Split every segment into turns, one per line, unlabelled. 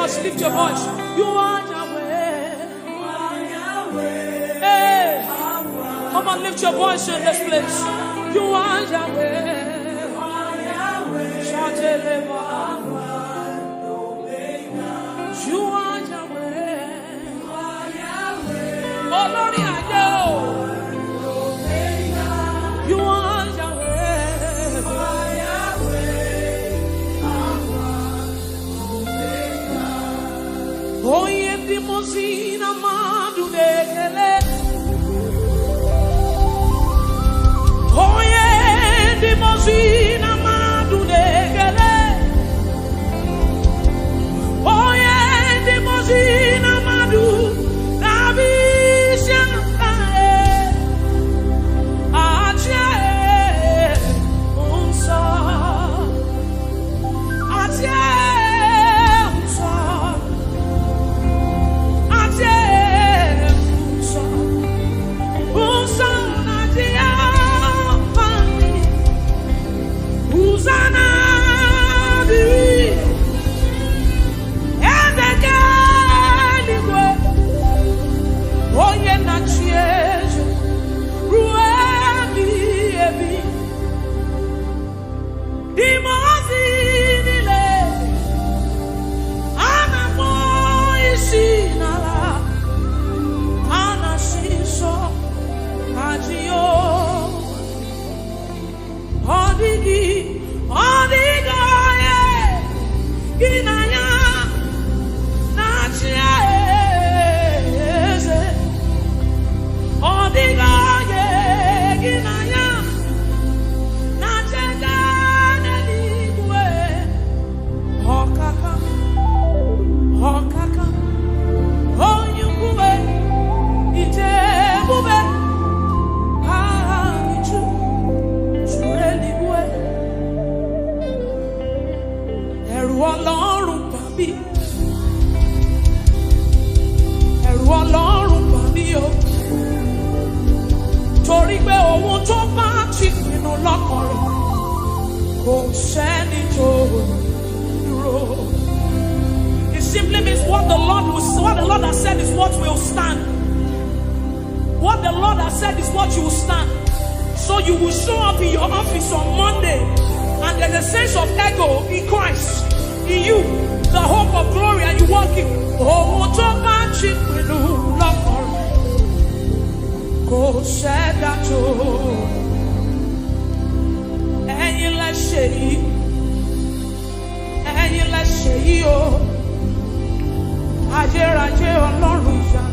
voice, lift your voice. You are Yahweh. Hey, come on, lift your voice in this place. You are Yahweh. You are Yahweh. Oh, Lord, I know. You are Yahweh. Oh, yendi mozina madu dekele. Oh, yendi mozina madu dekele. Oh, yendi mozina madu nabisha kae. Ache unsa. Ache unsa. It simply means what the Lord has said is what will stand. What the Lord has said is what you will stand. So you will show up in your office on Monday, and there's a sense of ego in Christ, in you, the hope of glory, and you walk in. Go said that and you let's say, and you let's say, oh, Ajé Ọlọ́run ìyá,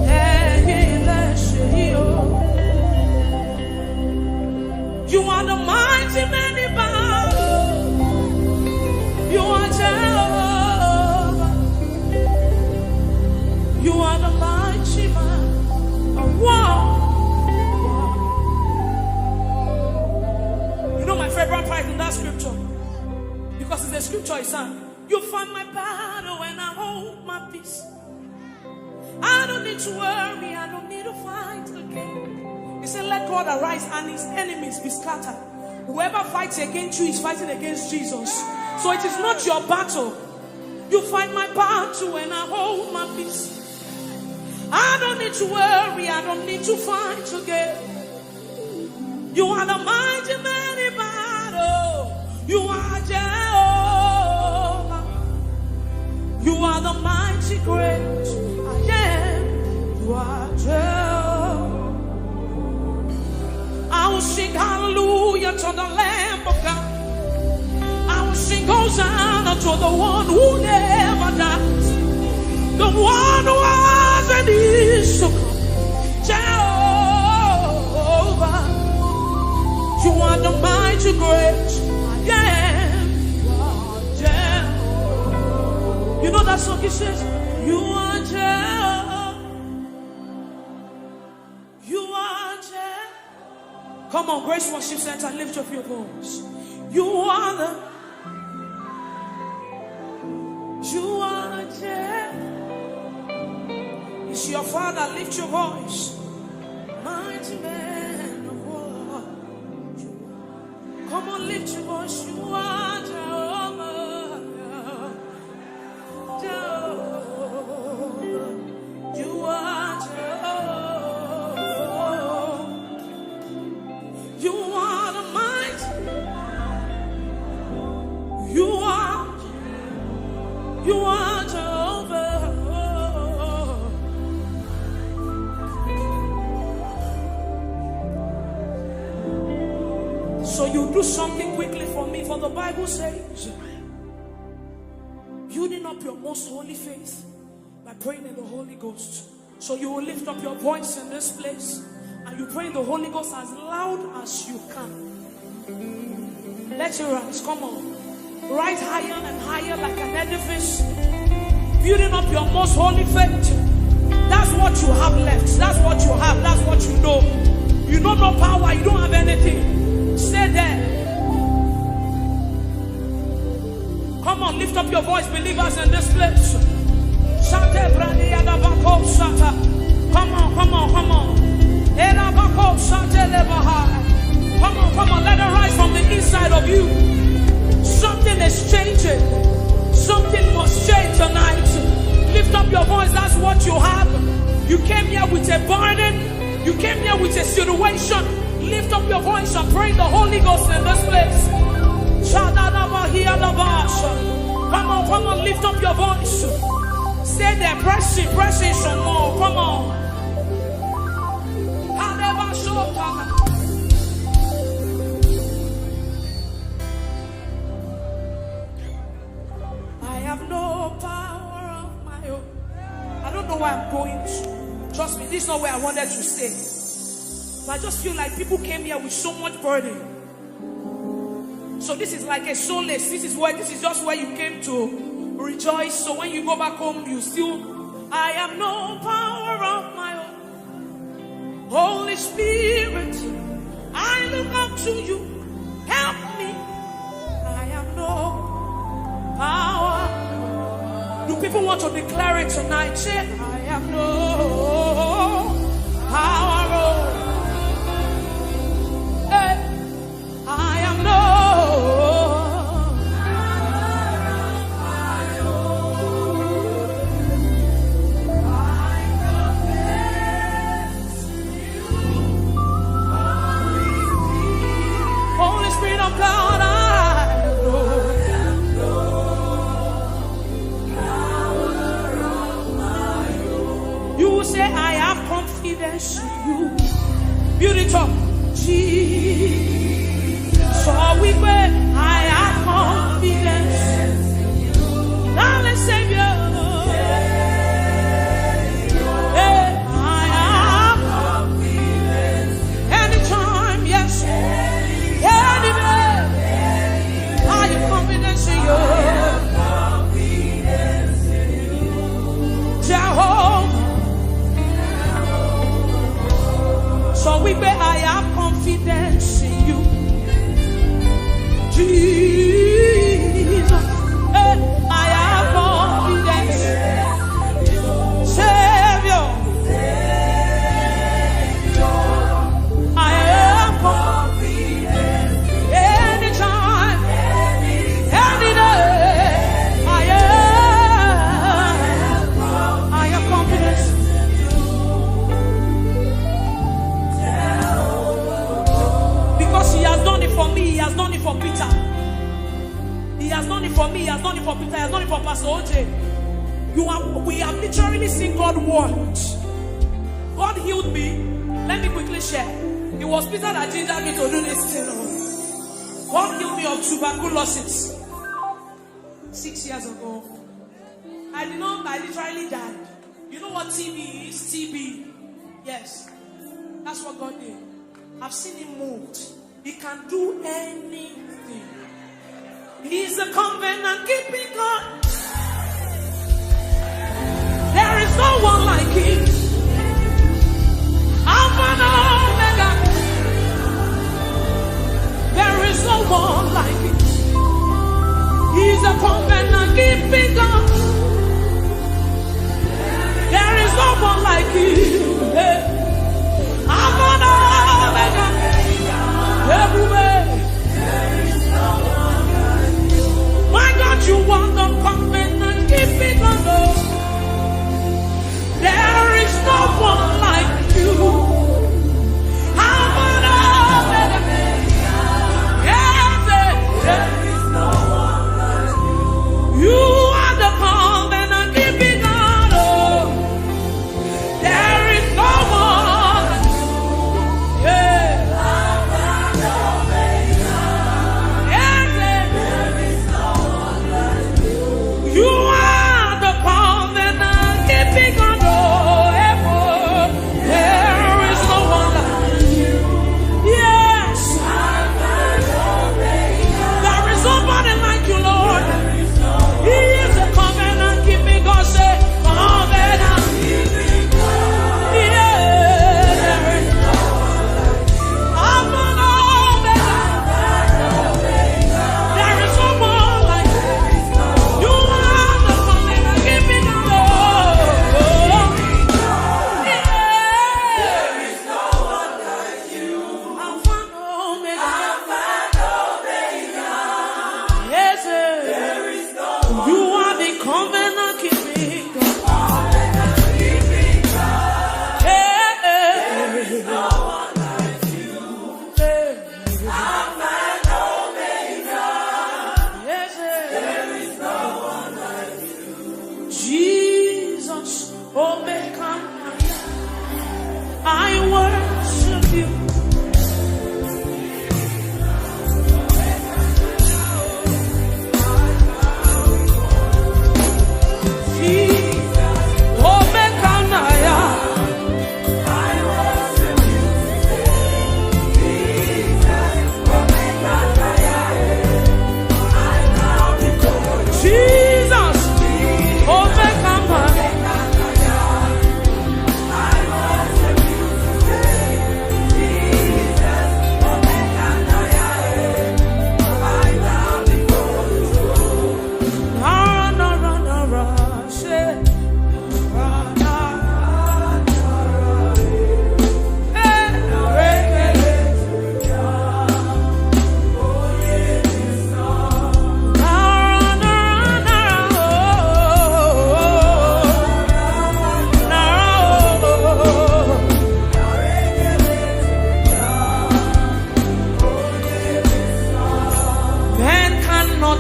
and you let's say, oh, you are the mighty man in battle, you are Jehovah, you are the mighty man of war. My favorite part in that scripture, because it's the scripture is saying, you fight my battle and I hold my peace. I don't need to worry, I don't need to fight again. He said, let God arise and his enemies be scattered. Whoever fights against you is fighting against Jesus. So it is not your battle. You fight my battle and I hold my peace. I don't need to worry, I don't need to fight again. You are the mighty man in battle. You are Jehovah. You are the mighty great I am. You are Jehovah. I will sing hallelujah to the Lamb of God. I will sing Hosanna to the one who never dies. The one who has and is to come. Jehovah. You are the mighty great I am. You know that song, it says, you are Jehovah. You are Jehovah. Come on, Grace Worship Center, lift up your voice. You are Jehovah. It's your Father, lift your voice. Mighty man of war. Come on, lift your voice. You are Jehovah. you do something quickly for me? For the Bible says, building up your most holy faith by praying in the Holy Ghost. So you will lift up your voice in this place and you pray in the Holy Ghost as loud as you can. Let your rise, come on. Rise higher and higher like an edifice. Building up your most holy faith. That's what you have left. That's what you have. That's what you know. You don't know power. You don't have anything. Stay there. Come on, lift up your voice, believers in this place. Come on, come on, come on. Come on, let it rise from the inside of you. Something is changing. Something must change tonight. Lift up your voice, that's what you have. You came here with a burden. You came here with a situation. Lift up your voice and pray the Holy Ghost in this place. Come on, lift up your voice. Stay there, press in some more. Come on. I have no power of my own. I don't know where I'm going to. Trust me, this is not where I wanted to stay. But I just feel like people came here with so much burden. So this is like a solace. This is just where you came to rejoice. So when you go back home, you still, I have no power of my own. Holy Spirit, I look up to you. Help me. I have no power. Do people want to declare it tonight? Say, I have no power. Hey, I have no. Holy Spirit of God, I say I have confidence in you. Build it up. Jesus. So we pray, I have confidence in you. Darling Savior. Hey, I have confidence. Anytime, yes. Any day. I have confidence in you. Jehovah. So we pray, I have confidence in you. Jesus, I have confidence. Savior, I have confidence. Anytime, any day, I have confidence. He has done it for me, he has done it for Peter. He has done it for me, he has done it for Peter, he has done it for Pastor OJ. We have literally seen God work. God healed me. Let me quickly share. It was Peter that gingered me to do this thing. God healed me of tuberculosis 6 years ago. I literally died. You know what TB is? TB. Yes. That's what God did. I've seen him moved. He can do anything. He's a covenant keeping God. There is no one like him. Alpha and Omega. There is no one like him. He's a covenant keeping God. There is no one like him. Alpha and Omega. Everywhere. My God, you want to come in and keep it on. There is no one like you. How there is no one like you. You are the come and keep it on. There is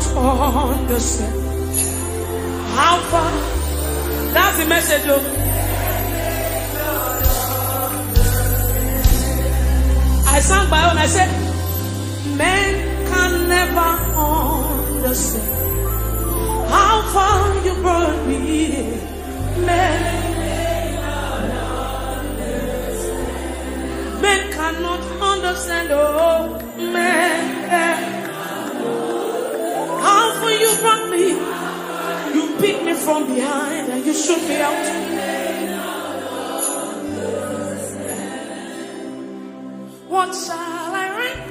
cannot understand how far. That's the message, though. I sang my own. I said, men can never understand how far you brought me. Men cannot understand. Oh, men. How far you brought me. You picked me from behind and you shook me out. What shall I write?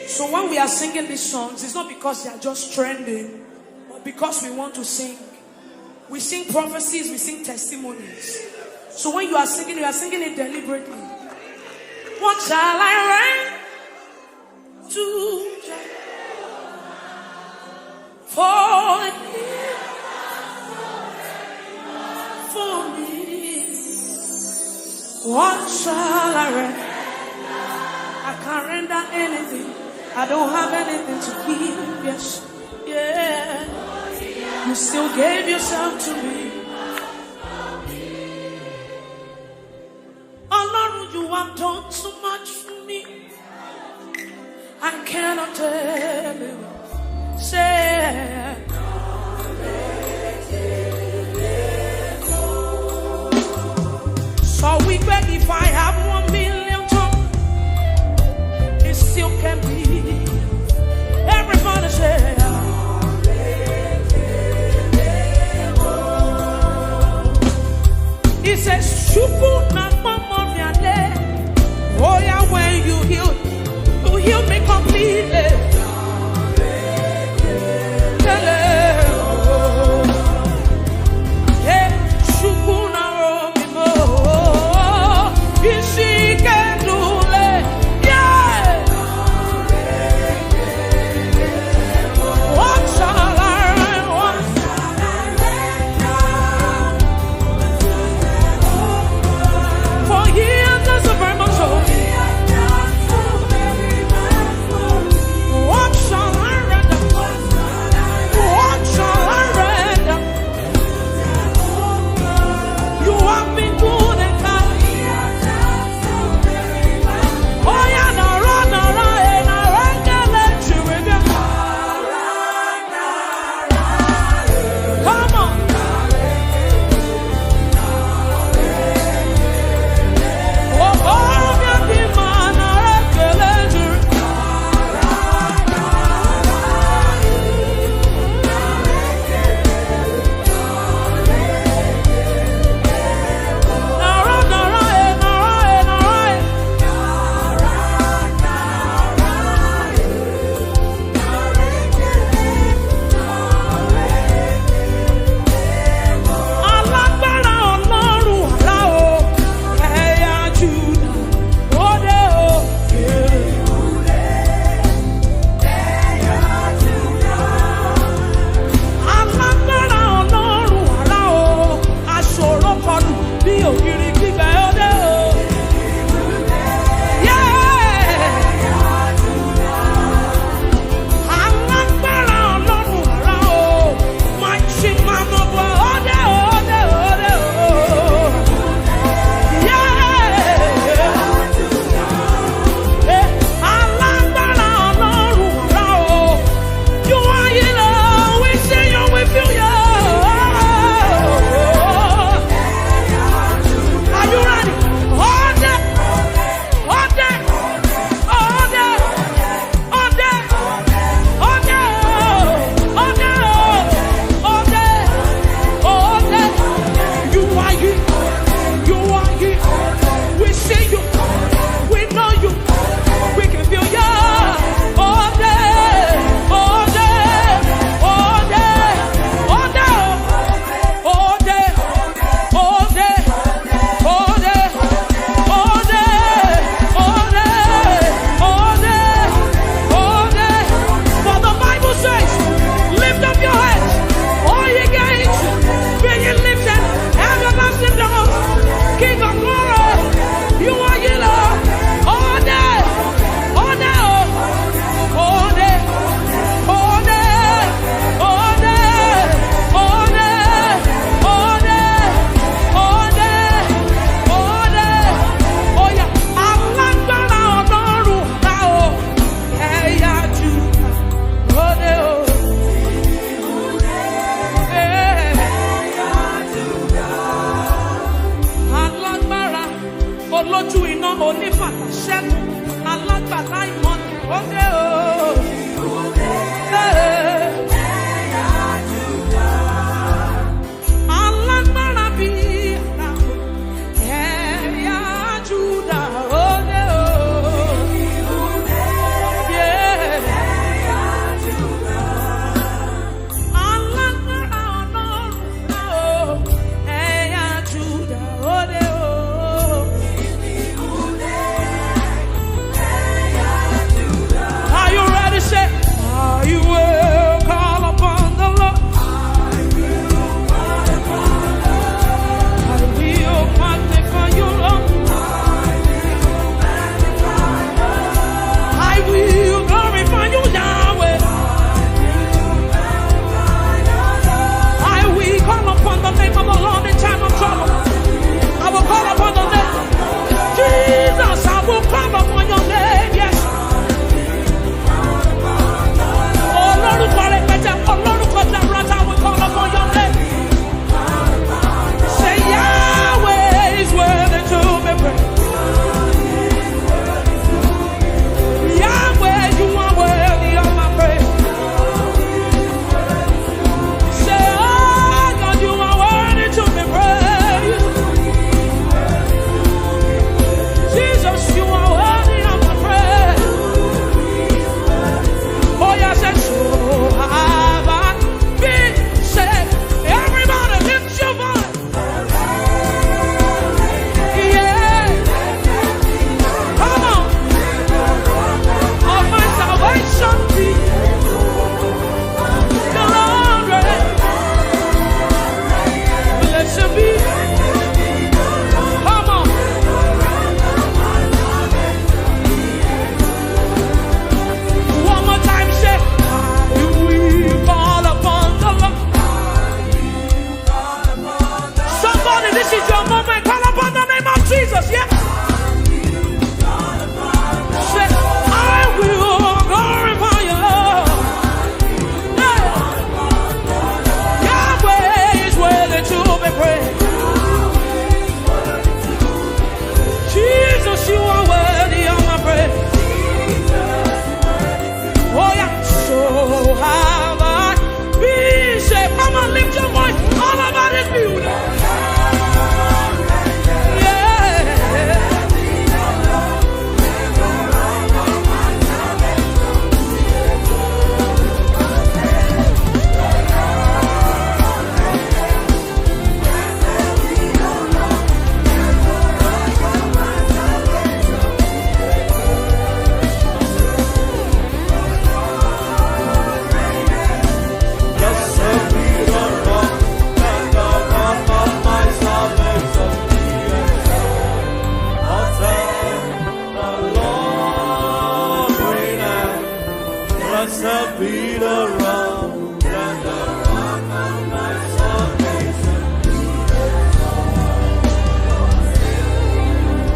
So when we are singing these songs, it's not because they are just trending, but because we want to sing. We sing prophecies, we sing testimonies. So when you are singing it deliberately. What shall I write to for me? What shall I write? I can't render anything. I don't have anything to give, yes, yeah. You still gave yourself to me. Oh Lord, you have done so much for me. I cannot tell you. Say, so we beg if I have 1 million tongues, it still can be. Everybody say, he says, Shuku na mama vyale. Oh yeah, when you heal me completely. Hey, Shuku na robi mo. Isi kendule, yeah. What shall I for years as a very much so.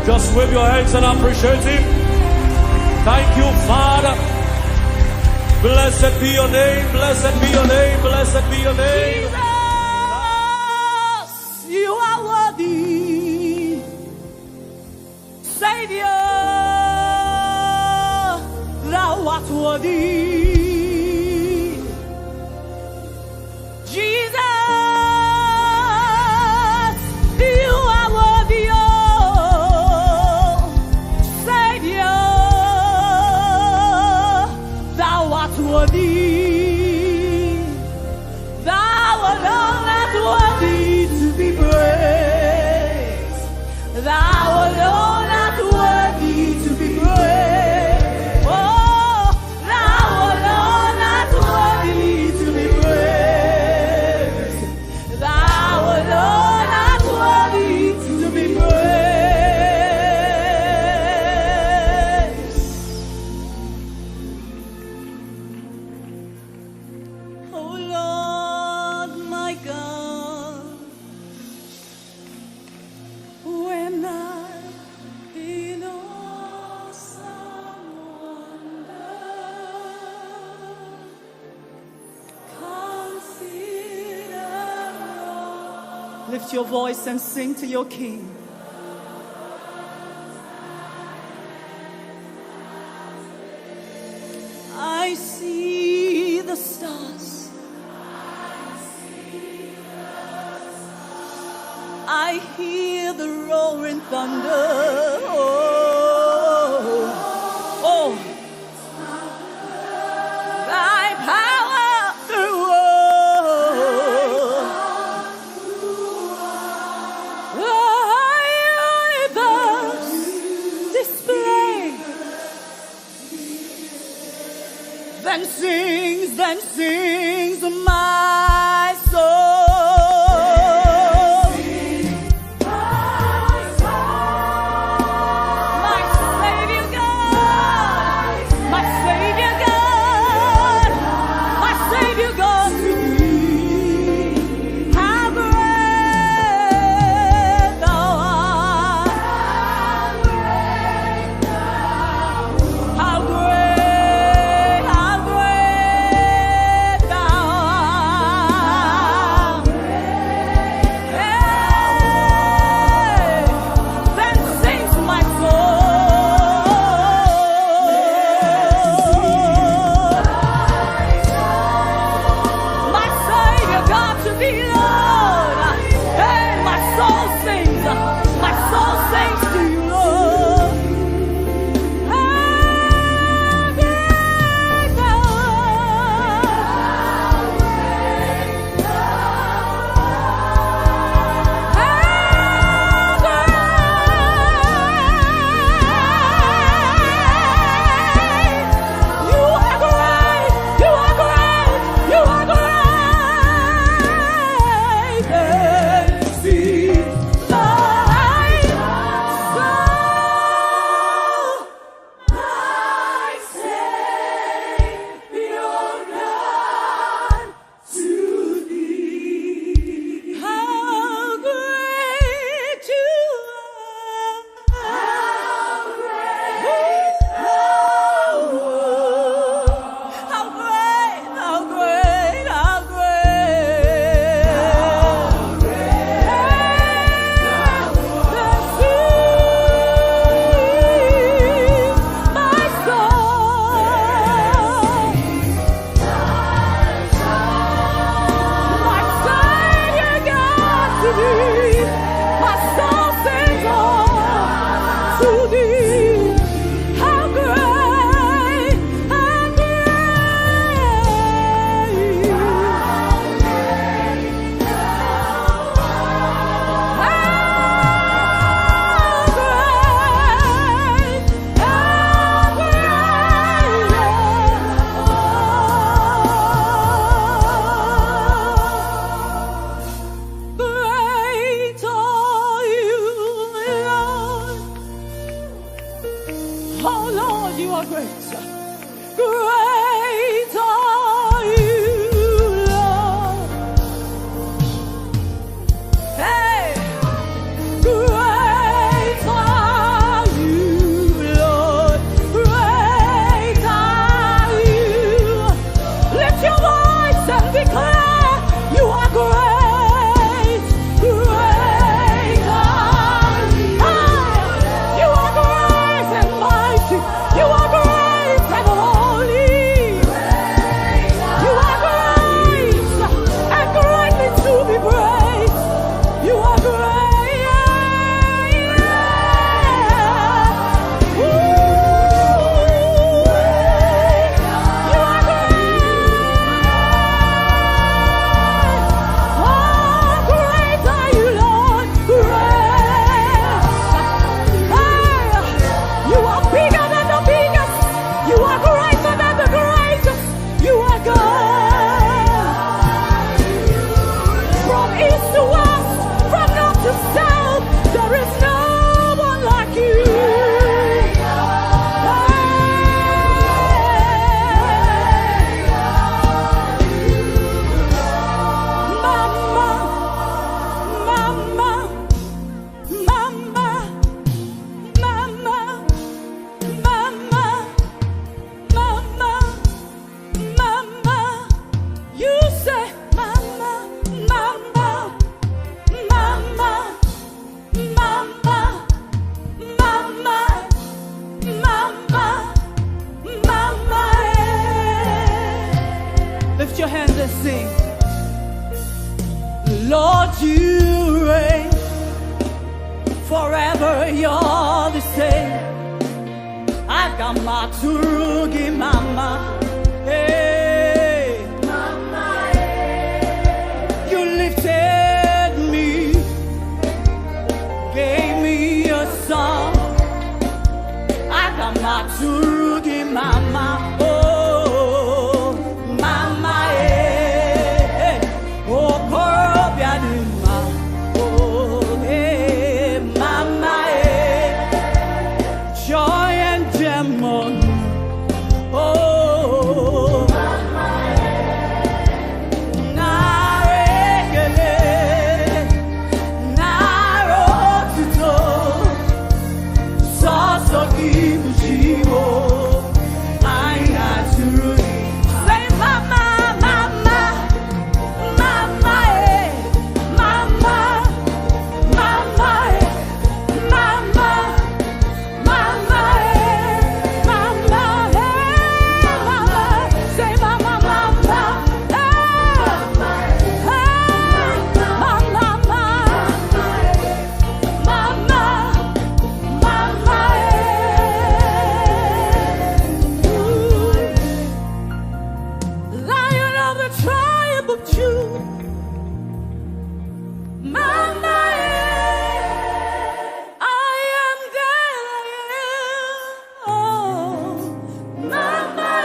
Just wave your hands and appreciate Him. Thank you, Father. Blessed be your name, blessed be your name, blessed be your name.
Jesus, you are worthy. Savior, thou art worthy. Jesus, you are worthy. Oh, Savior, thou art worthy. Thou alone art worthy to be praised. Thou alone art worthy to be praised. Oh, thou alone art worthy to be praised. Thou alone art worthy to be praised. Oh Lord, my God, when I'm in awesome wonder, consider all. Lift your voice and sing to your King. I see the stars. I hear the roaring thunder. Oh, oh. Thy power through the universe display. Then sings my soul. My Savior God, my Savior God, my Savior God to thee. How great thou art. How great thou art. Hey, then sings my soul. My Savior God to thee, Lord. Hey, my soul sings to you, Lord. How great thou art. You are great, you are great, you are great. See thy soul, my Savior God to thee. How great you are. How great thou art. How great, how great, how great are you, Lord. Oh Lord, you are great. Great are you, Lord. Hey, great are
Akamaturugi mama. Hey. Mama, hey. You lifted me, gave me a song. Akamaturugi mama. Oh, mama, hey. Oh, korobianima. Oh, hey, mama, hey. Joy and demon. Oh, mama, naregele, narotito, sosokibujibo, ayaturu. Say mama, mama, mama, mama, mama, mama. Mama, mama, mama, say mama, mama, mama, Lion of the tribe of Judah, mama. I am that I am. Oh, mama.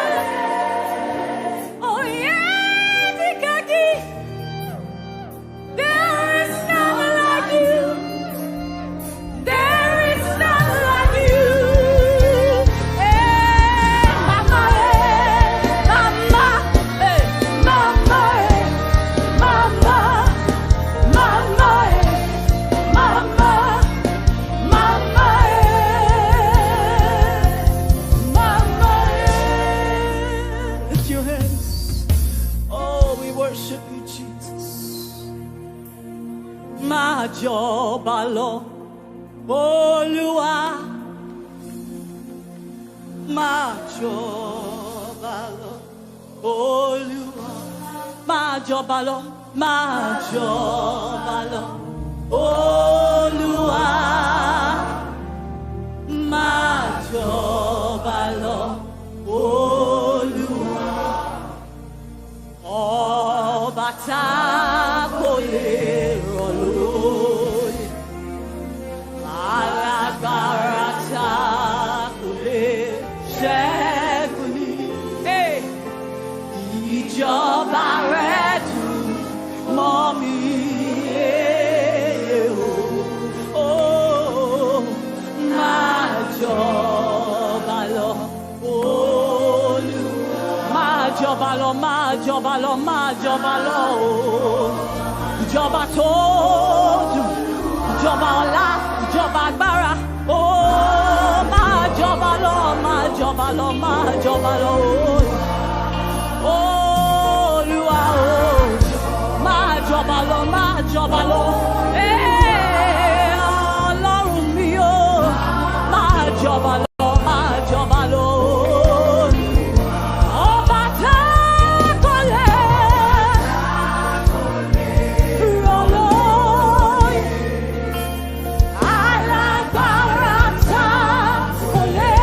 Oh, yeah, Nikaki. There is none like you. There is none like you. Hey, mama, mama, hey, mama, mama, mama, mama. Mama, mama, lift your hands. Oh, we worship you, Jesus. My job, Lord, Olúwa. My job, Lord, Olúwa. My job, Lord, my job, Lord, Olúwa. Máa jọba lọ, Olúwa. Ọba tá kò lè rọ̀ lóyè, alágbára tá kò lè ṣẹ́gun ní. Hey! Ìjọba rẹ̀ dùn mọ́ mi. Oh, máa jọba lọ, Olúwa. Máa jọba lọ, máa jọba lọ, máa jọba lọ. Ìjọba tó dùn, ìjọba ọlá, ìjọba agbára. Oh, máa jọba lọ, máa jọba lọ, máa jọba lọ. Olúwa, oh, máa jọba lọ, máa jọba lọ. Ọlọ́run mi, oh, máa jọba lọ, máa jọba lọ. Ọba tá kò lè rọ̀ lóyè, alágbára tá kò lè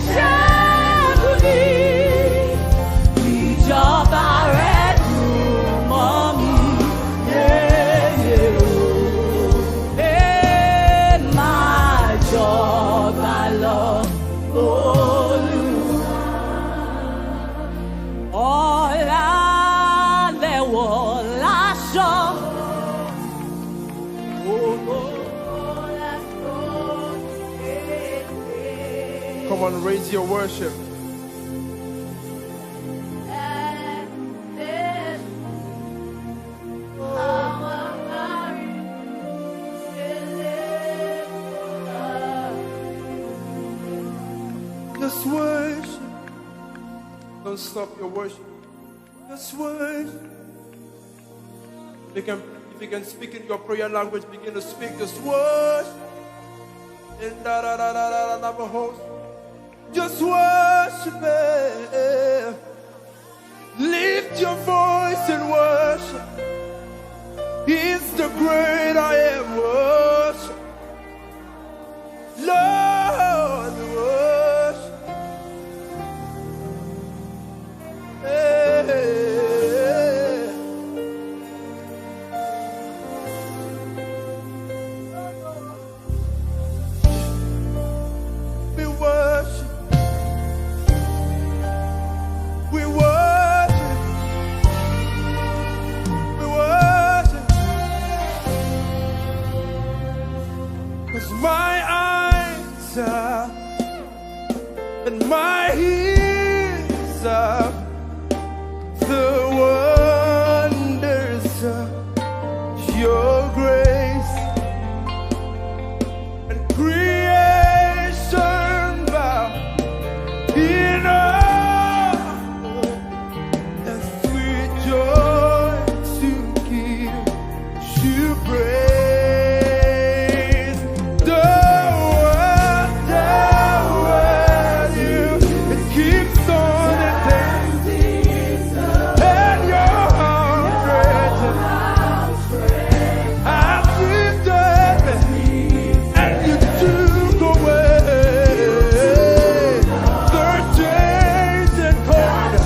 ṣẹ́gun ní. Ìjọba rẹ̀ dùn mọ́ mi. Máa jọba lọ, Olúwa. Ọlá lẹ̀wọ̀ láṣọ.
Come on, raise your worship. Just worship. Don't stop your worship. Just worship. If you can speak in your prayer language, begin to speak. Just worship. Just worship Him. Lift your voice and worship. He's the great I am. Worship. Lord, worship. and my ears are the wonders of your grace, and creation bow in awe and sweet joy to give you praise. The world, it keeps on dancing, and your heart breaking. I've lived and you took away the chains and cords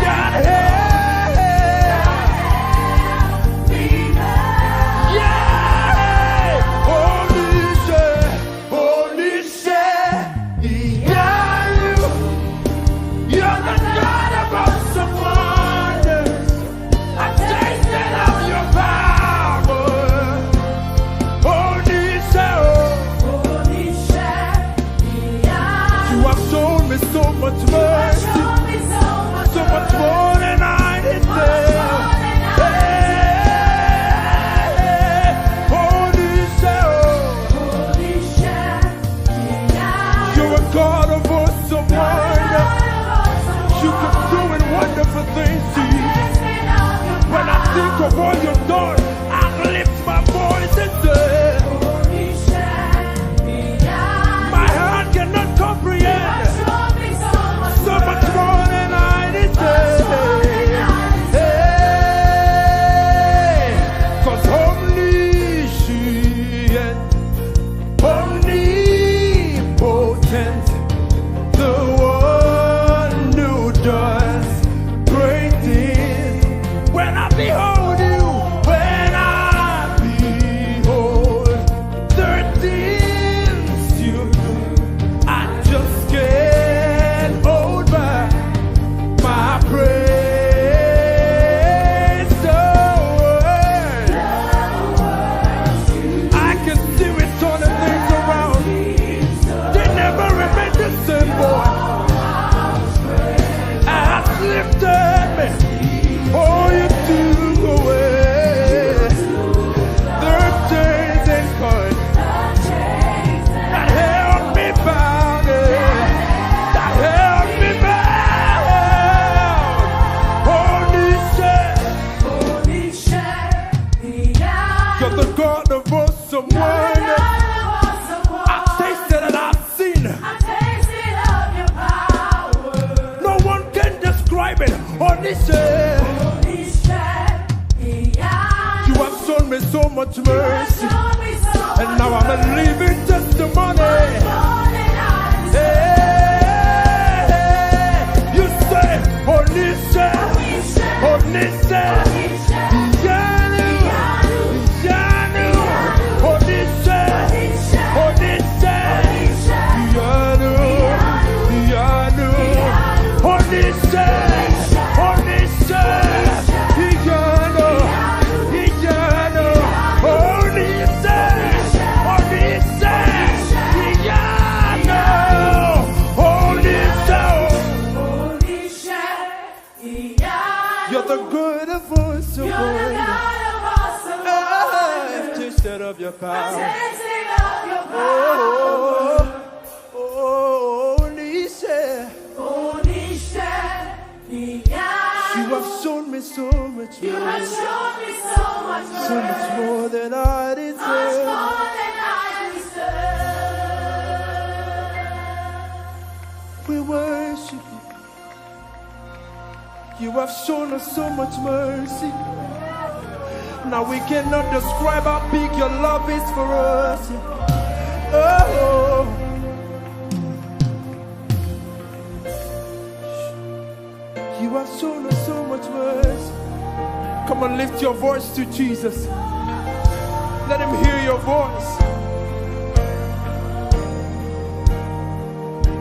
that held me back. Yeah, holy say, yeah, you're the God of awesome wonders. I tasted of your power. Holy say, you have shown me so much mercy, so much more than I deserve. Hey, holy say, you're a God of awesome wonder. You keep doing wonderful things, Jesus. When I think of all you've done, I lift my voice and say, my heart cannot comprehend so much more than I deserve. Hey, 'cause omniscient, omnipotent, the one who does great things. When I behold you, when I behold the things you do, I just can't hold back my praise. The word, I can see it turning things around. They never remain the same, boy. Has lifted me. Oh, you took away the chains and cords that held me bound, that held me bound. Holy say, you're the God of awesome wonders. I've tasted and I've seen. No one can describe it. Holy say, you have shown me so much mercy, and now I'm a living testimony. Hey, you say, holy say, holy say, Yanu, Yanu, holy say, holy say, Yanu, Yanu, holy say, holy say, Yanu, Yanu, holy say, holy say, Yanu, holy say. You're the good of awesome wonder. I've tasted of your power. Holy say, you have shown me so much more, so much more than I deserve. We worship you. You have shown us so much mercy. Now we cannot describe how big your love is for us. Oh, you have shown us so much mercy. Come on, lift your voice to Jesus. Let him hear your voice.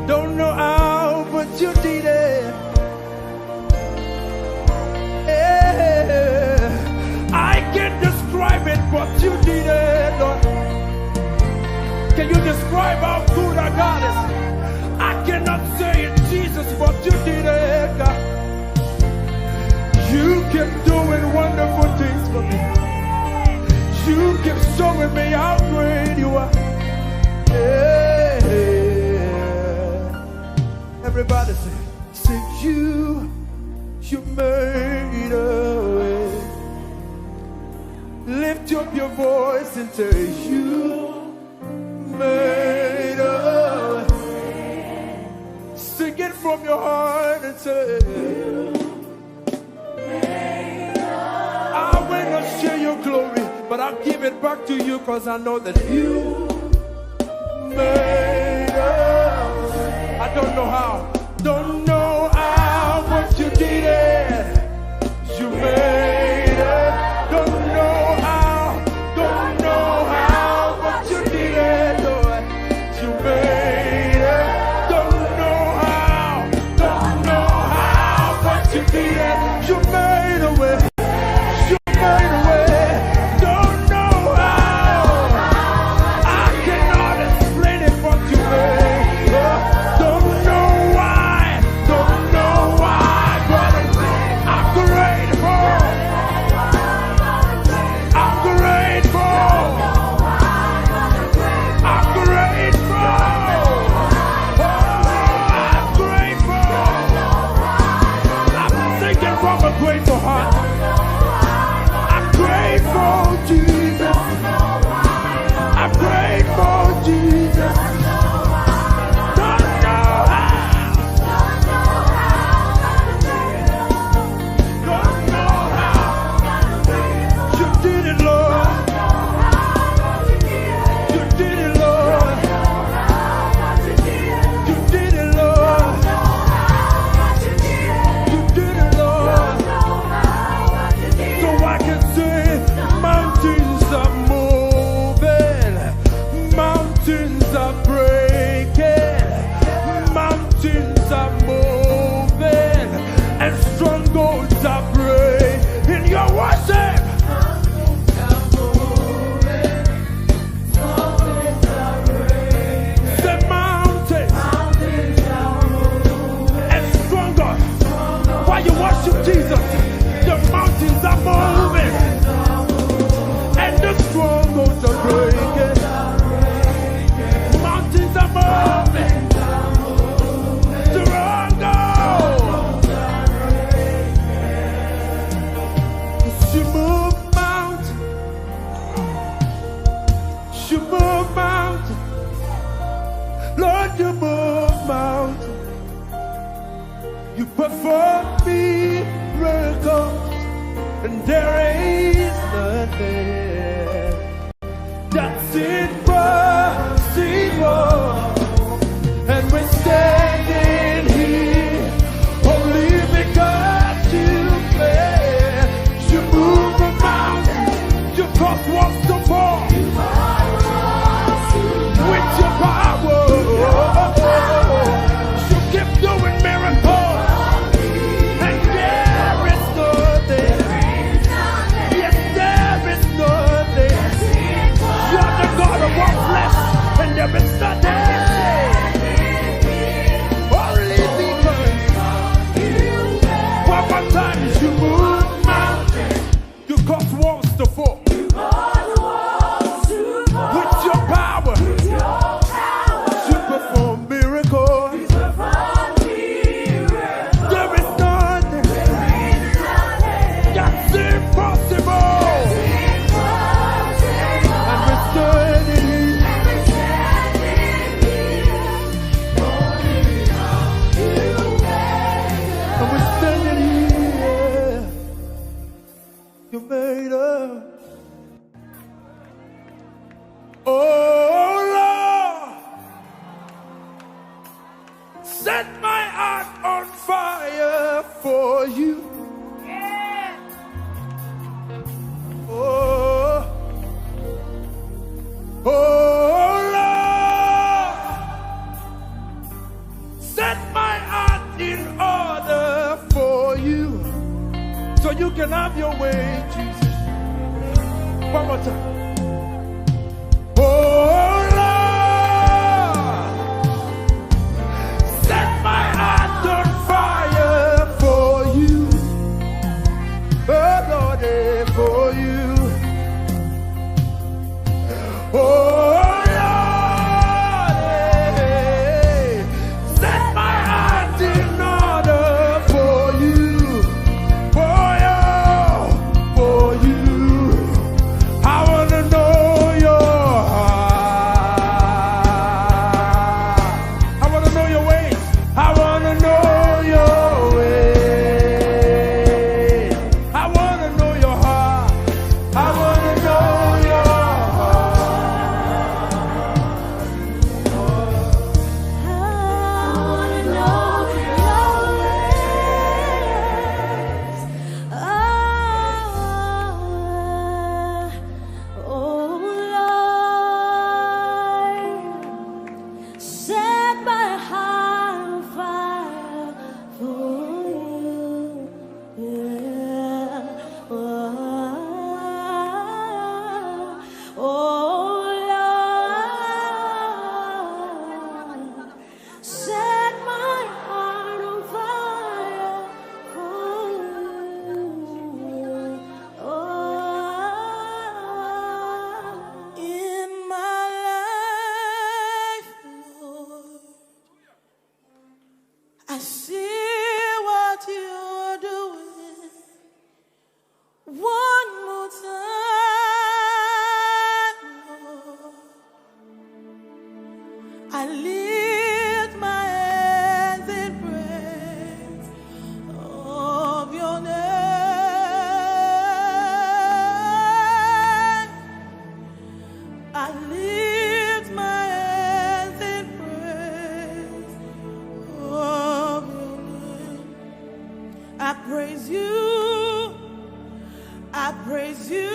Don't know how, but you did it. I can't describe it, but you did it, Lord. Can you describe describe how good I got it. I cannot say it, Jesus, but you did it, God. You keep doing wonderful things for me. You keep showing me how great you are. Yeah. Everybody say you made a way. Lift up your voice and say you made a way. Sing it from your heart and say I will not share your glory, but I'll give it back to you because I know that you made a way. I don't know how, but you did it. You made it. Don't know how, but you did it, Lord. You made it. Don't know how, but you did it. You made a way. You made a way. Don't know how. I cannot explain it, but you made it. Don't know why, but I'm grateful. I'm grateful. I'm grateful. Oh, I'm grateful. I'm singing from a grateful heart. I'm grateful, Jesus. I'm grateful, Jesus. Don't know how. Don't know how. You did it, Lord. You did it, Lord. You did it, Lord. You did it, Lord. So I can say mountains are moving, mountains are breaking, mountains are moving, and strongholds are breaking. In your worship, the mountains and strongholds. While you worship Jesus, the mountains are moving and the strongholds are breaking. Mountains are moving. Strongholds. You move mountains. You move mountains. Lord, you move mountains. You perform miracles, and there is nothing that's impossible. And we're standing here only because you made. You move the mountain, you cause walls to fall with your power. You keep doing miracles. And there is nothing. Yes, there is nothing. You're the God of all flesh, and there is nothing. Only because one more time you move mountains, you cause walls to fall with your power. You perform miracles. There is nothing that's impossible. And we're standing here. And we're standing here. You made us. Oh Lord, set my heart on fire for you. Oh, Lord, set my heart in order for you, so you can have your way, Jesus. One more time. Oh Lord,
I lift my hands in praise of your name. I lift my hands in praise of your name. I praise you. I praise you.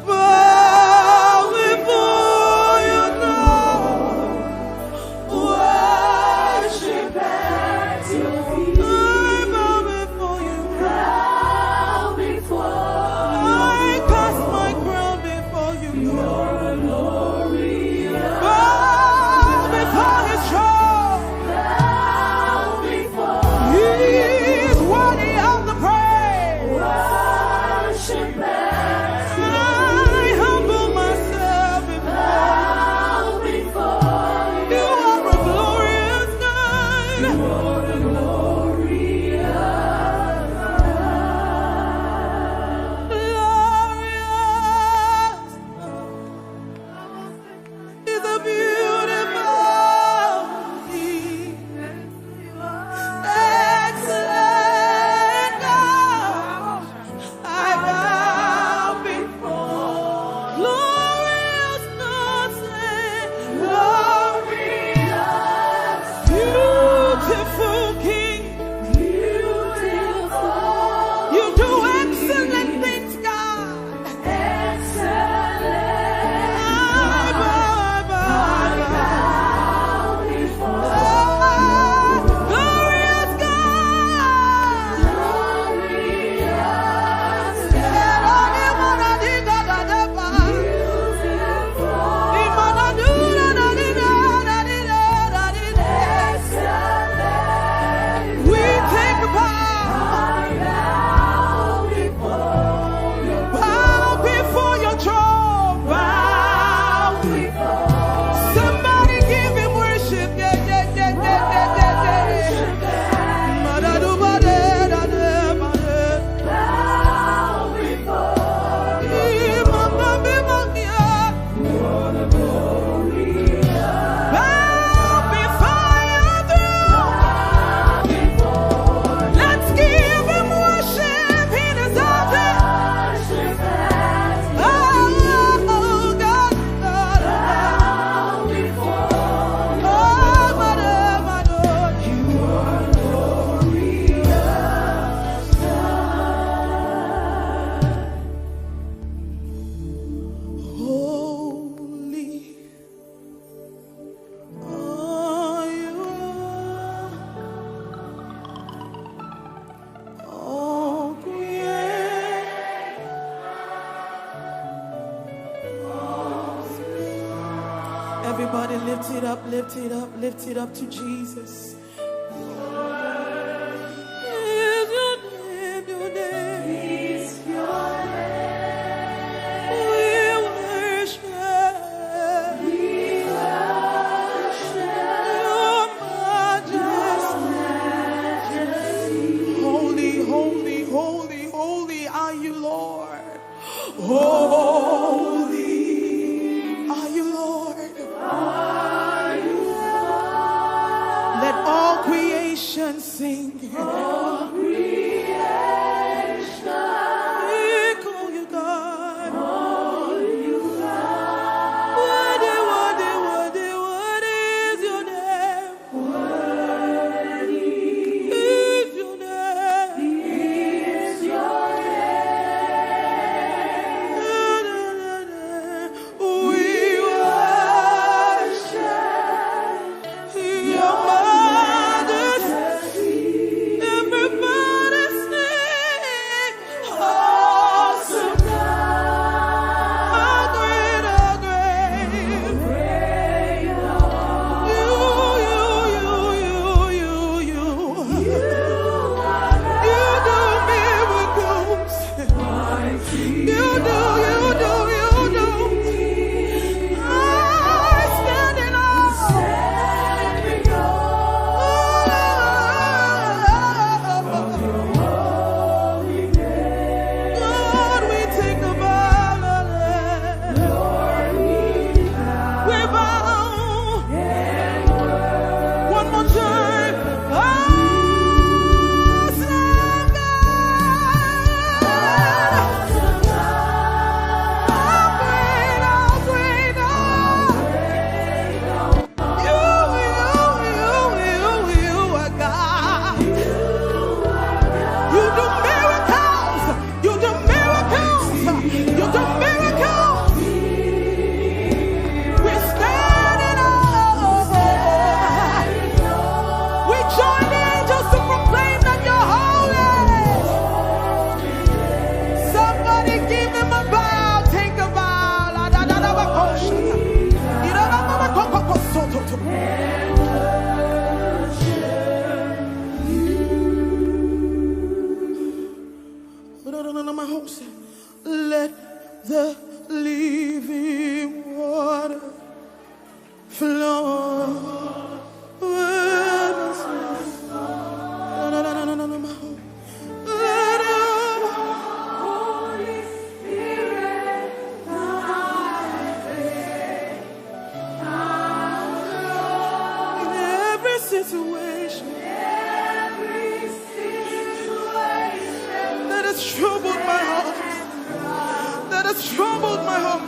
Bow before your throne, worship at your feet. I bow before you, I cast my crown before you, Lord. Bow before his throne, he is worthy of the praise. Worship everybody lift it up, lift it up, lift it up to Jesus. Is your name, your name. Is your name. We worship. We worship your majesty. Holy, holy, holy, holy are you, Lord. Let the living water flow.
Holy Spirit,
in every situation that has troubled my heart, that has troubled my heart,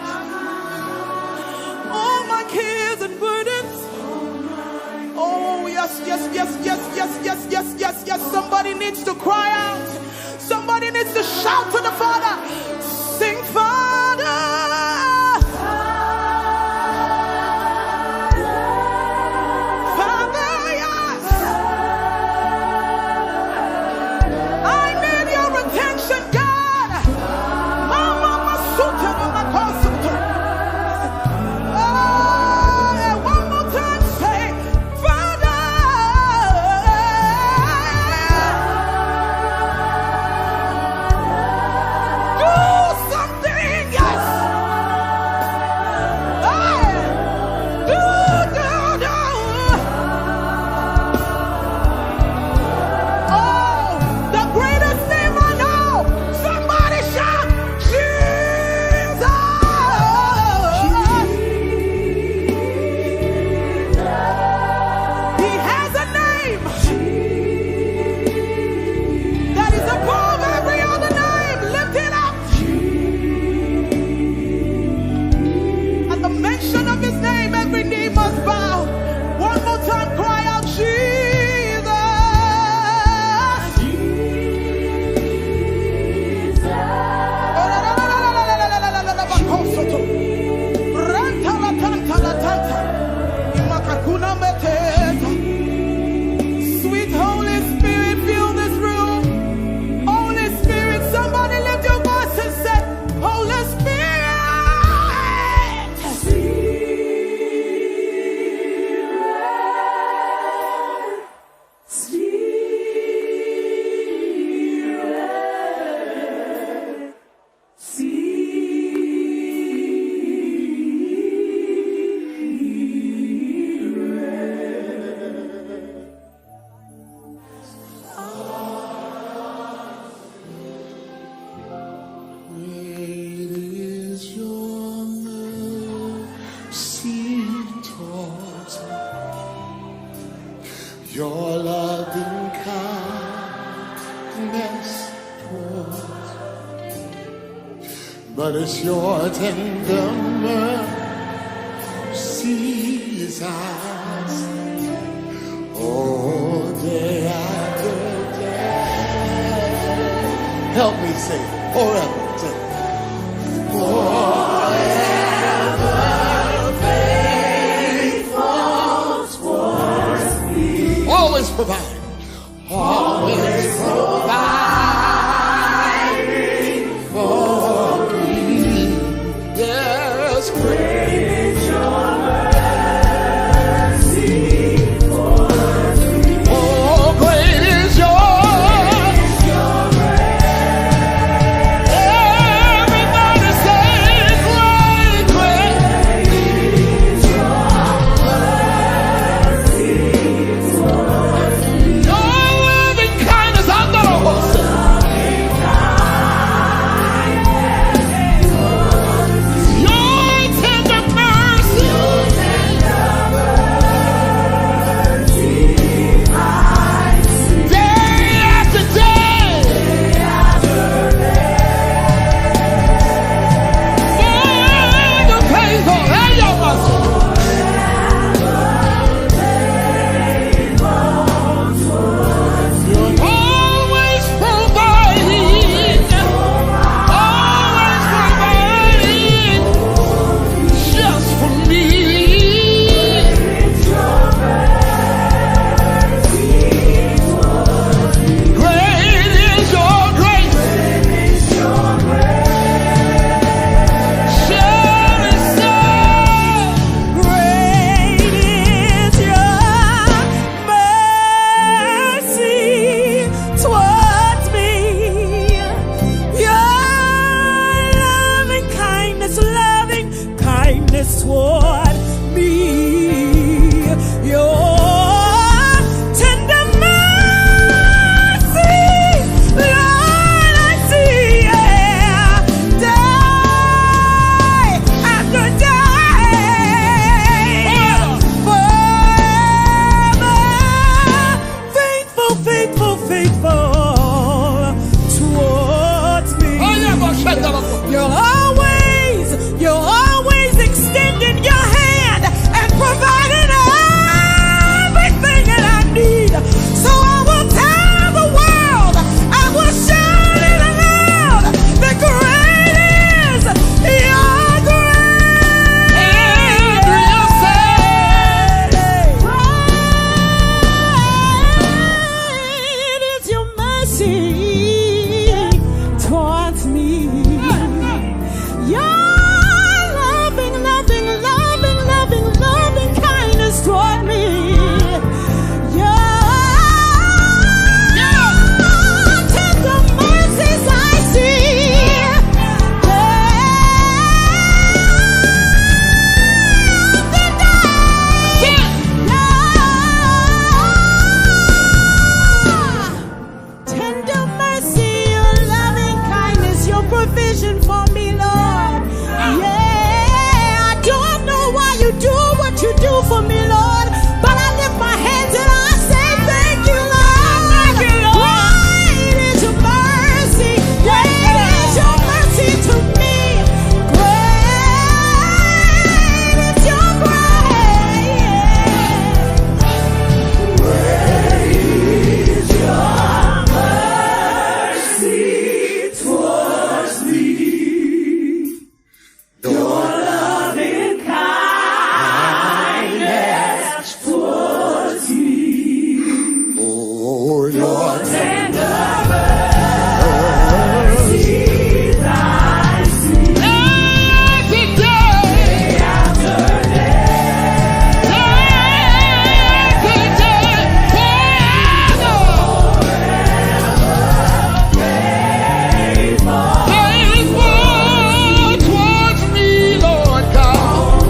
all my cares and burdens. Oh, yes, yes, yes, yes, yes, yes, yes, yes, yes. Somebody needs to cry out. Somebody needs to shout to the Father. Sing, Father.
but it's your tender mercies I see. Oh, day after day. Help me say forever. Forever faithful towards me. Always provide. Always providing for me. Yes, great is your mercy towards me. Oh, great is your grace. Everybody say great, great. Great is your mercy towards me. Your loving kindness, I'm gonna hold it. Your tender mercy. Day after day. Forever faithful. Hey, yo, muscle. You're always providing. Always providing. Just for me. Great is your grace. Shall we say,
Great is your mercy towards me. Your loving kindness toward me. Your tender mercy, Lord, I see, yeah, day after day. Forever faithful, faithful, faithful towards me. You're always extending your hand and providing everything that I need. So I will tell the world, I will shout it aloud, that great is your grace. Great is your mercy towards me. Your loving, loving, loving, loving, loving kindness toward me. Your tender mercies I see. Tender mercy, your loving kindness, your provision for me, Lord. Yeah, I don't know why you do what you do for me, Lord, but I lift my hands and I say thank you, Lord. Thank you, Lord. Great is your mercy. Great is your mercy to me. Great is your grace. Towards me, your loving kindness towards me,
Oh, your
tender mercies I see.
every day.
After day,
Every day. Faithful towards me, Lord God.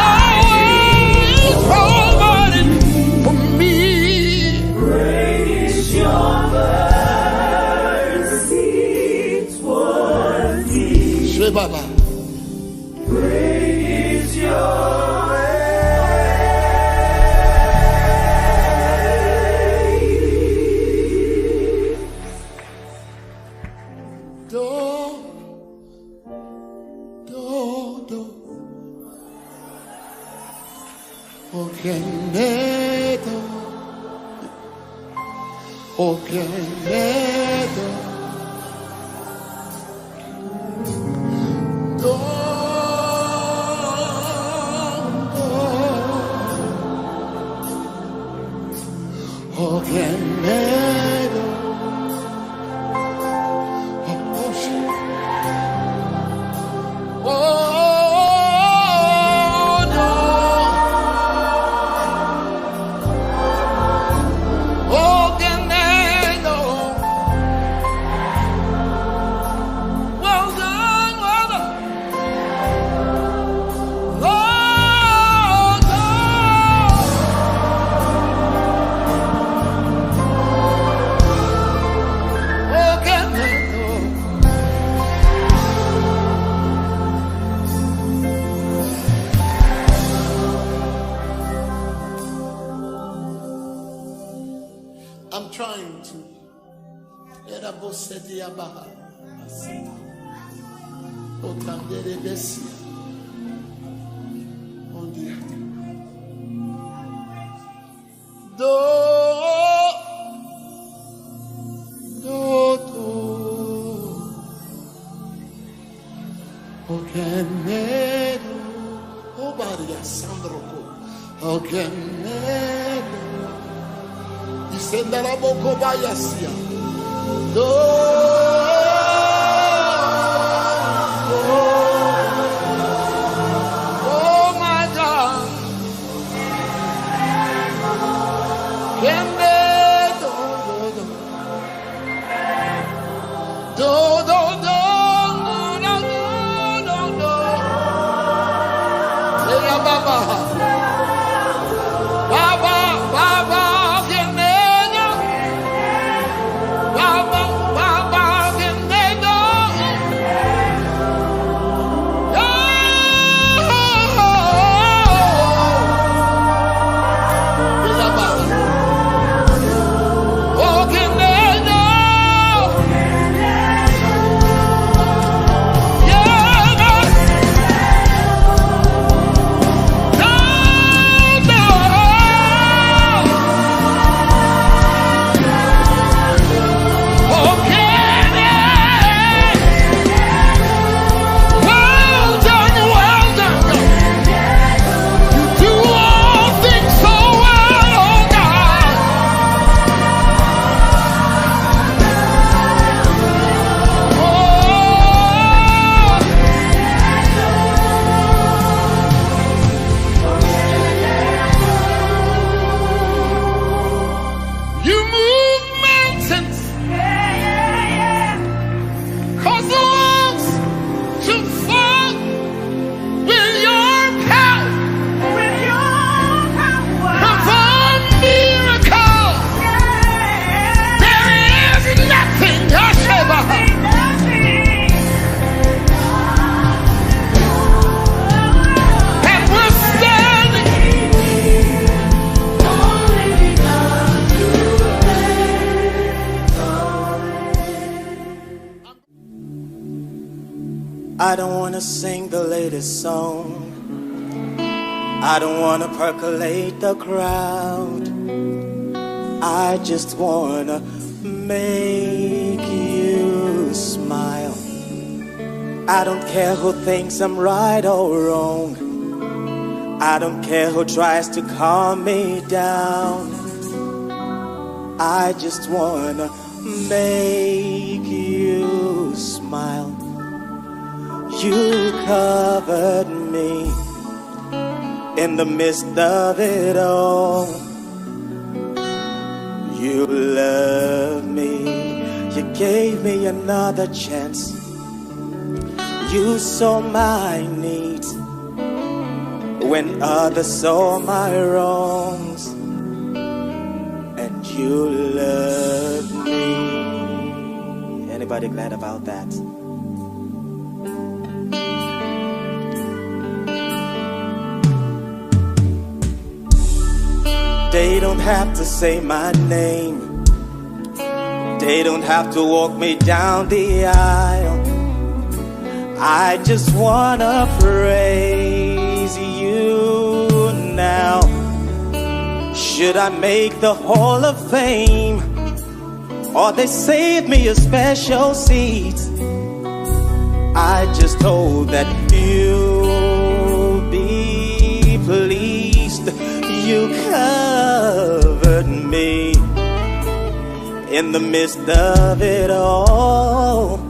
Always providing for me.
great is your mercy towards me.
Shebaba.
Great is your
Door Oh, can never go. Oh, can never. Oh, shit. Oh, no. Oh, can never. Well done, well done. Oh, no. Oh, can never. I'm trying to. Oh my God.
I don't wanna sing the latest song. I don't wanna percolate the crowd. I just wanna make you smile. I don't care who thinks I'm right or wrong. I don't care who tries to calm me down. I just wanna make you smile. You covered me in the midst of it all. You loved me. You gave me another chance. You saw my needs when others saw my wrongs, and you loved me. Anybody glad about that? They don't have to say my name. They don't have to walk me down the aisle. I just wanna praise you now. Should I make the Hall of Fame, or they saved me a special seat. I just hope that you'll be pleased. You covered me in the midst of it all,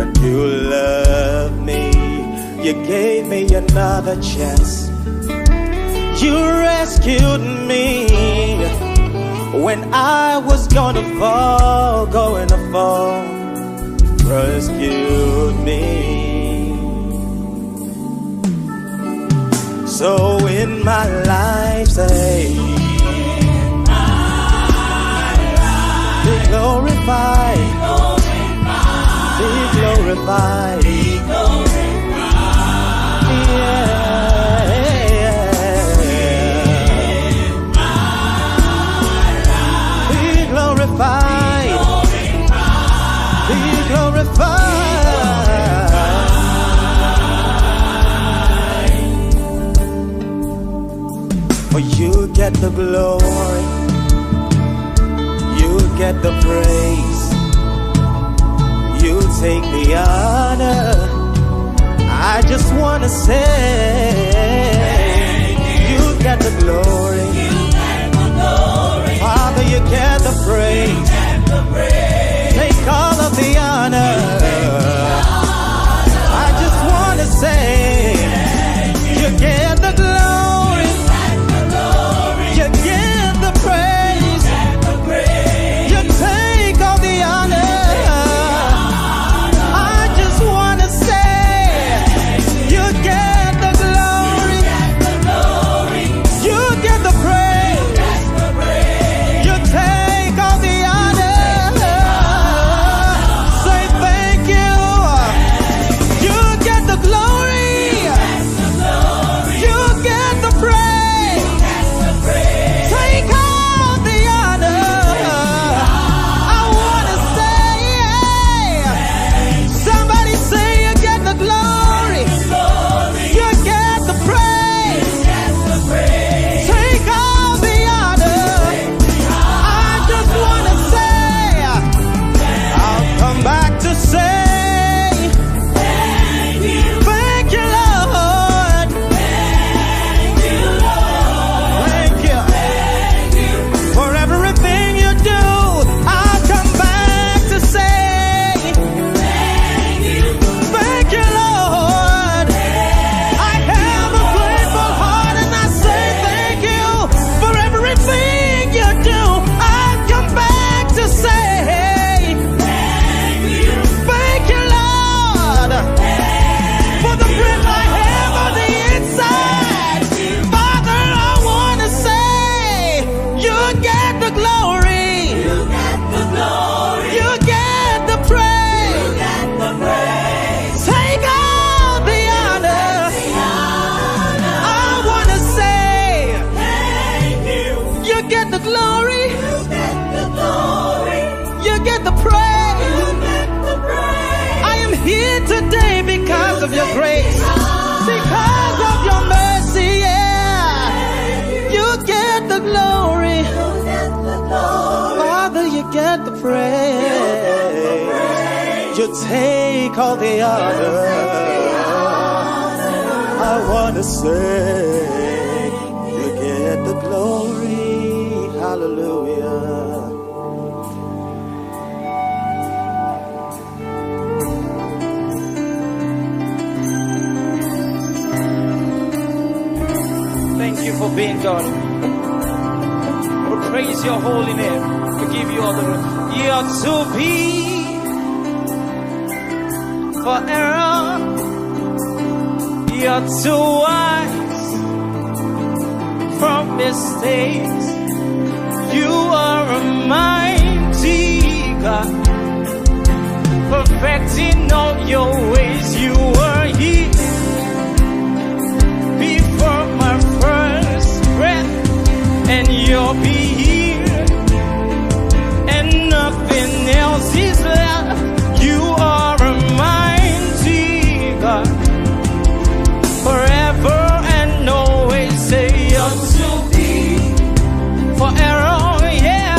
and you loved me. You gave me another chance. You rescued me when I was gonna fall, rescued me. So in my life, say, be glorified, be glorified, be glorified, be glorified, be glorified. For you get the glory, you get the praise, you take the honor. I just wanna say, you get the glory, Father, you get the praise, take all of the honor. I just wanna say, you get the glory, you get the praise, you take all the honor. I just wanna say, you get the glory, you get the praise, you take all the honor. Say thank you. You get the glory, you get the praise, take all the honor. I wanna say, somebody say you get the glory, you get the praise, take all the honor. I just wanna say, I'll come back to say, thank you, Lord. Thank you for everything you do. I'll come back to say, thank you, Lord. I have a grateful heart and I say thank you for everything you do. I'll come back to say, thank you, Lord, for the breath I have on the inside. Father, I want to say, you get the glory, you get the praise, take all the honor. I want to say, you get the glory, you get the praise. I am here today because of your grace, because of your mercy, yeah. You get the glory, Father, you get the praise, you take all the honor. I wanna say, you get the glory, hallelujah.
Thank you for being God. We praise your holy name. We give you all the glory. You're to be for error. You're too wise from mistakes. You are a mighty God, perfecting all your ways. You were here before my first breath, and you'll be here, and nothing else is left. You are a mighty God, forever and always. Say you're to be for error, yeah.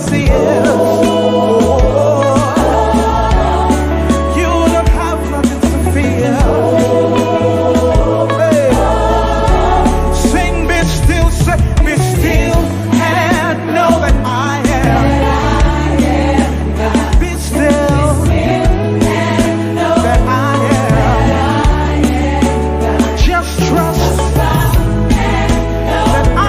mercy is. You don't have nothing to fear. Hey. Sing, be still, say, be still, and know that I am. Be still, that I am. Just trust that I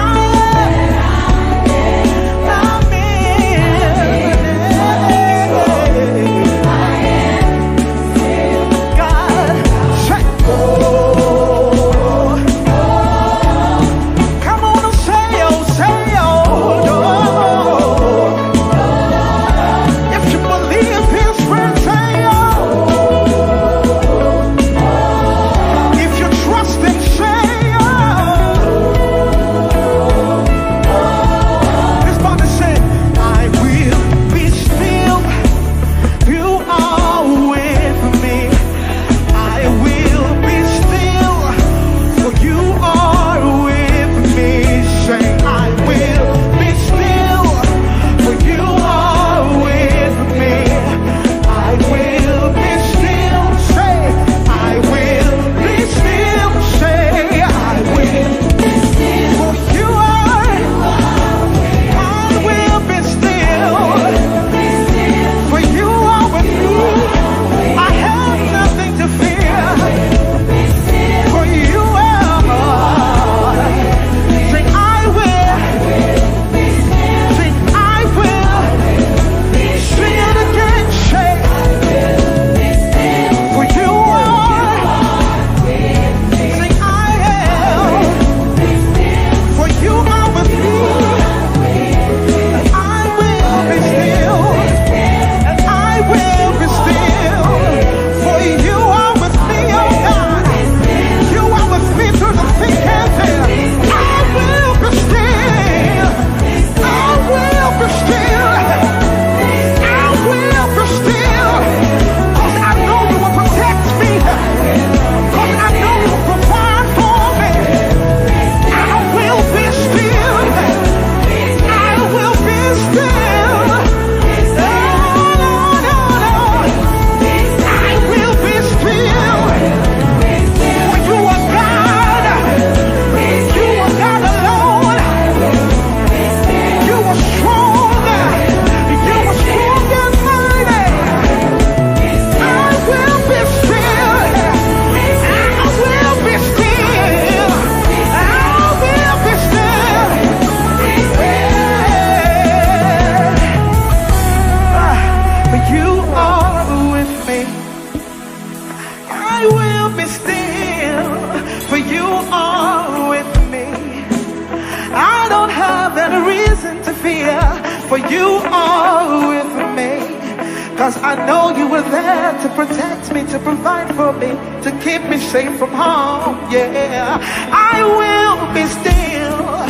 I know you were there to protect me, to provide for me, to keep me safe from harm. Yeah, I will be still,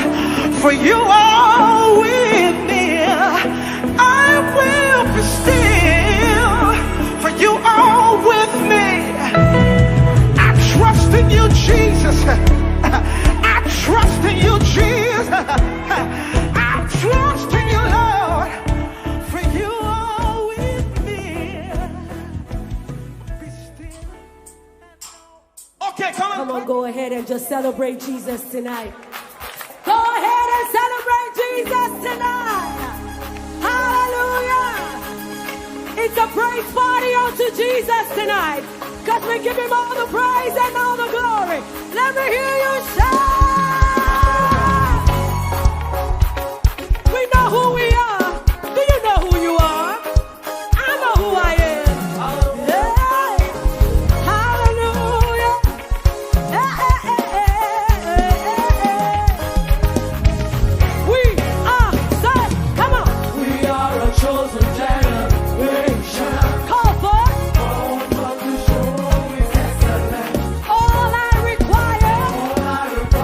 for you are with me. I will be still, for you are with me. I trust in you, Jesus. I trust in you, Jesus. I trust in you, Lord, for you are with me. Be still. Okay, come on.
Come on, go ahead and just celebrate Jesus tonight. Go ahead and celebrate Jesus tonight. Hallelujah. It's a praise party unto Jesus tonight. Because we give him all the praise and all the glory. Let me hear you shout. We know who we are. Do you know who you are? I know who I am. Yeah. Hallelujah. We are set. Come on.
We are a chosen generation.
Call for it.
All of the show is excellent.
All I require.
All I require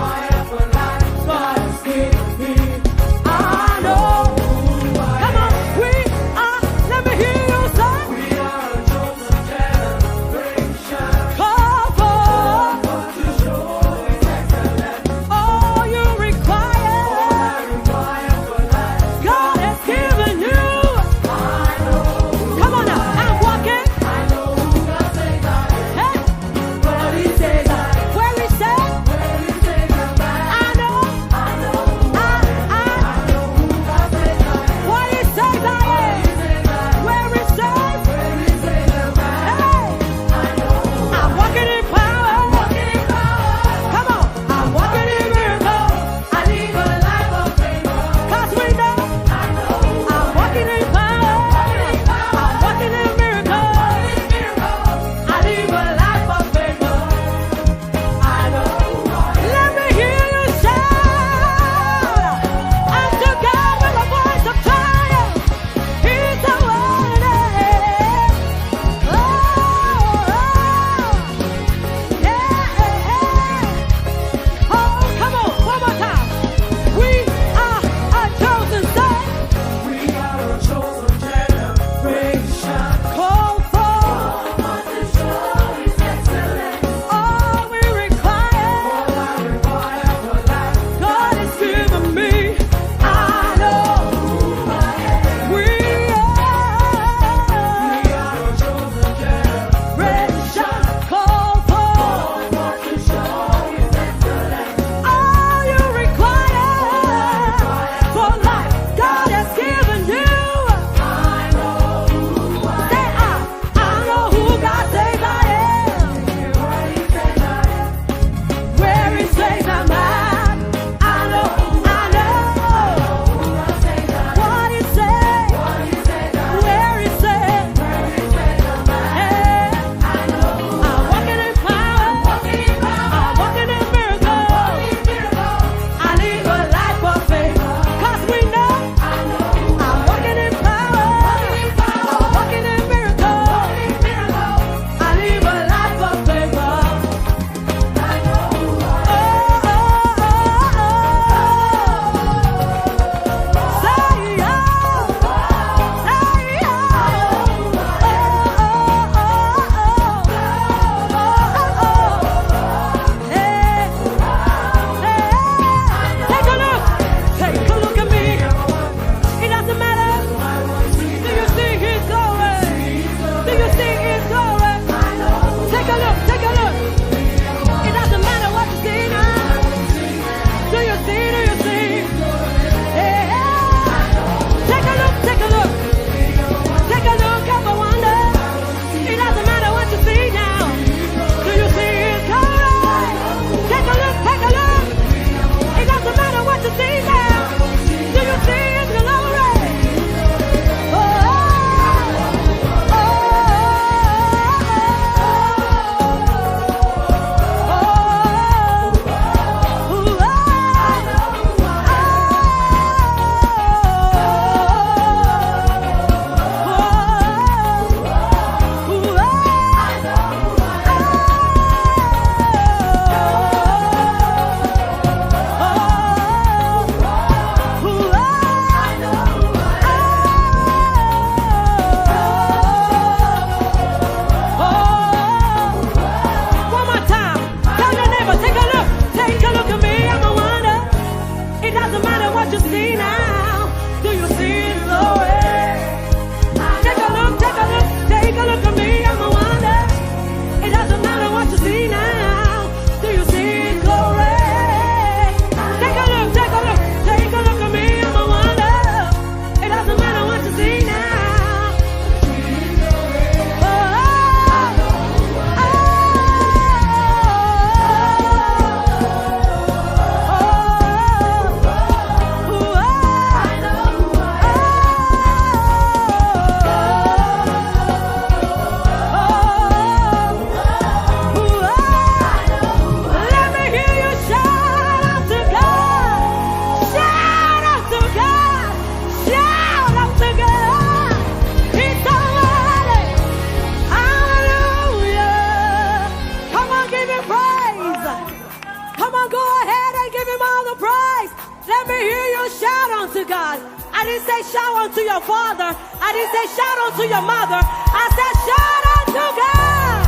me hear you shout unto God. I didn't say shout unto your father. I didn't say shout unto your mother. I said shout unto God.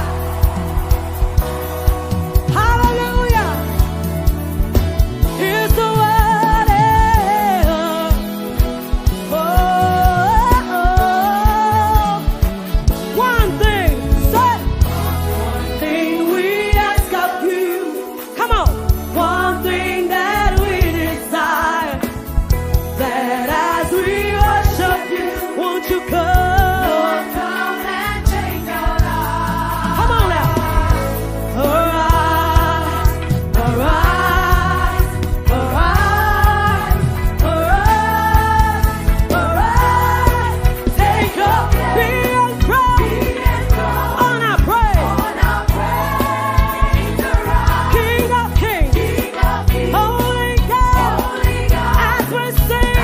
Hallelujah. Here's the word. One thing, say. One thing we ask of you. Come on. One thing that we desire. That as we worship you, won't you come? Lord, come and change our lives. Come on now. Arise, arise, arise, arise, arise. Take up, be enthroned on our praise. King of kings, Holy God, as we sing.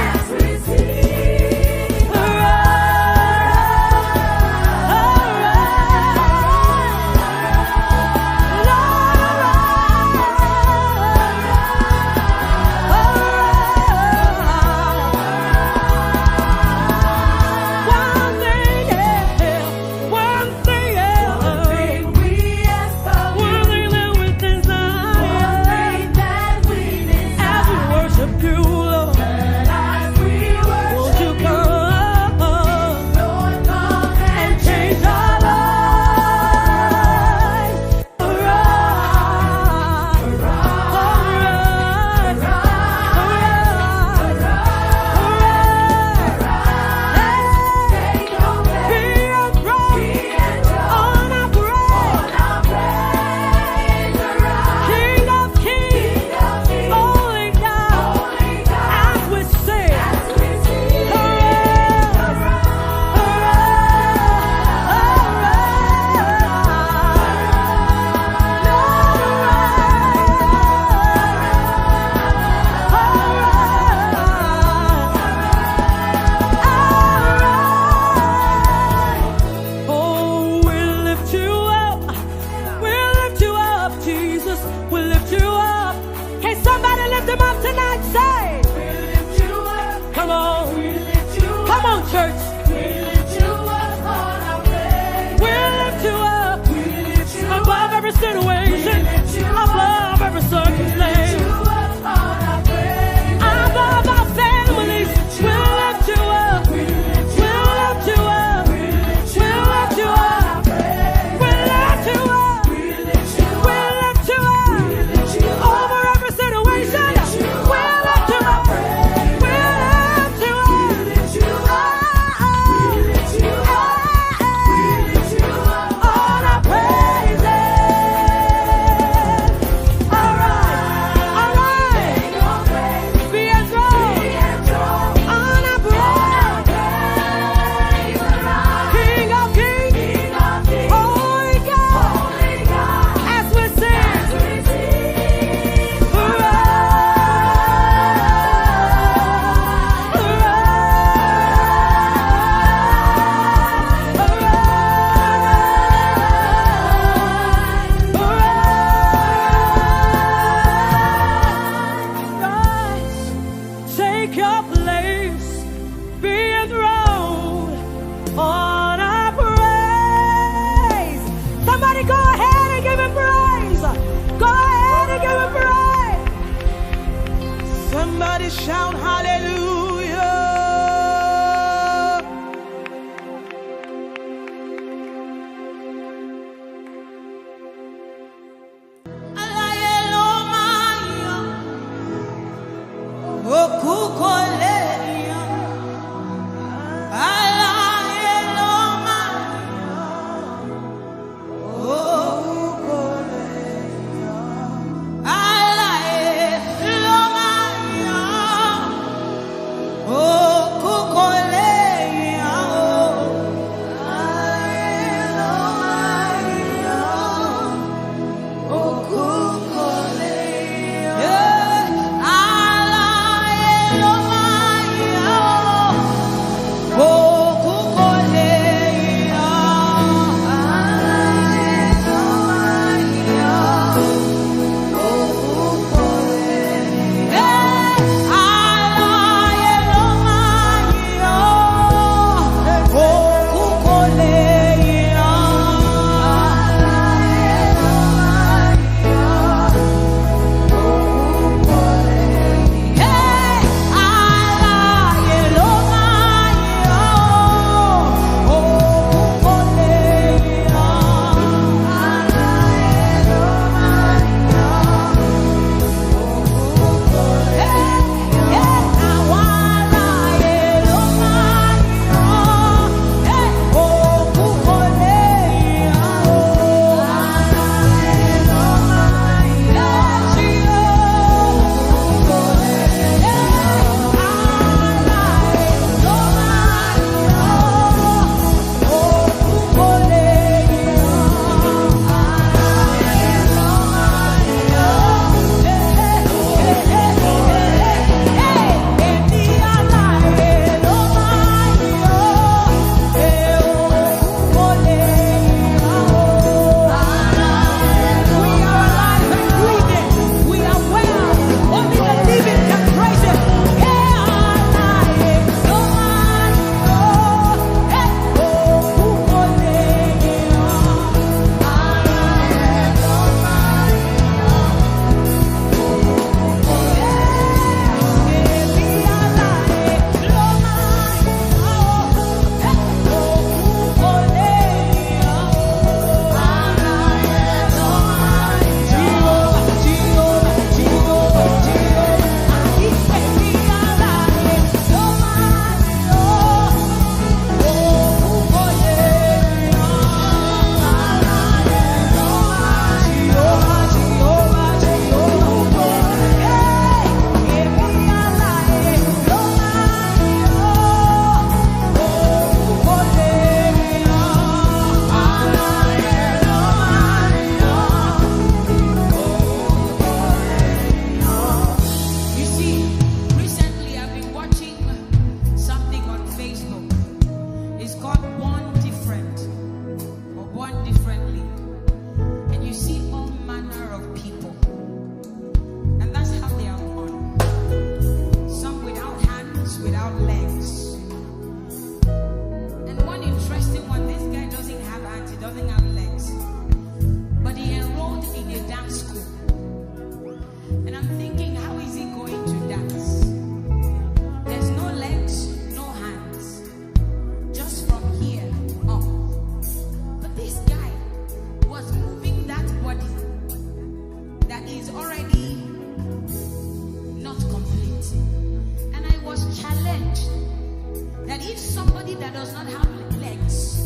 if somebody that does not have legs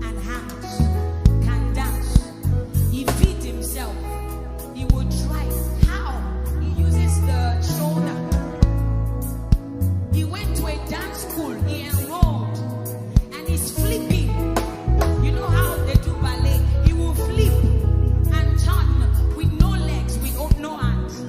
and hands can dance, he feeds himself, he would try. How? He uses the shoulder. He went to a dance school, he enrolled, and he's flipping. You know how they do ballet? He will flip and turn with no legs, with no hands.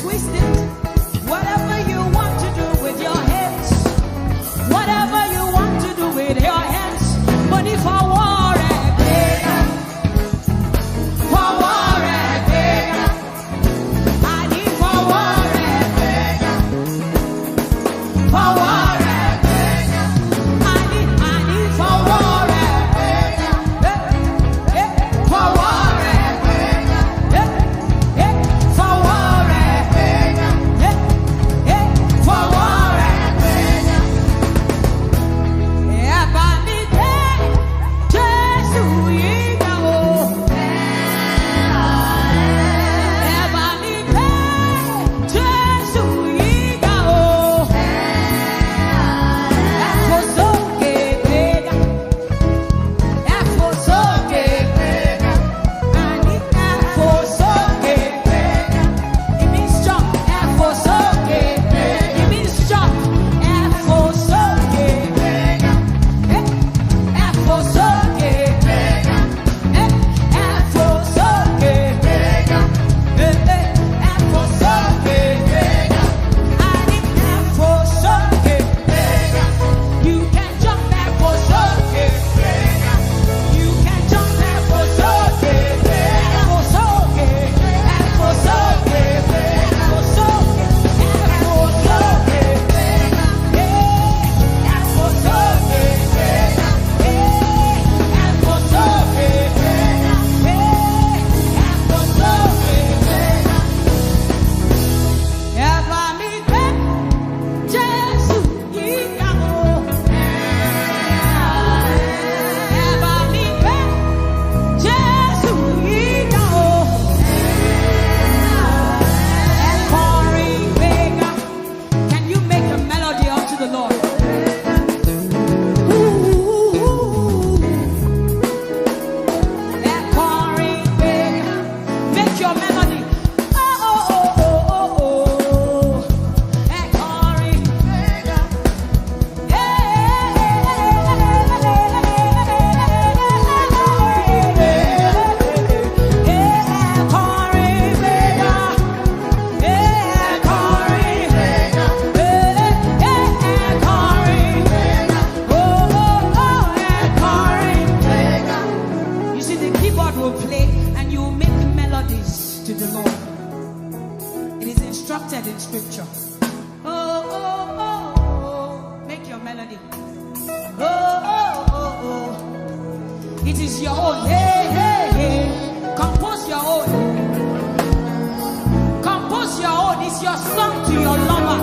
twist it. Whatever you want to do with your hands. Whatever you want to do with your hands. But if I war again, for war again, I need for war again, for war again, I need for war again, for war again, for war again, for war again. In scripture. Oh, oh, oh, oh, make your melody. Oh, oh, oh, oh. It is your own. Hey, hey, hey. Compose your own. Compose your own. It's your song to your lover.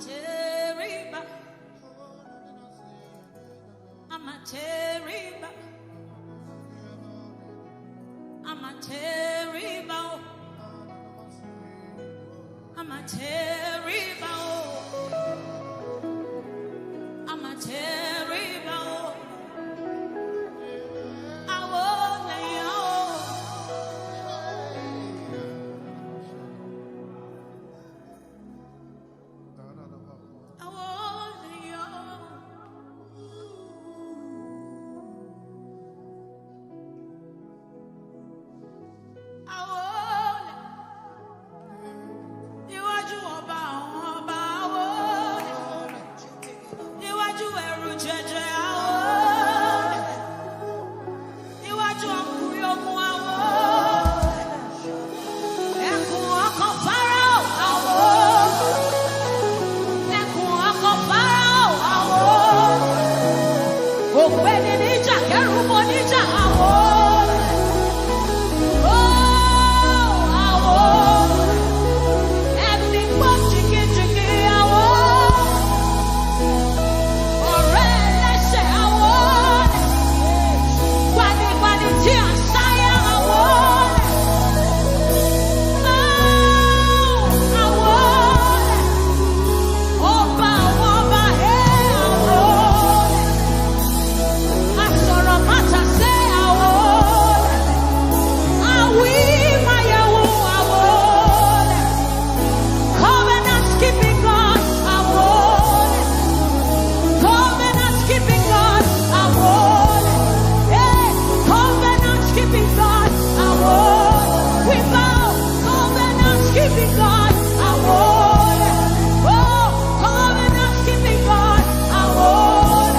terrible. I'm a terrible. I'm a terrible. I'm a terrible. I'm a terrible. I won't let you. I won't let you. I won't. Níwájú ọba àwọn ọba, I won't. Níwájú ẹrù jẹjẹ, I won't. Níwájú ọkùnrin ogun, I won't. Ẹkùn ọkọ̀ Fáráò, I won't. Ẹkùn ọkọ̀ Fáráò, I won't. Ògbéni níjà, kẹ́rùbọ níjà, I won't. Oh, I won't. Ẹni gbọ́ jìgìjìgì, I won't. Ọ̀rẹ́ ẹlẹ́ṣẹ̀, I won't. Gbanigbani tí à ń sáyà, I won't. Oh, I won't. Ọba àwọn ọba, I won't. Asọ̀rọ̀ mátàsé, I won't. Àwí máyẹ̀wò, I won't. Covenant keeping God, I won't. Covenant keeping God, I won't. Hey, covenant keeping God, I won't. We bow, covenant keeping God, I won't. Oh, covenant keeping God, I won't.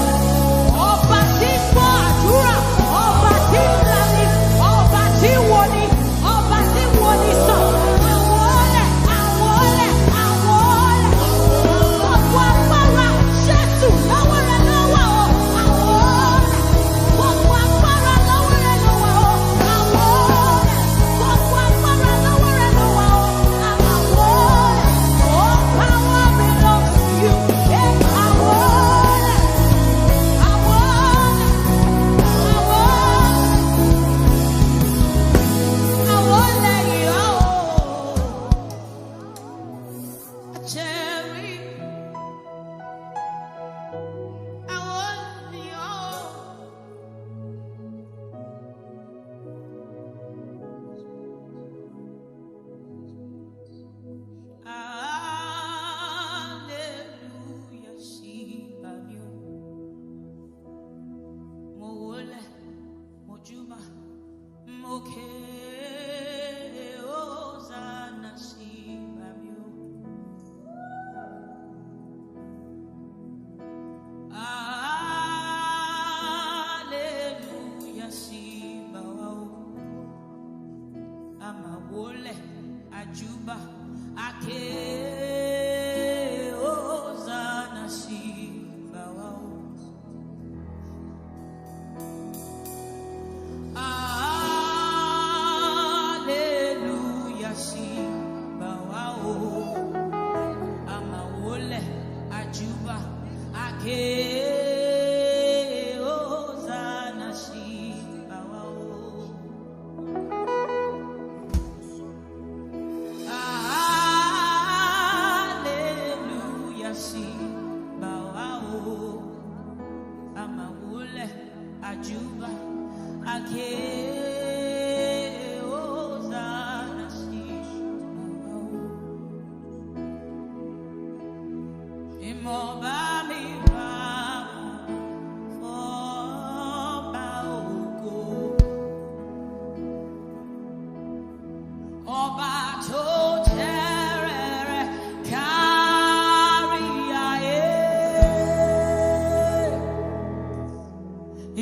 Ọba tí ń gbọ́ àdúrà, ọba tí ń lani, ọba tí ń woni, ọba tí ń woni sàn. Àwọlẹ̀, àwọlẹ̀, àwọlẹ̀. Gbogbo agbára Jésù lọ́wọ́ rẹ̀ lọ́wọ́ o. Àwọlẹ̀. Gbogbo agbára lọ́wọ́ rẹ̀ lọ́wọ́ o. Àwọlẹ̀. Gbogbo agbára lọ́wọ́ rẹ̀ lọ́wọ́ o. Àwọlẹ̀. All power belongs to you. Yeah, àwọlẹ̀. Àwọlẹ̀. Àwọlẹ̀. Àwọlẹ̀ yìí o. Cherry. Àwọlẹ̀ yìí o. Hallelujah, sí bàmí o. Mo wólẹ̀, mo júbà, mo ké Hosanna sí bàmí o. Hallelujah, sí bàwá o. Àmà wólẹ̀, àjúbà, àké Hosanna sí bàwá o. Hallelujah, sí bàwá o. Àmà wólẹ̀, àjúbà, àké Hosanna sí bàwá o. Hallelujah, sí bàwá o. Àmà wólẹ̀, àjúbà, àké Hosanna sí bàwá o. Ìmọ̀ bá mi bá fọ́ba ògo. Ọba tó tẹ́rẹ̀ẹ́rẹ́ kárí ayé.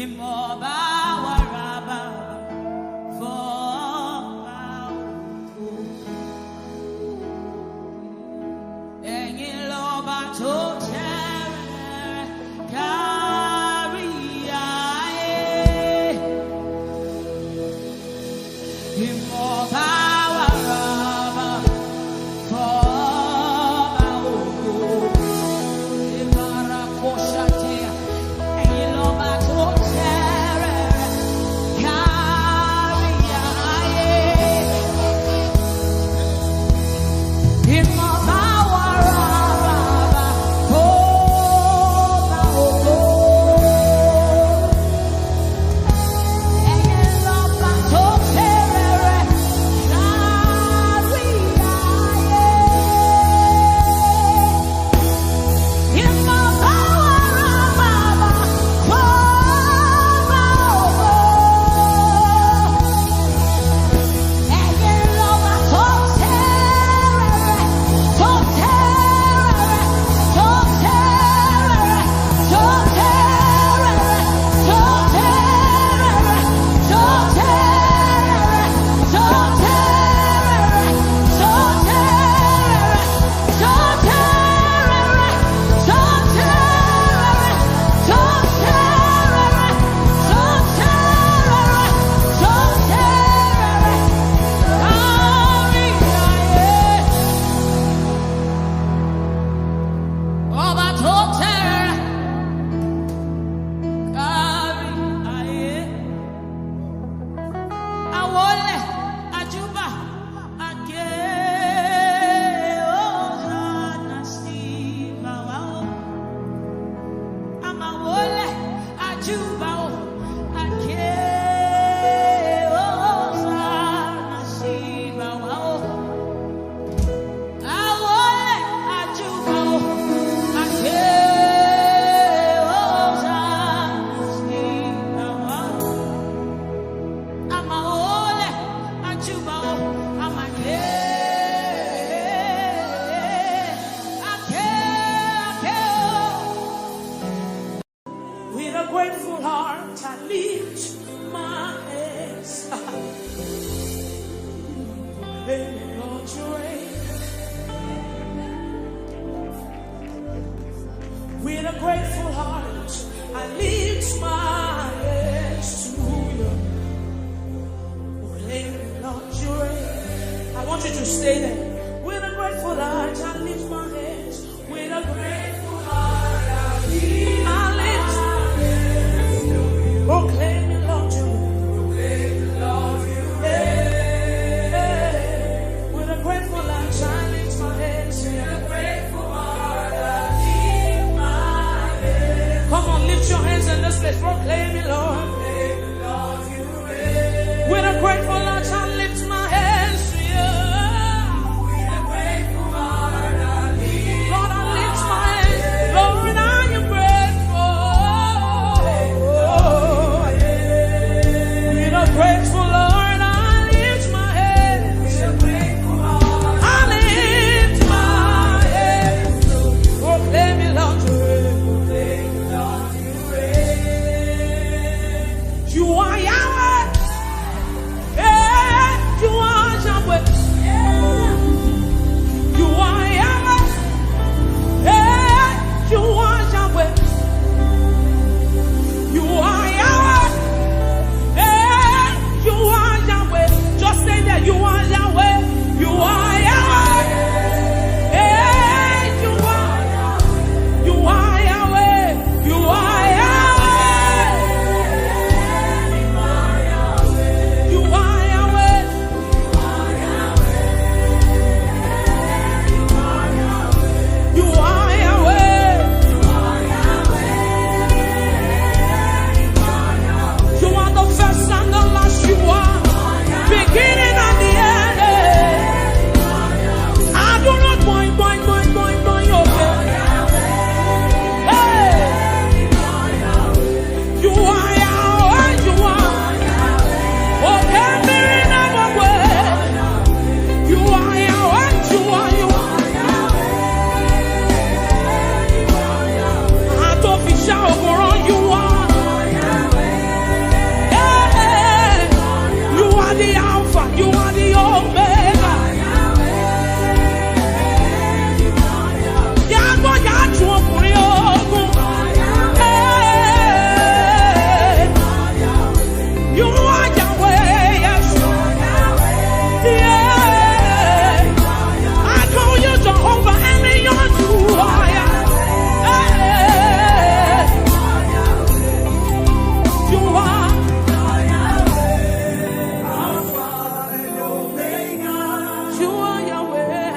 Ìmọ̀ bá wà rábà fọ́ba ògo. Ẹ̀yin lọ́ba tó tẹ́rẹ̀ẹ́rẹ́ kárí ayé. Ìmọ̀ bá wà rábà fọ́ba ògo.
a grateful heart, I lift my hands to you. Proclaim, Lord, you reign. I want you to stay there. With a grateful heart, I lift my hands. With a grateful heart, I lift my hands. Proclaim, Lord, you reign. With a grateful heart, I lift my hands. With a grateful heart, I lift my hands. Come on, lift your hands in this place. Proclaim it, Lord. With a grateful heart, I lift my hands to you. With a grateful heart, I lift. Lord, I lift my hands. Lord, I am grateful. With a grateful Lord, I lift my hands. With a grateful heart, I lift my hands. Proclaim it, Lord, you reign. You are Yahweh. Yeah, you are Yahweh. You are Yahweh. Yeah, you are Yahweh. You are Yahweh. Yeah, you are Yahweh. Just say that you are Yahweh. You are Yahweh. Yeah, you are Yahweh. You are Yahweh. You are Yahweh. You are Yahweh. You are Yahweh. You are the first and the last. You are beginning and the end. I do not point your Hey. You are Yahweh. You are. Okay, mirror never way. You are Yahweh. You are. I don't be shy over you are. Yeah. You are the Alpha. You are the Omega. Yahweh, Yahweh, you are Yahweh, yes. Yeah. I call you Jehovah, and you are You are. You are Yahweh.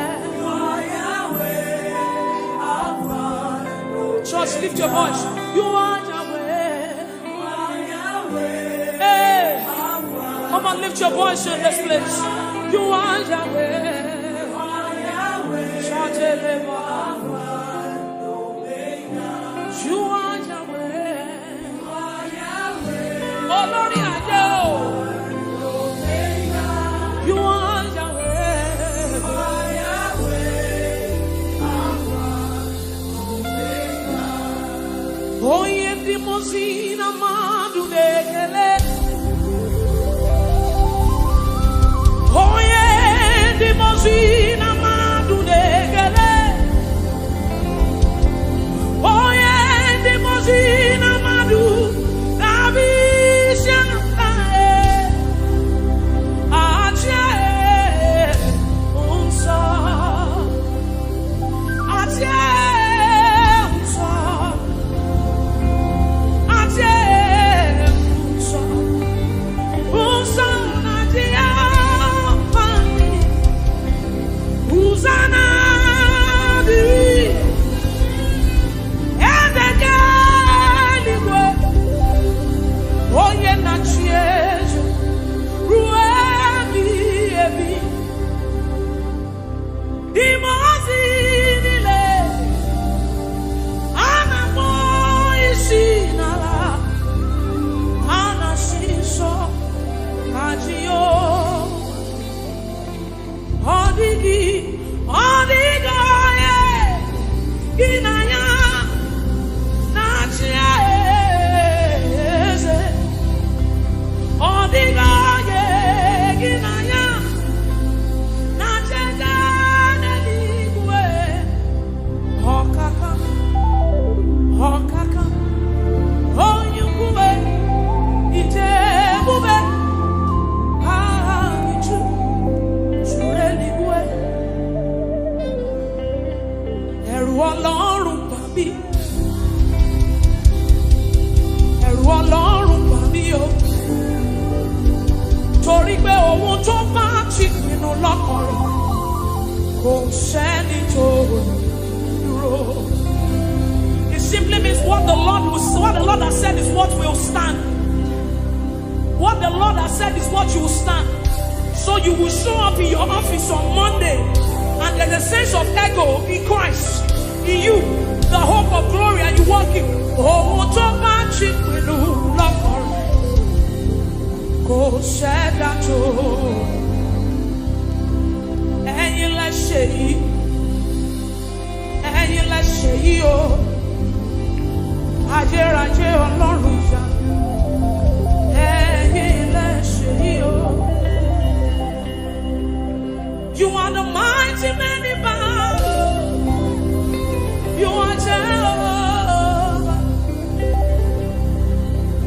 Church, lift your voice. You are Yahweh. Hey. Come on, lift your voice in this place. You are Yahweh. Shout it, you are Yahweh. Oh, Lord, I know. You are Yahweh. Oh, yeah, the Mosina Madu Dekele. Oh, yeah, the Mosina Madu Dekele. Oh, yeah, the Mosina Madu Navisha. Ache, unsa. Ache, unsa. Oh, tóbi. Ẹ̀rù Ọlọ́run bà mí o. Torí pé ohun tó bá ti pinnu lọ́kàn rẹ̀ kò sẹ́ni tó dúró. It simply means what the Lord has said is what will stand. What the Lord has said is what you will stand. So you will show up in your office on Monday, and there's a sense of ego in Christ, in you, the hope of glory, and you walk in. Oh, to match it with love. Go said that to. And you let's say, oh, Aje Ọlọ́run ya. You are the mighty man in battle. You are Jehovah.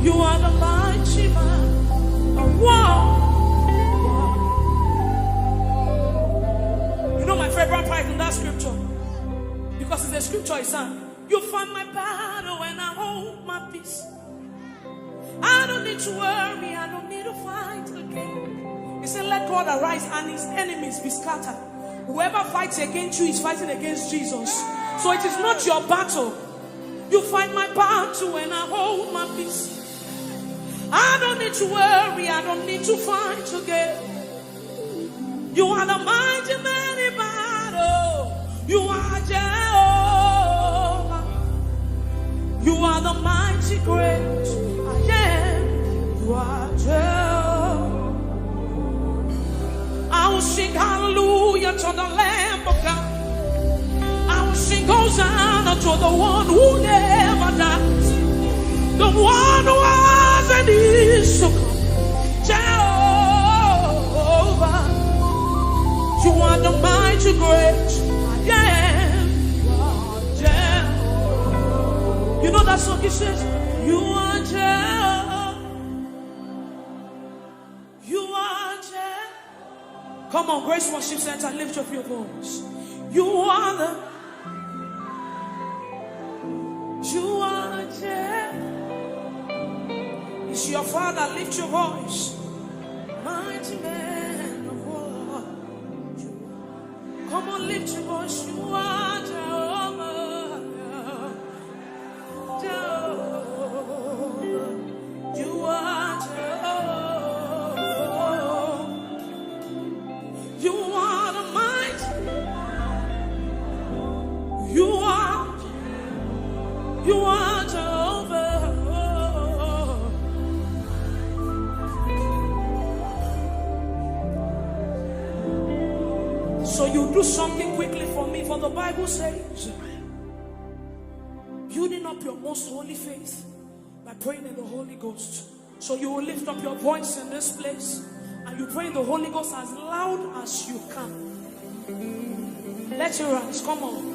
You are the mighty man of war. You know my favorite part in that scripture? Because it's a scripture, it's on. You fight my battle when I hold my peace. I don't need to worry, I don't need to fight again. He said, let God arise and his enemies be scattered. Whoever fights against you is fighting against Jesus. So it is not your battle. You fight my battle when I hold my peace. I don't need to worry, I don't need to fight again. You are the mighty man in battle. You are Jehovah. You are the mighty great I am. You are Jehovah. I will sing hallelujah to the Lamb of God. I will sing Hosanna to the one who never dies, the one who was and is to come. Jehovah, you are the mighty great I am. Jehovah. You know that song he says, you are Jehovah. You are Jehovah. Come on, Grace Worship Center, lift up your voice. You are the. You are Jehovah. It's your Father, lift your voice. Mighty man of war. Come on, lift your voice. You are Jehovah. Jehovah. You are Jehovah. You are the mighty. You are Jehovah. So you do something quickly for me, for the Bible says, building up your most holy faith by praying in the Holy Ghost. So you will lift up your voice in this place and you pray in the Holy Ghost as loud as you can. Let your rise, come on.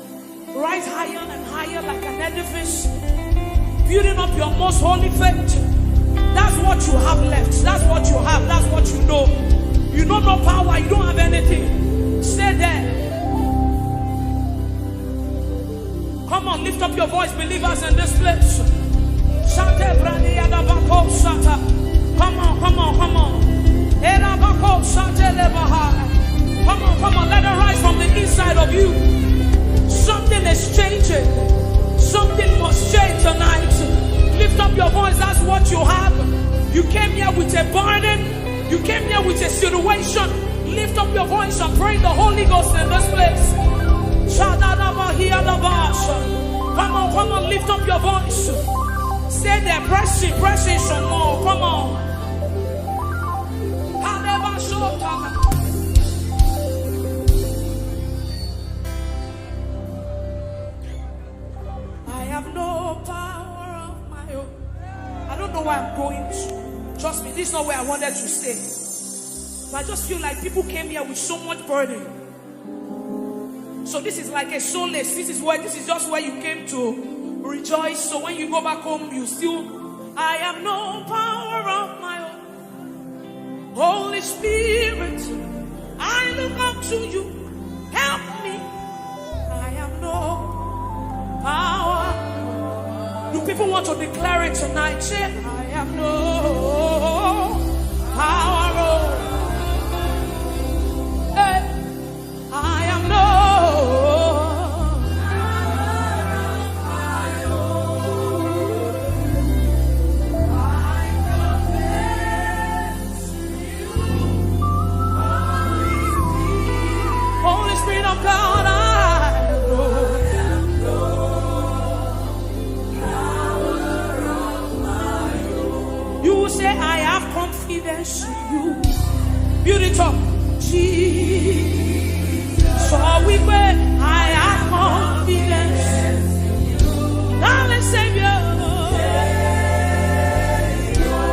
Rise higher and higher like an edifice. Building up your most holy faith. That's what you have left. That's what you have. That's what you know. You know no power. You don't have anything. Stay there. Come on, lift up your voice, believers in this place. Come on, come on, come on. Come on, let it rise from the inside of you. Something is changing. Something must change tonight. Lift up your voice, that's what you have. You came here with a burden. You came here with a situation. Lift up your voice and pray the Holy Ghost in this place. Come on, lift up your voice. Stay there, press it some more. Come on. I have no power of my own. I don't know where I'm going to. Trust me, this is not where I wanted to stay. But I just feel like people came here with so much burden. So this is like a solace. This is just where you came to rejoice. So when you go back home, you still, I have no power of my own. Holy Spirit, I look up to you. Help me. I have no power. even want to declare it tonight. Say, I have no power. Hey, I am no. Holy Spirit of God, I you say I have confidence in you. Build it up. Jesus. So we pray, I have confidence. Darling Savior.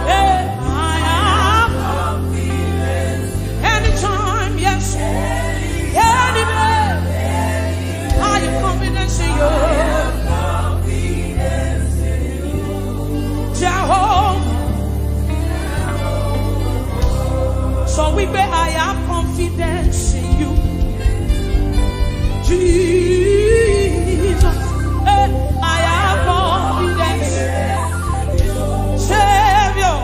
Hey, I have confidence. Anytime, yes. Anywhere. I have confidence in you. Jehovah. So we pray, I have confidence in you. Jesus, I have confidence. Savior,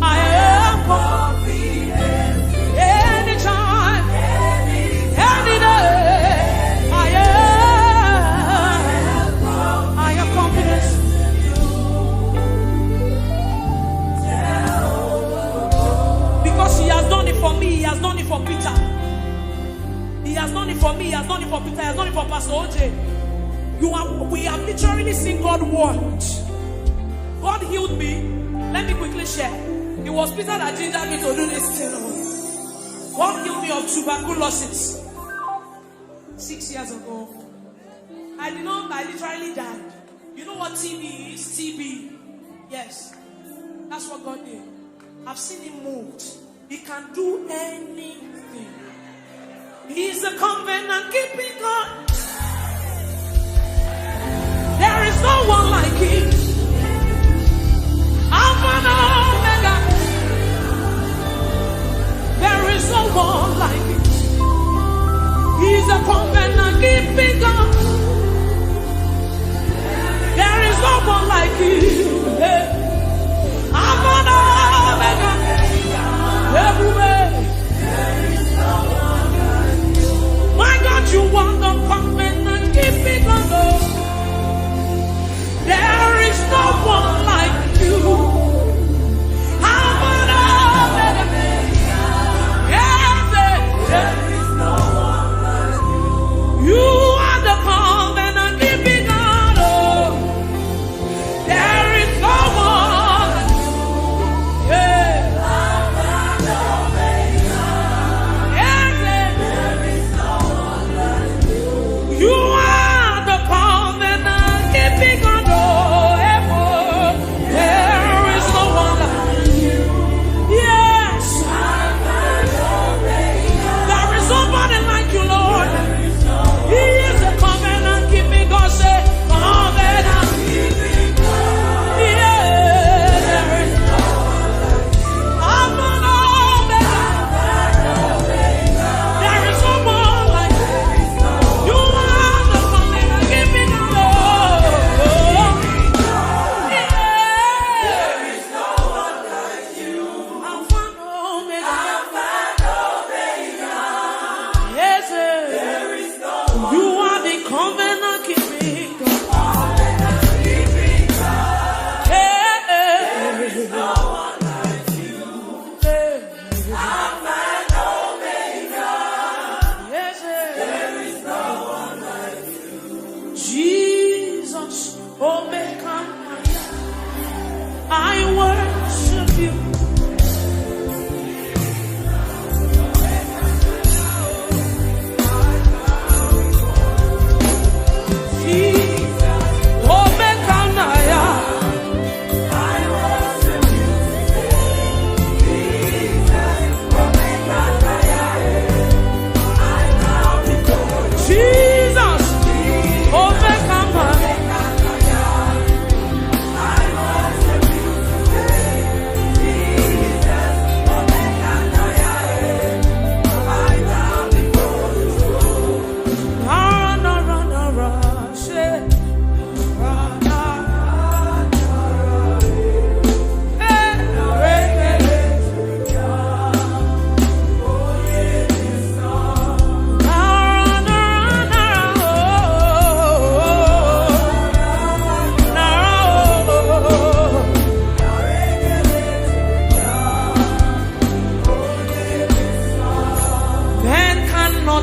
I have confidence. Anytime, any day, I have confidence. Because he has done it for me, he has done it for Peter. He has done it for me, he has done it for Peter, he has done it for Pastor OJ. We have literally seen God work. God healed me. Let me quickly share. It was Peter that gingered me to do this thing. God healed me of tuberculosis 6 years ago. I literally died. You know what TB is? TB. Yes. That's what God did. I've seen him moved. He can do anything. He's a covenant keeping God. There is no one like him. Alpha and Omega. There is no one like him. He's a covenant keeping God. There is no one like him. Alpha and Omega. Everywhere. My God, you want the covenant keeping God. There is no one like you. Alpha and Omega. There is no one like you. You are the covenant keeping God. There is no one like you. Yeah. Alpha and Omega.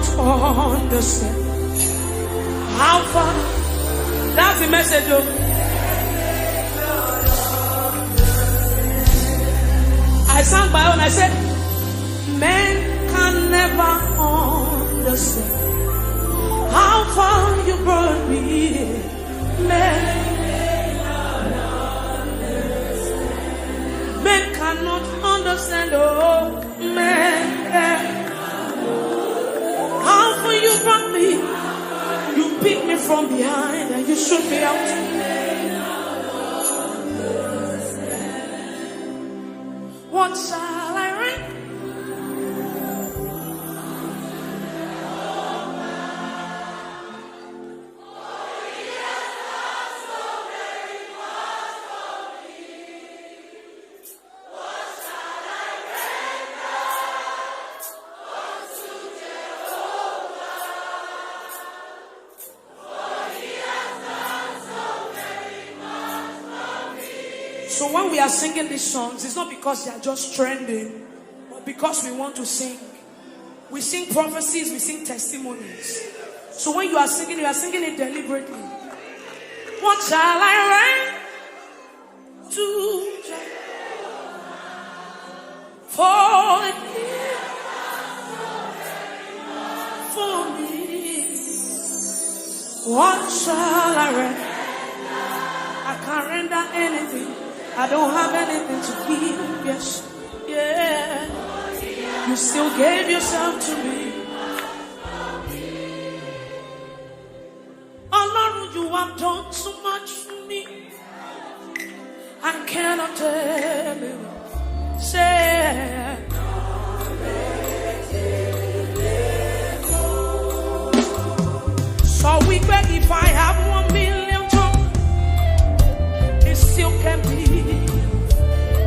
cannot understand how far. That's the message, though. I sang my own. I said, men can never understand how far you brought me. Men cannot understand. Oh, men. How far you brought me. You picked me from behind and you shook me out. What shall I write? So when we are singing these songs, it's not because they are just trending, but because we want to sing. We sing prophecies, we sing testimonies. So when you are singing it deliberately. What shall I write to for me? What shall I write? I can't render anything. I don't have anything to give, yes, yeah. You still gave yourself to me. Oh Lord, you have done so much for me. I cannot tell you. Say, so we beg if I have 1 million tongues, it still can be.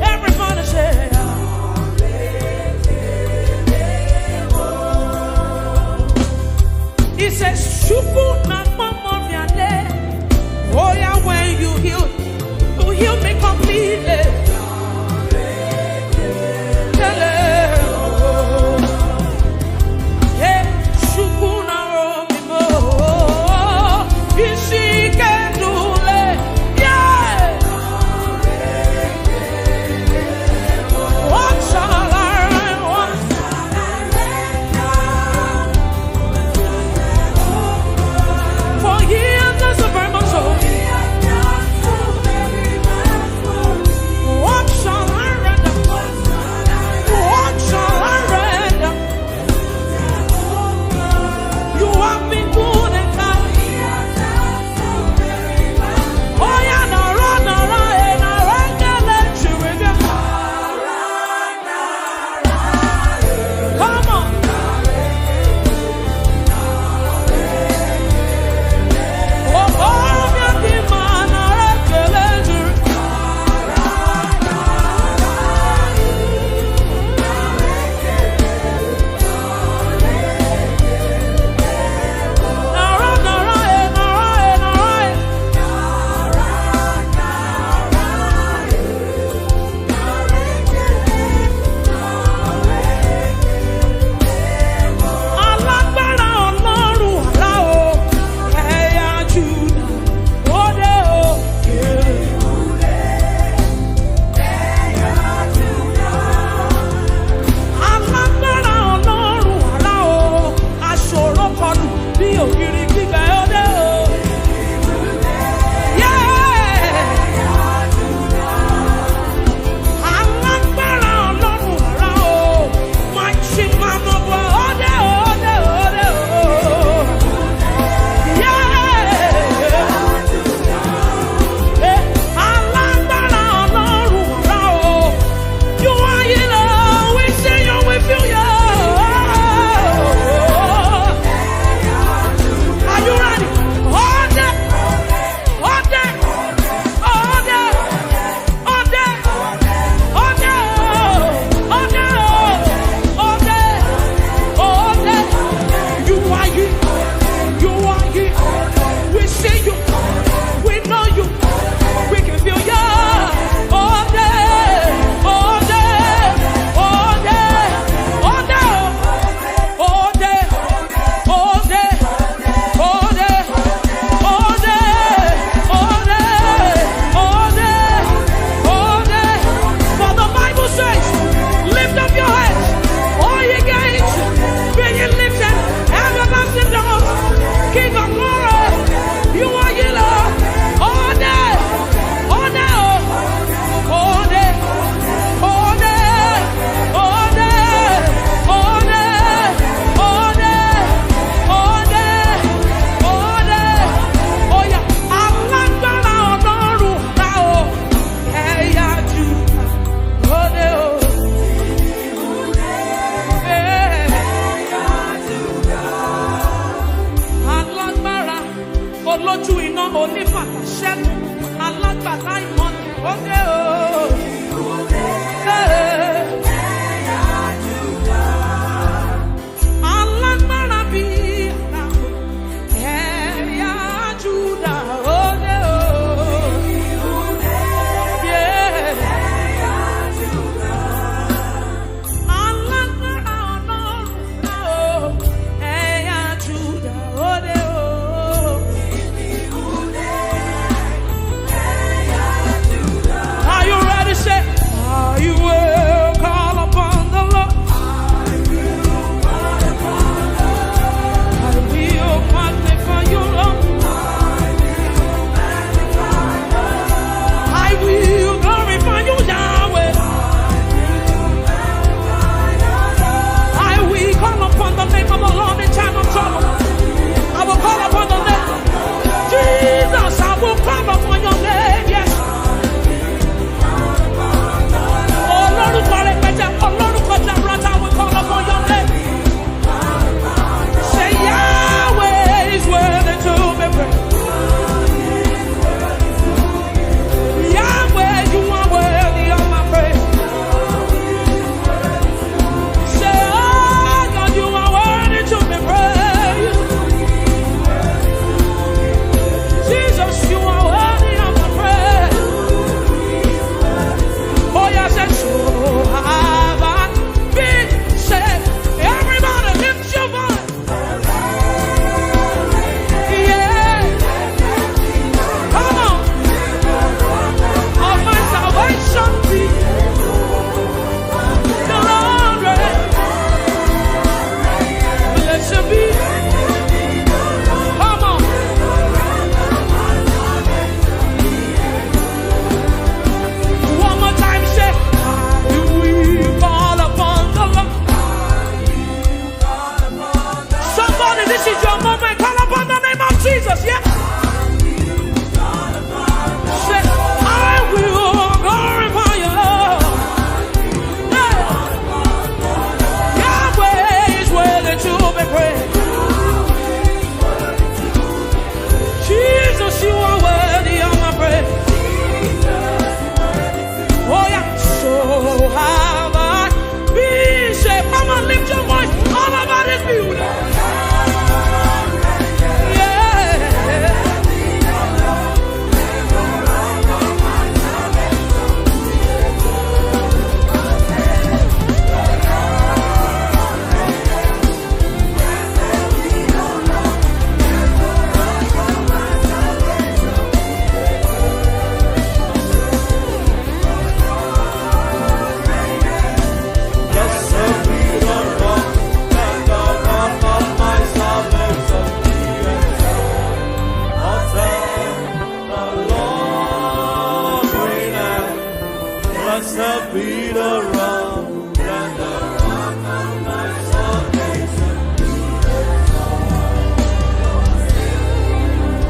Everybody say, he says, Shuku na mama viande. Oh yeah, when you heal me completely.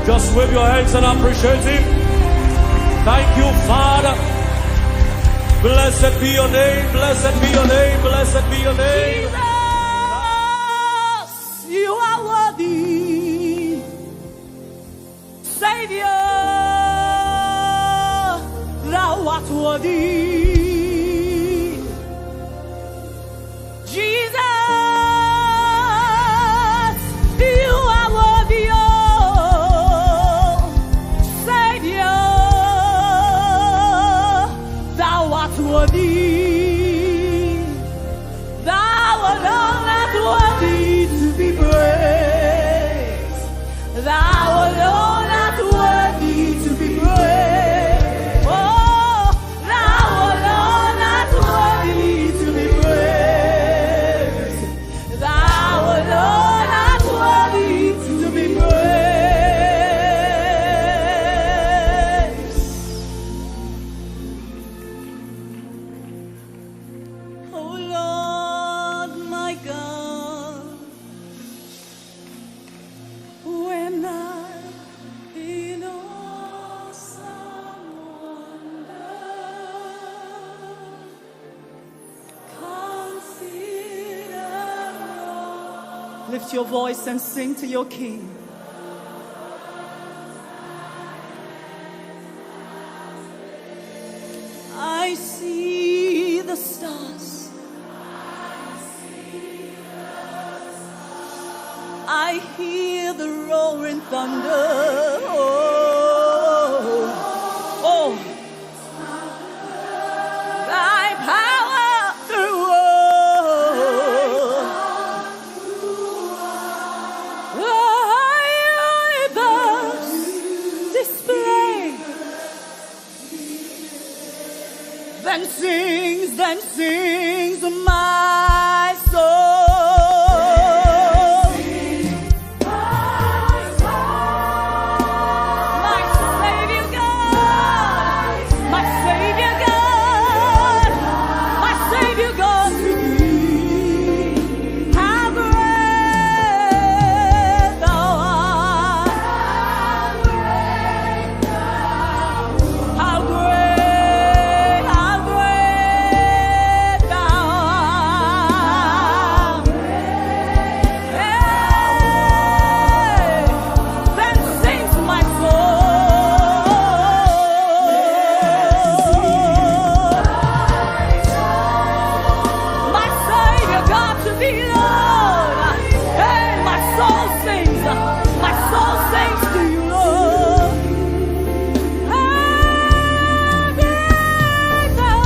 Just wave your hands and appreciate Him. Thank you, Father. Blessed be your name, blessed be your name, blessed be your name.
Jesus, you are worthy. Savior, thou art worthy. Jesus, you are worthy. Oh, Savior, thou art worthy. Thou alone art worthy to be praised. Thou alone art worthy to be praised. Oh, thou alone art worthy to be praised. Thou alone art worthy to be praised. Oh Lord, my God, when I'm in awesome wonder, consider all. Lift your voice and sing to your King. I see the stars. I hear the roaring thunder. Oh, oh. Thy power through the universe display. Then sings my soul. My Savior God, my Savior God, my Savior God to thee. How great thou art. How great thou art. Hey, then sings my soul. My Savior God to thee, Lord. Hey, my soul sings to you, Lord. How great thou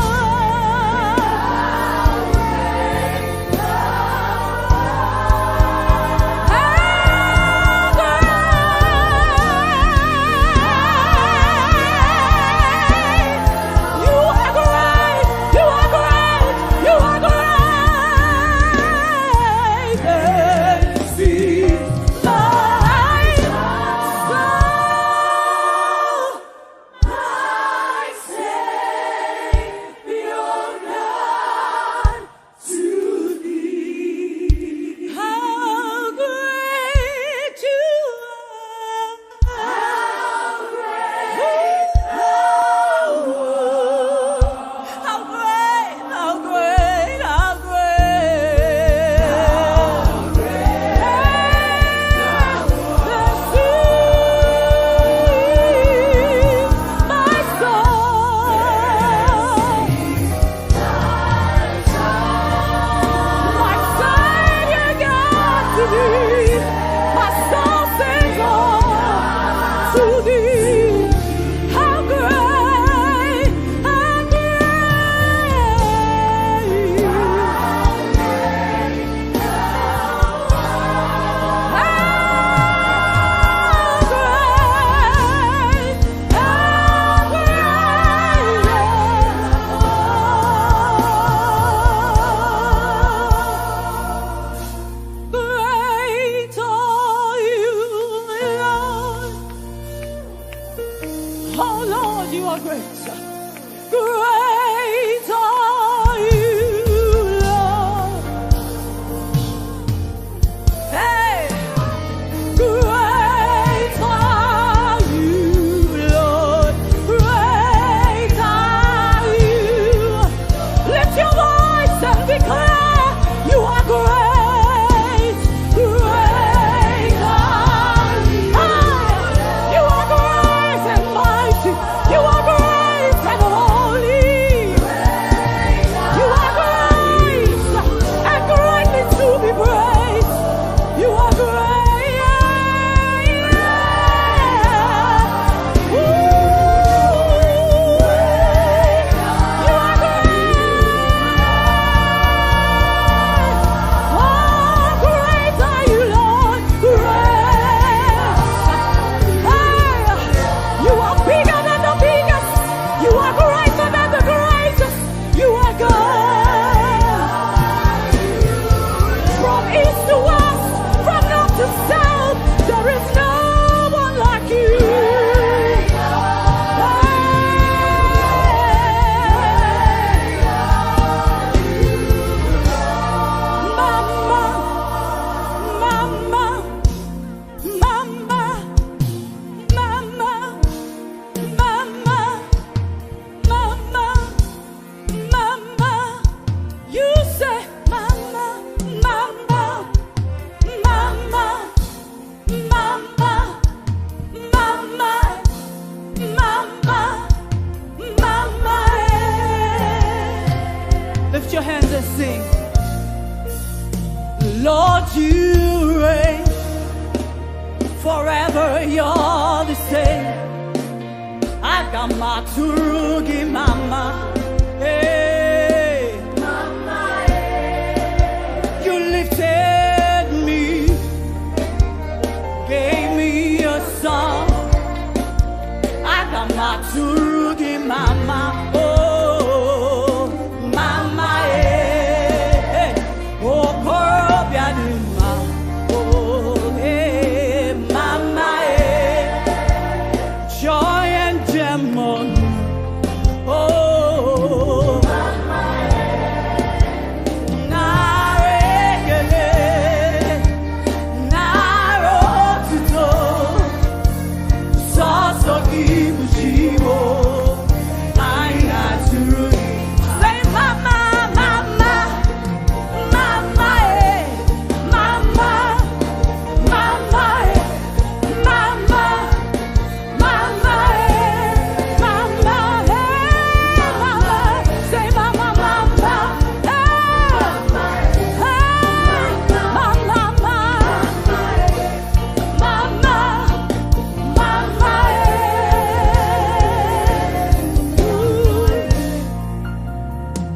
Great Lord, you reign forever. You're the same. Agamaturugi mama, hey, mama, hey. You lifted me, gave me a song. Agamaturugi mama, oh, mama, hey, oh, korobiaduma, oh, hey, mama, hey, joy and demon, oh, mama, naregele, narotuto, sasakibujibo, ainaturu. Say mama, mama, mama, eh, mama, mama, eh, mama. Mama, mama, mama, say mama, mama, mama,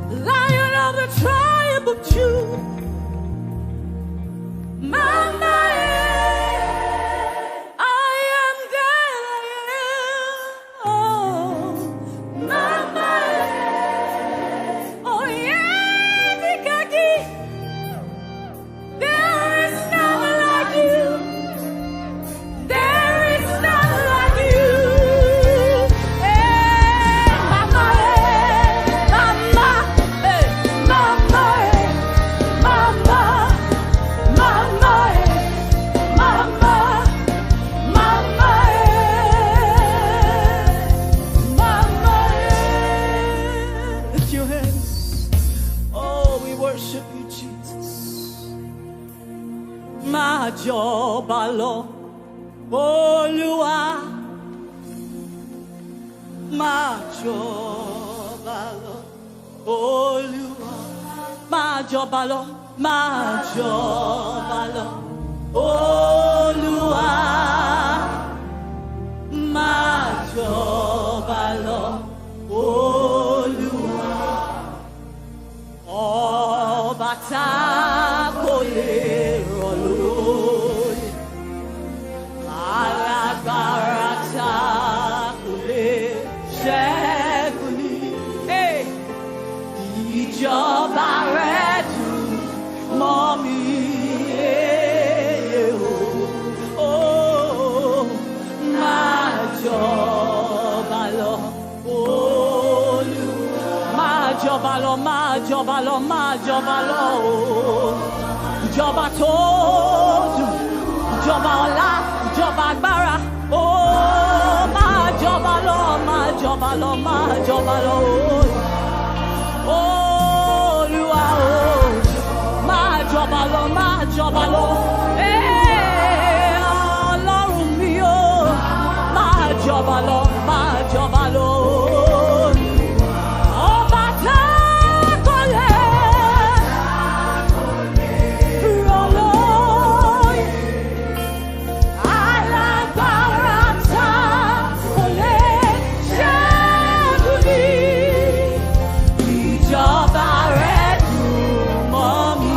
Lion of the tribe of Judah, mama, I am that I am. Oh, mama, oh yeah, Nikaki. There is none like you. There is none like you. Hey, mama, mama, hey, mama, mama, mama, mama, mama, mama. Lift your hands. Oh, we worship you, Jesus. My job, Lord. Olúwa, máa jọba lọ. Olúwa, máa jọba lọ. Máa jọba lọ. Olúwa, máa jọba lọ. Olúwa, ọba tá kò lè rọ̀ lóyè. Alágbára tá kò lè ṣẹ́gun ni. Hey! Ìjọba rẹ̀ dùn mọ́ mi. Oh, máa jọba lọ. Olúwa. Máa jọba lọ, máa jọba lọ, máa jọba lọ. Ìjọba tó dùn. Ìjọba ọlá, ìjọba agbára, ó máa jọba lọ, máa jọba lọ, máa jọba lọ, Olúwa o, máa jọba lọ, máa jọba lọ, Ọlọ́run mi o, máa jọba lọ, máa jọba lọ. Ọba tá kò lè rọ̀ lóyè. Alágbára tá kò lè ṣẹ́gun ni. Ìjọba rẹ̀ dùn mọ́ mi.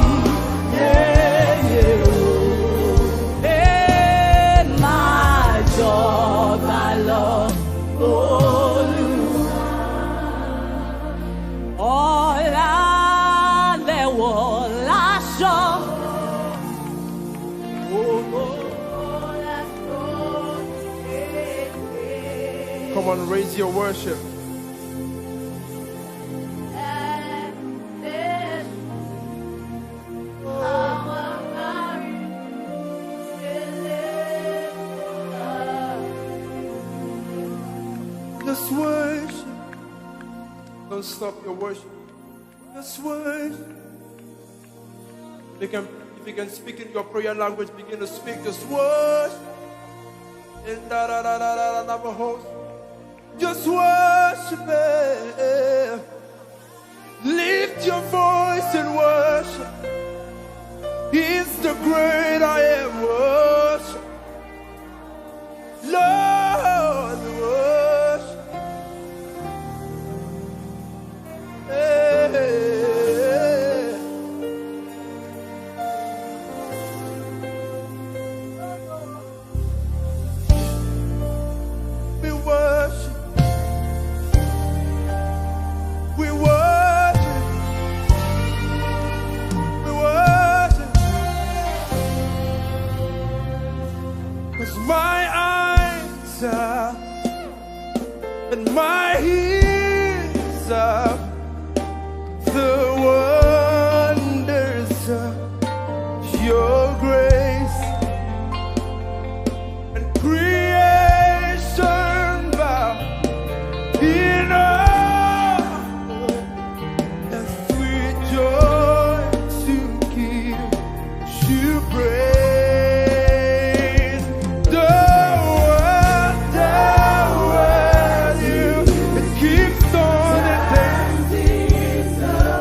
Máa jọba lọ, Olúwa. Ọlá lẹ̀wọ̀ láṣọ.
Come on, raise your worship. Just worship. Don't stop your worship. Just worship. If you can speak in your prayer language, begin to speak. Just worship. In just worship Him. Lift your voice and worship. He's the great I am. Worship. Lord, worship. Hey. We worship. We worship. We worship. 'Cause my eyes are and my ears are the wonders of your grace and creation bow in awe and sweet joy to give you praise. The word you it keeps on advancing,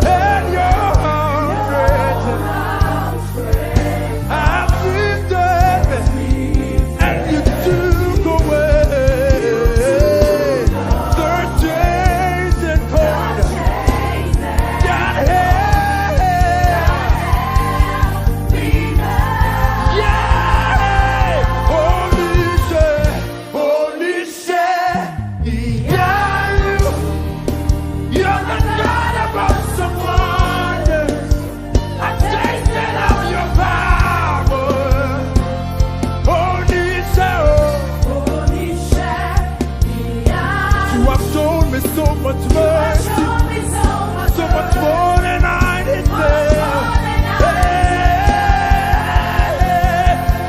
and your heart stretches out to death, and you took away the chains and cords that held me back. Yeah, holy share, yeah, you're the God of awesome wonders. I tasted of your power. Holy share, you have shown me so much mercy, so much more than I deserve. Hey,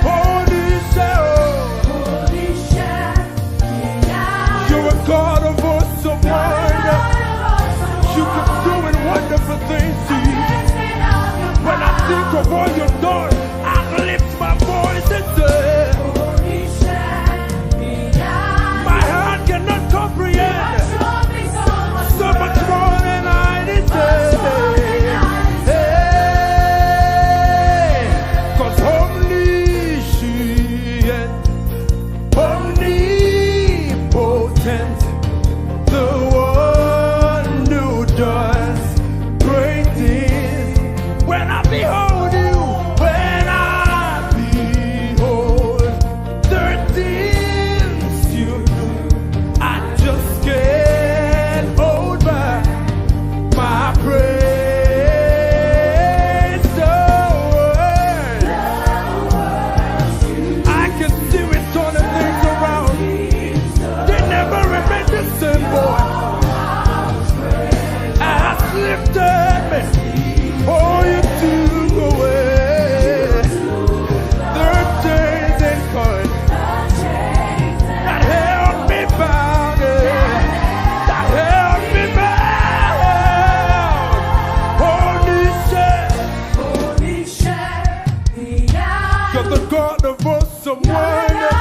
holy share, you're a God of awesome wonder. You keep doing wonderful things, Jesus. When I think of all you've done, I lift my voice and say, my heart cannot comprehend so much more than I deserve. Hey, 'cause omniscient, omnipotent, the one who does great things. When I behold you, when I behold the things you do, I just can't hold back my praise. The word, I can see it turning things around. They never remain the same, boy. Has lifted me. Oh, you took away the chains and cords that held me bound, that held me bound. Holy share, you're the God of awesome wonder.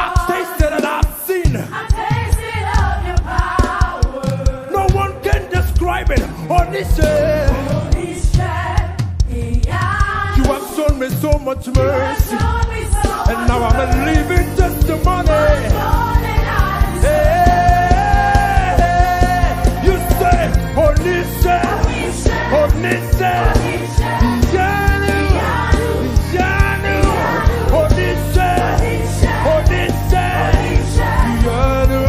I've tasted and I've seen. No one can describe it. Holy share, you have shown me so much mercy, and now I'm a living testimony. Hey, you say, holy share, holy share, Yanu, Yanu, holy share, holy share, Yanu,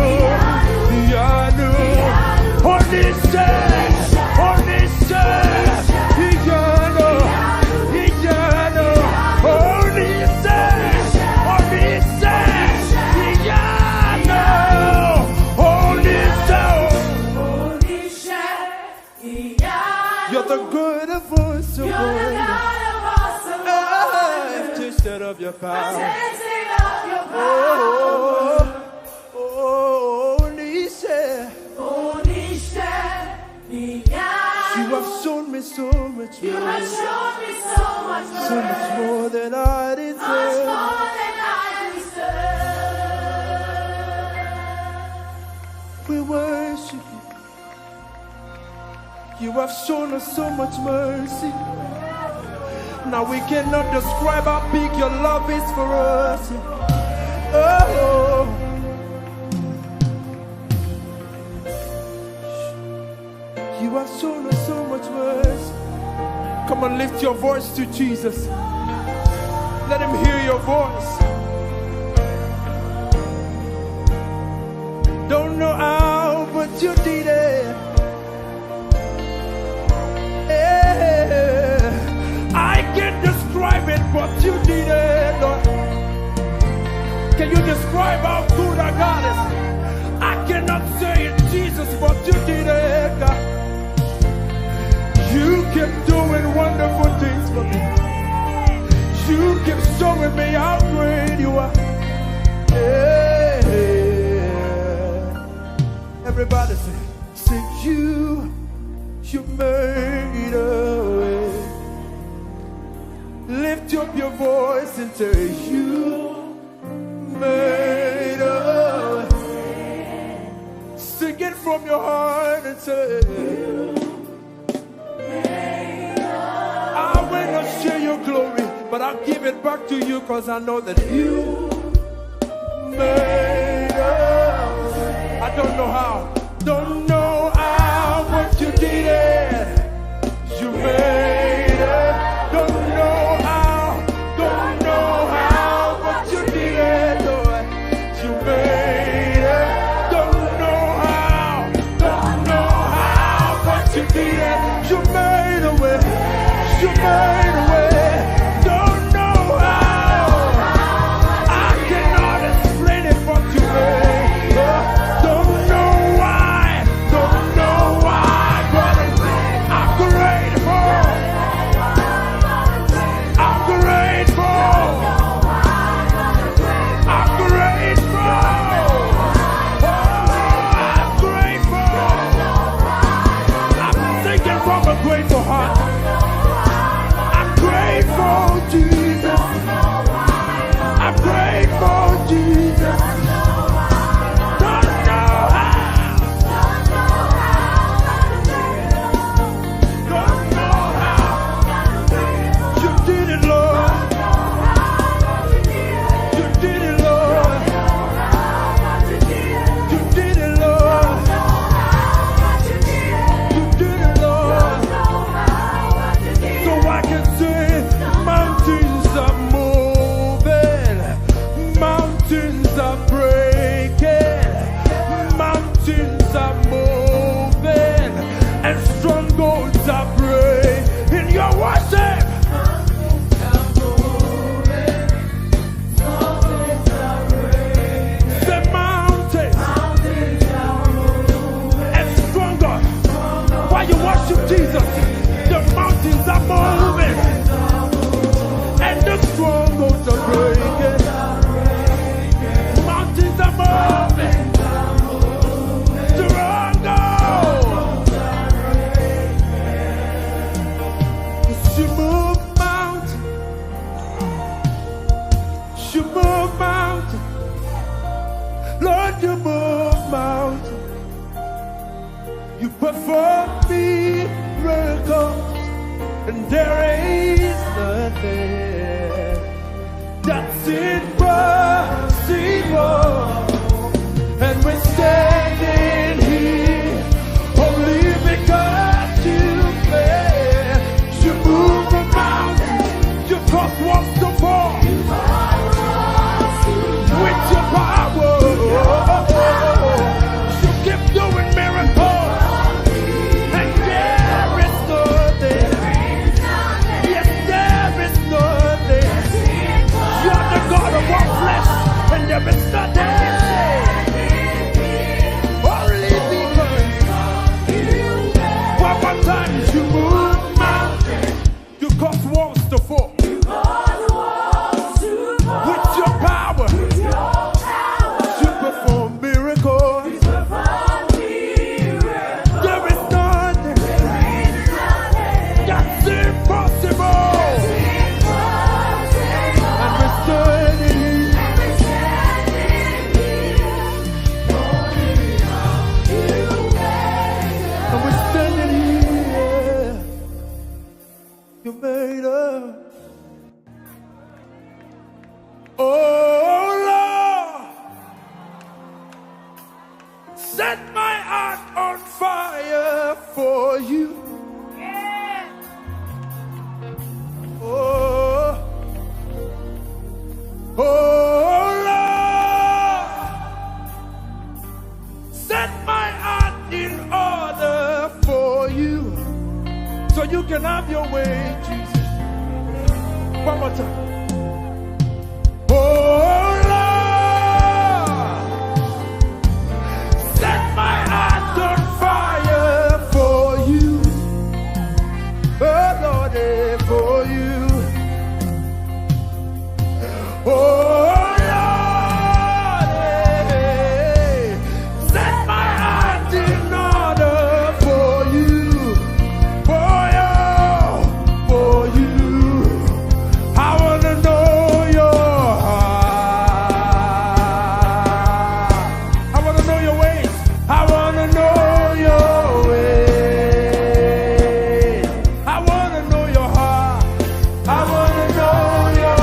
Yanu, holy share, holy share, Yanu, Yanu, holy share, holy share, Yanu, holy share. You're the good of awesome wonder. I've tasted of your power. Holy share. You have shown me so much more. So much more than I deserve. We worship you. You have shown us so much mercy. Now we cannot describe how big your love is for us. Oh, you have shown us so much mercy. Come on, lift your voice to Jesus. Let him hear your voice. Don't know how, but you did it. I can't describe it, but you did it, Lord. Can you describe how good our God is? I cannot say it, Jesus, but you did it, God. You keep doing wonderful things for me. You keep showing me how great you are. Everybody say, you made a way. Lift up your voice and say, you made a way. Sing it from your heart and say, I will not share your glory, but I'll give it back to you because I know that you made a way. I don't know how, but you did it. You made it. Don't know how, but you did it, Lord. You made it. Don't know how, but you did it. You made a way. You made a way. Don't know how. I cannot explain it, but you made it. Don't know why, but I'm grateful. I'm grateful. I'm grateful. I'm grateful. I'm thinking from a grateful heart. I'm grateful, Jesus. I'm grateful, Jesus. Don't know how. Don't know how. You did it, Lord. You did it, Lord. You did it, Lord. You did it, Lord. So I can say mountains are moving, mountains are breaking, mountains are moving, and strongholds are breaking. In your worship, the mountains and strongholds. While you worship Jesus, the mountains are moving and the strongholds are breaking. Mountains are moving. Strongholds. You move mountains. You move mountains. Lord, you move mountains. You perform miracles, and there is nothing that's impossible. And we're standing here only because you made. You move the mountain, you cause walls to fall with your power. You keep doing miracles, and there is nothing. Yes, there is nothing. You're the God of Set my heart on fire for you. Oh, oh Lord, set my heart in order for you, so you can have your way, Jesus. One more time. Oh Lord, set my heart on fire for you. Oh Lord, for you. Oh Lord, set my heart in order for you. For you. I wanna know your heart. I wanna know your ways. I wanna know your ways. I wanna know your heart. I wanna know your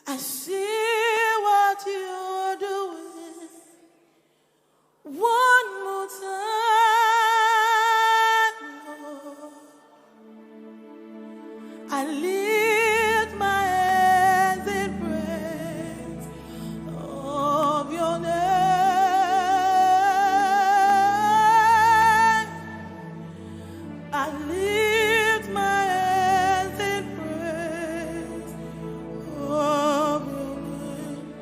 I see what you're doing. One more time, Lord. I lift my hands in praise of your name. I lift my hands in praise of your name.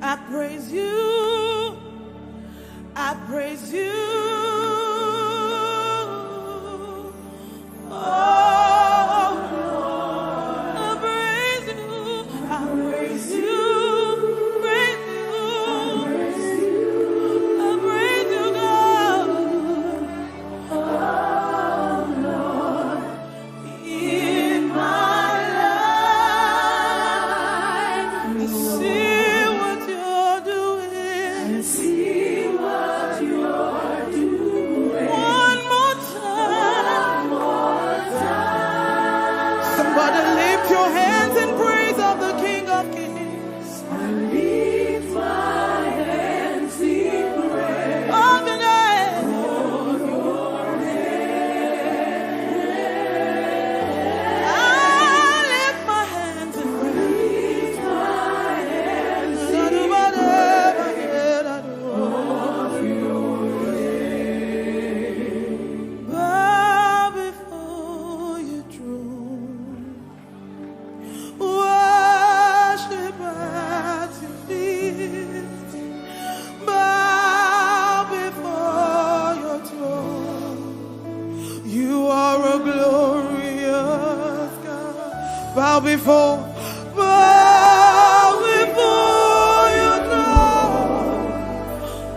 I praise you. I praise you. Oh, Lord. I praise you. I praise you. Praise you. I praise you, God. Oh, Lord. In my life, I see what you're doing. I see what you're doing. One more time. One more time. Somebody lift your hands in praise of the King of Kings. I lift my hands in praise of the name. I lift my hands in praise. Bow before your throne, worship at your feet. Bow before your throne. You are a glorious God. Bow before your throne.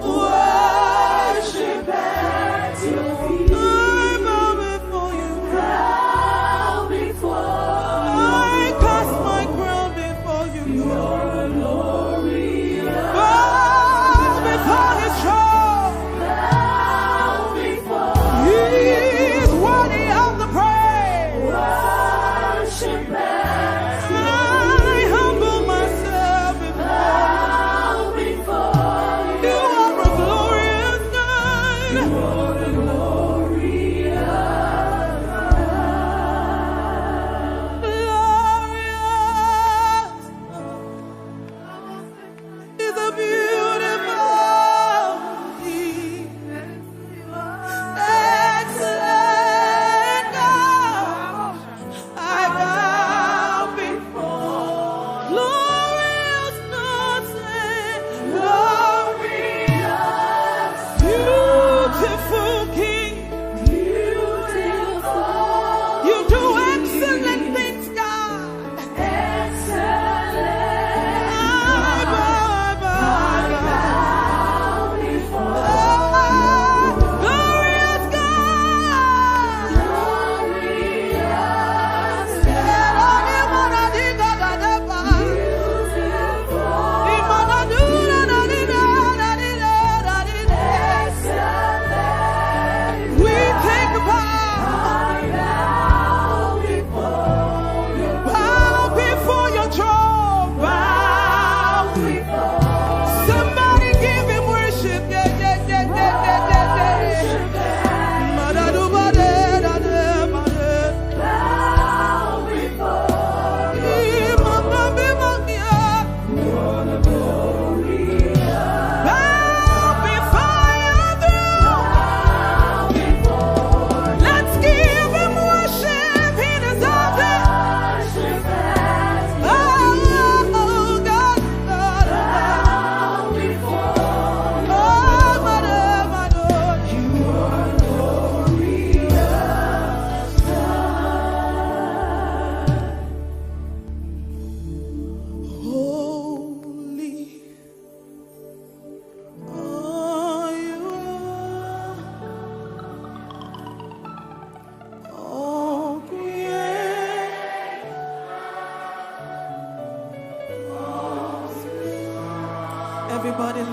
Worship at your feet. I bow before you. Bow before. I cast my crown before you. You're a glorious. Bow before his throne. Bow before. He is worthy of the praise. Worship at your feet.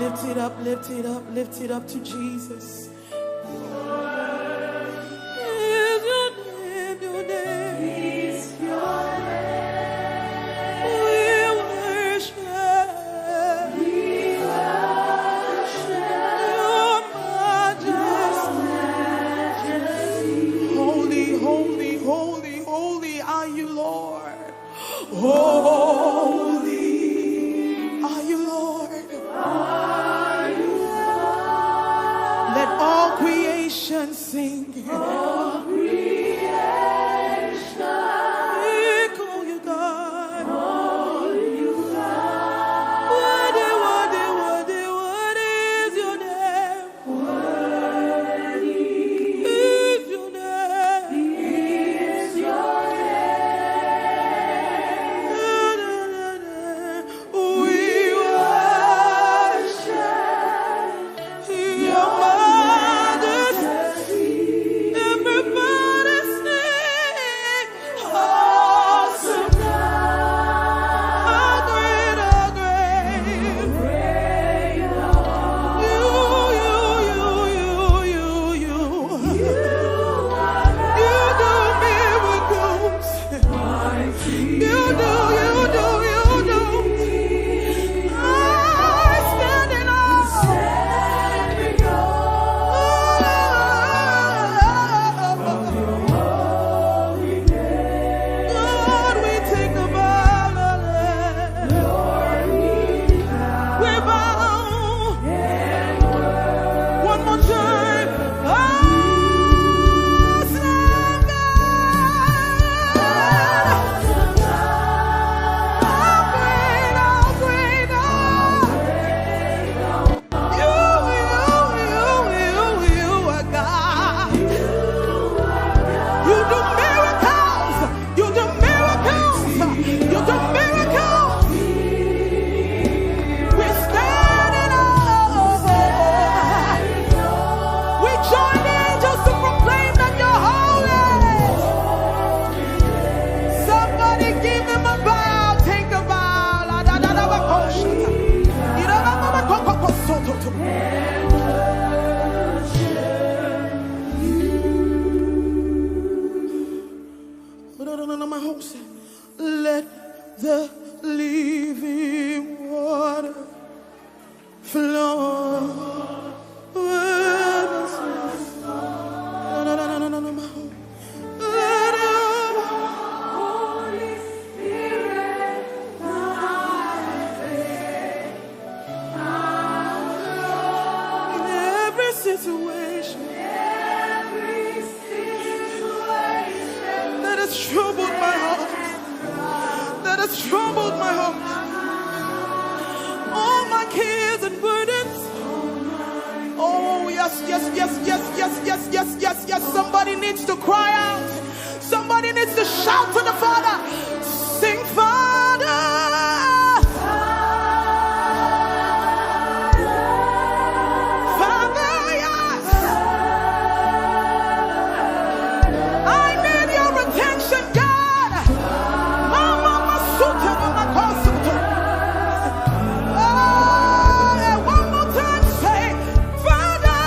Lift it up, lift it up, lift it up to Jesus. Is your name, your name. Is your name. We worship. We worship your majesty. Holy, holy, holy, holy are you, Lord. Holy are you, Lord. Let all creation sing. All creation. We call you God. Call you God. What is your name? Worthy is your name. Is your name. We worship your majesty. Everybody sing, awesome God. How great, how great. You do miracles. You do. I stand in awe. Lord, we take a bow. We bow. One more time. Awesome God. How great, how great, you are God. You do miracles. You do miracles. You do miracles. We stand in awe. We join the angels to proclaim that you're holy. Somebody give them a bow. Take a bow. La, da, da, da, ba, ko, shata. Ira, ba, ba, ba, ko, ko, ko, so, to, to. Let the living water flow with us. Let your Holy Spirit in every situation that has troubled my heart. That has troubled my heart. All my cares and burdens. Oh, yes, yes, yes, yes, yes, yes, yes, yes, yes. Somebody needs to cry out. Somebody needs to shout to the Father. Sing, Father. Father, yes. I need your attention, God. Mama, suta, mama, kosuta. Oh, and one more time, say, Father.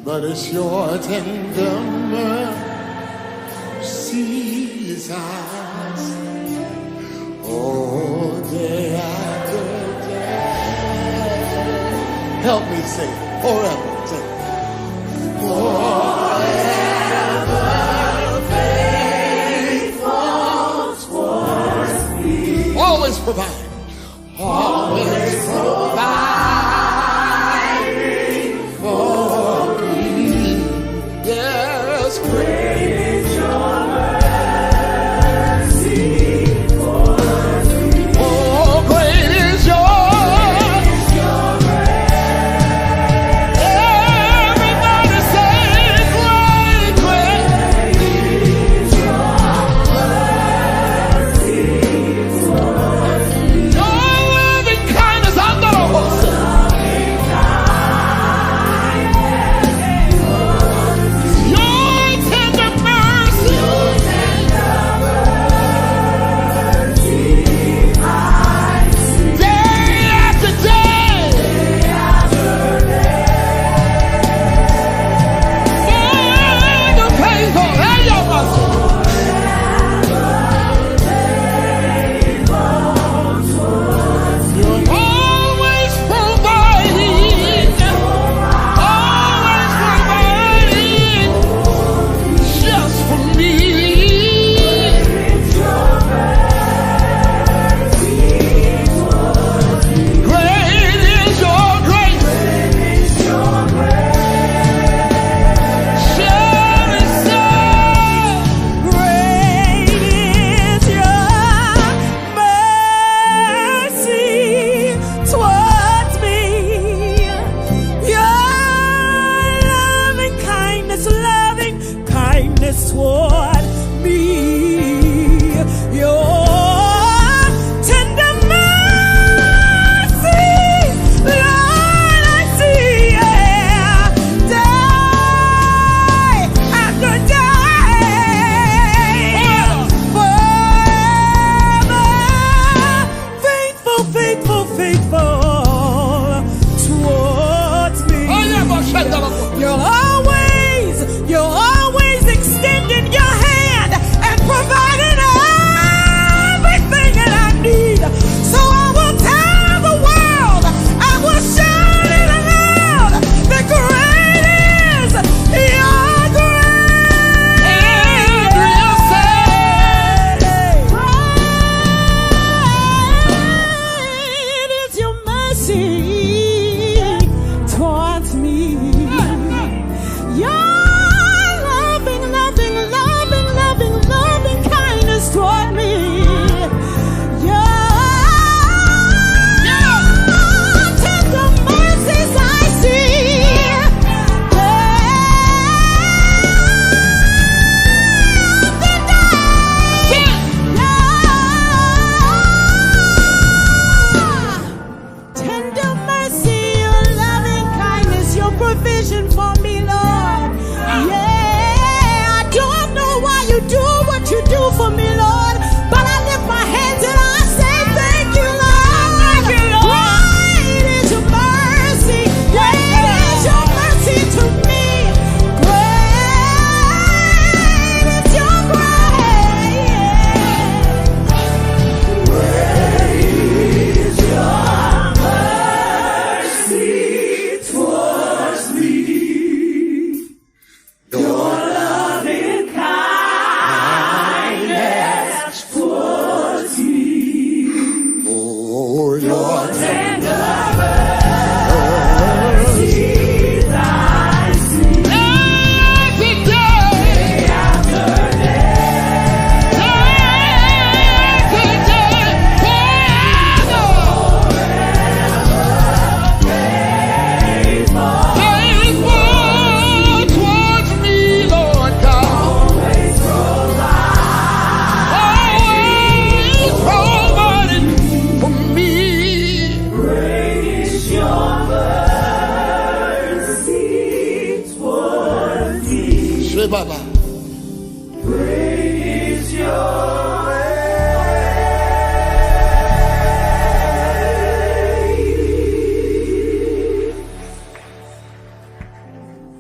but it's your tender mercies I see. Oh, day after day. Help me sing forever. Sing. Forever faithful towards me. Always provide. Always providing for me. Yes, great is your mercy towards me. Oh, great is your grace. Everybody say great, great is your mercy towards me. Your loving kindness, I'm gonna hold it. Your tender mercy. Day after day. Forever faithful. Hey, yo, Master. You're always providing. Always providing. Just for me. Great is your grace. Shall we say,
Great is your mercy towards me. Your loving kindness toward me. Your tender mercy, Lord, I see, yeah, day after day, forever faithful towards me.
oh, yeah, but shut up.
You're always extending your hand and providing everything that I need. So I will tell the world, I will shout it aloud, that great is your grace.
Andrea said,
Great is your mercy towards me. Your loving kindness toward me. Your tender mercies I see. Tender mercy, your loving kindness, your provision for me, Lord. Yeah, I don't know why you do what you do for me, Lord, but I lift my hands and I say thank you, Lord. Great is your mercy. Great is your mercy to me. Great is your grace. Towards me, your loving kindness towards me,
oh, your
tender mercies I see.
every day.
After day,
Every day. Faithful towards me, Lord God. Always providing for me.
great is your mercy towards me.
Say bye-bye.
Great is your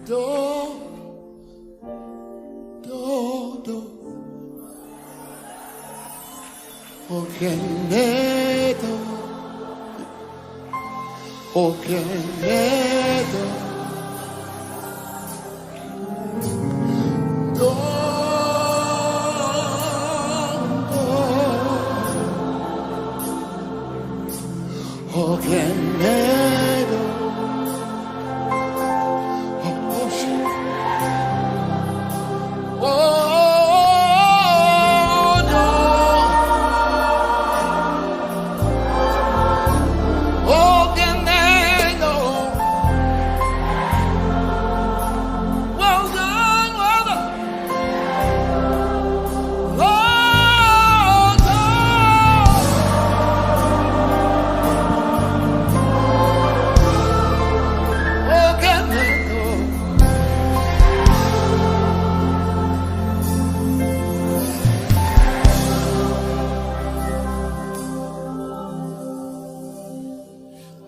Door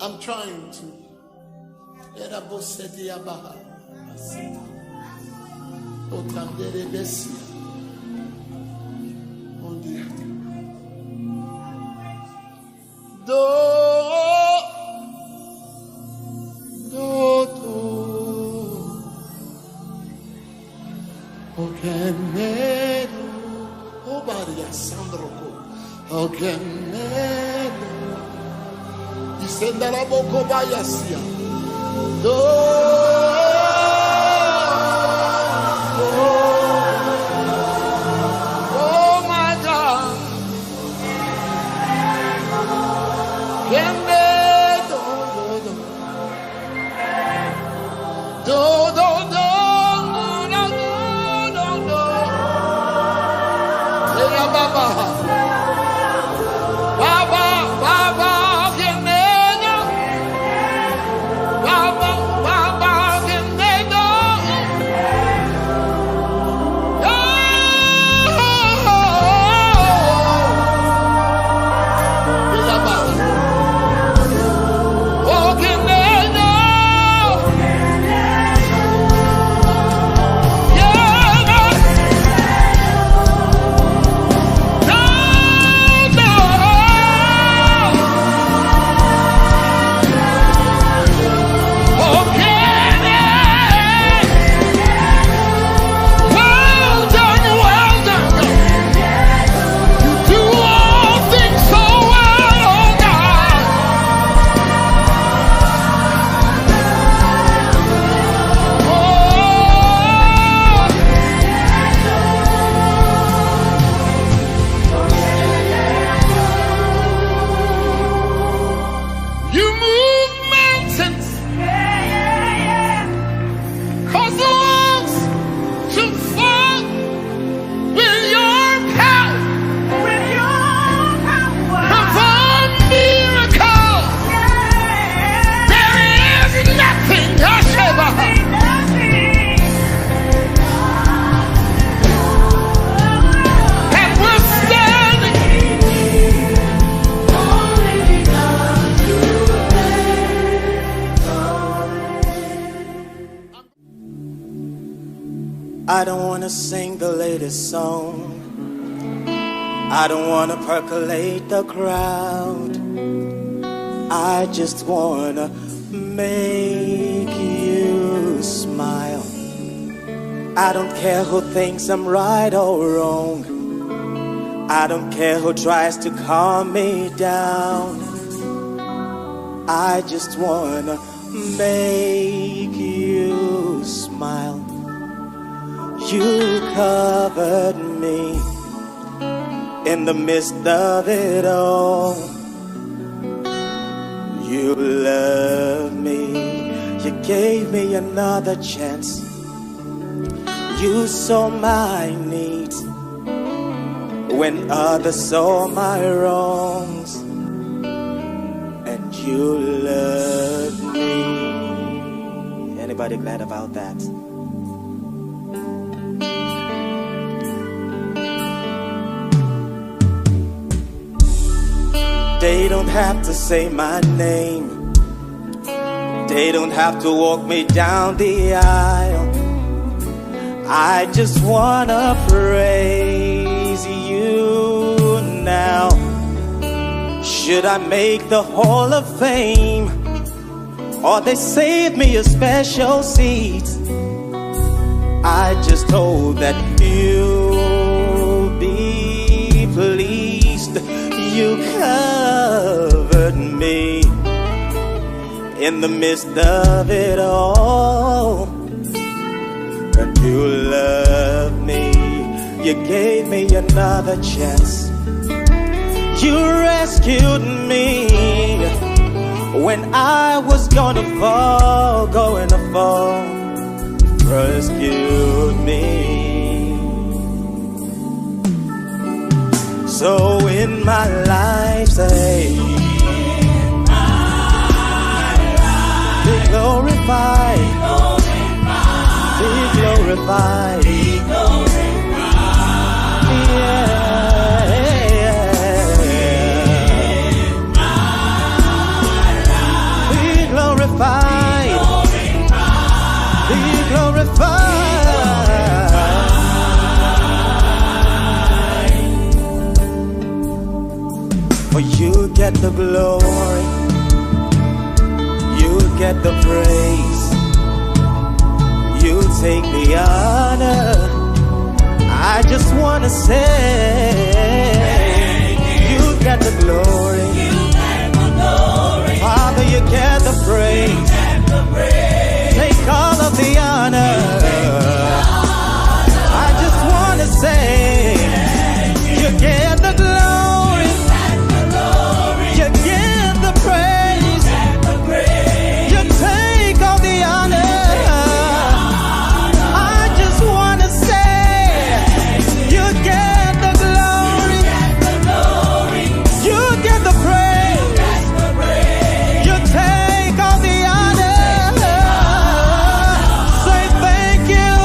I'm trying to. Oh my God.
I don't want to sing the latest song. I don't want to percolate the crowd. I just want to make you smile. I don't care who thinks I'm right or wrong. I don't care who tries to calm me down. I just want to make you smile. You covered me in the midst of it all. You loved me. You gave me another chance. You saw my needs when others saw my wrongs. And you loved me. Anybody glad about that? They don't have to say my name. They don't have to walk me down the aisle. I just wanna praise you now. Should I make the Hall of Fame, or they save me a special seat? I just hope that you'll be pleased. You covered me in the midst of it all, and you loved me. You gave me another chance. You rescued me when I was gonna fall. Rescued me. So in my life, say, be glorified, be glorified, be glorified, be glorified. For you get the glory, you get the praise, you take the honor. I just wanna say, you get the glory, Father, you get the praise, take all of the honor. I just wanna say, you get the glory, you get the praise, you take all the honor. I just wanna say, you get the glory, you get the praise, you take all the honor. Say thank you.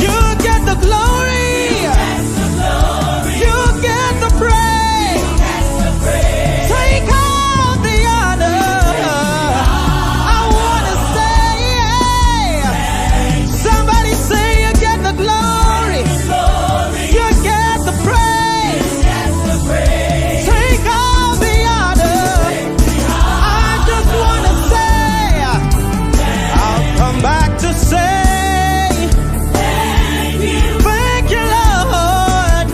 You get the glory, you get the praise, take all the honor. I wanna say, somebody say, you get the glory, you get the praise, take all the honor. I just wanna say, I'll come back to say, thank you, Lord.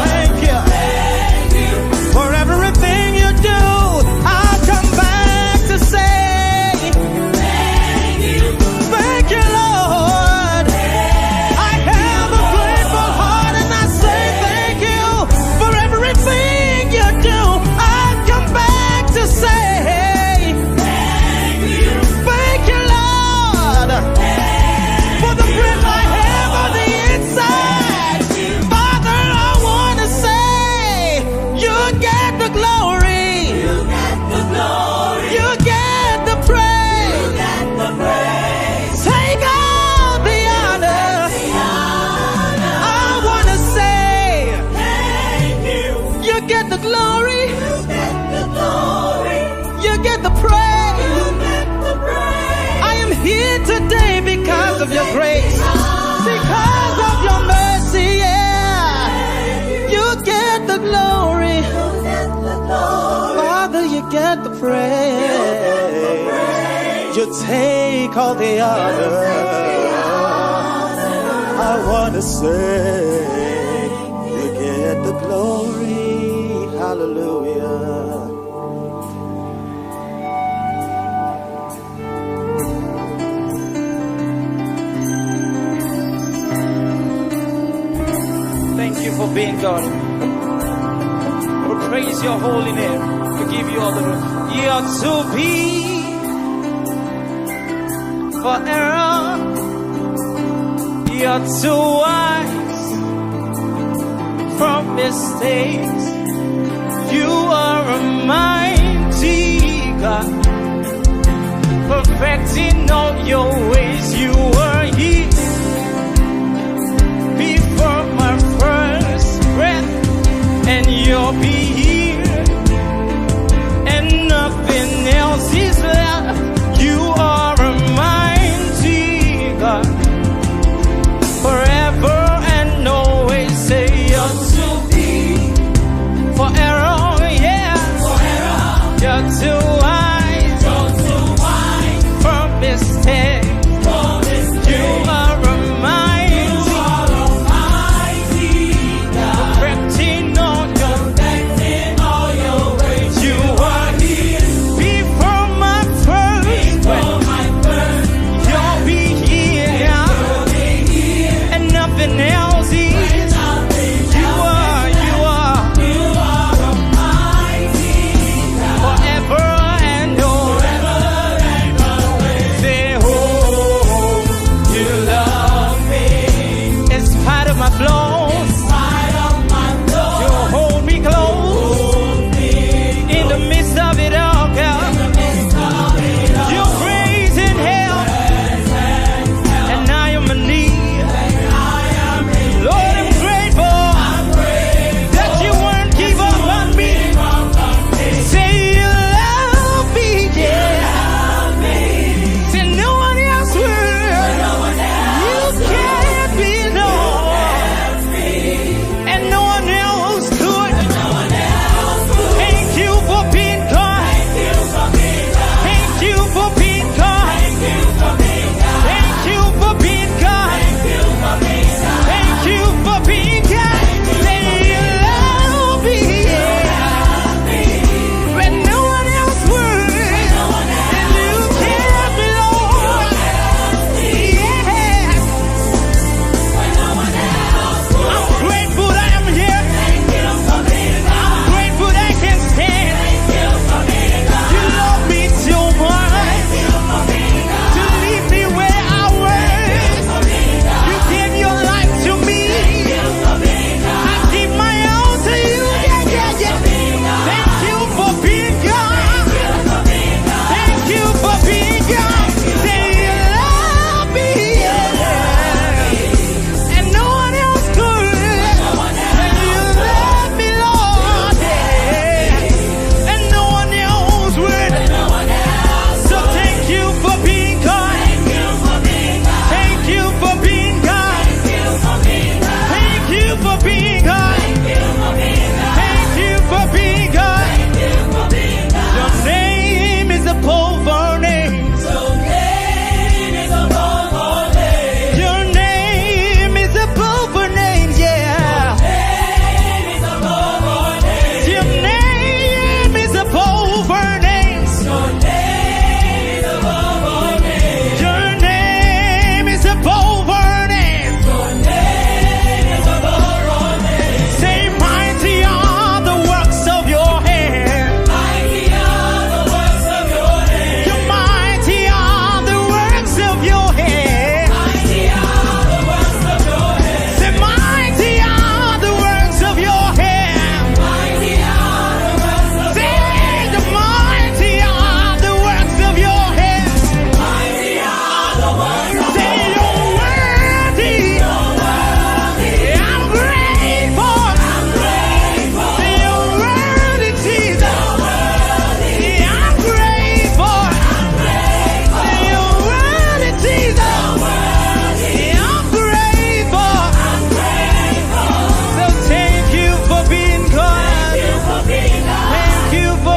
Thank you for everything you do. I'll come back to say, thank you, Lord. I have a grateful heart and I say thank you for everything you do. I'll come back to say, thank you, Lord, for the breath I have on the inside. Father, I want to say, you get the glory, you get the praise, take all the honor. I want to say, you get the glory, you get the praise. I am here today because of your grace, because of your mercy, yeah. You get the glory, Father, you get the praise, you take all the honor. I want to say, you get the glory, hallelujah.
Thank you for being God. We praise your holy name. We give you all the glory. You are to be for error. You are too wise from mistakes. You are a mighty God, perfecting all your ways. You were here before my first breath, and you'll be here, and nothing else is left. You are a mighty God, forever and always. Say you're to be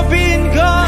for being God.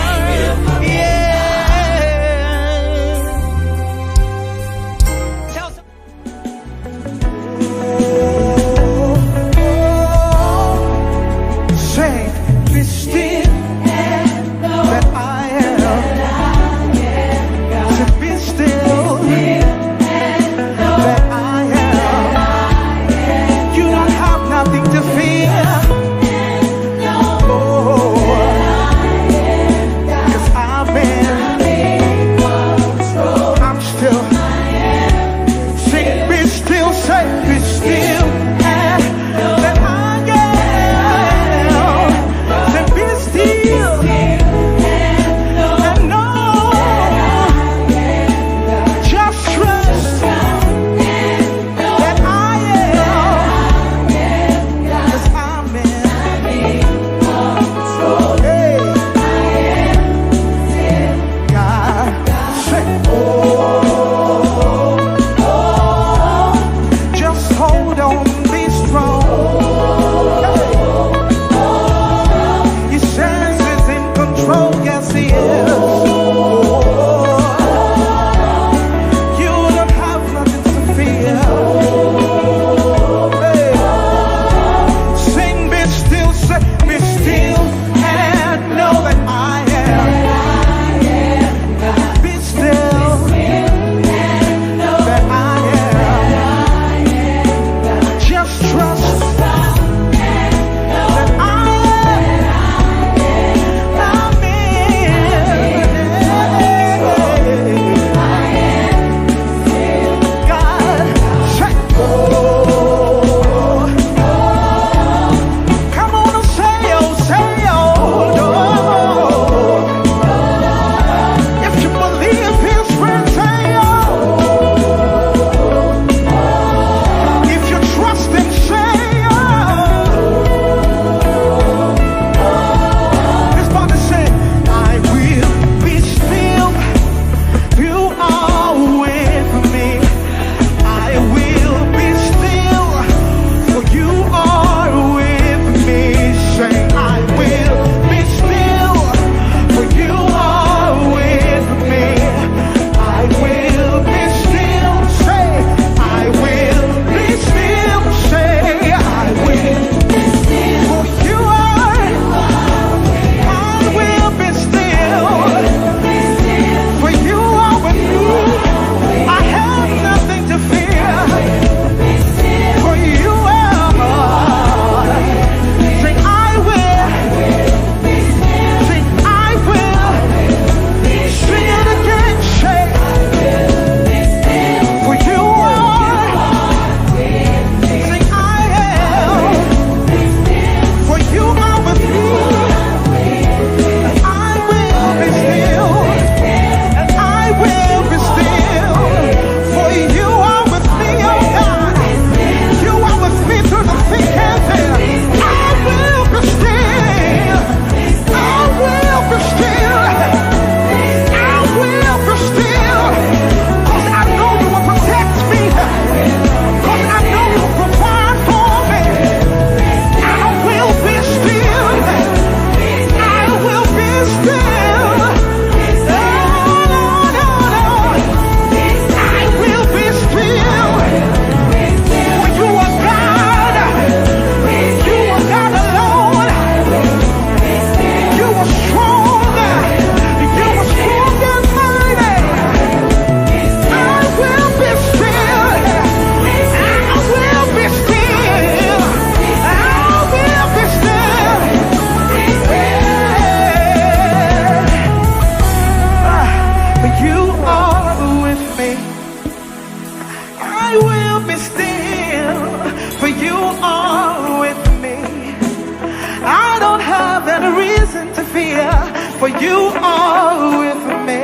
for you are with me.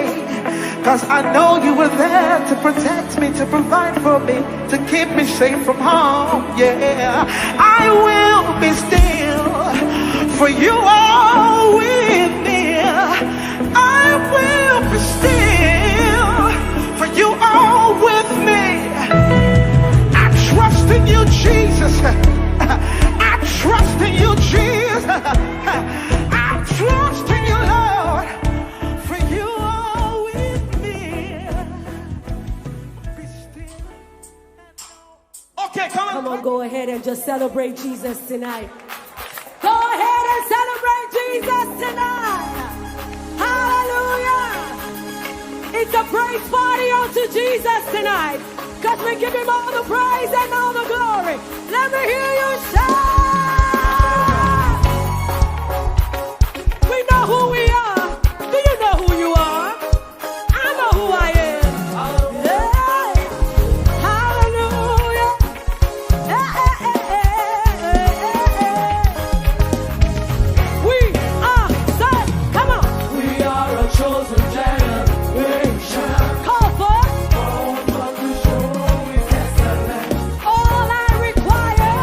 Cause I know you were there to protect me, to provide for me, to keep me safe from harm. Yeah, I will be still, for you are with me. I will be still, for you are with me. I trust in you, Jesus. I trust in you, Jesus. I trust in you,
ahead and just celebrate Jesus tonight. Go ahead and celebrate Jesus tonight. Hallelujah. It's a praise party unto Jesus tonight. Because we give him all the praise and all the glory. Let me hear you shout. We know who we are. Do you know who you are? I know who I am.
All I require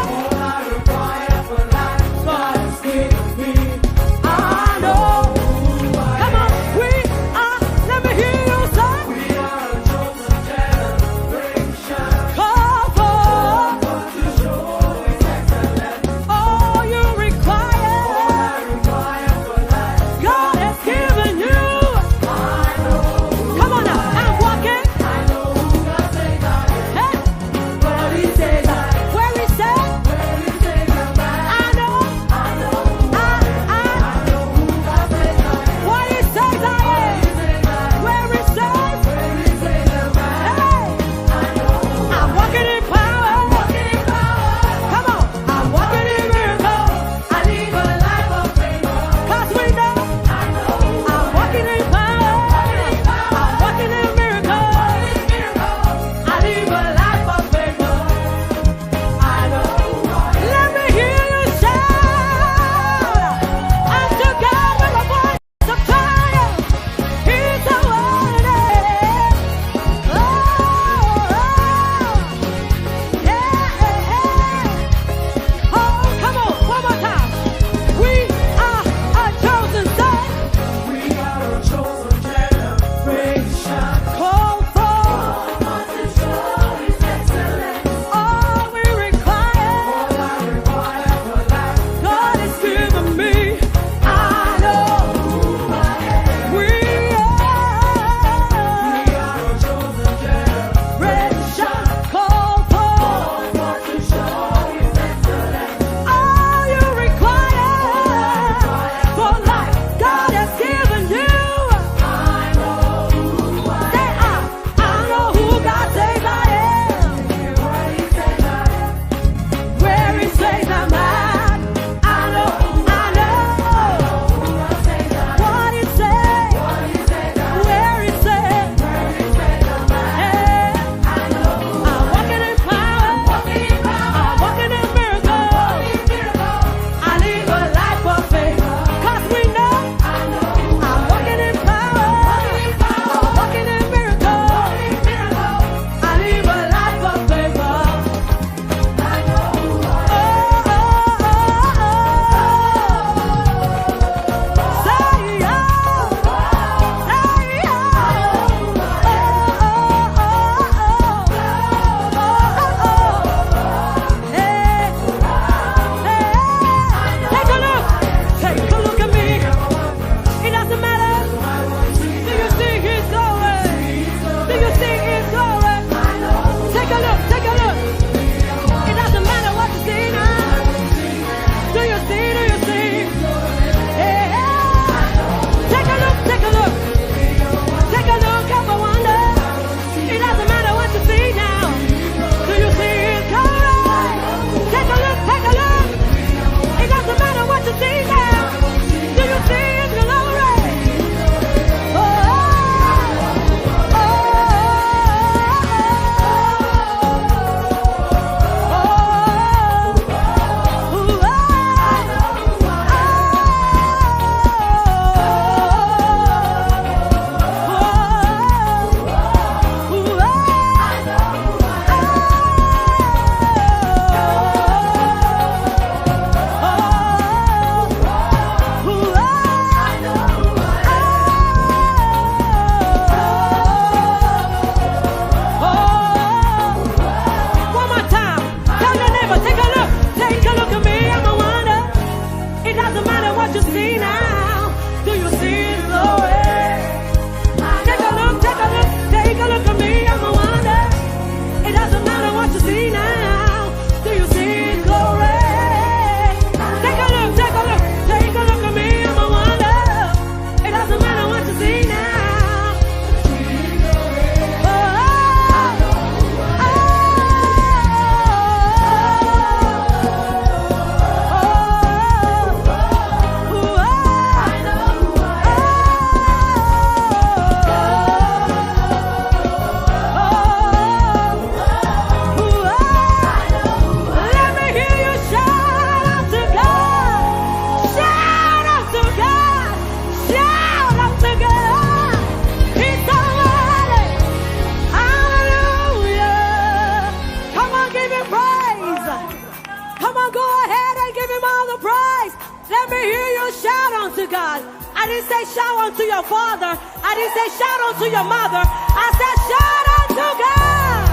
I didn't say shout unto your father. I didn't say shout unto your mother. I said shout unto God.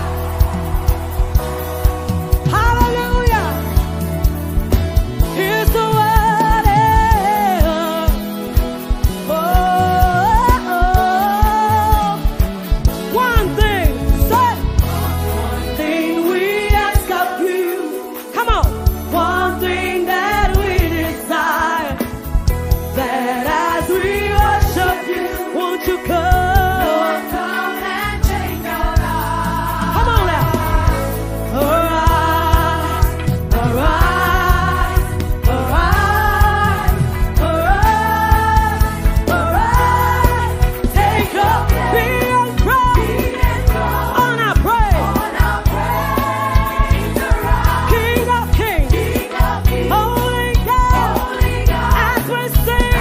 Hallelujah. Here's the word. One thing, say. One thing we ask of you. Come on. One thing that we desire. That as we worship you, won't you come? Lord, come and change our lives. Come on now. Arise, arise, arise, arise, arise. Take up, be enthroned on our praise. King of kings, Holy God, as we sing.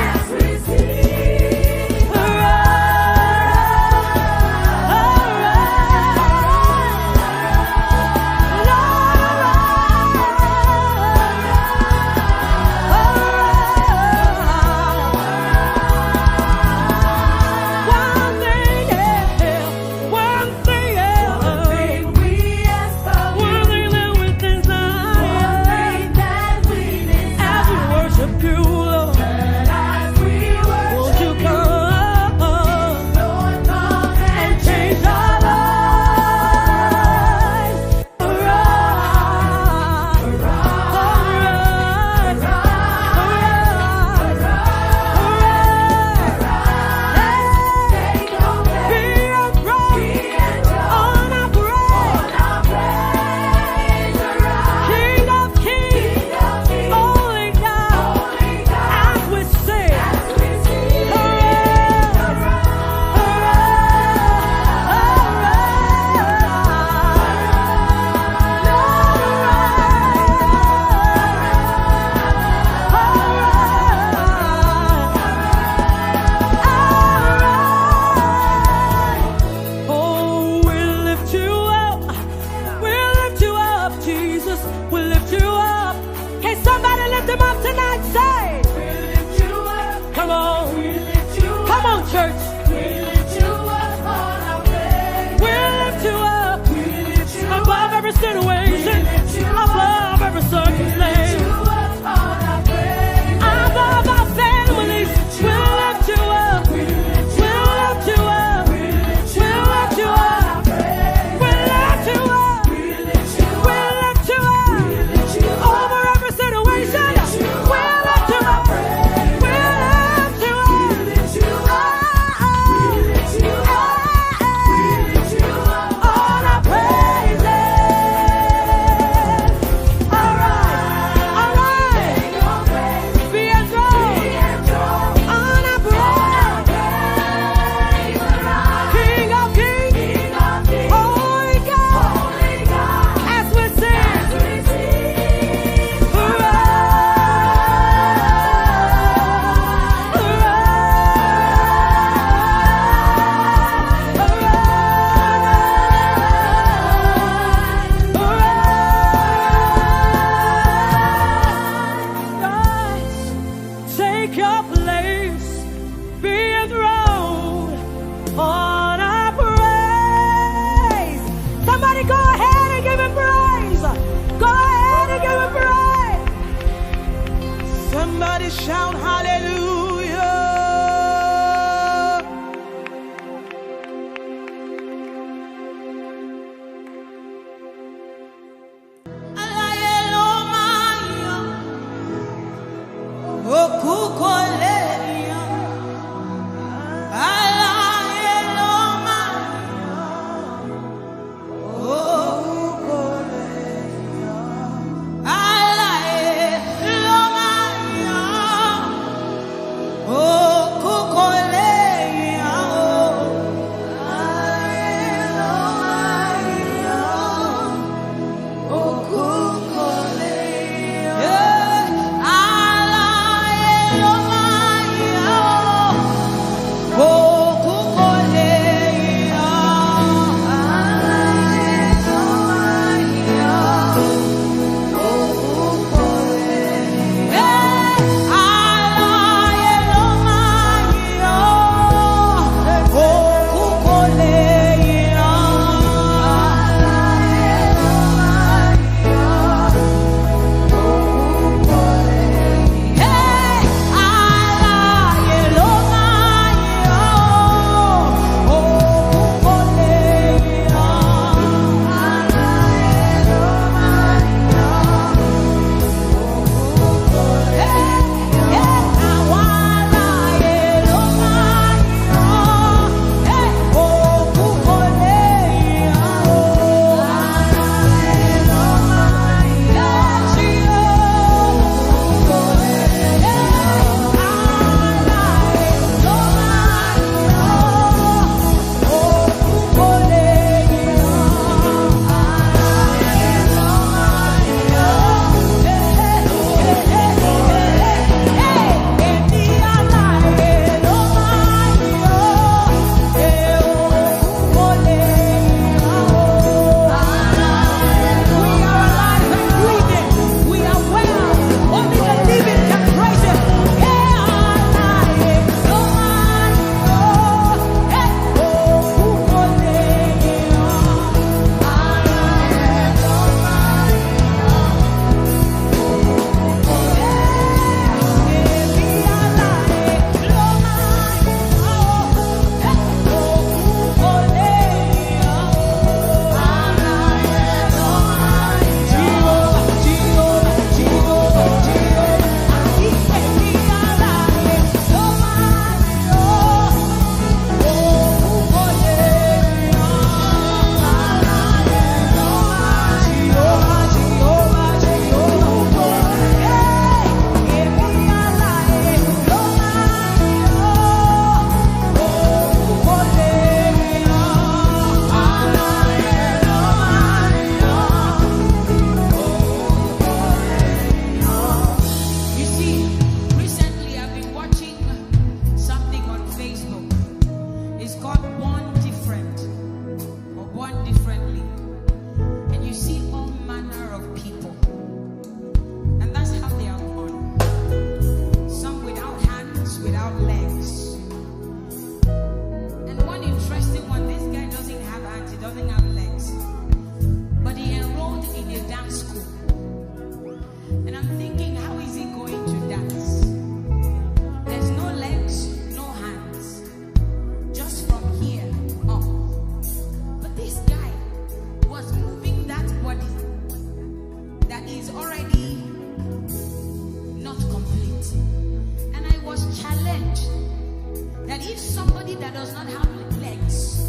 if somebody that does not have legs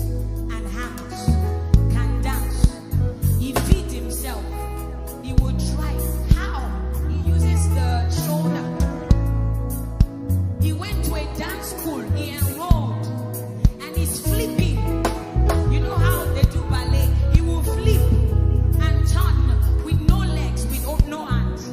and hands can dance, he feed himself, he will try. How? He uses the shoulder. He went to a dance school, he enrolled, and he's flipping. You know how they do ballet? He will flip and turn with no legs, with no hands.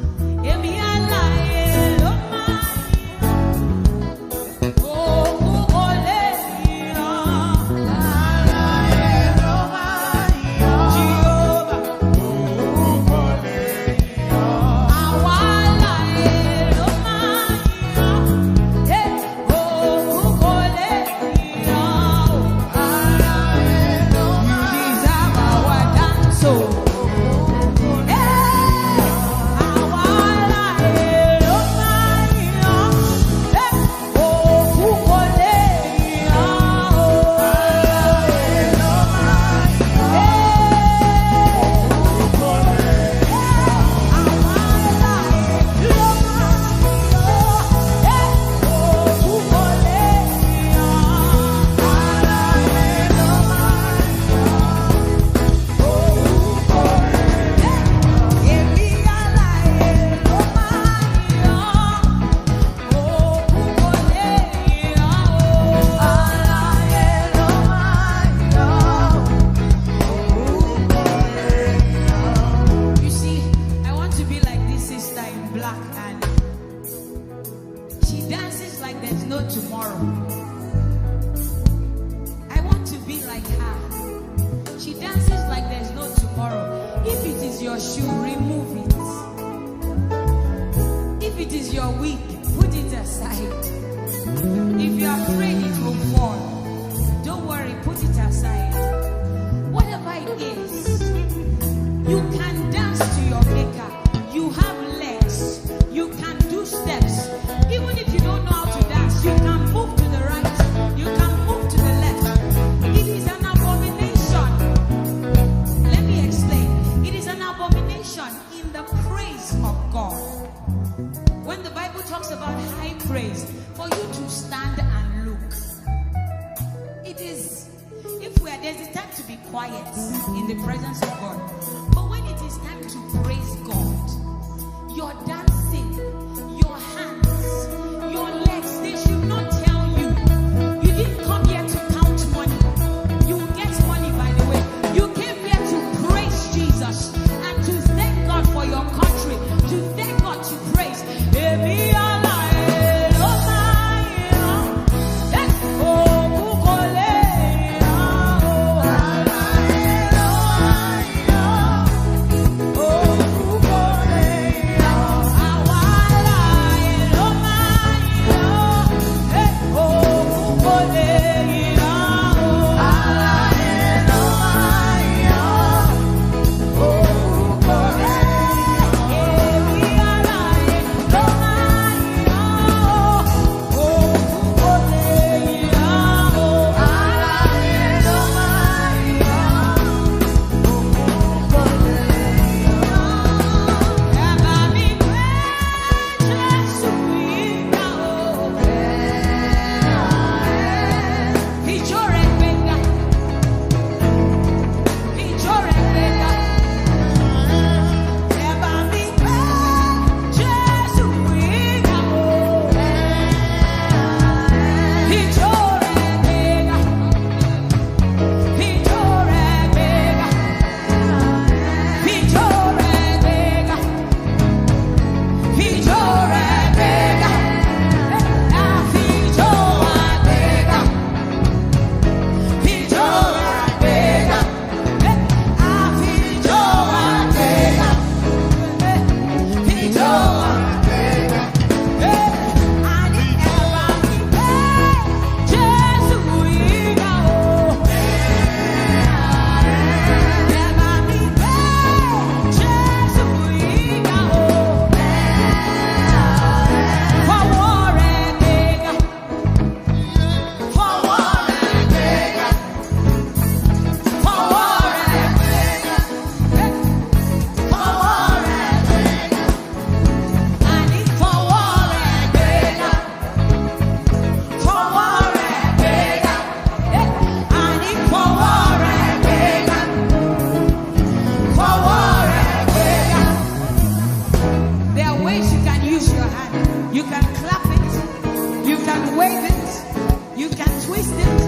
twist it.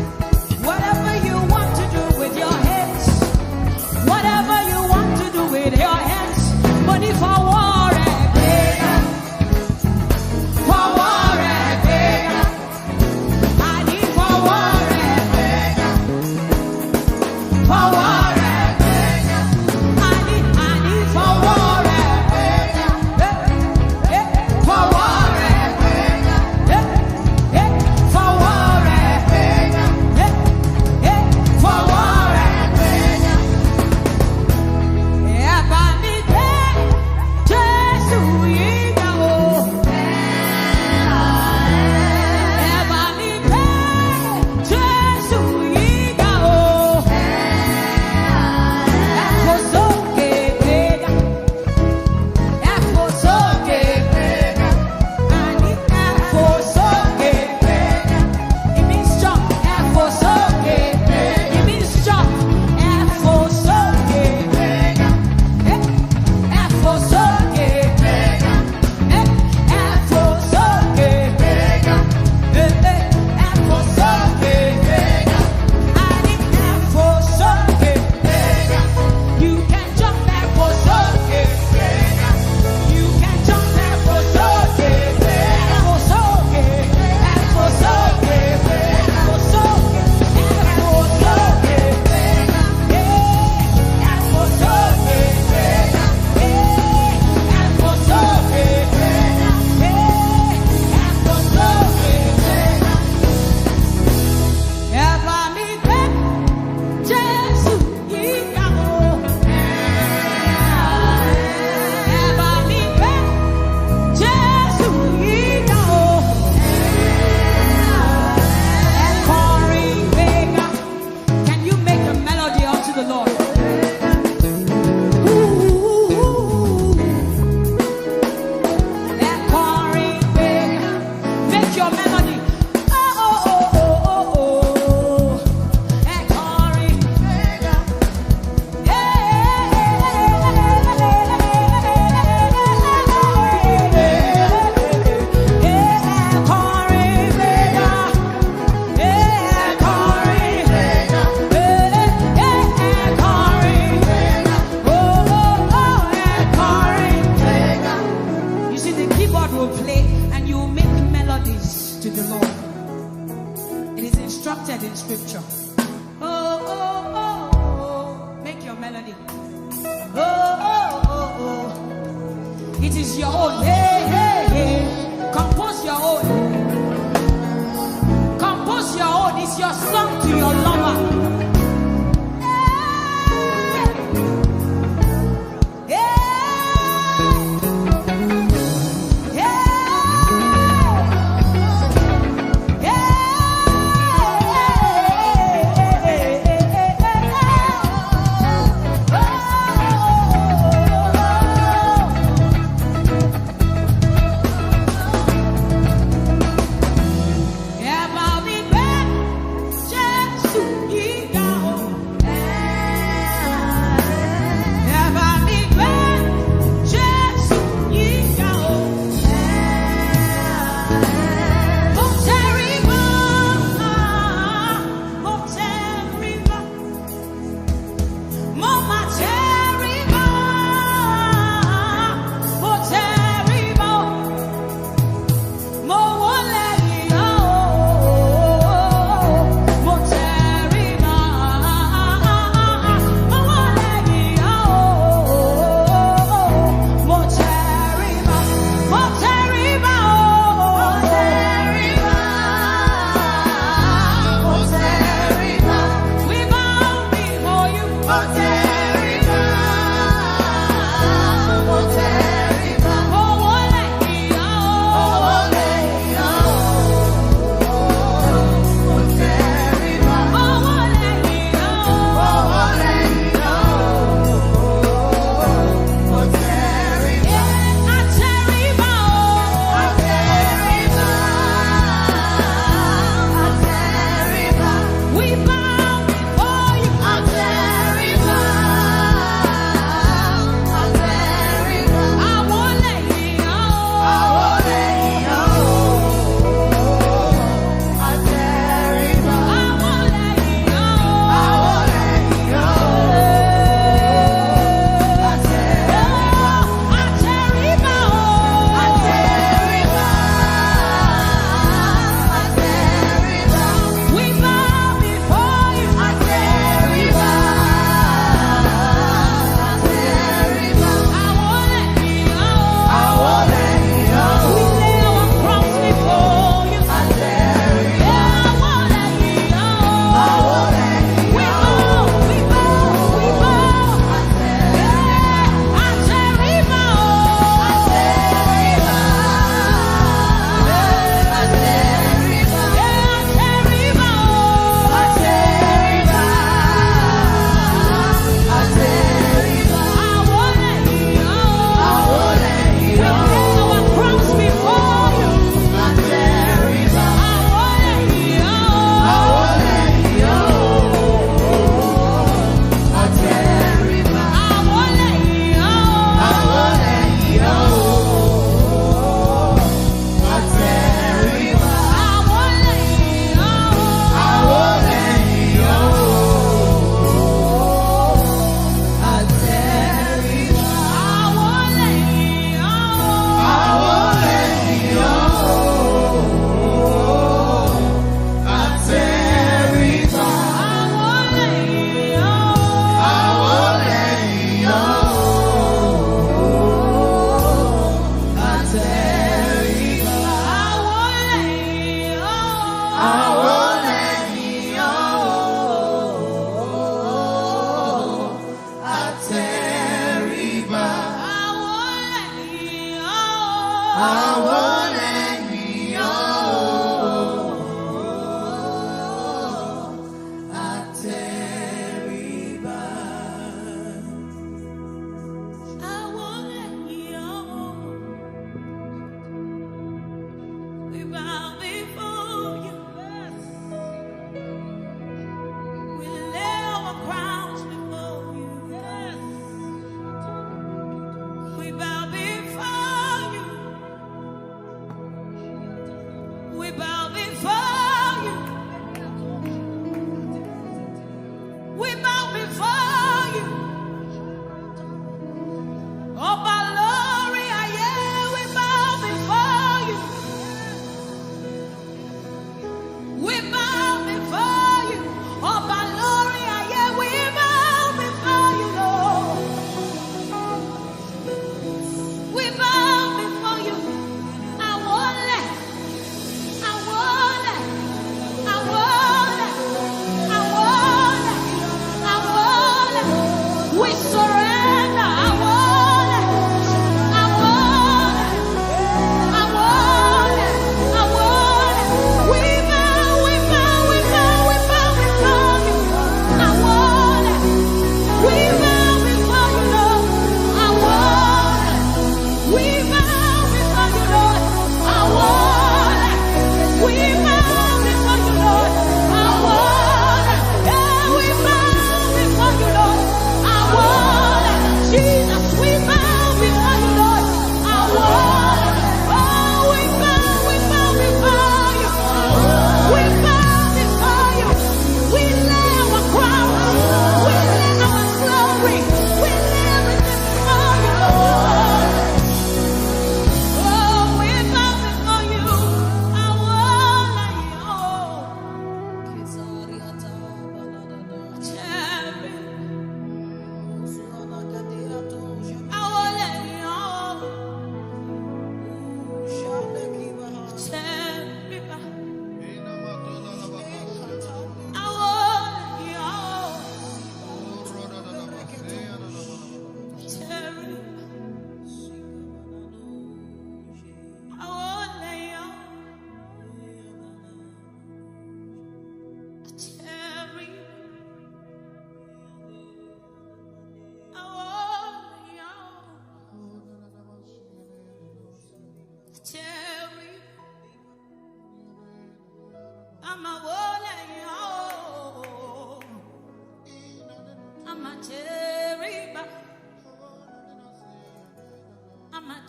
Whatever you want to do with your hands. Whatever you want to do with your hands. But if I war in scripture. Oh, make your melody. Oh, it is your own. Hey. Compose your own. Compose your own. It's your song to your lover.
Yeah.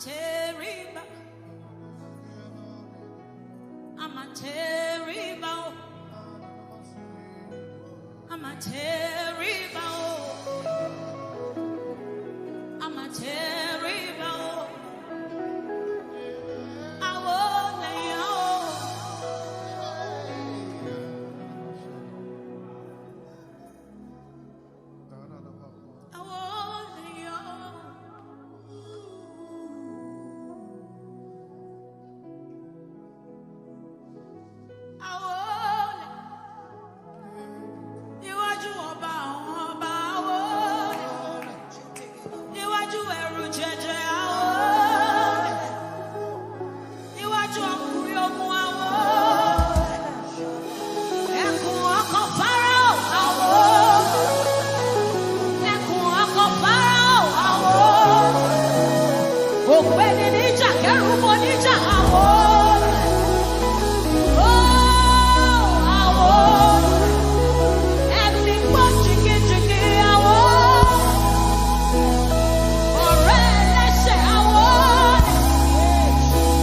terrible. I'm a terrible. I'm a terrible. I'm a terrible. I won't let you. I won't let you. I won't let you. Iwájú ọba àwọn ọba, I won't let. Iwájú ẹrù jẹjẹ, I won't let. Iwájú ọkùnrin ogun, I won't let. Ẹkùn ọkọ̀ Fáráò, I won't let. Ẹkùn ọkọ̀ Fáráò, I won't let. Ògbéni níjà, kẹ́rùbọ níjà, I won't let. Oh, I won't let. Ẹ̀mí gbọ́ jìgìjìgì, I won't let. Ọ̀rẹ́ ẹlẹ́ṣẹ̀, I won't let.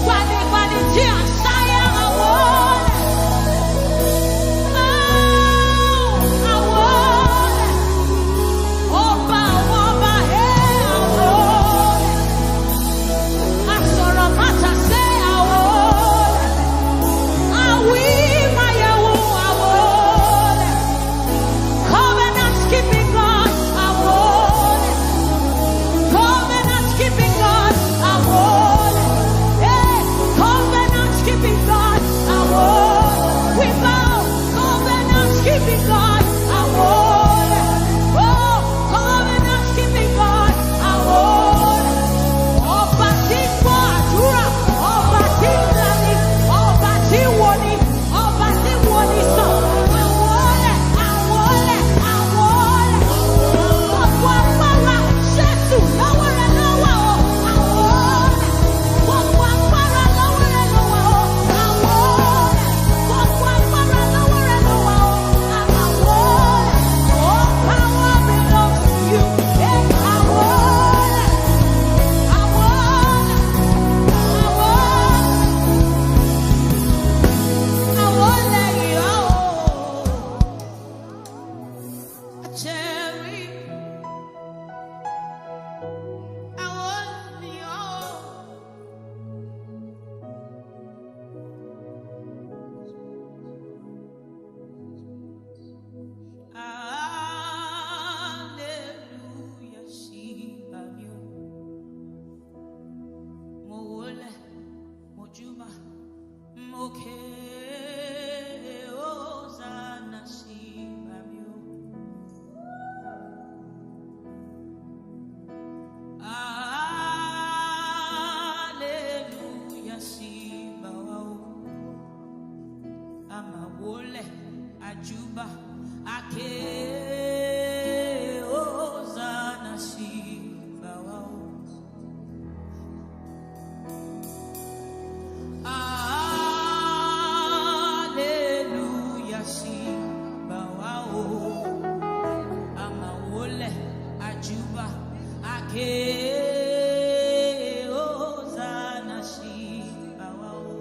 Gbanigbani tí à ń sáyà, I won't let. Oh, I won't let. Ọba àwọn ọba, I won't let. Asọ̀rọ̀ mátà sé, I won't let. Àwí máyẹ̀wò, I won't let. Covenant keeping God, I won't let. Covenant keeping God, I won't let. Hey, covenant keeping God, I won't let. We bow, covenant keeping God, I won't let. Oh, covenant keeping God, I won't let. Ọba tí ń gbọ́ àdúrà, ọba tí ń lani, ọba tí ń woni, ọba tí ń woni sàn. I won't let, I won't let, I won't let. Gbogbo agbára Jésù lọ́wọ́ rẹ̀ lọ́wọ́ o, I won't let. Gbogbo agbára lọ́wọ́ rẹ̀ lọ́wọ́ o, I won't let. Gbogbo agbára lọ́wọ́ rẹ̀ lọ́wọ́ o, I won't let. All power belongs to you. Yeah, I won't let. I won't let. I won't let you out. Cherry, I won't let you out. Hallelujah, Shiva mu. Mo wólẹ̀, mo júbà, mo ké, Hosanna, Shiva mu. Hallelujah, Shiva wa o. Ama wólẹ̀, àjúbà, aké, Hosanna, Shiva wa o. Hallelujah, Shiva wa o. Ama wólẹ̀, àjúbà, aké, Hosanna, Shiva wa o.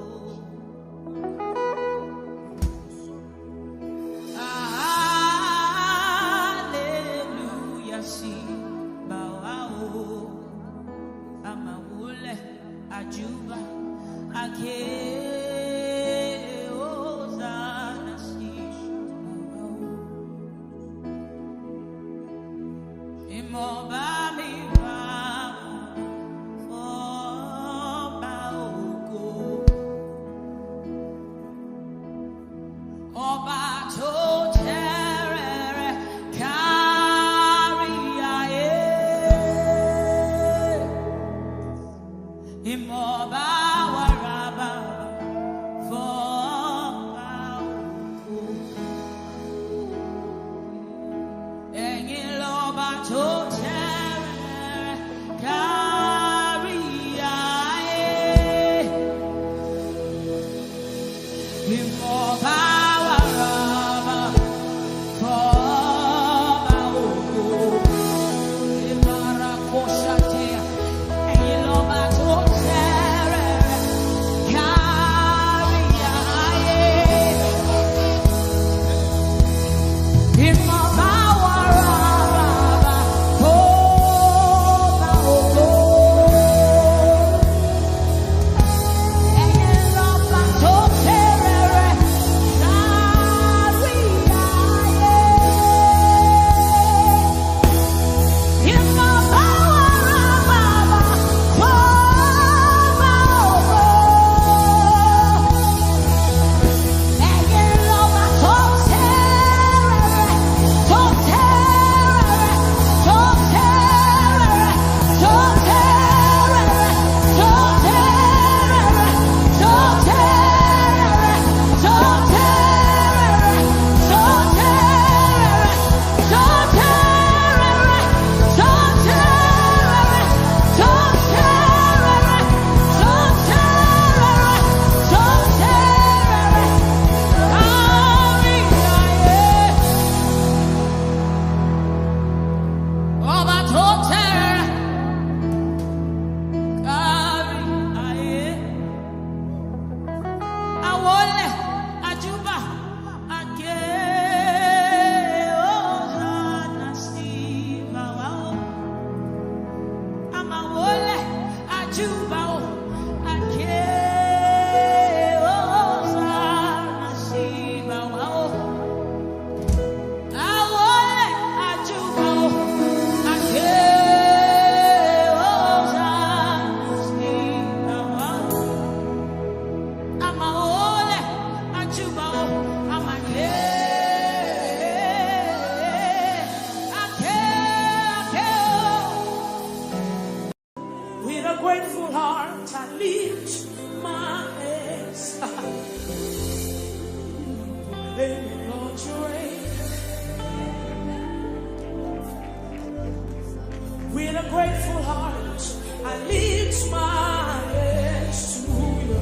With a grateful heart, I lift my hands to you.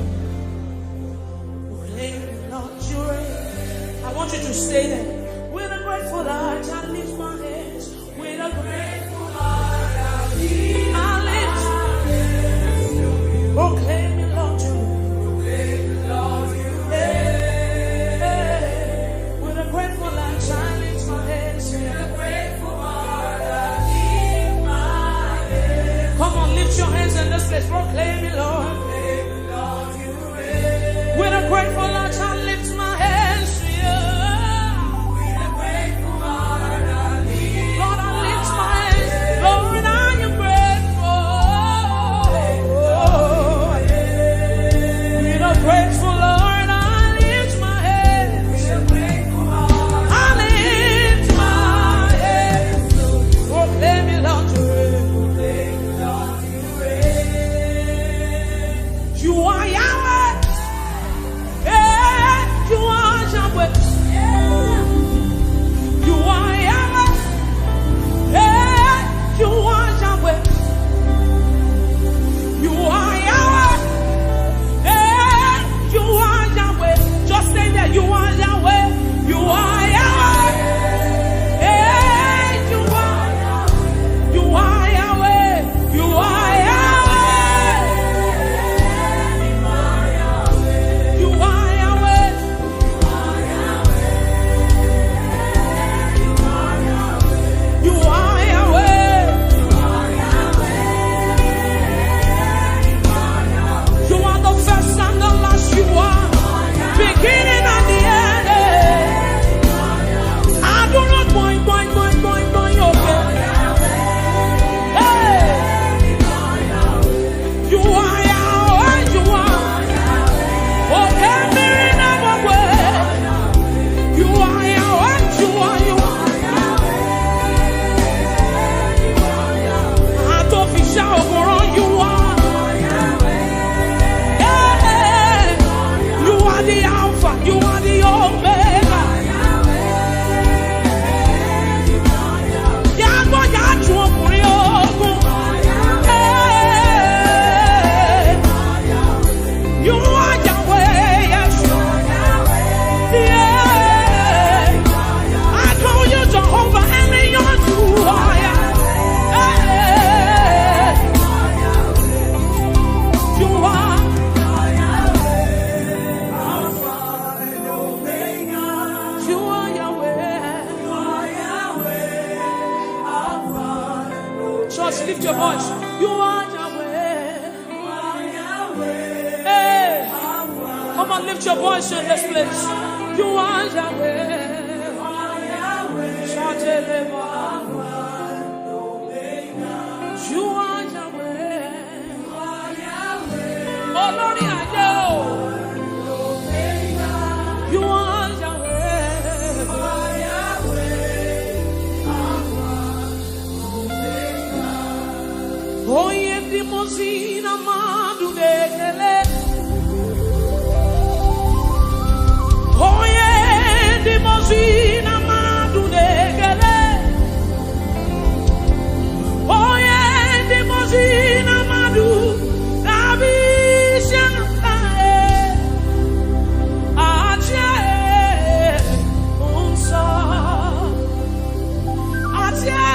Lord, you reign. I want you to stay there. With a grateful heart, I lift my hands. With a grateful heart, I lift my hands. Proclaim me, Lord, you reign. With a grateful heart, I lift my hands. With a grateful heart, I lift my hands. Come on, lift your hands in this place. Proclaim me, Lord. With a grateful heart, I lift my hands to you. With a grateful heart, I lift. Lord, I lift my hands. Lord, I am grateful. With a grateful Lord, I lift my hands. With a grateful heart, I lift my hands. Proclaim me, Lord, you reign. lift your voice. You are Yahweh. Hey, come on, lift your voice in this place. You are Yahweh. Shout it, you are Yahweh. Oh, Lord, I know. You are Yahweh. Oh, yeah, the Mosina Madugele. Oh, yeah, the Mosina Madugele. Oh, yeah, the Mosina Madu. Nabisha. Ache. Unsa. Ache.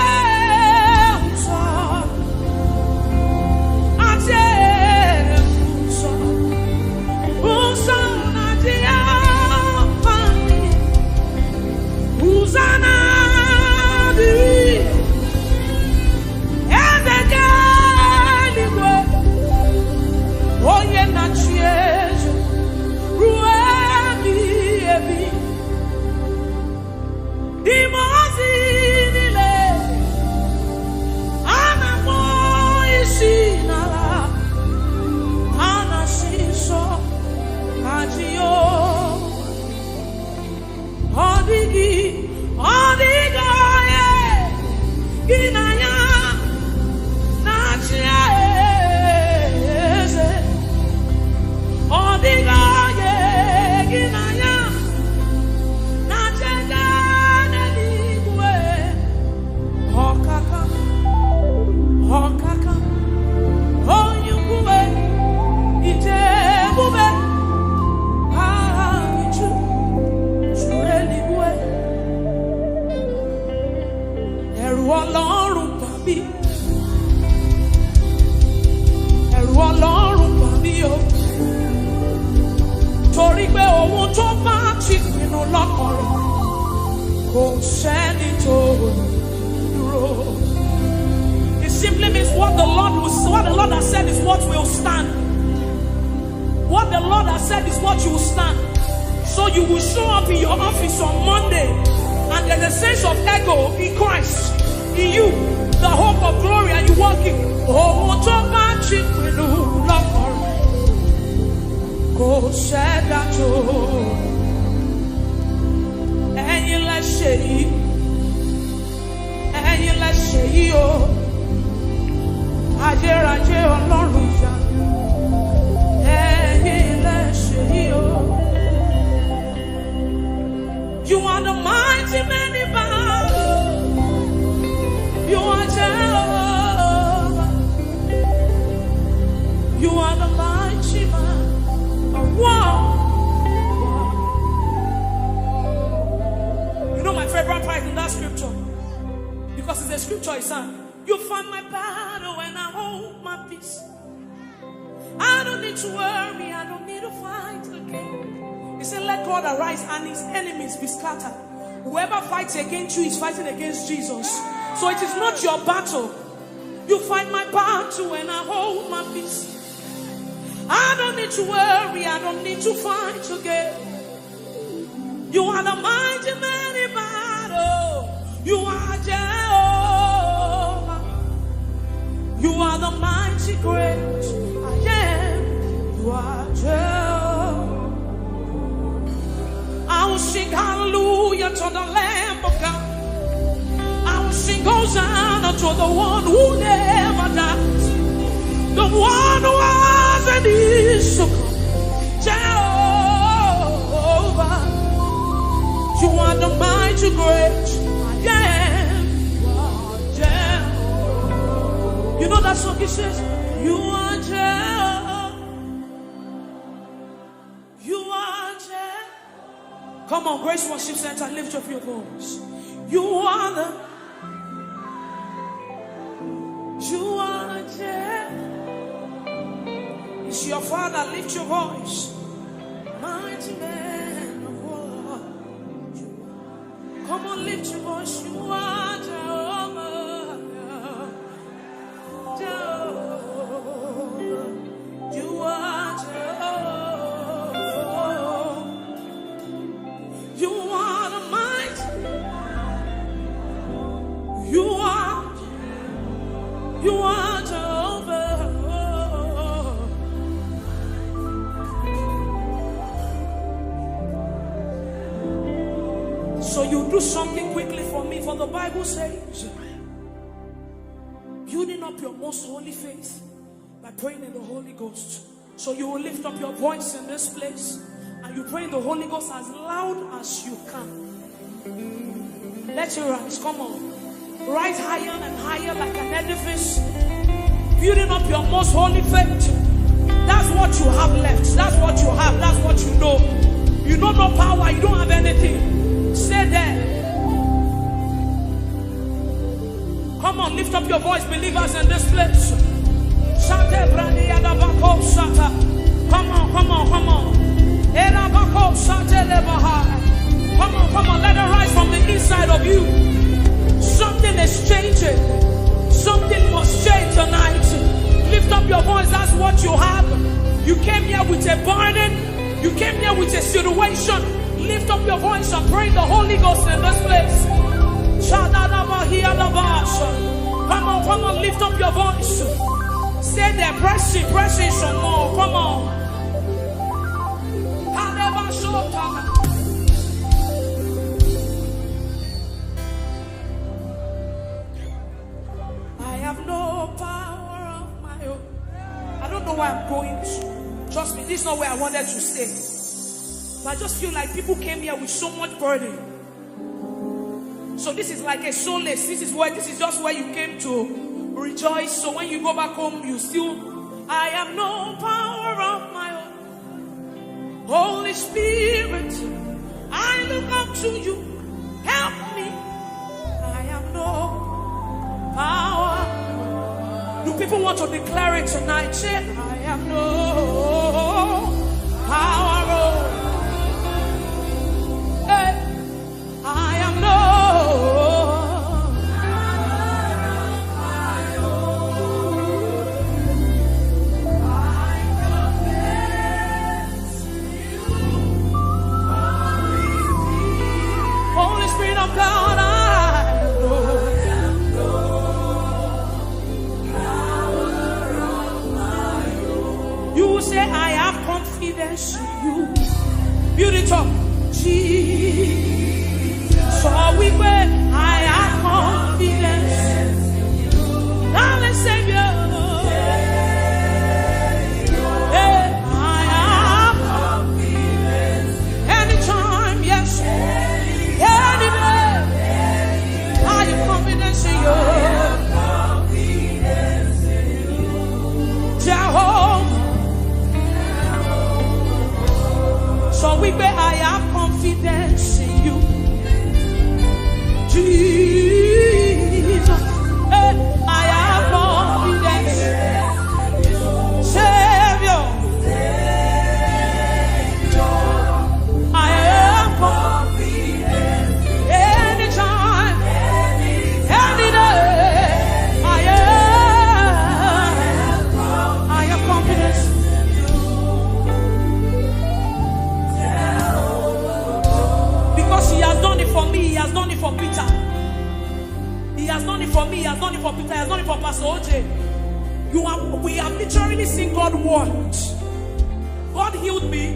It simply means what the Lord has said is what will stand. What the Lord has said is what you will stand. So you will show up in your office on Monday, and there's a sense of ego in Christ, in you, the hope of glory, and you walk in. Oh, go said that ẹ̀yin lẹ ṣe yìí, ẹ̀yin lẹ ṣe yìí o, ayérayé Ọlọ́run ìyá, ẹ̀yin lẹ ṣe yìí o. You are the mighty man in battle. You are Jehovah. You are the mighty man of war. My favorite part in that scripture, because it's a scripture, it's you find my battle and I hold my peace. I don't need to worry, I don't need to fight again. He said, let God arise and his enemies be scattered. Whoever fights against you is fighting against Jesus. So it is not your battle. You fight my battle and I hold my peace. I don't need to worry, I don't need to fight again. You are the mighty man in battle. You are Jehovah. You are the mighty great I am. You are Jehovah. I will sing hallelujah to the Lamb of God. I will sing Hosanna to the one who never dies. The one who was and is to come. Jehovah. You are the mighty great I am. You know that song, it says, you are Jehovah. You are Jehovah. Come on, Grace Worship Center, lift up your voice. You are the Jehovah. It's your Father, lift your voice. Mighty man of war. Come on, lift your voice. You are Jehovah. you do something quickly for me? For the Bible says, building up your most holy faith by praying in the Holy Ghost. So you will lift up your voice in this place and you pray in the Holy Ghost as loud as you can. Let your rise, come on. Rise higher and higher like an edifice. Building up your most holy faith. That's what you have left. That's what you have. That's what you know. You don't know power. You don't have anything. Stay there. Come on, lift up your voice, believers in this place. Come on, come on, come on. Come on, let it rise from the inside of you. Something is changing. Something must change tonight. Lift up your voice, that's what you have. You came here with a burden. You came here with a situation. Lift up your voice and pray the Holy Ghost in this place. Come on, lift up your voice. Stay there, pressing some more. Come on. I have no power of my own. I don't know where I'm going to. Trust me, this is not where I wanted to stay. But I just feel like people came here with so much burden. So this is like a solace. This is just where you came to rejoice. So when you go back home, you still, I have no power of my own. Holy Spirit, I look up to you. Help me. I have no power. Do people want to declare it tonight? Say, I have no power. Hey, I have no. Holy Spirit of God, I say I have confidence in you. Build it up. Jesus. So we pray, I have confidence in you. Darling Savior. Hey, I have confidence. Anytime, yes. Any day. I have confidence in you. Jehovah. So we pray, I have confidence in you. Jesus, hey, I have confidence. Savior, I have confidence. Anytime, any day, I have confidence. He has done it for me, he has done it for Peter. He has done it for me, he has done it for Peter, he has done it for Pastor OJ. We have literally seen God work. God healed me.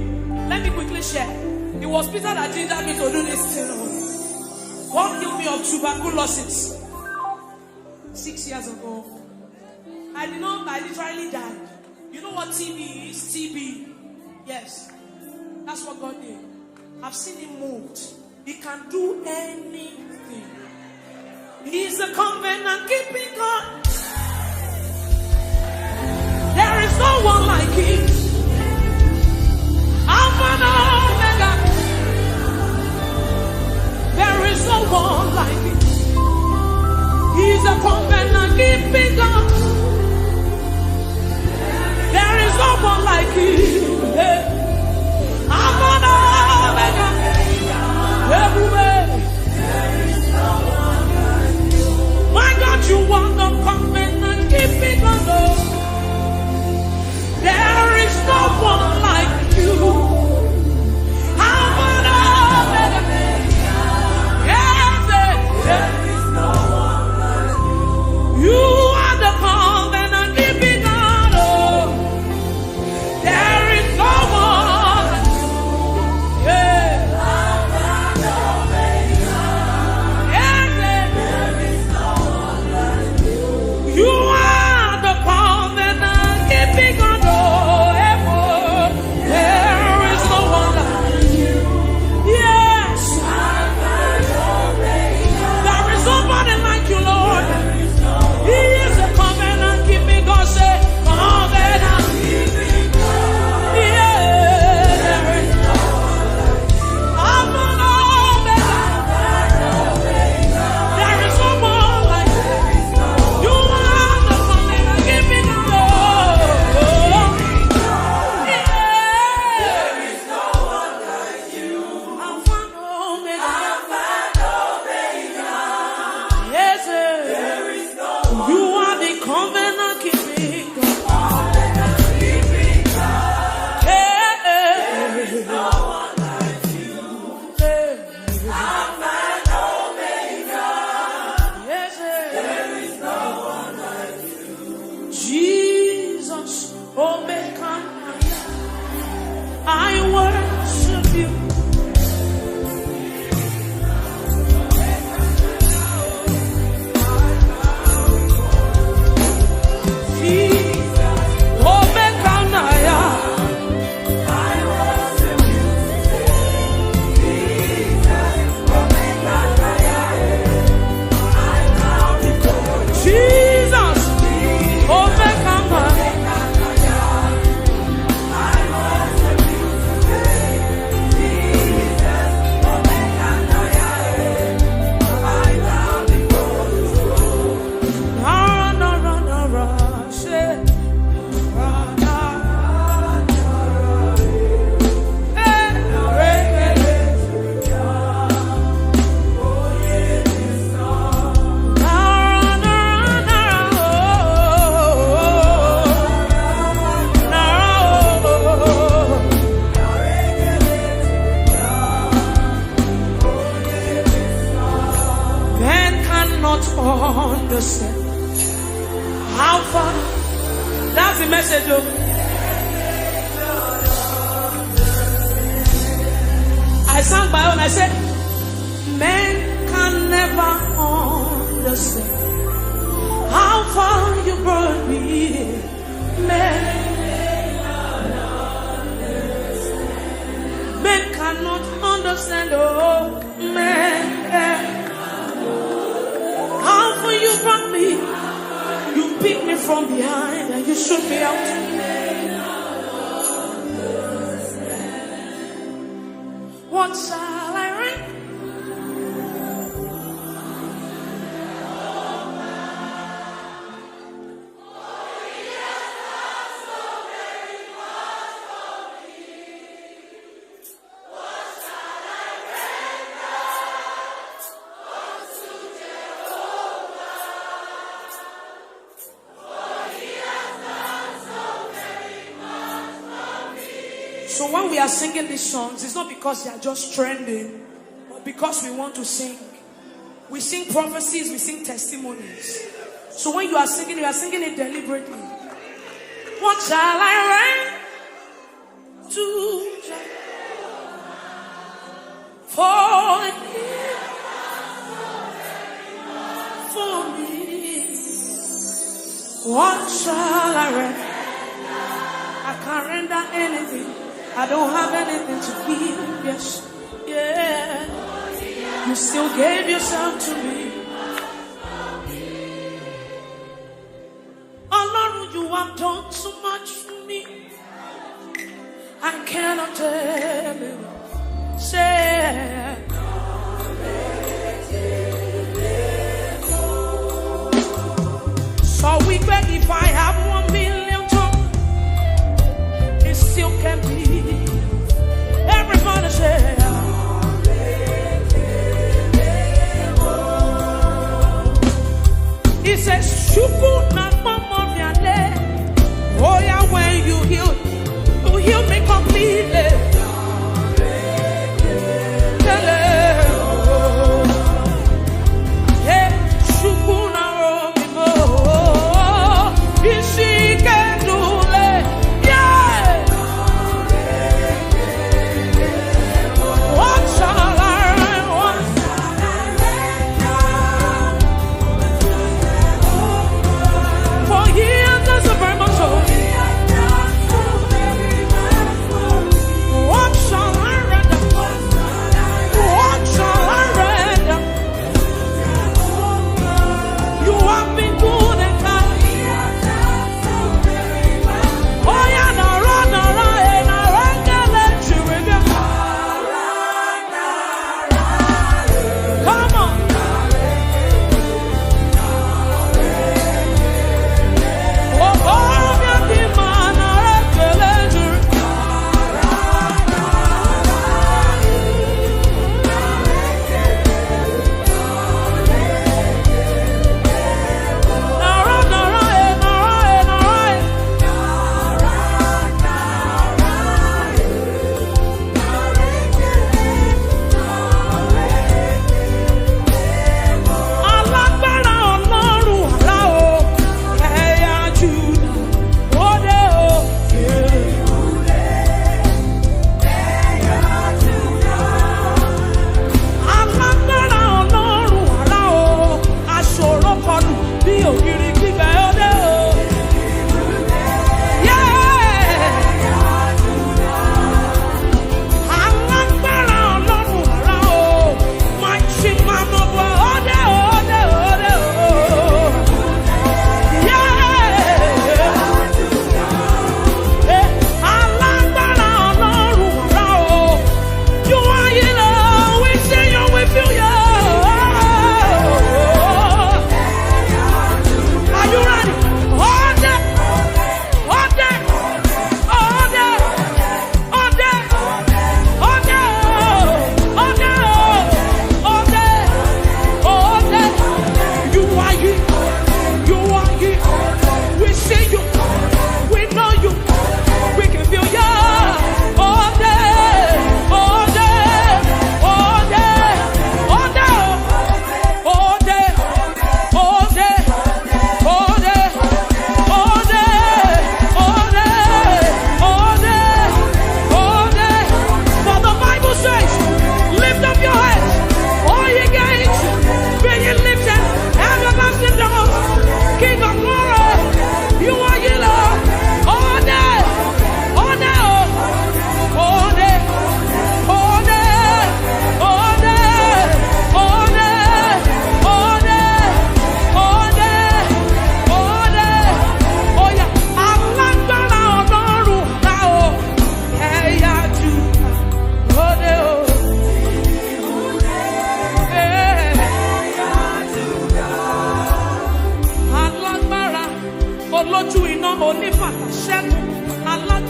Let me quickly share. It was Peter that gingered me to do this thing. God healed me of tuberculosis 6 years ago. I literally died. You know what TB is? TB. Yes. That's what God did. I've seen him moved. He can do anything. He's a covenant keeping God. There is no one like him. Alpha and Omega. There is no one like him. He's a covenant keeping God. There is no one like him. Alpha and Omega. Everywhere. My God, you want to come in and keep it on. There is no one like you. How about there is no one like you. You are the come and keep it on. There is understand how far. That's the message, though. I sang my own. I said, men can never understand how far you brought me. Men cannot understand. Oh, men. How far you brought me. You picked me from behind and you shook me out. What shall I render? So when we are singing these songs, it's not because they are just trending, but because we want to sing. We sing prophecies, we sing testimonies. So when you are singing it deliberately. What shall I render to for me? What shall I render? I can't render anything. I don't have anything to give, yes, yeah. You still gave yourself to me. Oh Lord, you have done so much for me. I cannot tell you. Say, so we beg if I have 1 million tongues, it still can be. Everybody say, he says, Shuku na mama viale. Oh yeah, when you heal me completely.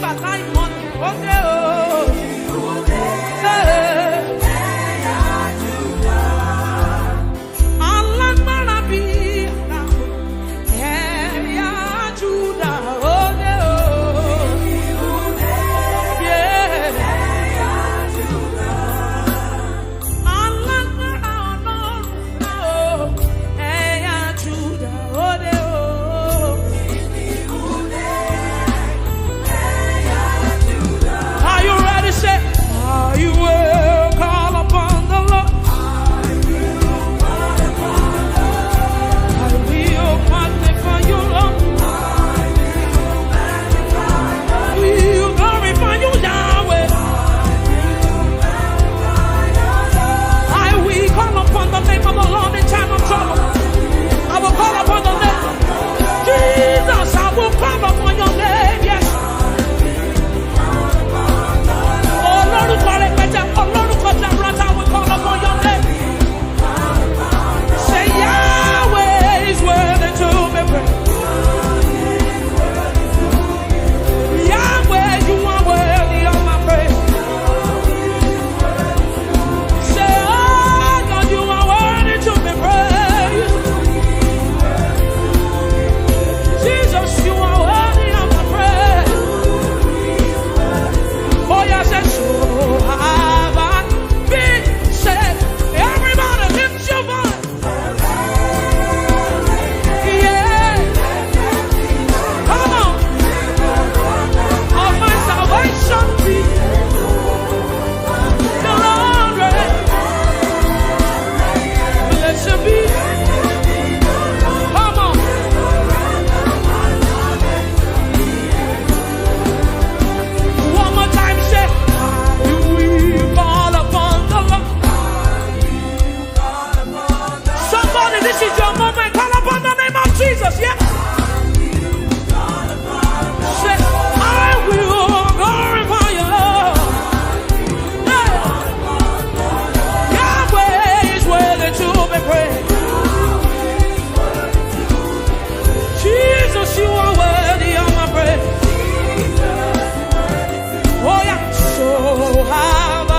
bàtà ìmọ̀ ni ó dé o. Alágbára bí ẹ̀yà Júdà ó dé o. Alágbára Ọlọ́run ẹ̀yà Júdà ó dé o. Are you ready? Say, are you will call upon the Lord? I will magnify you, Lord. Will glorify you, Yahweh. I will call upon the name of the Lord in time of trouble. I will call upon the name. Jesus, I will call upon your name, yes. Olórúkọ rẹpẹtẹ, olórúkọ jaburata, I will call upon your name. Say Yahweh is worthy to be praised. Yahweh, you are worthy of my praise. Say, oh God, you are worthy to be praised. Jesus, you are worthy of my praise. Oh yes, and so have I been saved. Everybody lift your voice. Yeah. Come on. Of my salvation be the Lord reign. Blessed be. Come on. One more time, say, I will call upon the Lord. Somebody, this is your moment. Call upon the name of Jesus, yeah? Say, I will glorify you. Yeah. Yahweh is worthy to be praised. Jesus, you are worthy of my praise. Oh yeah, so have I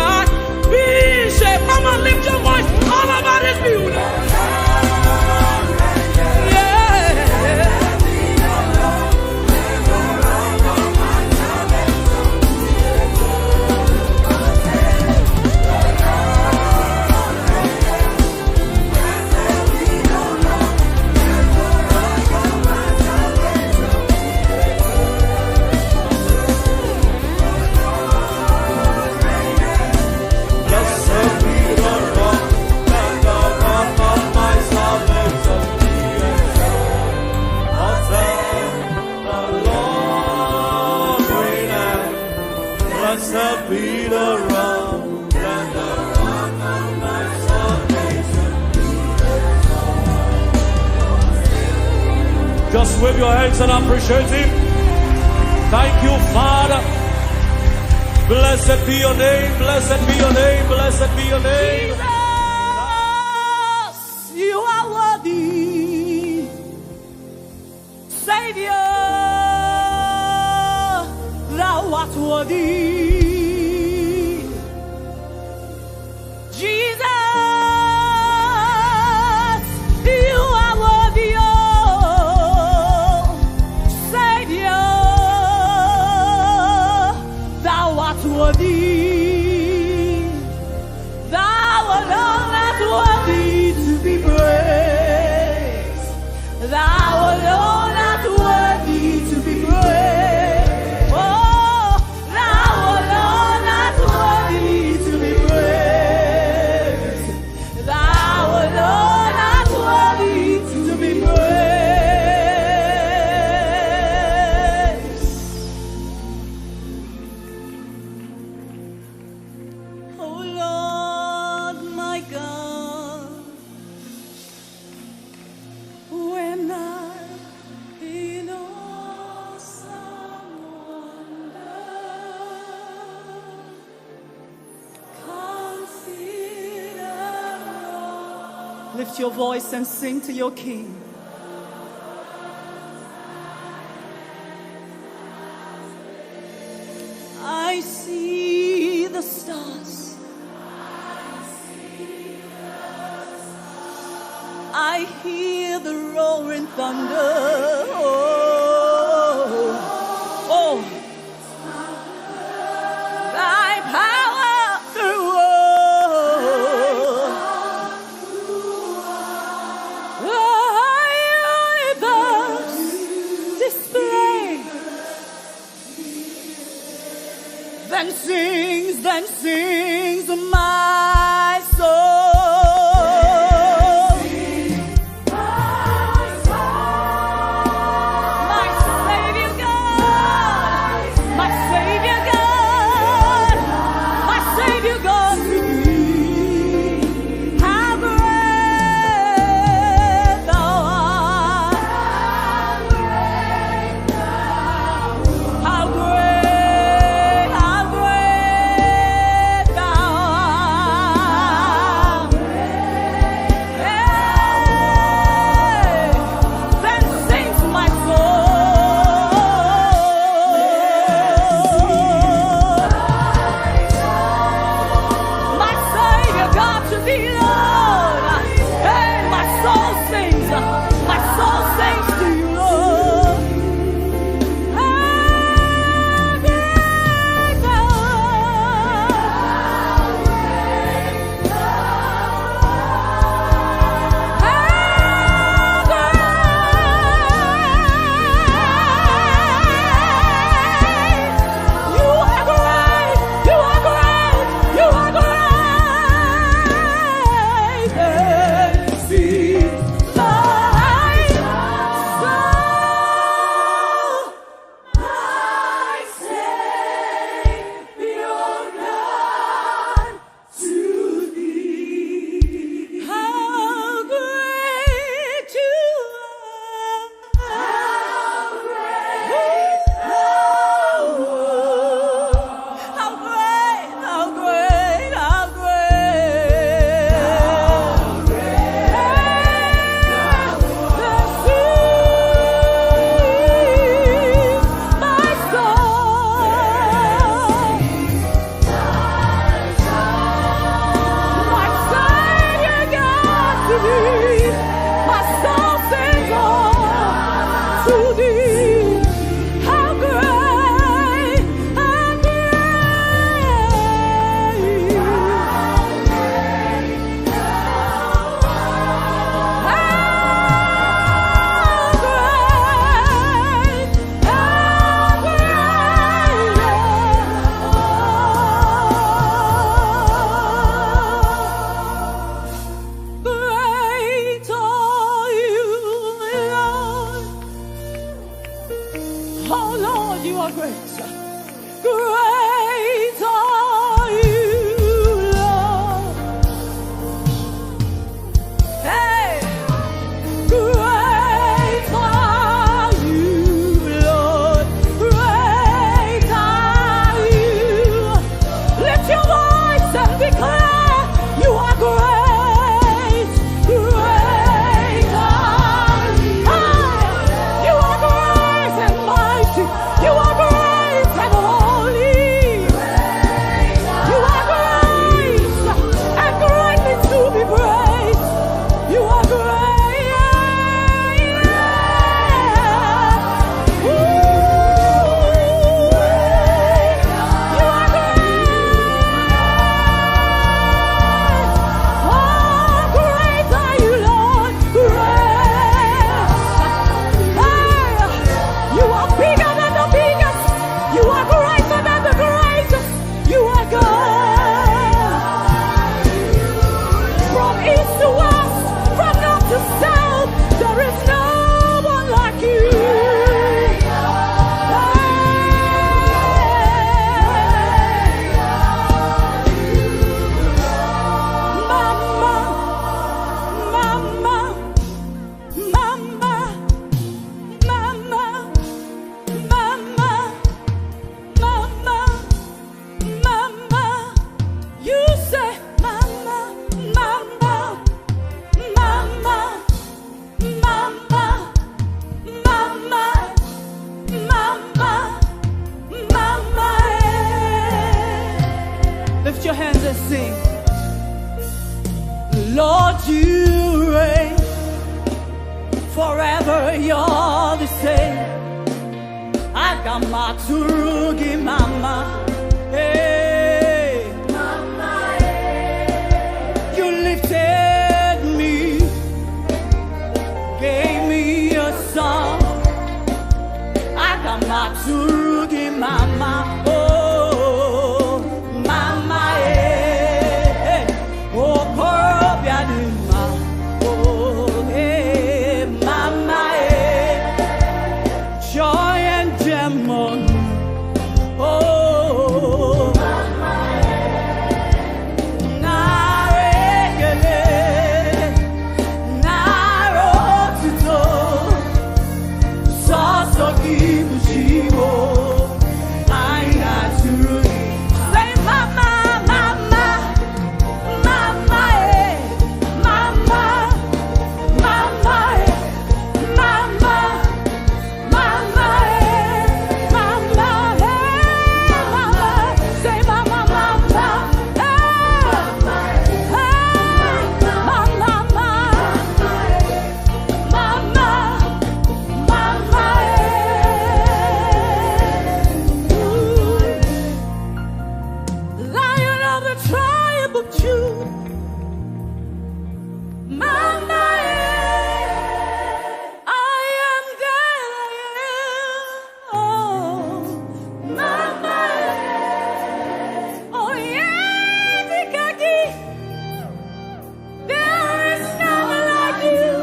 been saved. Come on, lift your voice all about this beauty. Yeah.
Blessed be the rock and the rock of my salvation. Just wave your hands and appreciate Him. Thank you, Father. Blessed be your name, blessed be your name, blessed be your name.
Jesus, you are worthy. Savior, thou art worthy. Jesus, you are worthy. Oh, Savior, thou art worthy. Thou alone art worthy to be praised. Thou alone art worthy to be praised. Oh, thou alone art worthy to be praised. Thou alone art worthy to be praised. Oh Lord, my God, when I in awesome wonder consider all. Lift your voice and sing to your King. see the stars. I hear the roaring thunder. Oh, thy power through universe display. Then sings my soul.
You are great and
Agamaturugi mama. Hey. Mama, hey. You lifted me, gave me a song. Agamaturugi mama. Oh, mama, hey. Oh, Korobianima. Oh, hey, mama, hey. Joy and demon. Oh, naregele, narotuto, sasakibushimo, ainaturu. Say mama, mama, mama, mama, mama, mama. Mama, mama, mama, say mama, mama, mama, Lion of the tribe of Judah, mama. I am that I am. Oh, mama. Oh, yeah, Nikaki. There is none like you.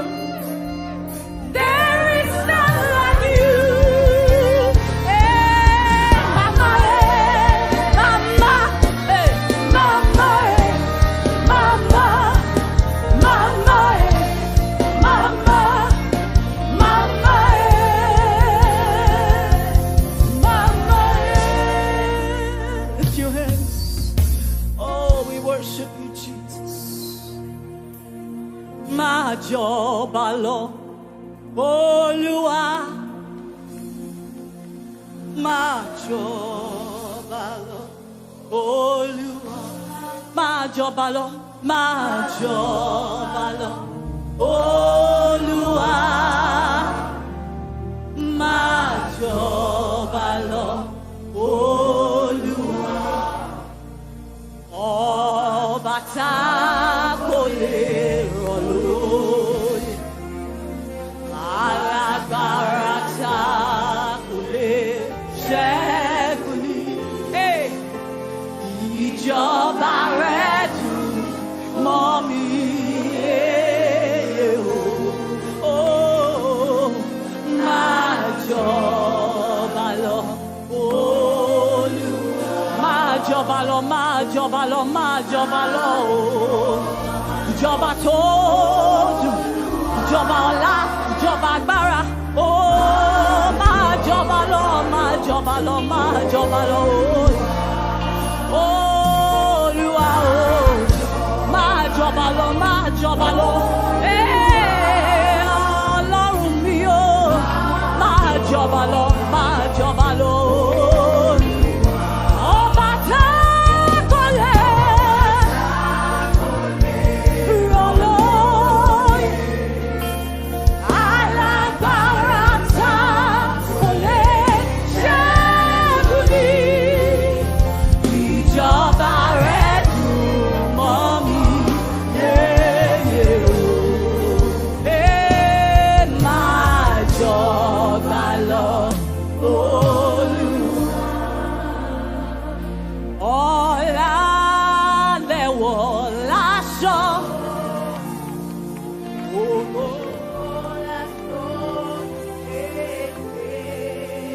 There is none like you. Hey, mama, mama, hey, mama, mama, mama, mama. Mama, mama, lift your hands. Oh, we worship you, Jesus. My job, Lord, Olúwa. My job, Lord, Olúwa. My job, Lord, my job, Lord, Olúwa. Máa jọba lọ, Olúwa. Ọba tá kò lè rọ̀ lóyè, alágbára tá kò lè ṣẹ́gun ní. Hey! Ìjọba rẹ̀ dùn mọ́ mi. Oh, máa jọba lọ, Olúwa. Máa jọba lọ, máa jọba lọ, máa jọba lọ. Oh. Ìjọba tó dùn, ìjọba ọlá, ìjọba agbára. Oh, máa jọba lọ, máa jọba lọ, máa jọba lọ. Oh. Olúwa, oh. Máa jọba lọ, máa jọba lọ. Ọlọ́run mi, oh. Máa jọba lọ, máa jọba lọ. Ọba tá kò lè rọ̀ lóyè, alágbára tá kò lè ṣẹ́gun ní. Ìjọba rẹ̀ dùn mọ́ mi. Máa jọba lọ, Olúwa. Ọlá lẹ̀wọ̀ láṣọ.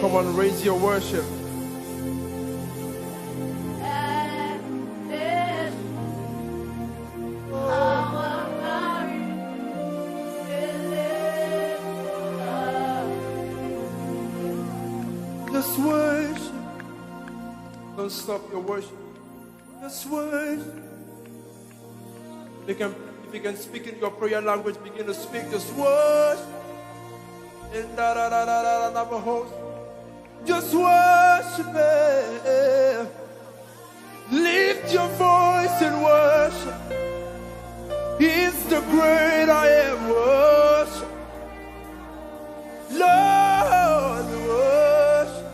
Come on, raise your worship. Just worship. Don't stop your worship. Just worship. If you can speak in your prayer language, begin to speak. Just worship. In Navajo. Just worship Him. Lift your voice and worship. He's the great I am. Worship. Lord, worship.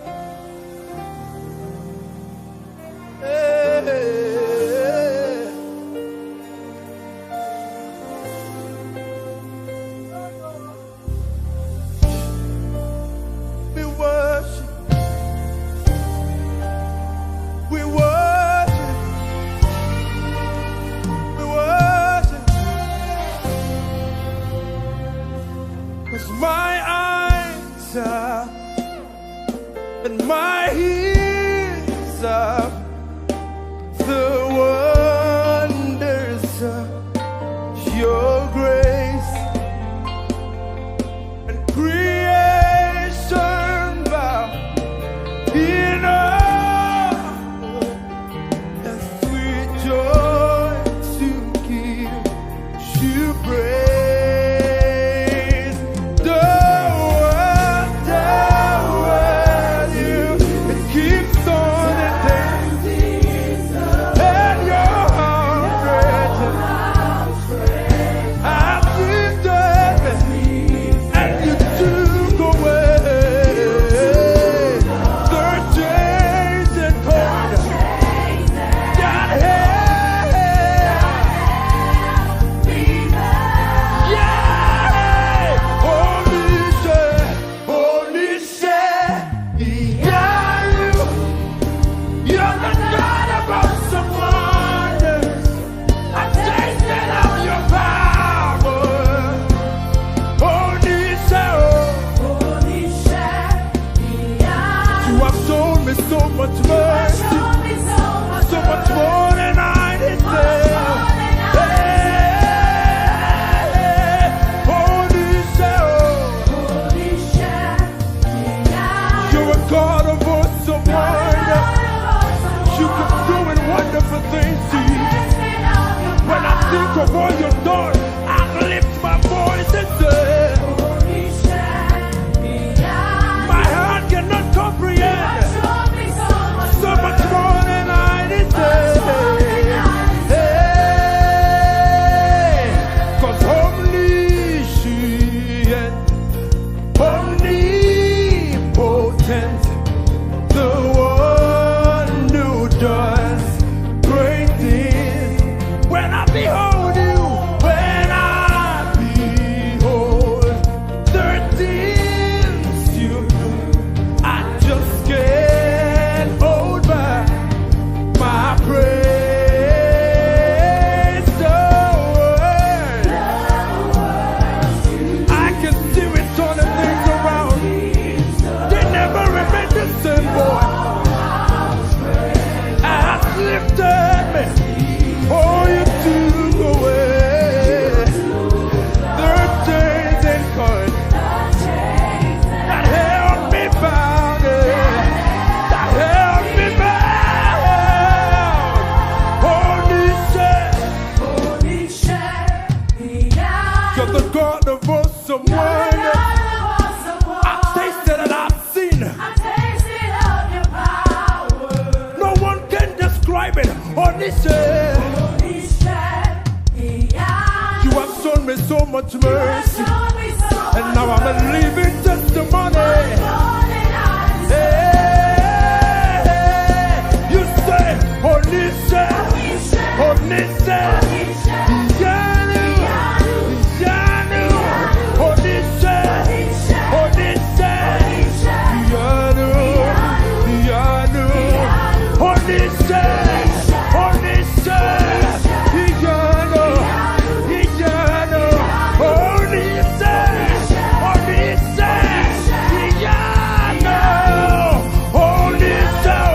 'Cause my eyes are and my ears are the wonders of your grace, and creation bow in awe and sweet joy to give you praise. The word you, it keeps on and dancing, and your arms and you took away the chains and cords that held me back. Yeah, only say, yeah, you're the God of awesome wonders. I tasted of your power. You have shown me so much mercy, so much more than I deserve. You're a God of awesome wonder. You keep doing wonderful things, Jesus. When I think of all you've done, I lift my voice and say, my heart cannot comprehend so much more than I deserve. Hey, 'cause omniscient, omnipotent, the one who does great things. When I behold you, when I behold the things you do, I just can't hold back my praise. The word, I can see it turning things around. They never remain the same, boy. Has lifted me. Oh, you took away the chains and cords that held me bound, that held me bound. Holy shit, you're the God of awesome wonder. I've tasted and I've seen. No one can describe it. Holy shit. You have shown me so much mercy, and now I'm a living testimony. Hey, you say, Holy say, Holy say, Yanu, Yanu, Holy say, Holy say, Yanu, Yanu, Holy say, Holy say, Yanu, Yanu, Holy say, Holy say, Yanu, Holy say.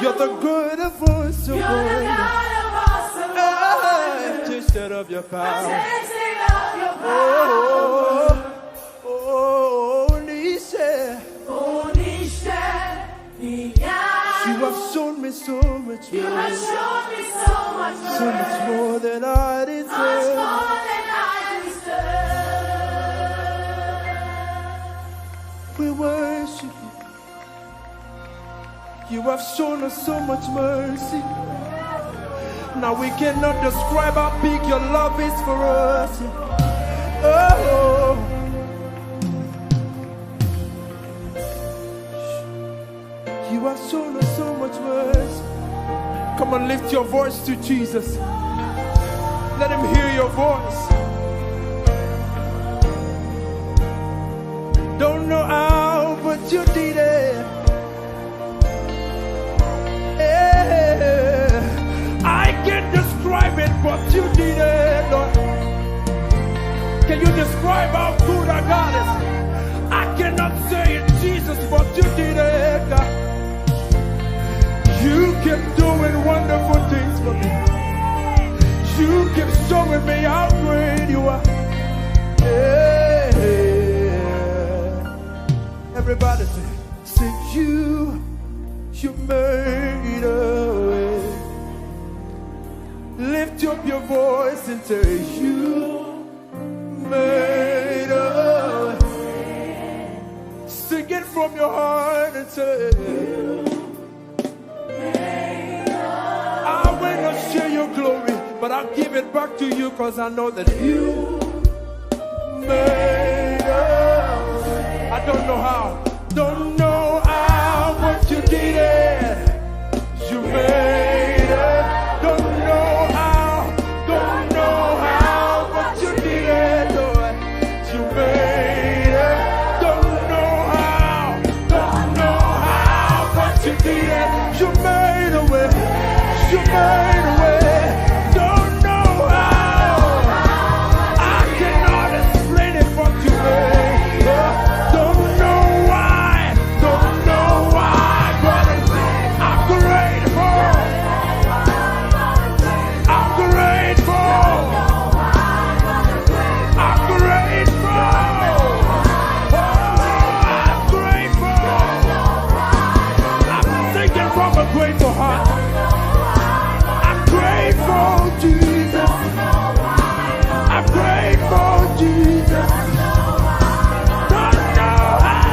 You're the good of awesome wonder. Tasted of your power. Holy say. You have shown me so much more. So much more than I deserve. We worship you. You have shown us so much mercy. Now we cannot describe how big your love is for us. Oh, you have shown us so much mercy. Come on, lift your voice to Jesus. Let him hear your voice. Don't know how, but you did it. I can't describe it, but you did it, Lord. describe how good our God is. I cannot say it, Jesus, but you did it, God. You keep doing wonderful things for me. You keep showing me how great you are. Yeah. Everybody say you made a way. Lift up your voice and say you made a way. Sing it from your heart and say I will not share your glory, but I'll give it back to you because I know that you made a way. I don't know how, but you did it. You made it. Don't know how, but you did it, Lord. You made it. Don't know how, but you did it. You made a way. You made a way. Don't know how. I cannot explain it, but you made it. Don't know why, but I'm grateful. I'm grateful. I'm grateful. I'm grateful. I'm thinking from a grateful heart. I'm grateful, Jesus. I'm grateful, Jesus. Don't know how.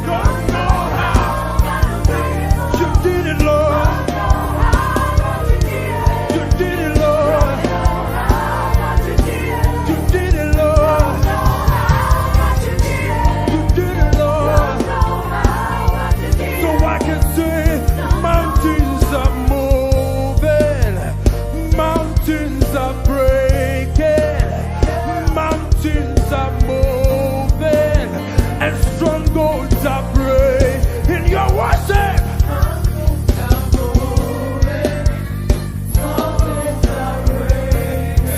Don't know how. You did it, Lord. You did it, Lord. You did it, Lord. You did it, Lord. So I can say mountains are moving, mountains are breaking, mountains are moving, and strongholds are breaking. In your worship,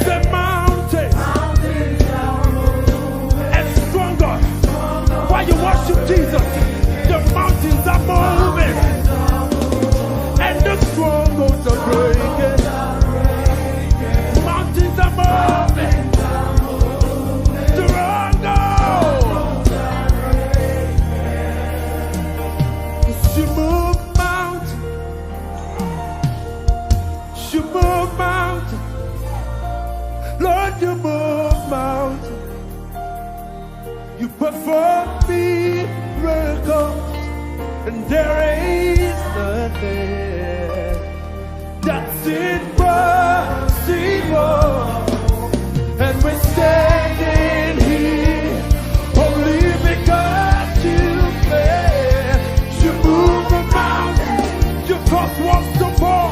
the mountains and strongholds. While you worship Jesus, the mountains are moving and the strongholds are breaking. Mountains are moving. Strongholds. You move mountains. You move mountains. Lord, you move mountains. You perform miracles, and there is nothing that's impossible. And we're standing here only because you made. You move the mountain, you cause walls to fall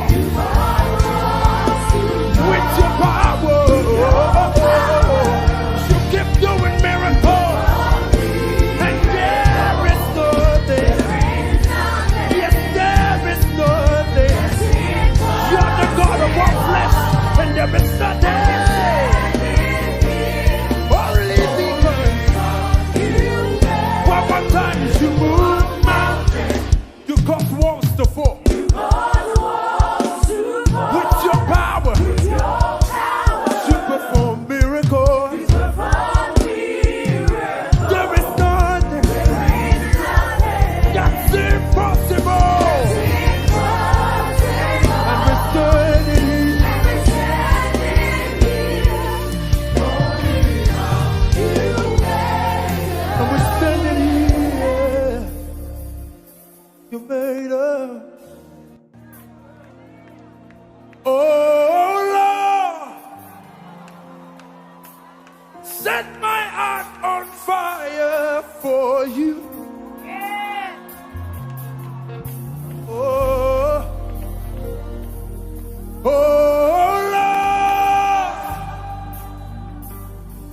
with your power. You keep doing miracles. And there is nothing. Yes, there is nothing. You're the God of all flesh, and there is nothing. Only because one more time you move mountains, you cause walls to fall. With your power, you perform miracles. There is nothing that's impossible. And we're standing here. And we're standing here. You made us. Oh Lord, set my heart on fire for you. Oh, Lord,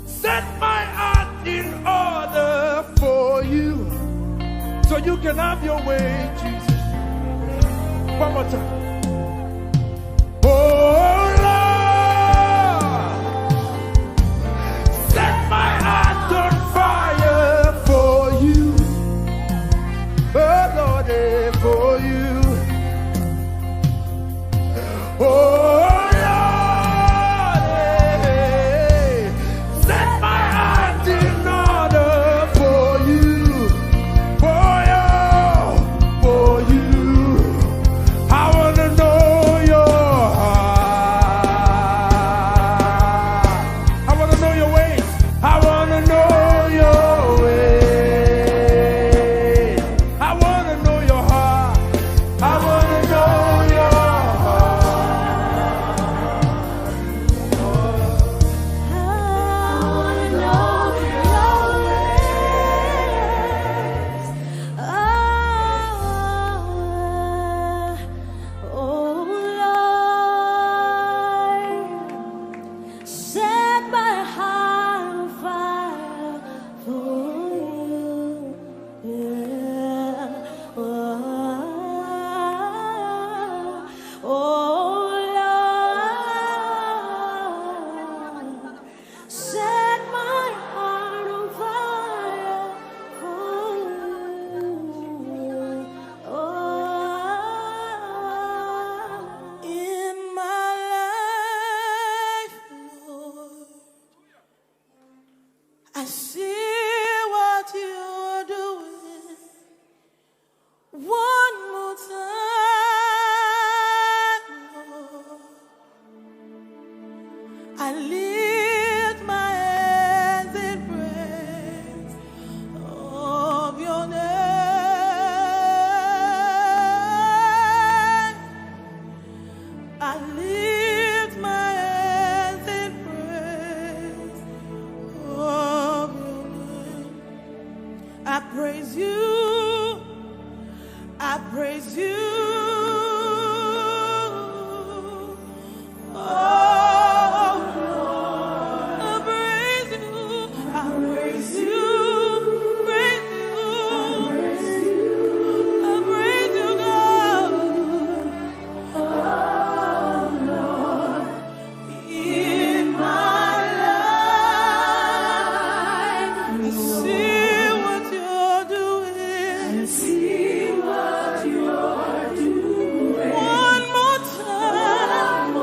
set my heart in order for you, so you can have your way, Jesus. One more time. Oh Lord, Oh, Lord, set my heart in order for you, for you. I want to know your heart. I want to know your ways. I want to know your ways. I want to know your heart. I want to know your
I see what you're doing. One more time, Lord. I lift my hands in praise of your name. I lift my hands in praise of your name. I praise you. I praise you. Oh, Lord. I praise you. I praise you. Praise you. I praise you, God. Oh, Lord. In my life, I see what you're doing. I see what you're doing. One more time.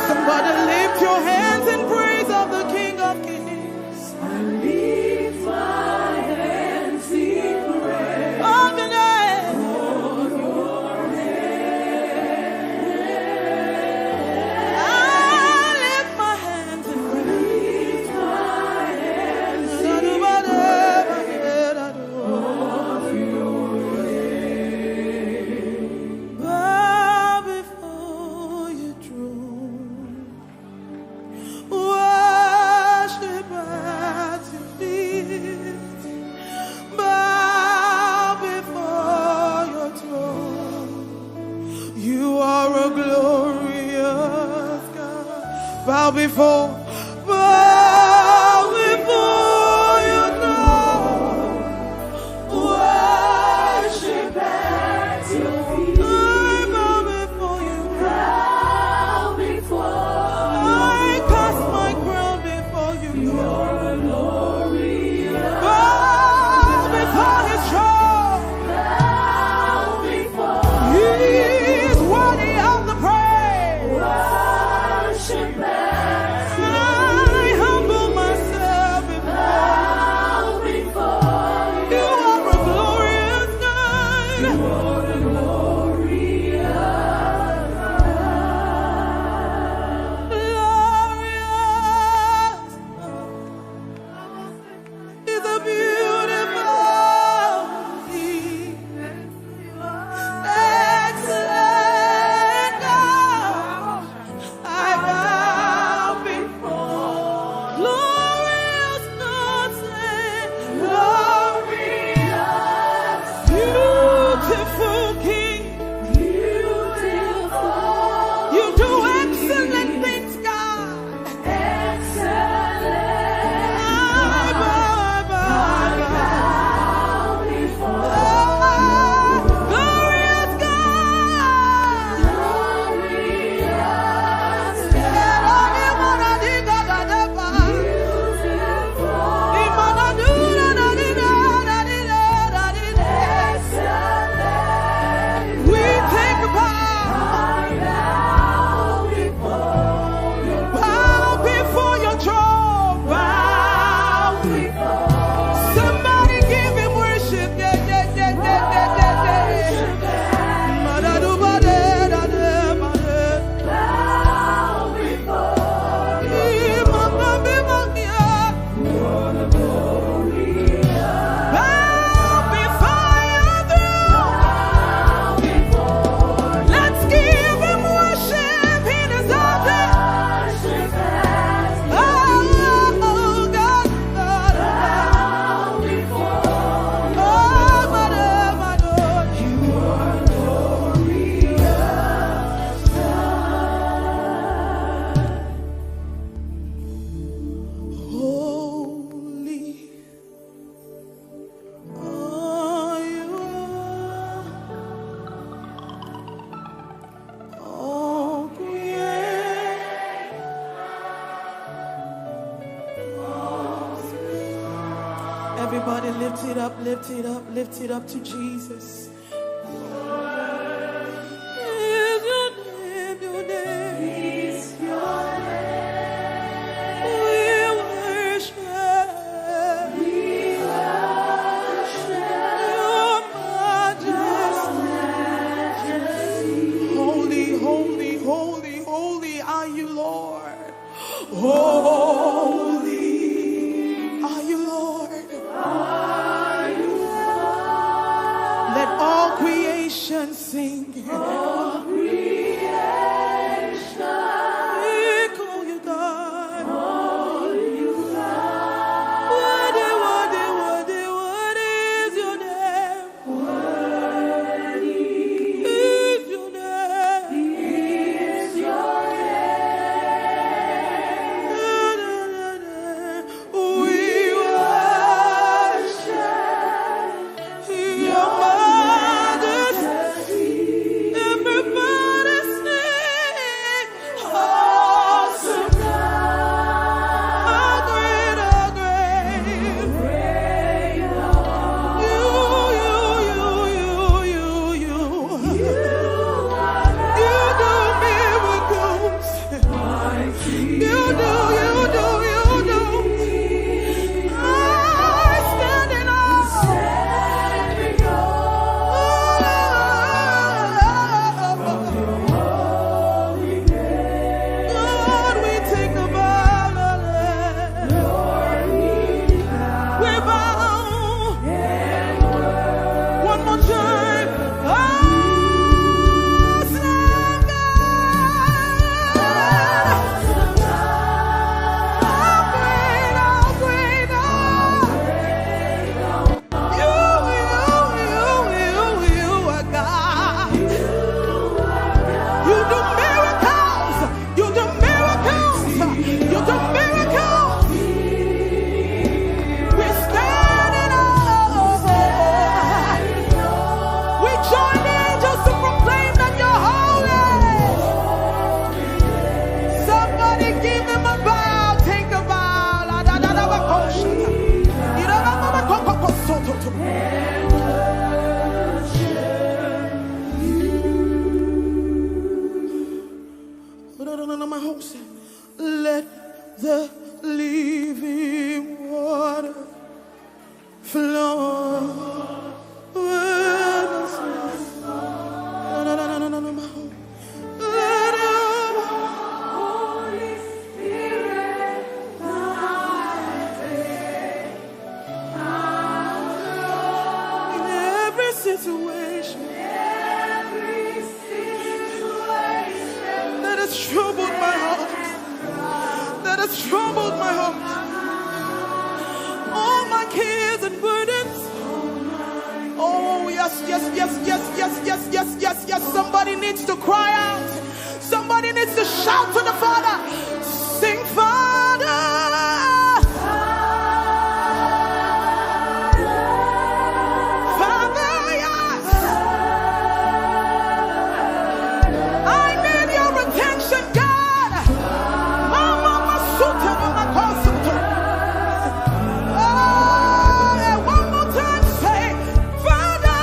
Somebody lift your hands in praise of the King of Kings. I lift my hands in praise of the name. I lift my hands in praise. Bow before your throne, worship at your feet. Bow before your throne. You are a glorious God. Bow before your throne. Worship at your feet. I bow before you. I cast my crown before you. You're a glorious. Bow before his throne. He is worthy of the praise. Worship at your feet. Everybody lift it up, lift it up, lift it up to Jesus. Is your name, your name. Is your name. We worship. We worship. Your majesty. Holy, holy, holy, holy are you, Lord. Holy are you, Lord. Let all creation sing. All creation. We call you God. Call you God. What is your name? Worthy is your name. Is your name. We worship your majesty. Everybody sing. Awesome God. How great, how great. You. You do miracles. You do. I'm standing on. God, we take a bow. We bow. One more time. Awesome God. How great, you are God. You do miracles. You do miracles. You do miracles. We're standing over. We join the angels to proclaim that you're holy. Somebody give them a bow. Take a bow. La, da, da, da, ba, ko, sha, ta. You know, ba, ba, ba, ko, ko, ko, so, to, to. No, my host. Let the living water flow with us. No, my home. Let the Holy Spirit in every situation that has troubled my heart. That has troubled my heart. All my cares and burdens. Oh, yes. Somebody needs to cry out. Somebody needs to shout to the Father. Sing, Father. Father, yes. I need your attention, God. Mama, suta, mama, kosuta. Oh, and one more time, say, Father.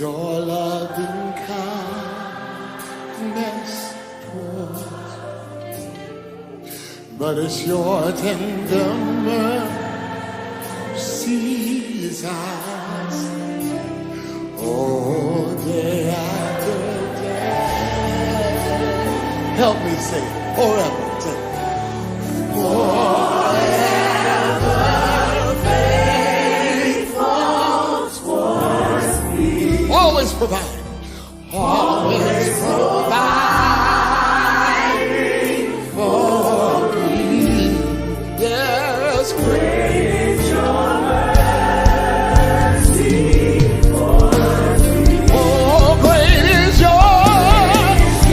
your loving kindness towards me, but it's your tender mercies I see, oh, day after day. Help me say forever. Always provide. Always providing for me. Yes, great is your mercy towards me. Oh, great is your grace.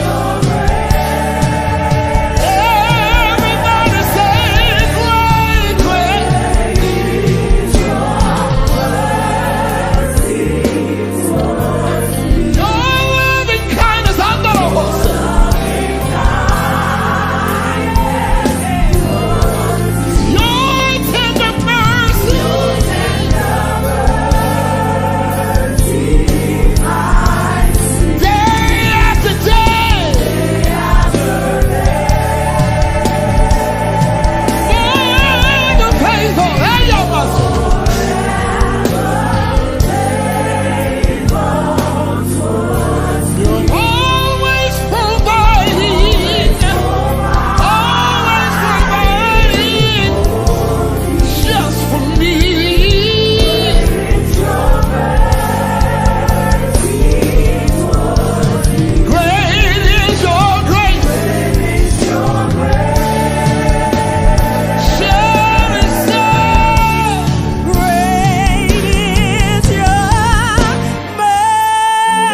Everybody say great, great. Great is your mercy towards me. Your loving kindness, I'm gonna host it. Your tender mercy. Day after day. Forever faithful. Hey, yo, muscle. You're always providing. Always providing. Just for me. Great is your grace. Shall we say,
Great is your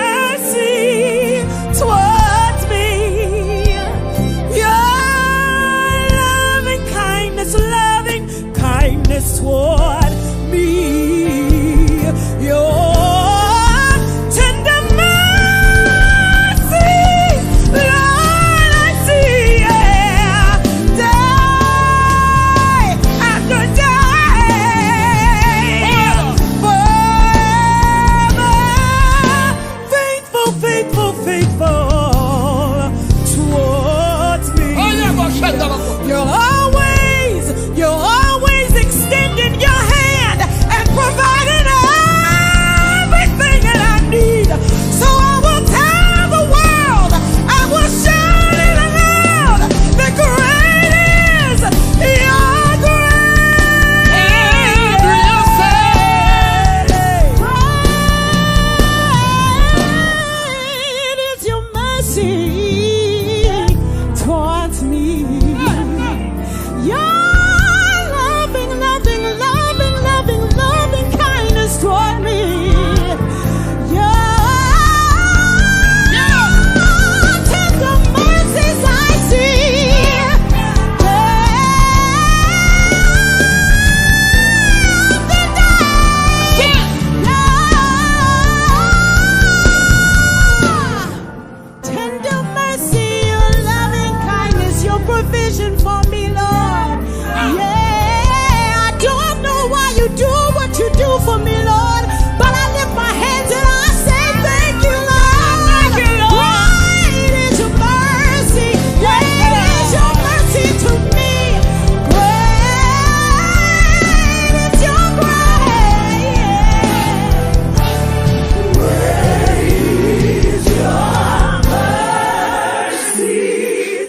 mercy towards me. Your loving kindness toward me. Your tender mercy, Lord, I see, yeah, day after day. Forever faithful, faithful, faithful towards me. You're always extending your hand and providing everything that I need. So I will tell the world, I will shout it aloud, that great is your grace. Great is your mercy towards me. Your loving, loving, loving, loving, loving kindness toward me. Your tender mercies I see. Tender mercy, your loving kindness, your provision for me, Lord. Yeah, I don't know why you do what you do for me, Lord, but I lift my hands and I say thank you, Lord. Great is your mercy. Great is your mercy to me. Great is your grace. Great is your mercy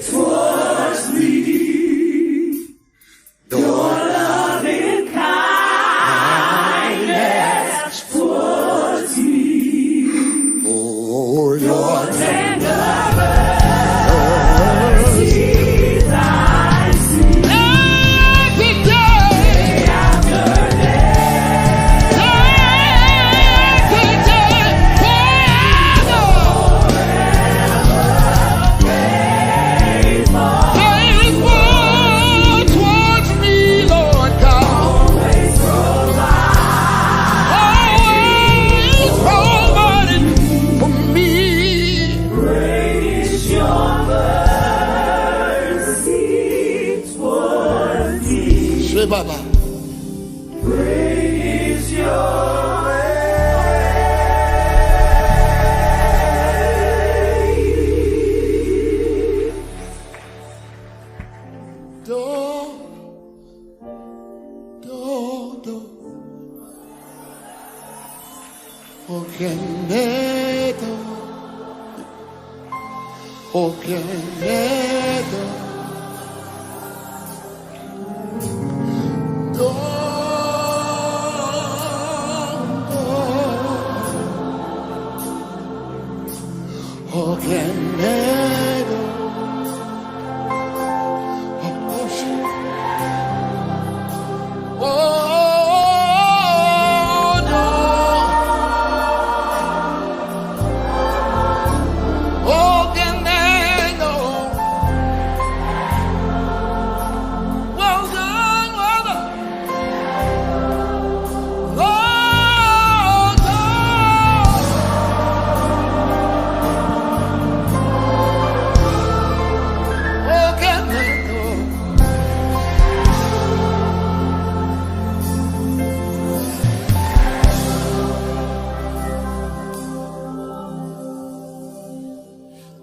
towards me. Your loving kindness towards me.
Oh, your
Tender mercies I see.
every day.
After day.
Every day. Faithful towards me, Lord God.
Always
Providing for me.
great is your mercy towards me.
Say, Baba.
Great is your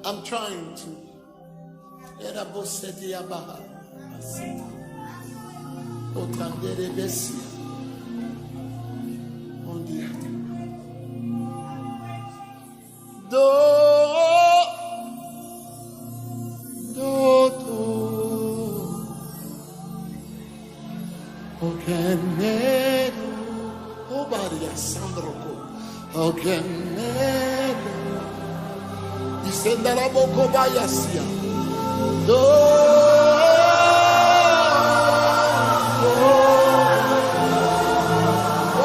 I'm trying to.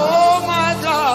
Oh my God.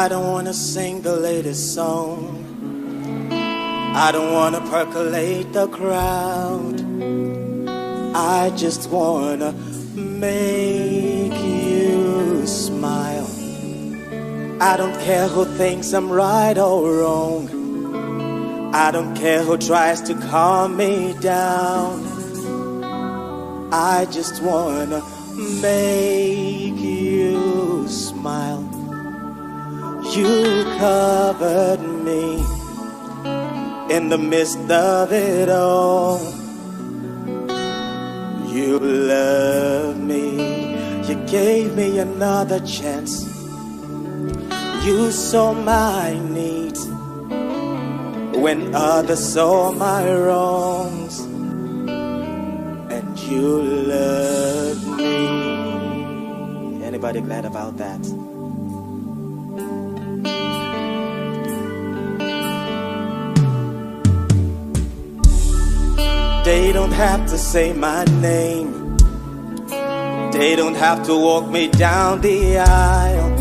I don't wanna sing the latest song. I don't wanna percolate the crowd. I just wanna make you smile. I don't care who thinks I'm right or wrong. I don't care who tries to calm me down. I just wanna make you smile. You covered me in the midst of it all. You loved me. You gave me another chance. You saw my needs when others saw my wrongs, and you loved me. Anybody glad about that? They don't have to say my name. They don't have to walk me down the aisle.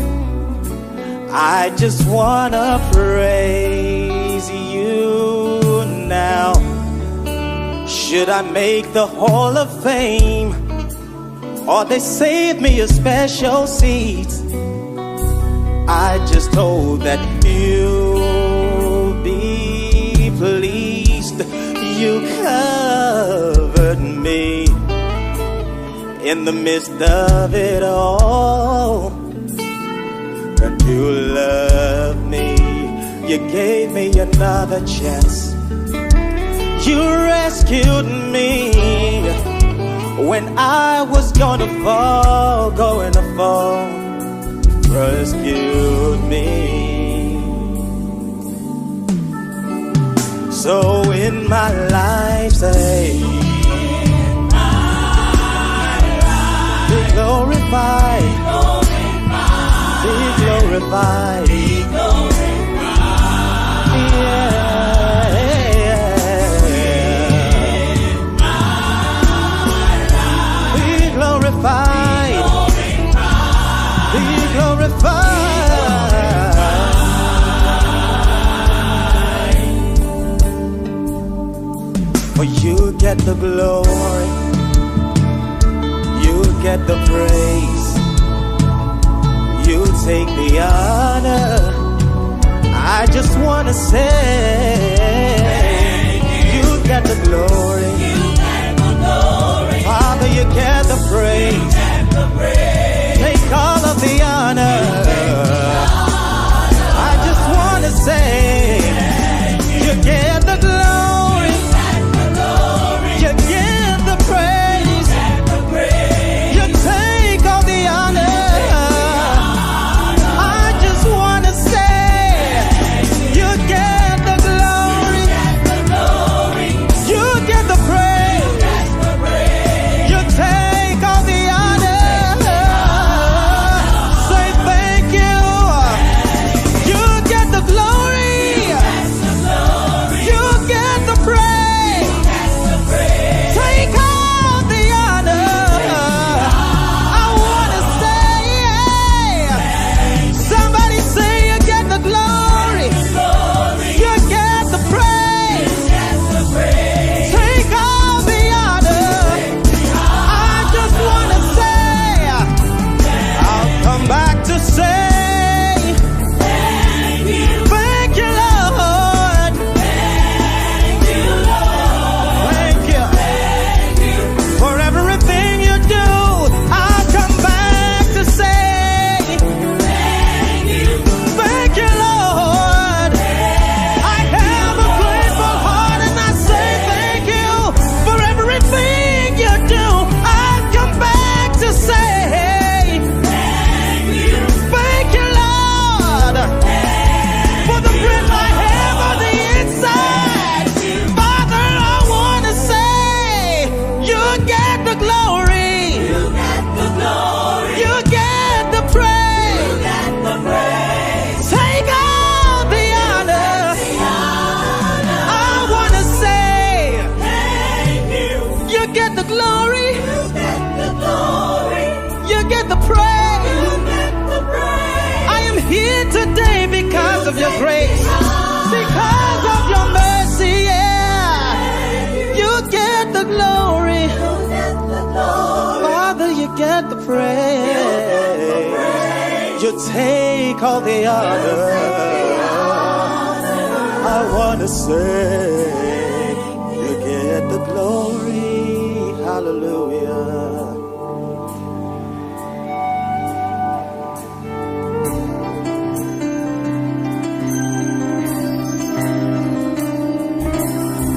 I just wanna praise you now. Should I make the Hall of Fame? or they saved me a special seat. I just hope that you'll be pleased. You covered me in the midst of it all, and you loved me. You gave me another chance. You rescued me when I was gonna fall, rescued me. So in my life, say, be glorified, be glorified, be glorified. For you get the glory, you get the praise, you take the honor. I just wanna say, you get the glory, Father, you get the praise, take all of the honor. I just wanna say, you get the glory, you get the praise, you take all the honor. I just wanna say, you get the glory, you get the praise, you take all the honor. Say thank you. You get the glory, you get the praise, take all the honor. I wanna say, somebody say, you get the glory, you get the praise, take all the honor. I just wanna say, I'll come back to say, thank you, Lord. Thank you for everything you do. I'll come back to say, thank you, Lord. I have a grateful heart and I say thank you for everything you do. I'll come back to say, thank you, Lord, for the breath I have on the inside. Father, I want to say, you get the glory, you get the praise, take all the honor. I want to say, you get the glory, you get the praise. I am here today because of your grace, because of your mercy, yeah. You get the glory, Father, you get the praise, you take all the honor. I want to say, you get the glory, hallelujah.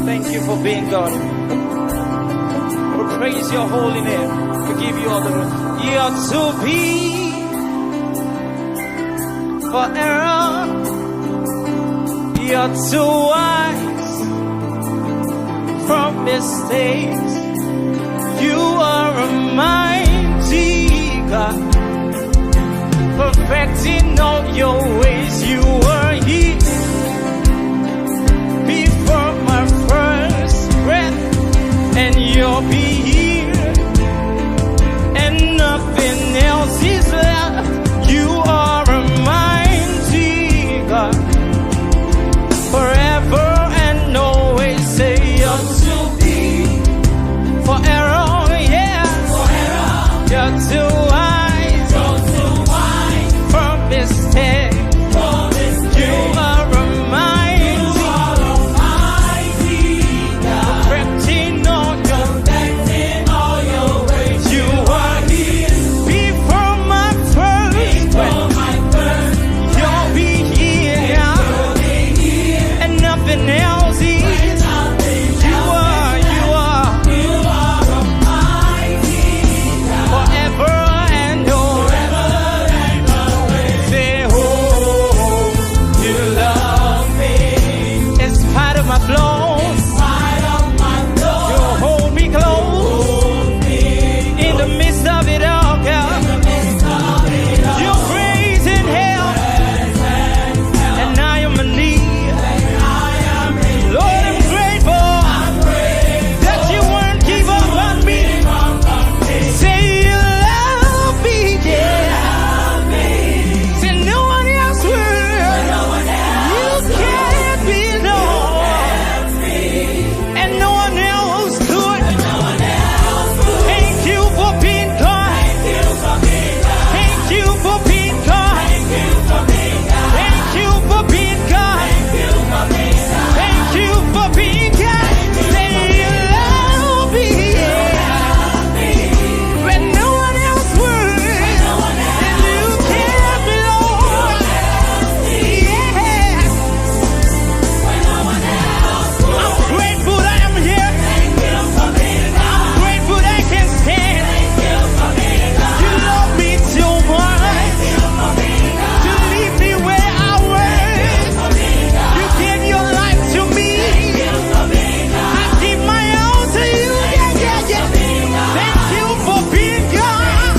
Thank you for being God. We praise your holy name. We give you all the glory. You are to be for error. You are too wise from mistakes. You are a mighty God, perfecting all your ways. You were here before my first breath, and you'll be here, and nothing else is left. You are a mighty God, forever and always. Say you're to be for error, yeah. You're too wise for mistake. You are almighty, perfecting all your ways. You are here before my first breath. You'll be here now, and nothing else is. You are almighty, forever and always. Say, oh, you love me. In spite of my flaws, you hold me close. In the midst of it all, God, your grace and help, and I am in need. Lord, I'm grateful that you won't give up on me. Say you love me, yeah. Say no one else will. You can't be known, and no one else could. Thank you for being God. Thank you for being God. Thank you for being God. Thank you for being God. Say you love me, yeah. When no one else would, and you can't be Lord. Yeah. I'm grateful that I'm here. I'm grateful that I can stand. You love me too much to leave me where I was. You gave your life to me. I give my all to you. Yeah. Thank you for being God.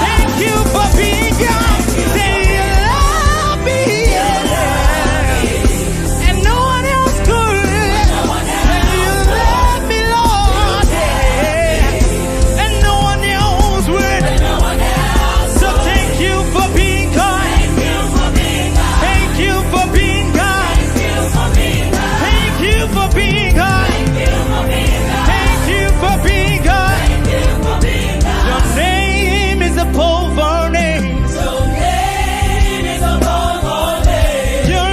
Thank you for being God. Say you love me, yeah. And no one else could. And you love me, Lord, yeah. And no one else would. So thank you for being God. Thank you for being God. Thank you for being God. Thank you for being God. Your name is above all names. Your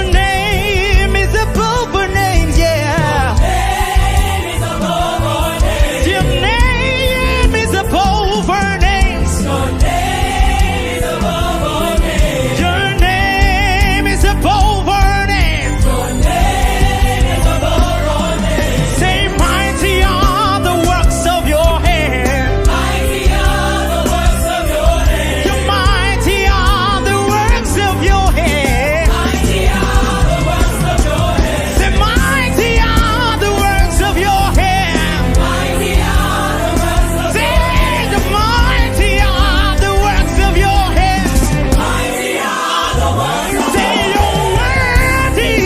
name is above all names, yeah. Your name is above all names. Your name is above all names. Say, mighty are the works of your hand. You're mighty are the works of your hand. Say, mighty are the works of your hand. Say, the mighty are the works of your hand. Say, you're worthy.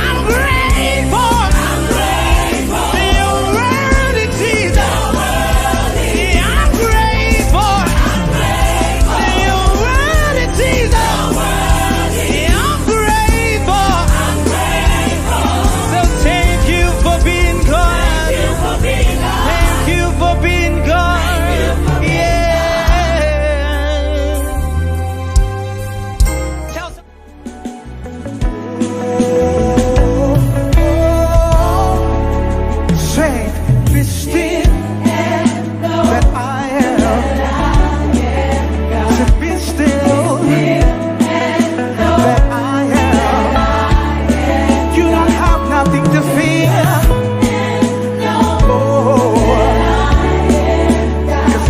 I'm grateful. Say, you're worthy, Jesus. I'm grateful. Say, you're worthy, Jesus. I'm grateful. So thank you for being God. Thank you for being God. Yeah. Tell some-
Say, be still that I am. To be still that I am. You don't have nothing to fear. Oh, 'cause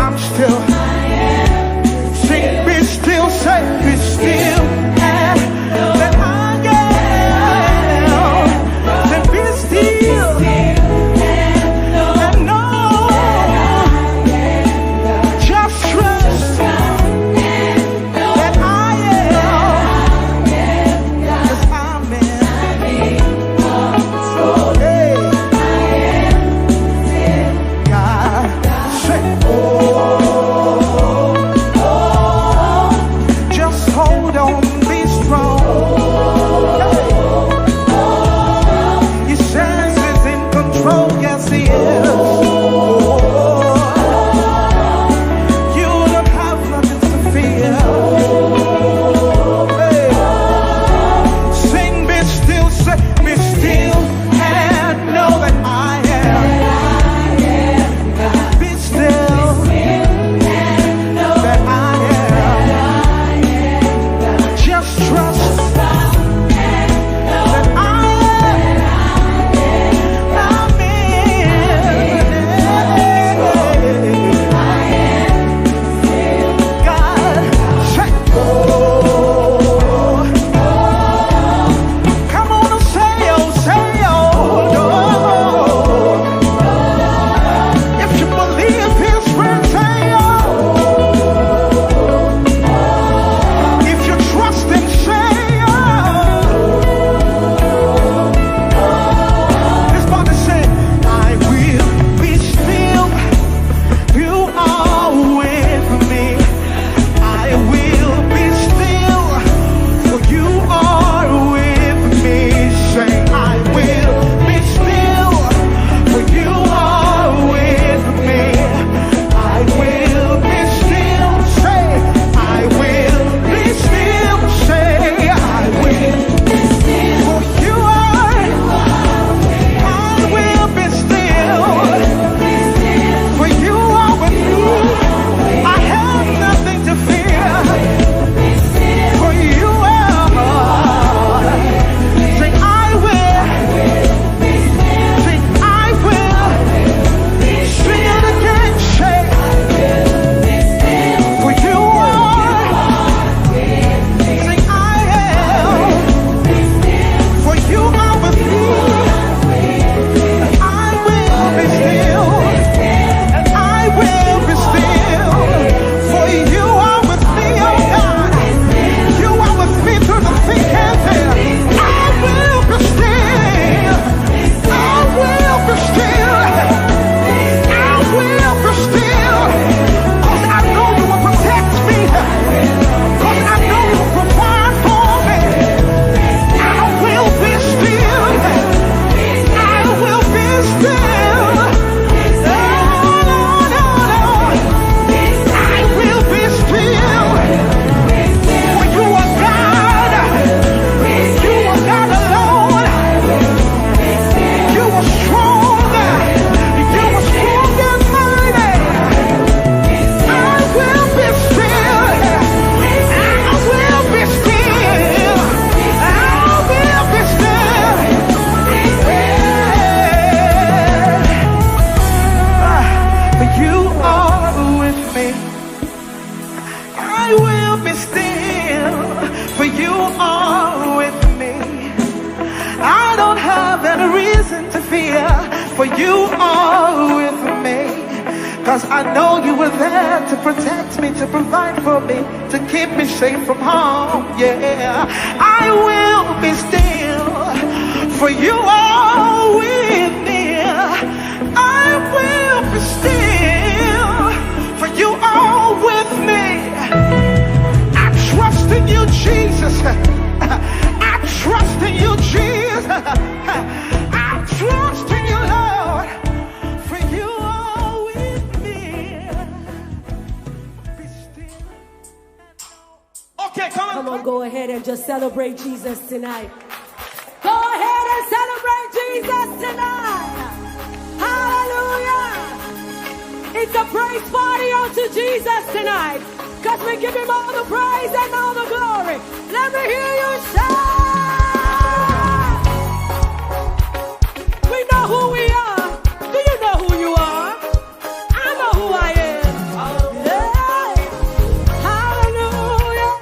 I'm still. Sing, be still, say, be still that I am. Say, be still and know. Just trust that I am. 'Cause I'm in. Hey. God, say, just hold on, be strong. He says he's in control, yes, you are with me. Cause I know you were there to protect me, to provide for me, to keep me safe from harm. Yeah, I will be still, for you are with me. I will be still, for you are with me. I trust in you, Jesus. I trust in you, Jesus. I trust in you, Lord, for you are with me. Be still and know. Okay,
Come on, go ahead and just celebrate Jesus tonight. Go ahead and celebrate Jesus tonight. Hallelujah. It's a praise party unto Jesus tonight. Because we give him all the praise and all the glory. Let me hear you shout. We know who we are. Do you know who you are? I know who I am. Yeah. Hallelujah.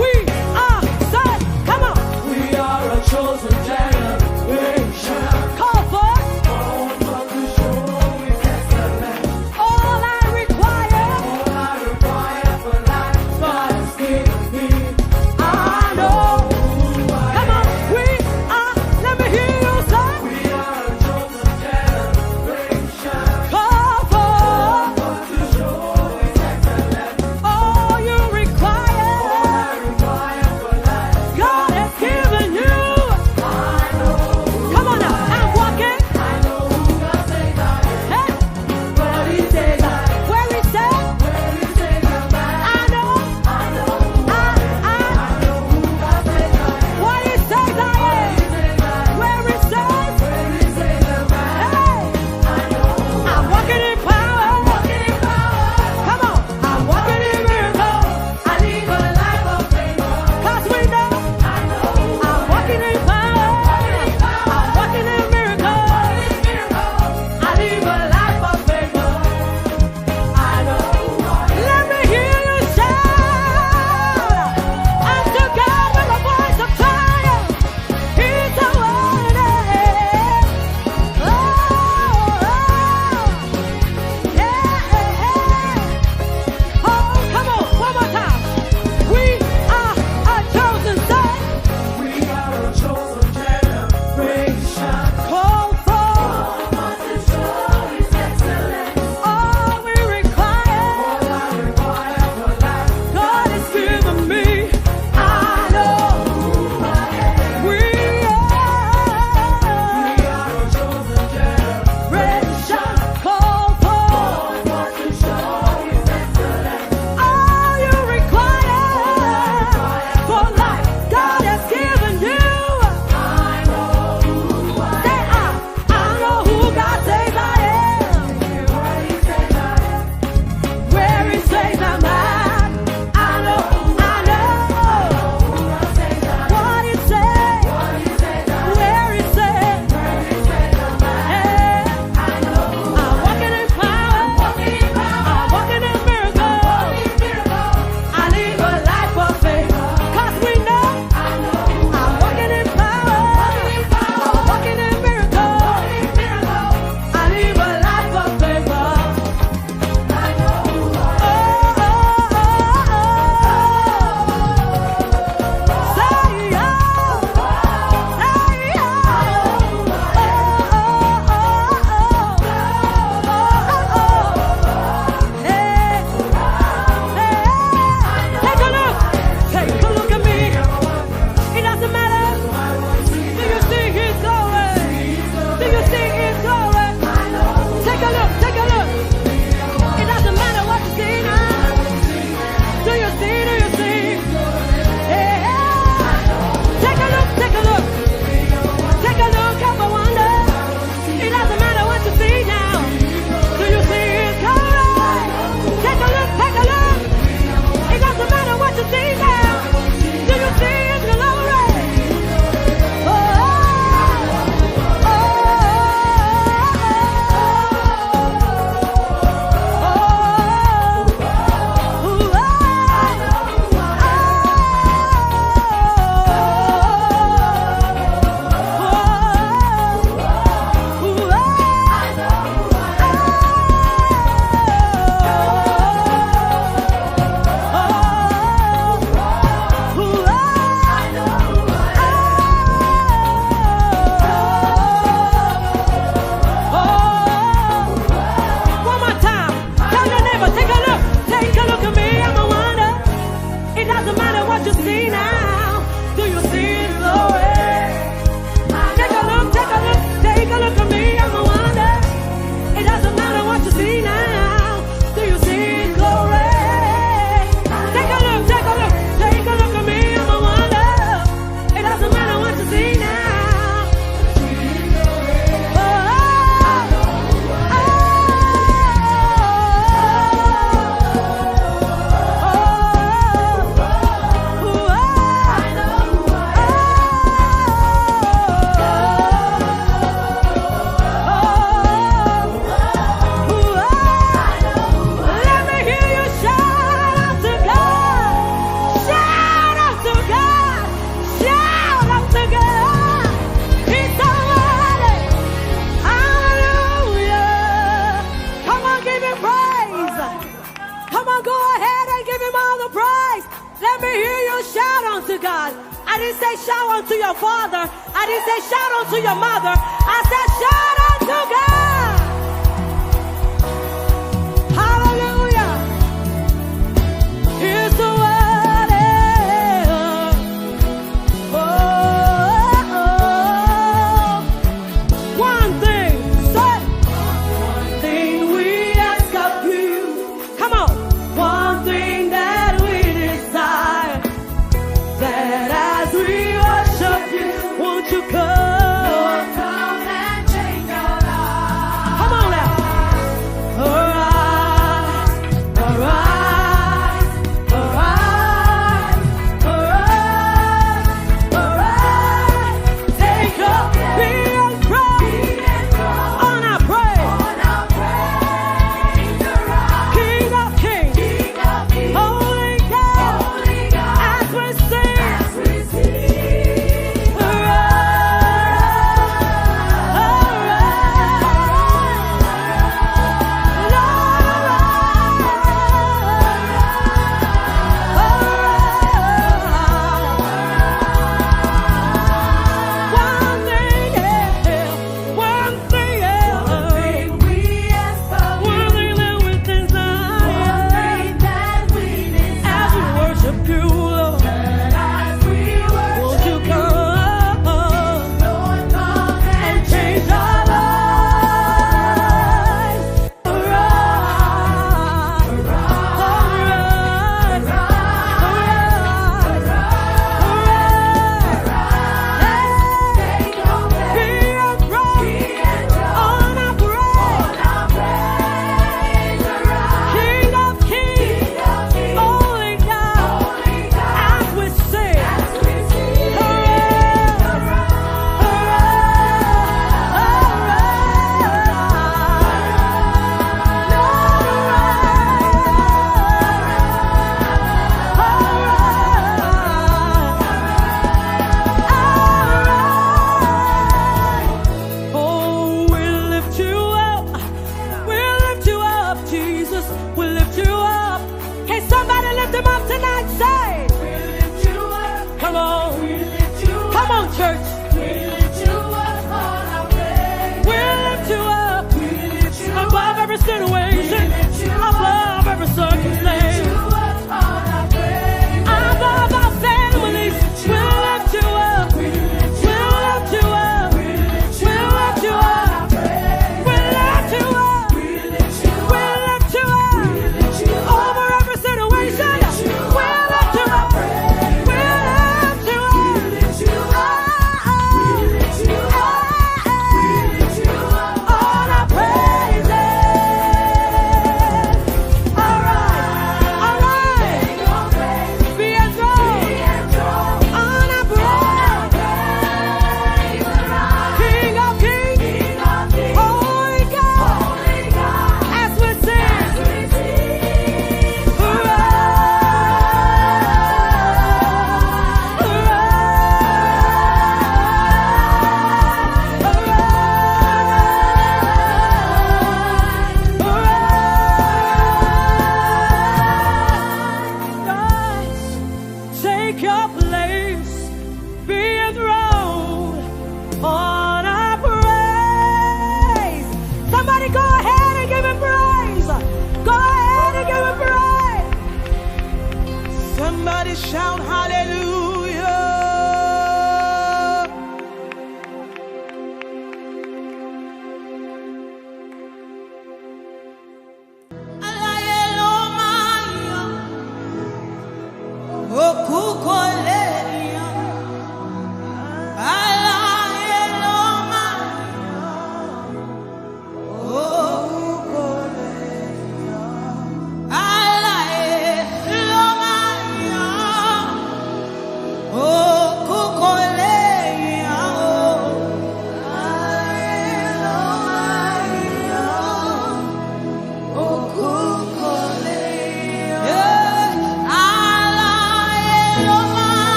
We are son. Come on.
We are a chosen generation.
Call for
Born from the shore we cast the land.
all I require.
All I
didn't say shout unto your father. I didn't say shout unto your mother. I said shout unto God. Hallelujah. Here's the word. One thing, say. One thing we ask of you. Come on. One thing that we desire. That as we worship you, won't you come? Lord, come and change our lives.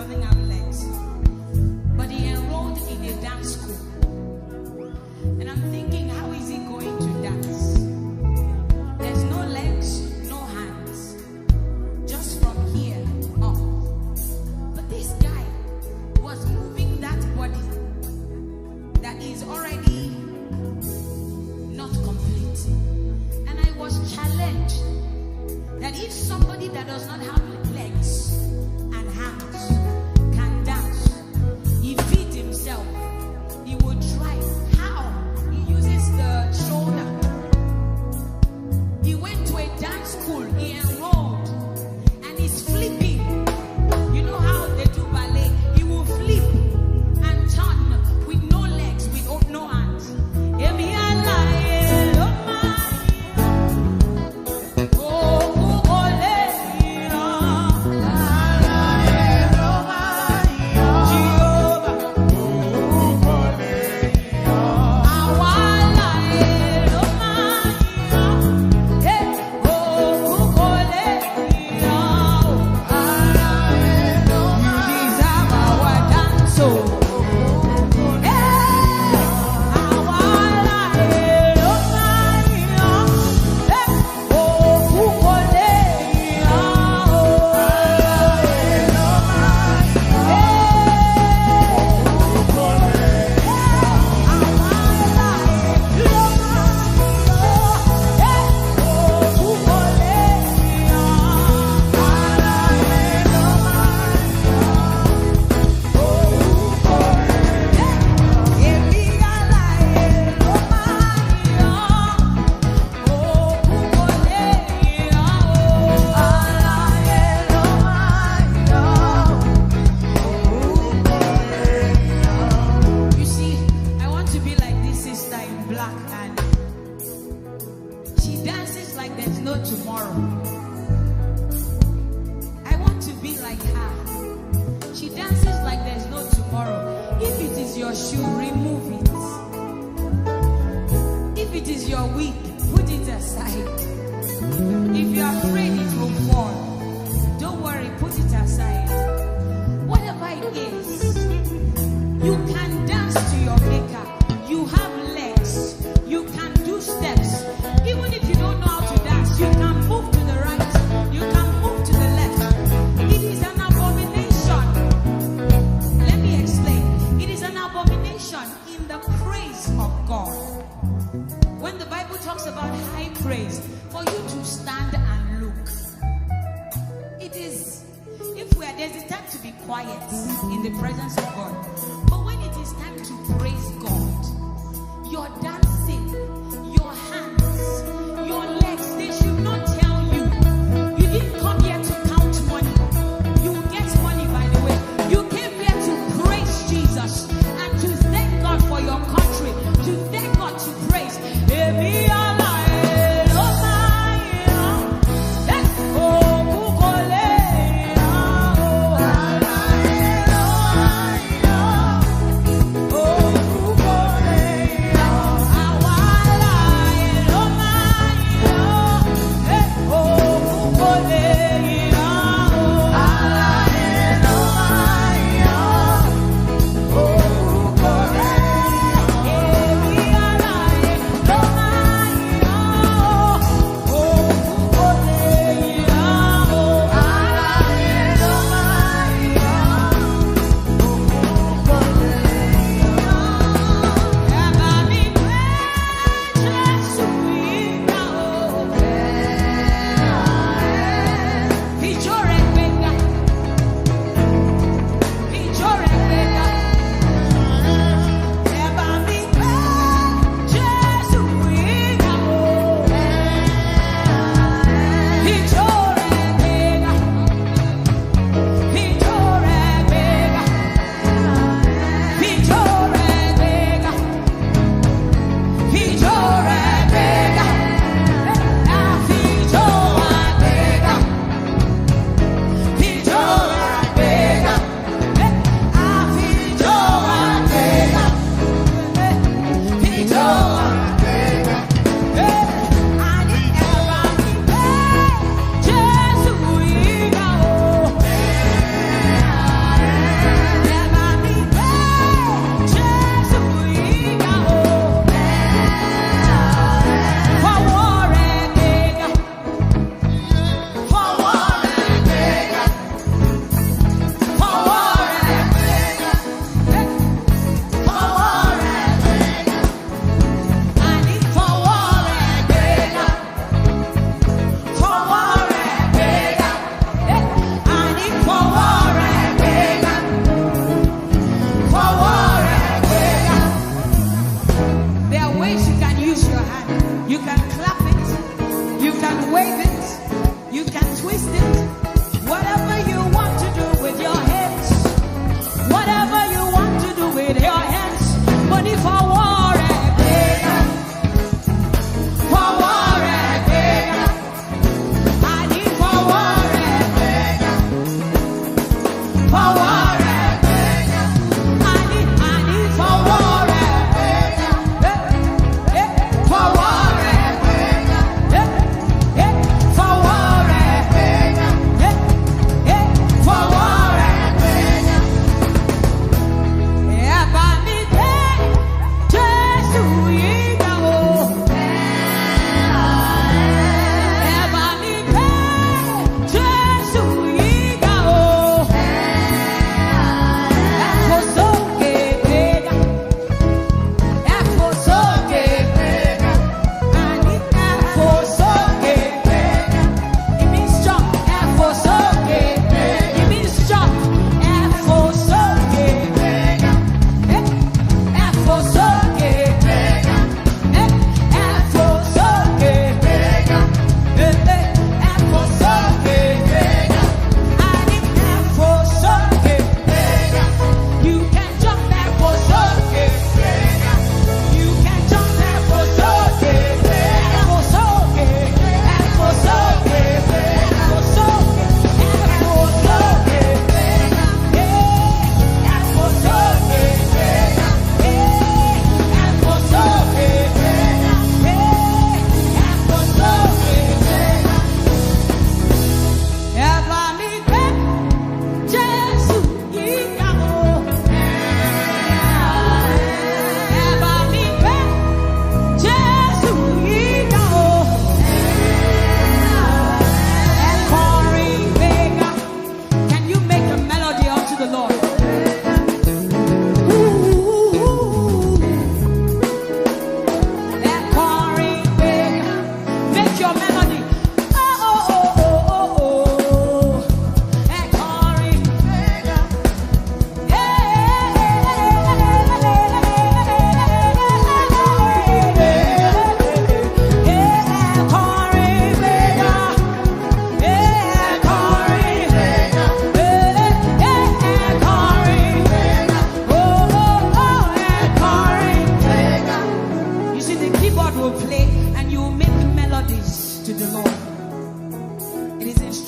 doesn't have legs. But he enrolled in a dance school. And I'm thinking, how is he going to dance? There's no legs, no hands. Just from here up. But this guy was moving that body that is already not complete. And I was challenged that if somebody that does not have legs and hands can dance, he feeds himself, he will try. How? He uses the shoulder. He went to a dance school, he enrolled, and he's flipping. You know how they do ballet? He will flip and turn with no legs, with no hands.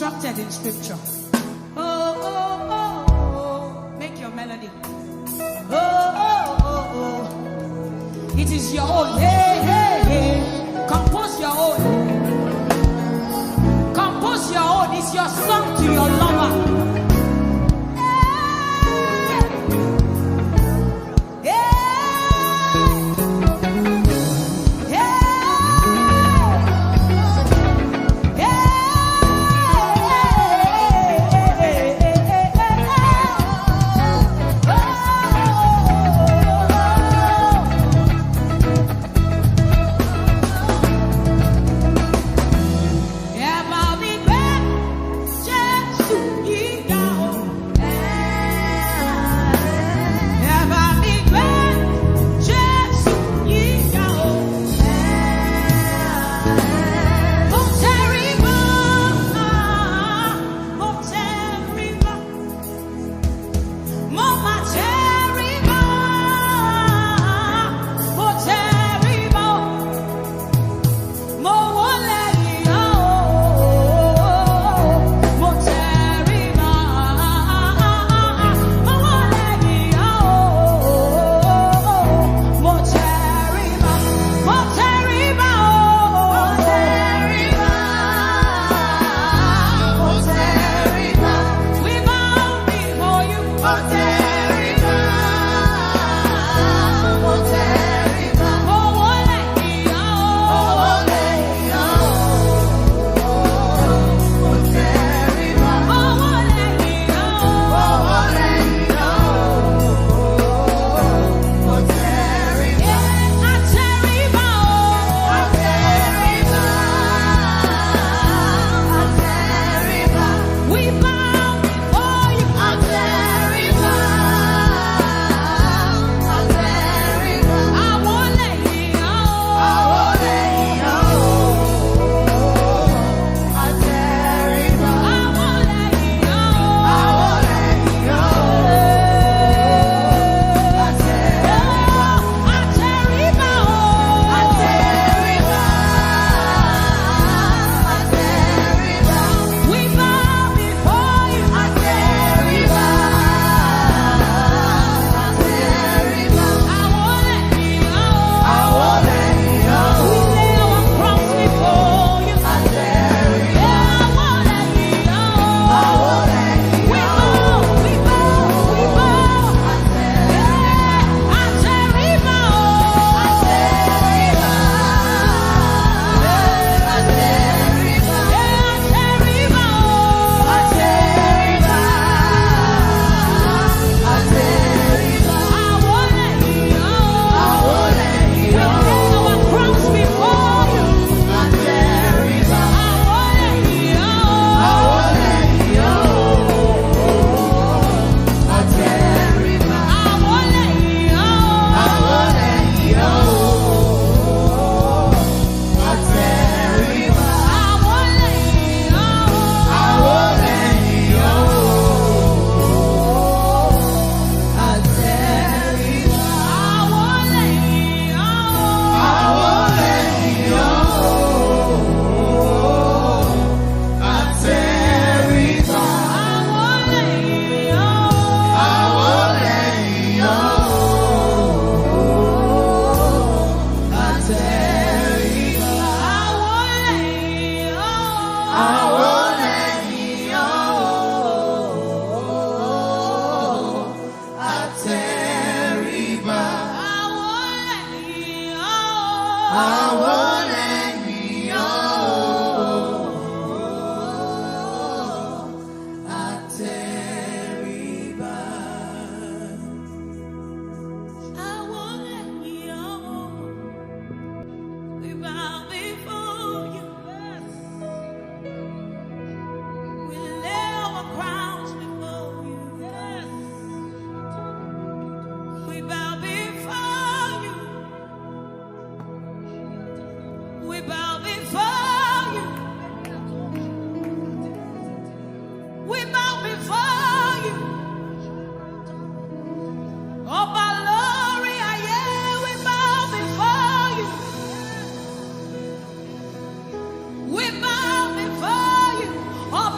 instructed in scripture. Oh, oh, oh, oh. Make your melody. Oh, oh, oh, oh. It is your own. Hey, hey, hey. Compose your own. Compose your own. It's your song to your lover. We bow before you, oh,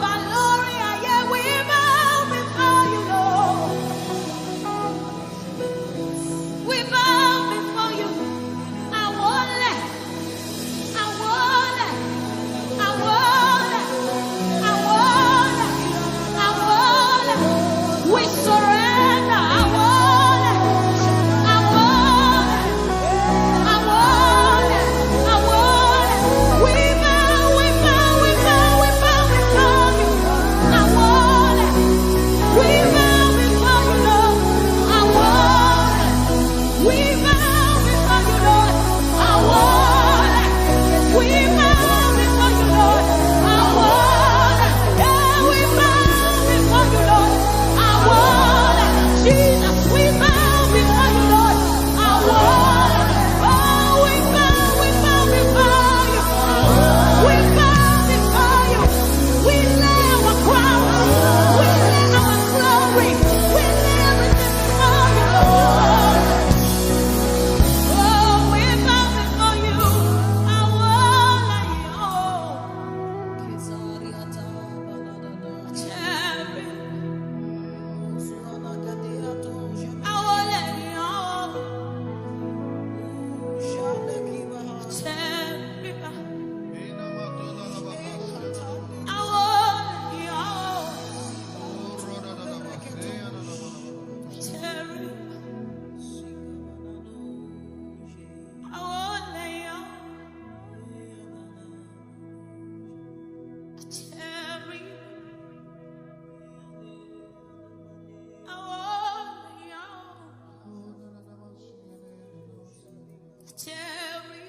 Cherry,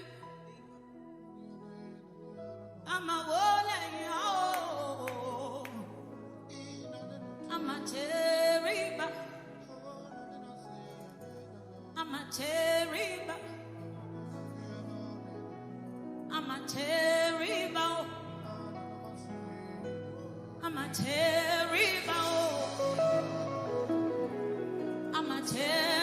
I'm a wallet, I'm a cherry, I'm a cherry, I'm a cherry, I'm a cherry, I'm a cherry.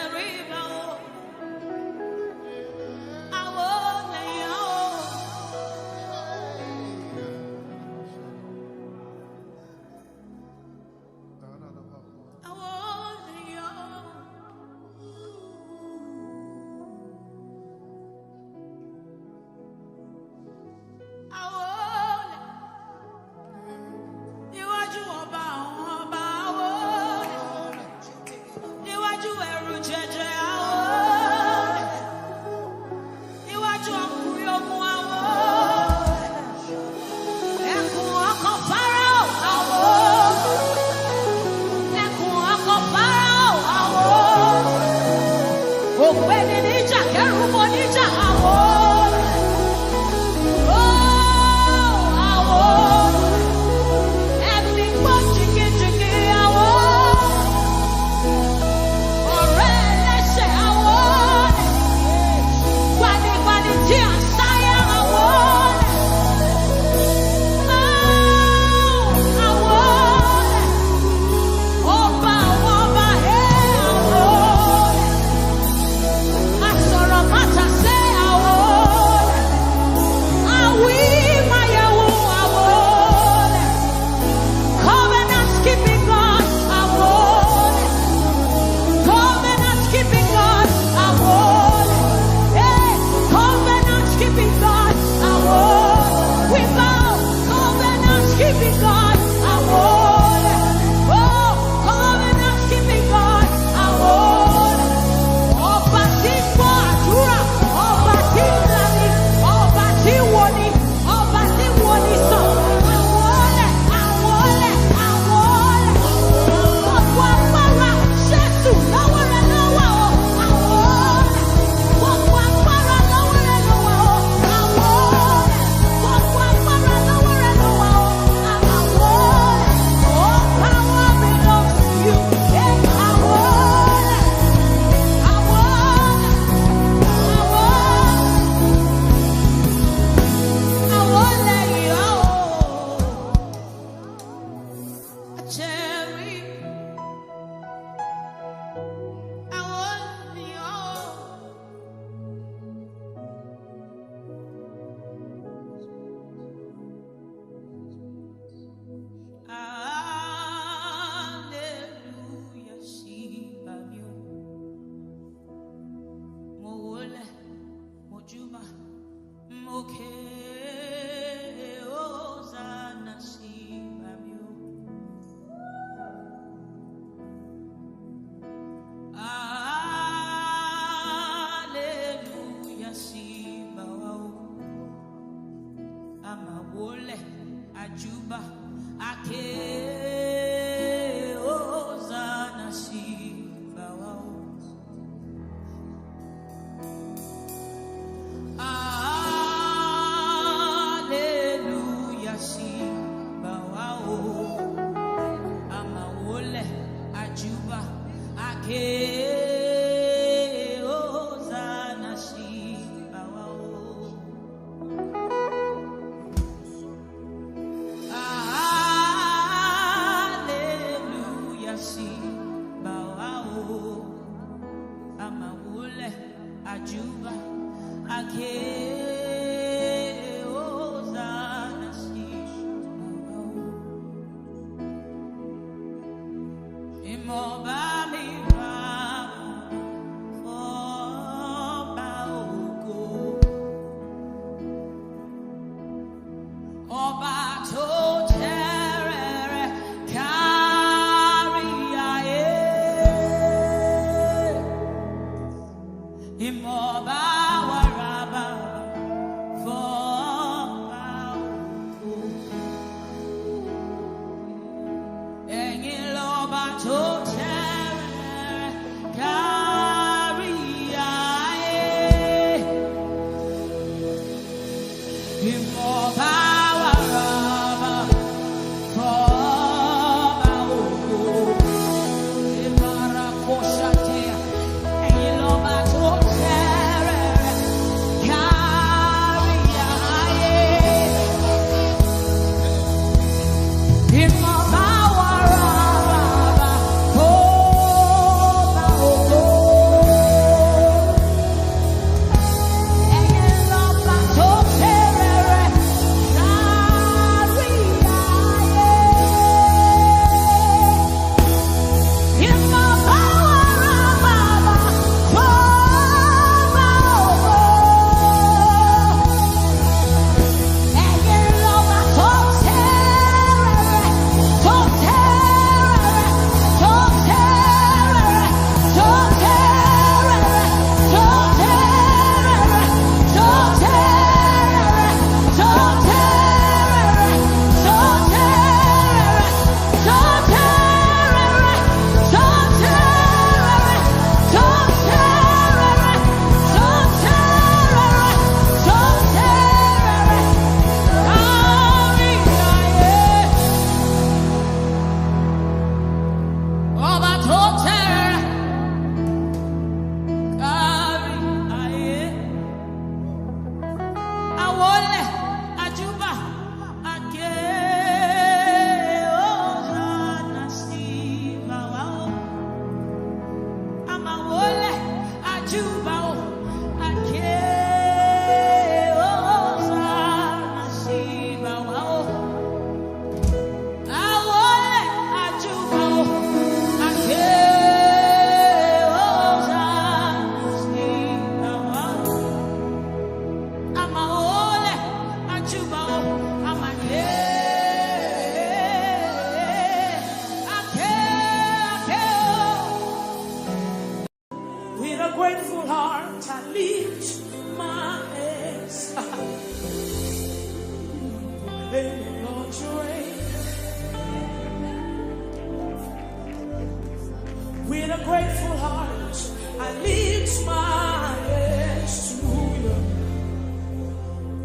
With a grateful heart, I lift my hands to you.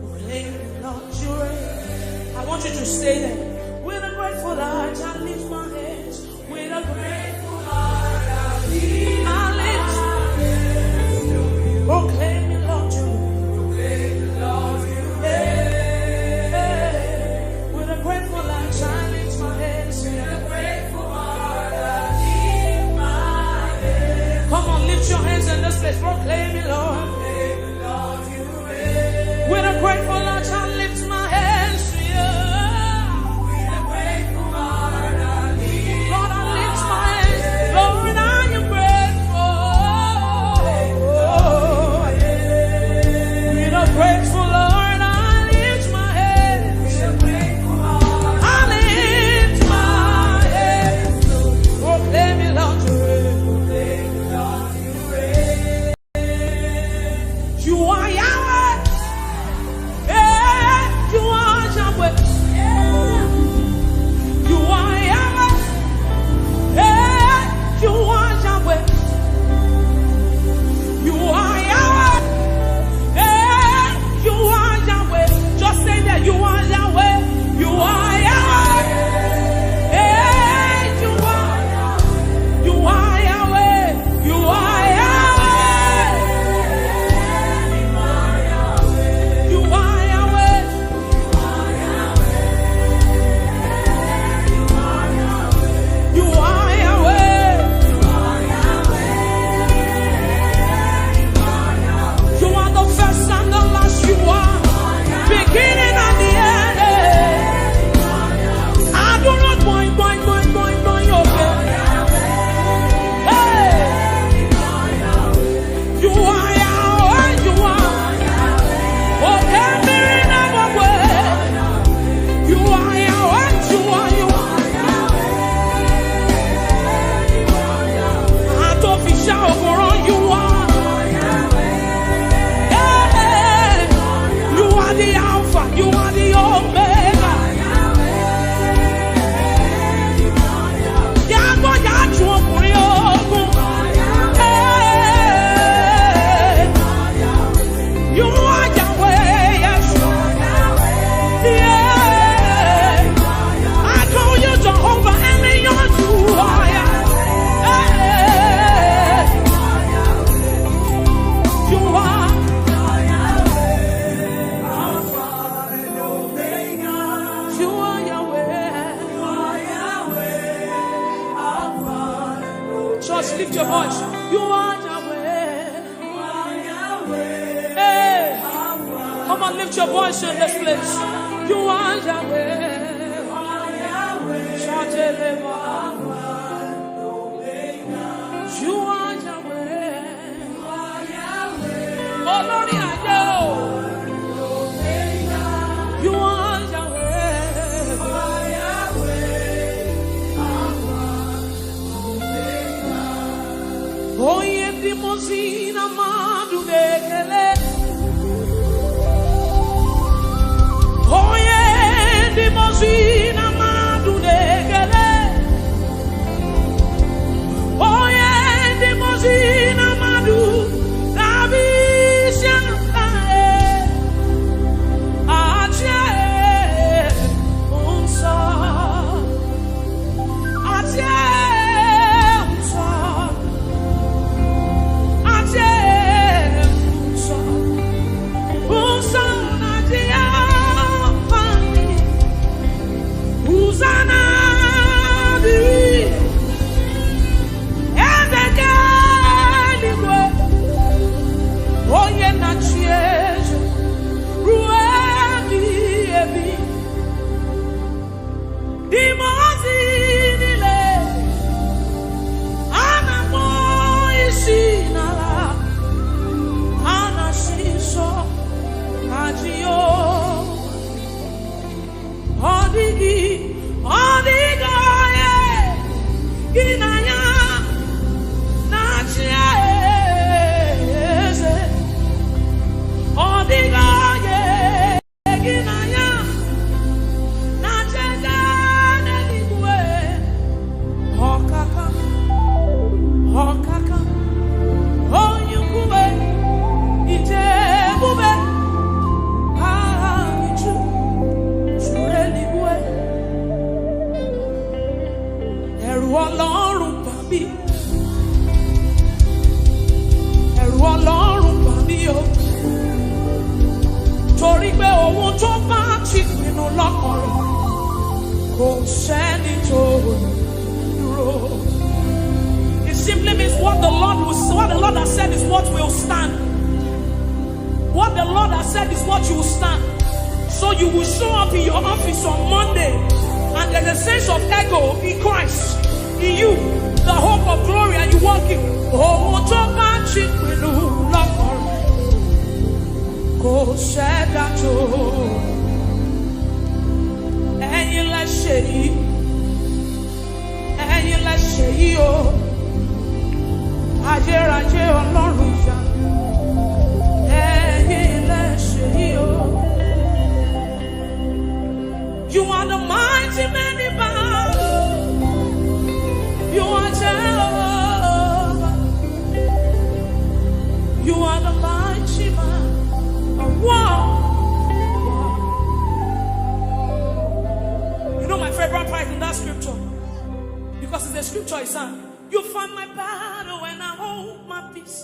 Proclaim, Lord, you reign. I want you to stay there. With a grateful heart, I lift my hands. With a grateful heart, I lift my hands. Proclaim, Lord, you reign. With a grateful heart, I lift my hands. With a grateful heart, I lift my hands. Come on, lift your hands in this place. Proclaim it, Lord. With a grateful heart, I lift my hands to you. With a grateful heart, I lift. Lord, I lift my hands. Lord, I am grateful. With a grateful Lord, I lift my hands. With a grateful heart, I lift my hands. Proclaim it, Lord, you reign. You are Yahweh. You are Yahweh. You are Yahweh. You are Yahweh. You are Yahweh. You are Yahweh. Just say that you are Yahweh. You are Yahweh. You are Yahweh. You are Yahweh. You are Yahweh. You are Yahweh. You are Yahweh. You are the first and the last. You are beginning and the end. I do not mind your Hey. You are Yahweh. You are. Okay, mirror never way. You are Yahweh. You are. Artificial over you are. Hey, you are the Alpha. You are the Omega. Yahweh, Yahweh, Hey, you are Yahweh. Yes. Yeah. I call you Jehovah, and you are. You are. You are Yahweh. Just lift your voice. You are Yahweh. Hey. Come on, lift your voice in this place. You are Yahweh. Shout it, you are Yahweh. Oh, Lord, I know. You are Yahweh. Oh, yeah, the Mosina Madu Dekele. Oh, yeah, the Mosina Madu Dekele. Oh, yeah, the Mosina Madu. ẹ̀rù Ọlọ́run bà mí. Ẹ̀rù Ọlọ́run bà mí o. Torí pé ohun tó bá ti pinnu lọ́kàn rẹ̀ kò sẹ́ni tó dúró. It simply means what the Lord has said is what will stand. What the Lord has said is what you will stand. So you will show up in your office on Monday, and there's a sense of ego in Christ, in you, the hope of glory, and you walk in. Oh, to match it with love. Go said that to any less say, oh, Aje Ọlọ́run ya, any less say, oh. You are the mighty man in battle. You are Jehovah. You are the mighty man of war. You know my favorite part in that scripture? Because it's a scripture, son. You find my battle and I hold my peace.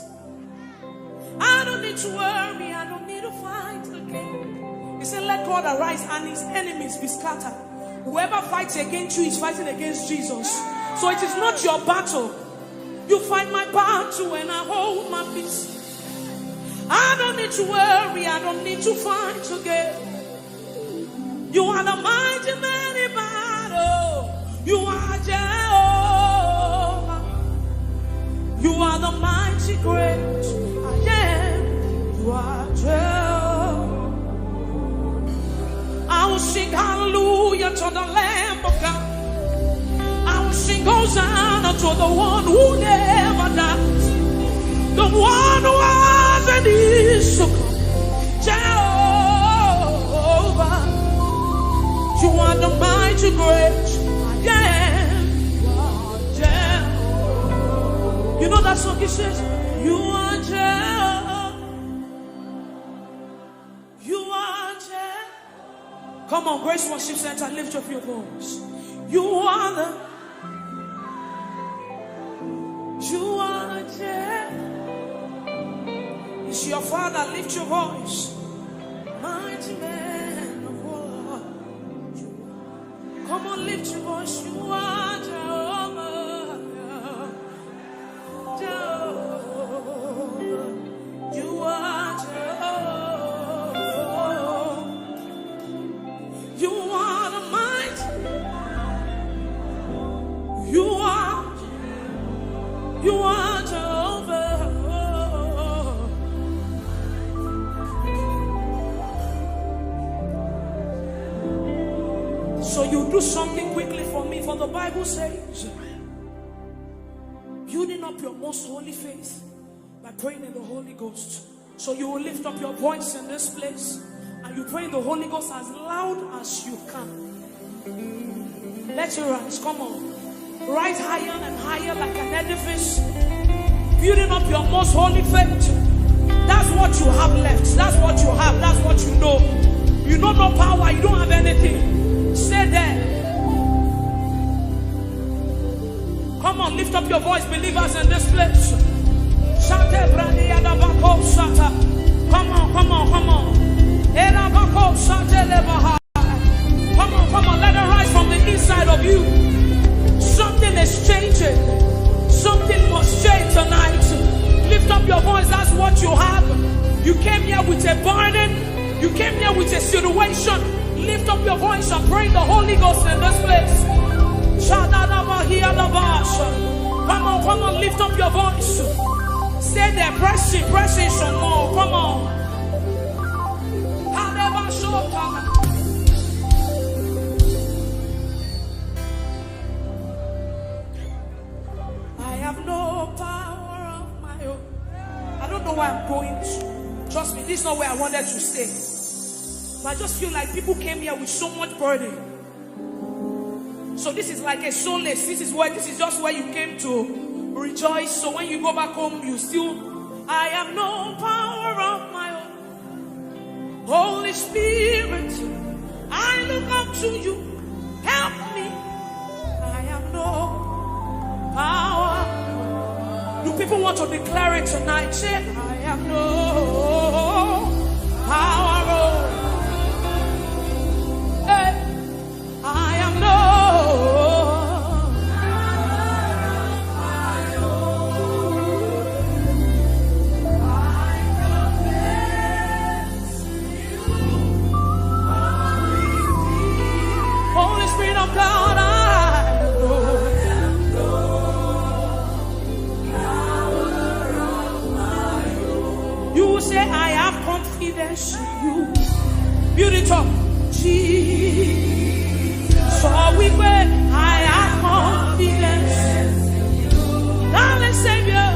I don't need to worry. I don't need to fight again. He said, let God arise and his enemies be scattered. Whoever fights against you is fighting against Jesus. So it is not your battle. You fight my battle and I hold my peace. I don't need to worry. I don't need to fight again. You are the mighty man in battle. You are Jehovah. You are the mighty great I am. You are Jehovah. I will sing hallelujah to the Lamb of God. I will sing Hosanna to the one who never dies, the one who was and is to come. Jehovah, you are the mighty great I am. Jehovah. You know that song he says, you are Jehovah. You are Jehovah. Come on, Grace Worship Center, lift up your voice. You are the, you are Jehovah. It's your Father, lift your voice. Mighty man of war. Come on, lift your voice. You are Jehovah. Jehovah. You are Jehovah. You are the mighty. You are Jehovah. So you do something quickly for me, for the Bible says, building up your most holy faith by praying in the Holy Ghost. So you will lift up your voice in this place and you pray in the Holy Ghost as loud as you can. Let your rise, come on. Rise higher and higher like an edifice. Building up your most holy faith. That's what you have left. That's what you have. That's what you know. You know no power. You don't have anything. Stay there. Come on, lift up your voice, believers in this place. Come on, come on, come on. Come on, let it rise from the inside of you. Something is changing. Something must change tonight. Lift up your voice, that's what you have. You came here with a burden. You came here with a situation. Lift up your voice and pray the Holy Ghost in this place. Come on, lift up your voice. Stay there, press in some more. Come on. I have no power of my own. I don't know where I'm going to. Trust me, this is not where I wanted to stay. But I just feel like people came here with so much burden. So this is like a solace. This is just where you came to rejoice. So when you go back home, you still, I have no power of my own. Holy Spirit, I look up to you. Help me. I have no people want to declare it tonight. Say, I have no power. Hey, I have no. Holy Spirit of God, you say, I have confidence in you. Build it up. Jesus. So we pray, I have confidence in you. Darling Savior.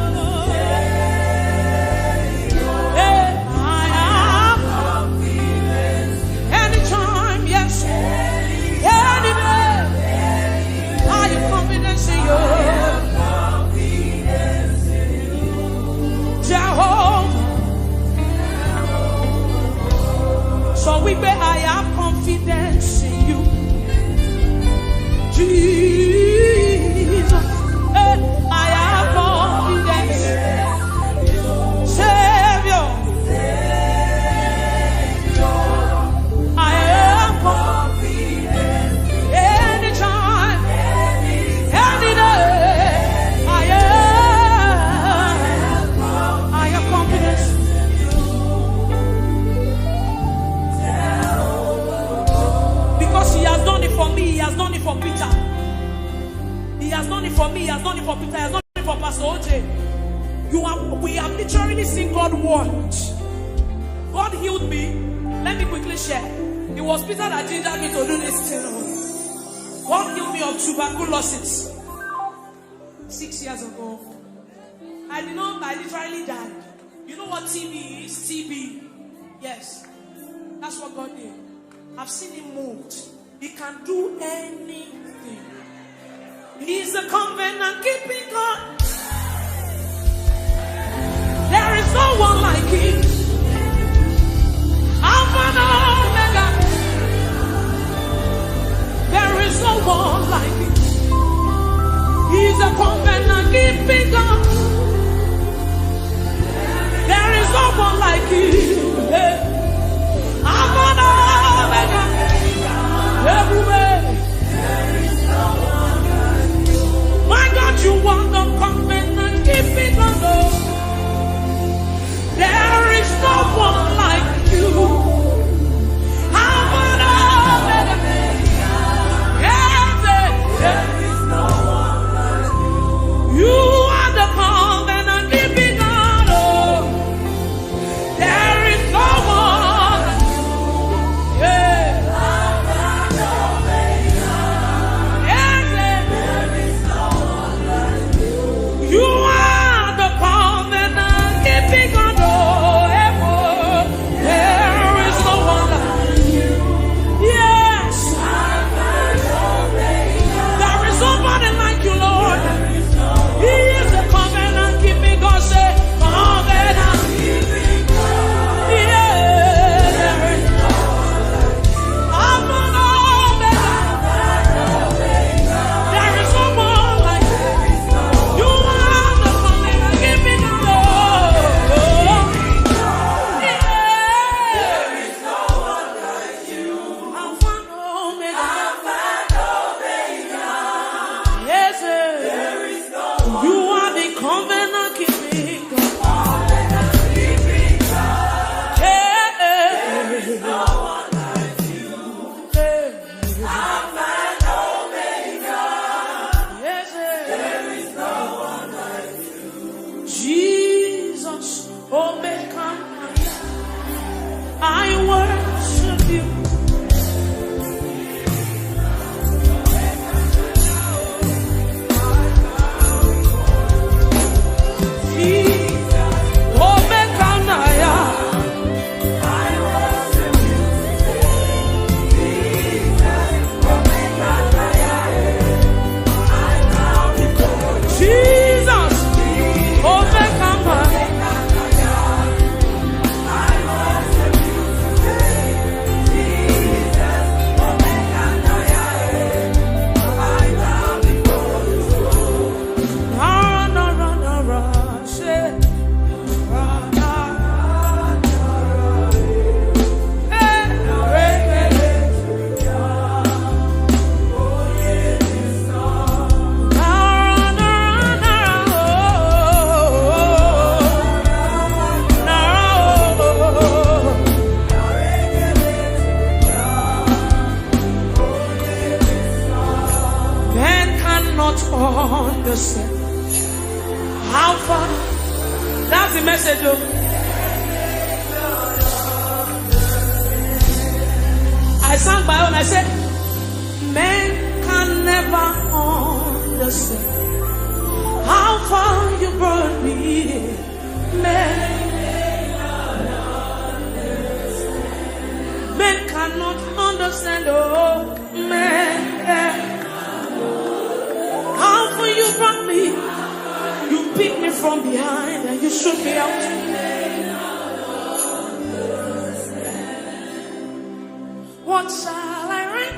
Hey, I have confidence. Anytime, yes. Any day. I have confidence in you. Jehovah. So we pray, I have confidence in you. Jesus, I have confidence. Savior, I have confidence. Anytime, any day, I have confidence. Because he has done it for me, he has done it for Peter. He has done it for me, he has done it for Peter, he has done it for Pastor OJ. We have literally seen God work. God healed me. Let me quickly share. It was Peter that gingered me to do this thing. God healed me of tuberculosis 6 years ago. I literally died. You know what TB is? TB. Yes. That's what God did. I've seen him moved. He can do anything. He's a covenant keeping God. There is no one like him. Alpha and Omega. There is no one like him. He's a covenant keeping God. There is no one like him. Alpha and Omega. Everywhere. My God, you want to come in and keep it on. There is no one like you. How about there is no one like you. You are the covenant keeping God. There is no one like you. Yeah. You are the covenant keeping God. There is no one like you. Yes. There is nobody like you, Lord. He is the covenant keeping God. Say, covenant keeping God. Yeah. There is no one like you. Alpha and Omega. There is no one like you. You are the covenant keeping God. There is no one like you. Alpha and Omega. Yes, sir. There is no one. You are the covenant keeping God. There is no one like you. Alpha and Omega. Yes, sir. There is no one like you. Jesus, Omega. I worship you. understand how far. That's the message, though. I sang my own. I said, men can never understand how far you brought me. Men cannot understand, oh, men. How far you brought me. You picked me from behind and you shook me out. What shall I write?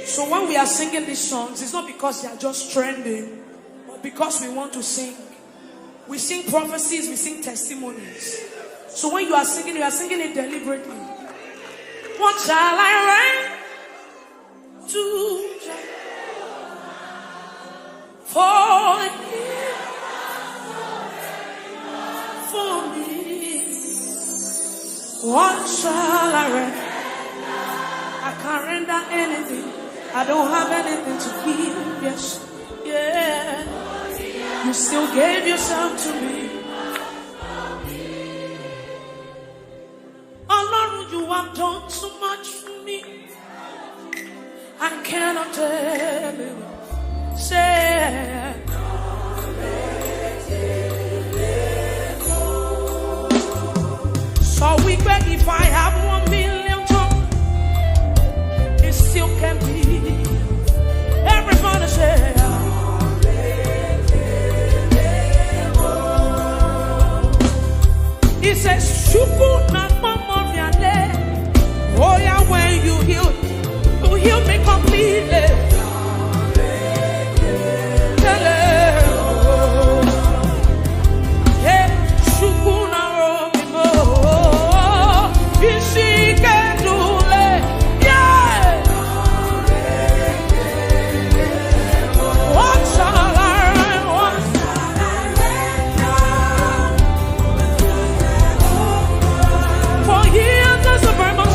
So when we are singing these songs, it's not because they are just trending, but because we want to sing. We sing prophecies, we sing testimonies. So when you are singing it deliberately. What shall I write to for me? What shall I write? I can't render anything. I don't have anything to give, yes, yeah. You still gave yourself to me. Oh Lord, you have done so much for me. I cannot tell you. Say, so we beg if I have 1 million tongues, it still can be. Everybody say, he says, Shuku na mama viale. Oh yeah, when you heal me completely. Hey, Shuku na romimo. Isi kendule. Yeah. What shall I for he has done so very much.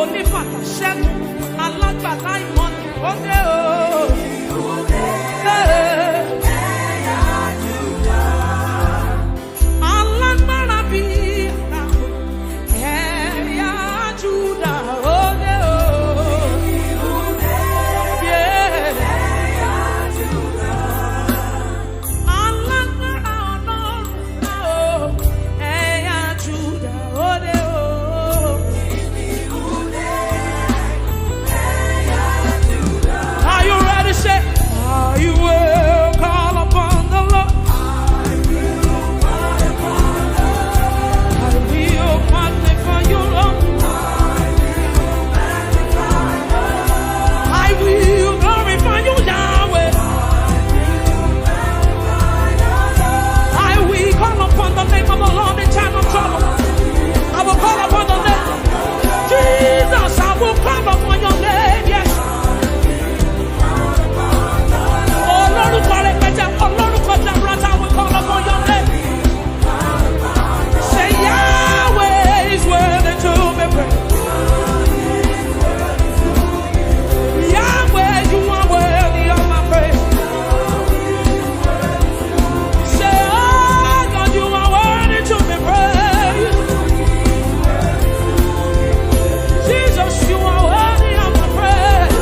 onífàtà ṣẹ́gun alágbàlá ìmọ̀ni ó dé o. Alágbára bí àràkò ẹ̀yà Júdà ó dé o. Alágbára Ọlọ́run ẹ̀yà Júdà ó dé o. Are you ready? Say, are you will call upon the Lord? I will magnify you, Lord. I will glorify you, Yahweh. I will call upon the name of the Lord in time of trouble. I will call upon the name. Jesus, I will call upon your name, yes. Olórúkọ rẹpẹtẹ, olórúkọ jaburata, I will call upon your name. Say Yahweh is worthy to be praised. Yahweh, you are worthy of my praise. Say, oh God, you are worthy to be praised. Jesus, you are worthy of my praise.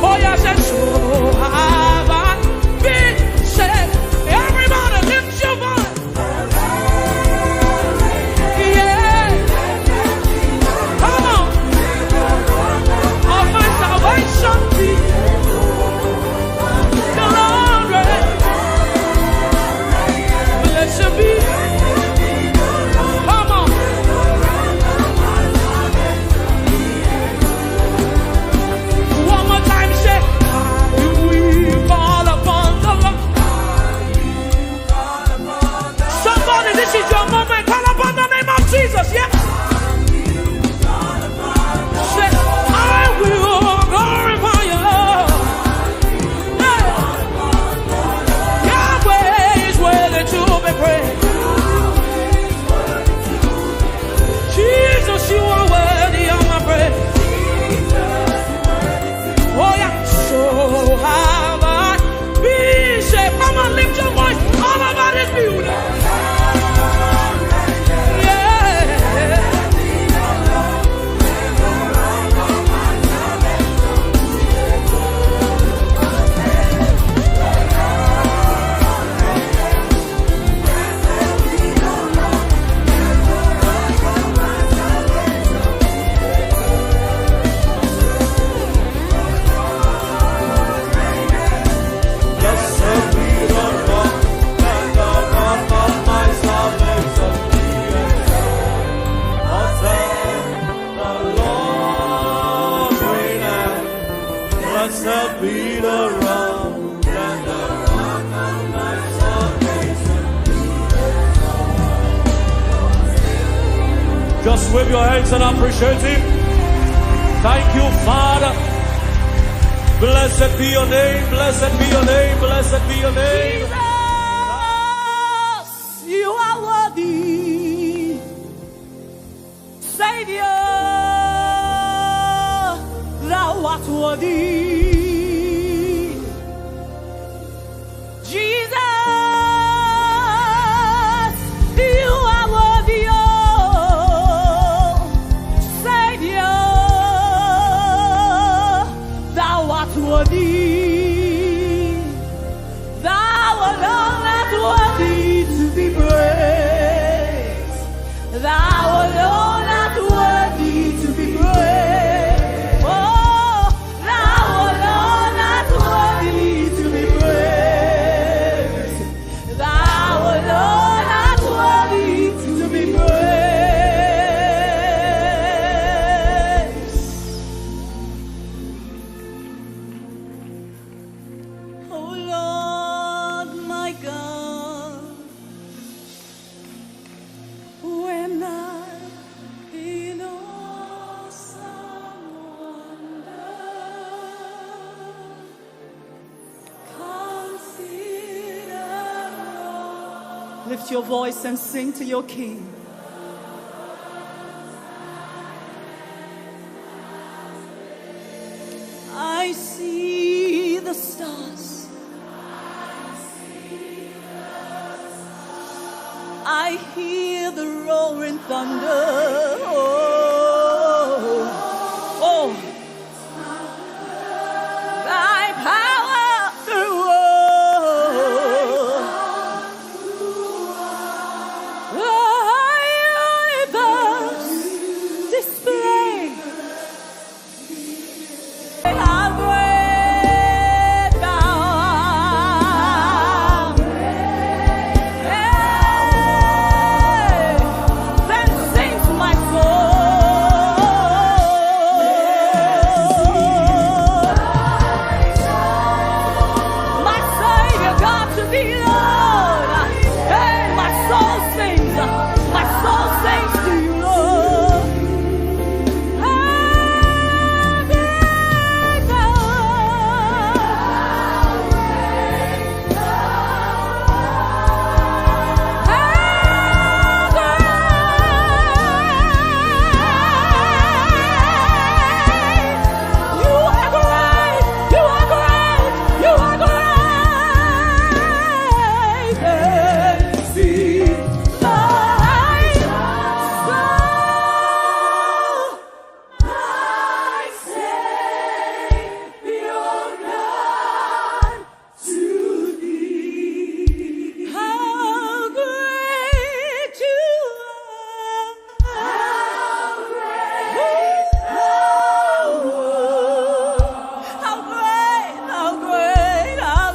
Oh yes, and so have I been saved. Everybody lift your voice. Yeah. Come on. Of my salvation be the Lord reign. Blessed be. Come on. One more time, say, I will call upon the Lord. Somebody, this is your moment. Call upon the name of Jesus, yeah? Say, I will glorify you, Lord. Hey. Yahweh is worthy to be praised. Jesus, you are worthy of my praise. Oh yeah, so have I been saved. Come on, lift your voice all over this building. Yeah.
Blessed be the rock and the rock of my salvation. Just wave your hands and appreciate Him. Thank you, Father. Blessed be your name, blessed be your name, blessed be your name.
Jesus, you are worthy. Savior, thou art worthy. Jesus, you are worthy. Oh, Savior, thou art worthy. Thou alone art worthy to be praised. Thou alone art worthy to be praised. Oh, thou alone art worthy to be praised. Thou alone art worthy to be praised. Oh Lord, my God, when I in awesome wonder consider all. Lift your voice and sing to your King. roaring thunder. Thy power through universe display. How great thou art. Then sings my soul. My Savior God to thee, Lord. Hey, my soul sings to you, Lord. How great thou art. You are great, you are great, you are great. See my soul, my Savior God to thee. How great you are! How great thou art! How great, how great, how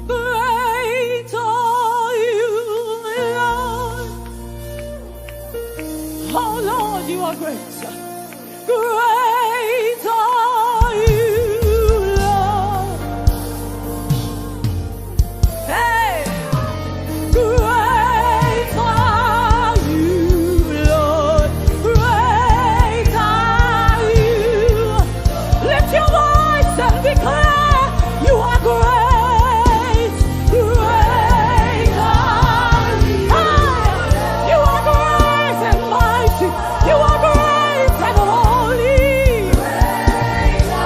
great are you, Lord. Oh Lord, you are great. Great are you, Lord. Hey, great are you, Lord. Great are you. Lift your voice and declare you are great. Great are you. You are great and mighty. You are great and holy.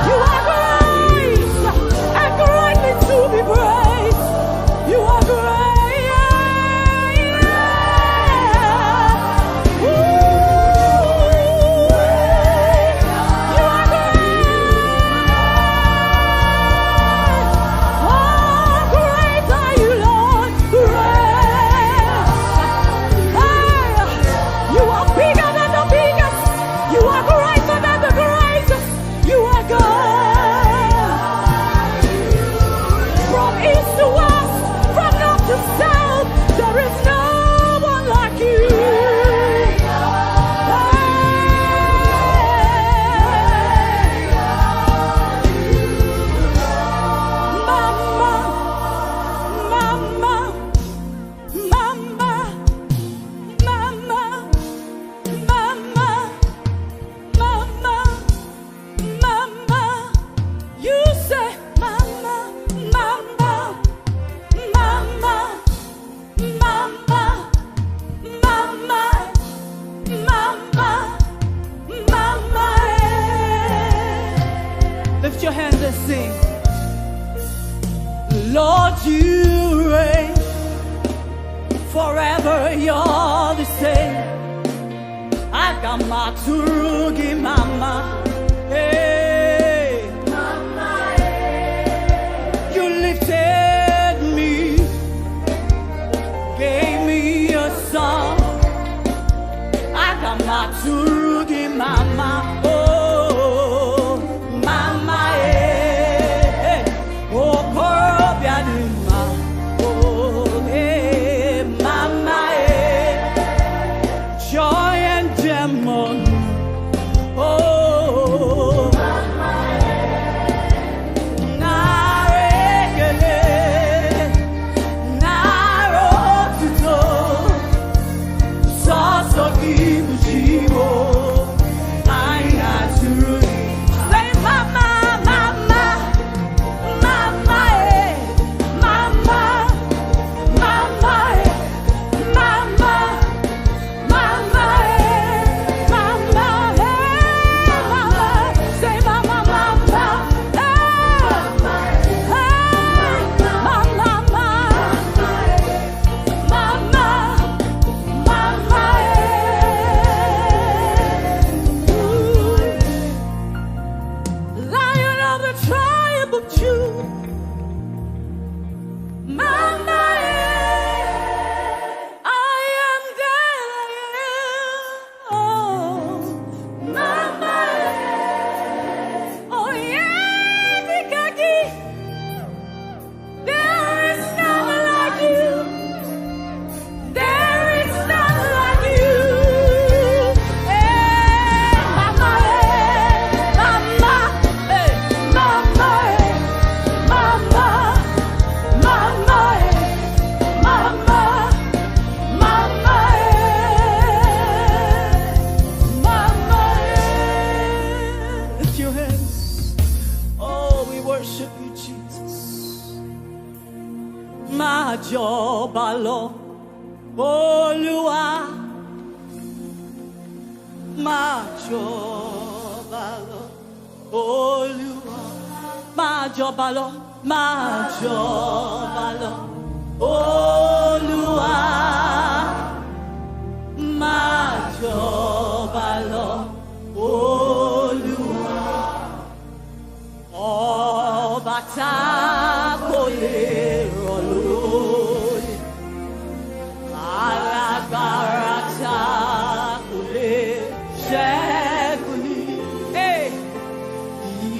You are great and greatly to be praised. You are great. Ooh. You are great. Oh, great are you, Lord. Great. Hey, you are bigger than the biggest. You are greater than the greatest. You are God. From east to west, from north to south, there is no one like you. Mama, mama, mama, mama, mama, mama, mama. You say mama, mama, mama, mama, mama, mama, mama. Lift your hands and sing. Lord, you reign forever. You're the same. Agamaturugi mama. Hey. You lifted me, gave me a song. Agamaturugi mama. Oh, mama. Hey. Oh, Korobianima. Oh, hey, mama. jọba lọ, máa jọba lọ. Olúwa, máa jọba lọ. Olúwa, ọba tá kò lè rọ̀ lóyè, alágbára tá kò lè ṣẹ́gun ní.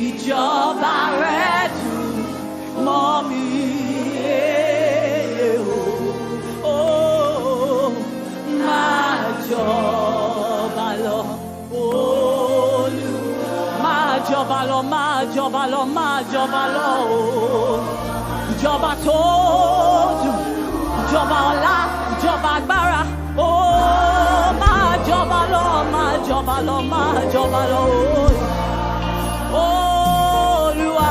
Ìjọba rẹ̀ dùn mọ́ mi. Máa jọba lọ, Olúwa. Máa jọba lọ, máa jọba lọ, máa jọba lọ. Ìjọba tó dùn, ìjọba ọlá, ìjọba agbára. Máa jọba lọ, máa jọba lọ, máa jọba lọ. Olúwa,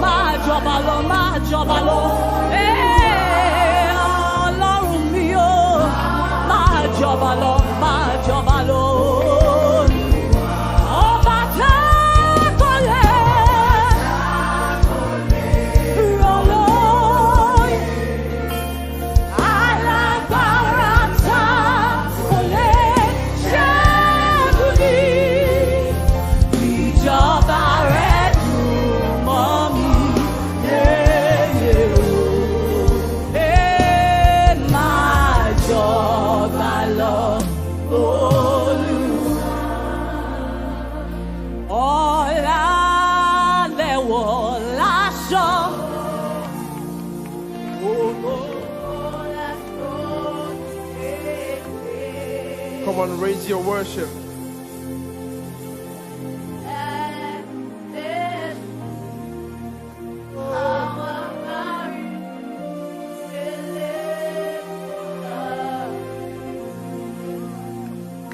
máa jọba lọ, máa jọba lọ. Ọlọ́run mi o, máa jọba lọ, máa jọba lọ. Ọba tá kò lè rọ̀ lóyè, alágbára tá kò lè ṣẹ́gun ní. Ìjọba rẹ̀ dùn mọ́ mi. Máa jọba lọ, Olúwa. Ọlá lẹ̀wọ̀ láṣọ.
Come on, raise your worship.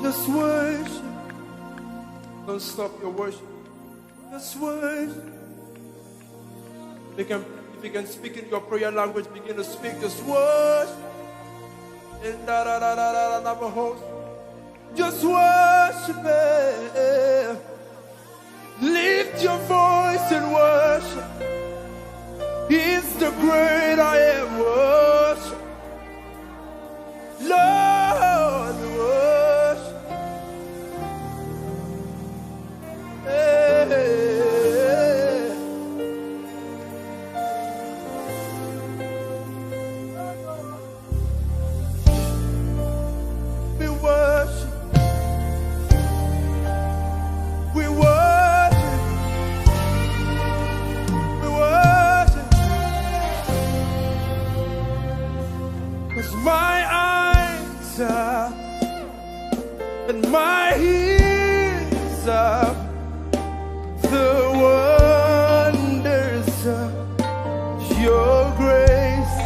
Just worship. Don't stop your worship. Just worship. If you can speak in your prayer language, begin to speak. Just worship. Just worship Him. Lift your voice and worship. He's the great I am. Worship. Lord, worship. Hey. We worship. We worship. We worship. 'Cause my eyes are and my ears are the wonders of your grace,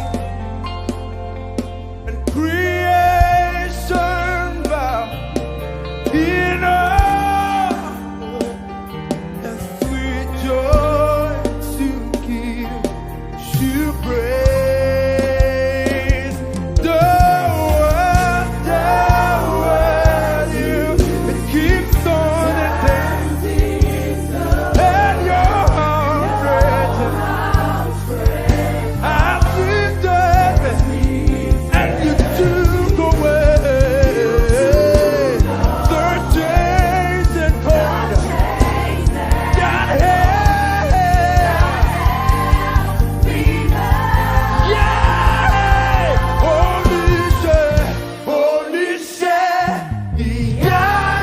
and creation bow in awe as we joy to give you praise. The world you, it keeps on advancing, and your heart breaks as you did, and you took away the chains and cords that held me. Yeah, holy share, yeah,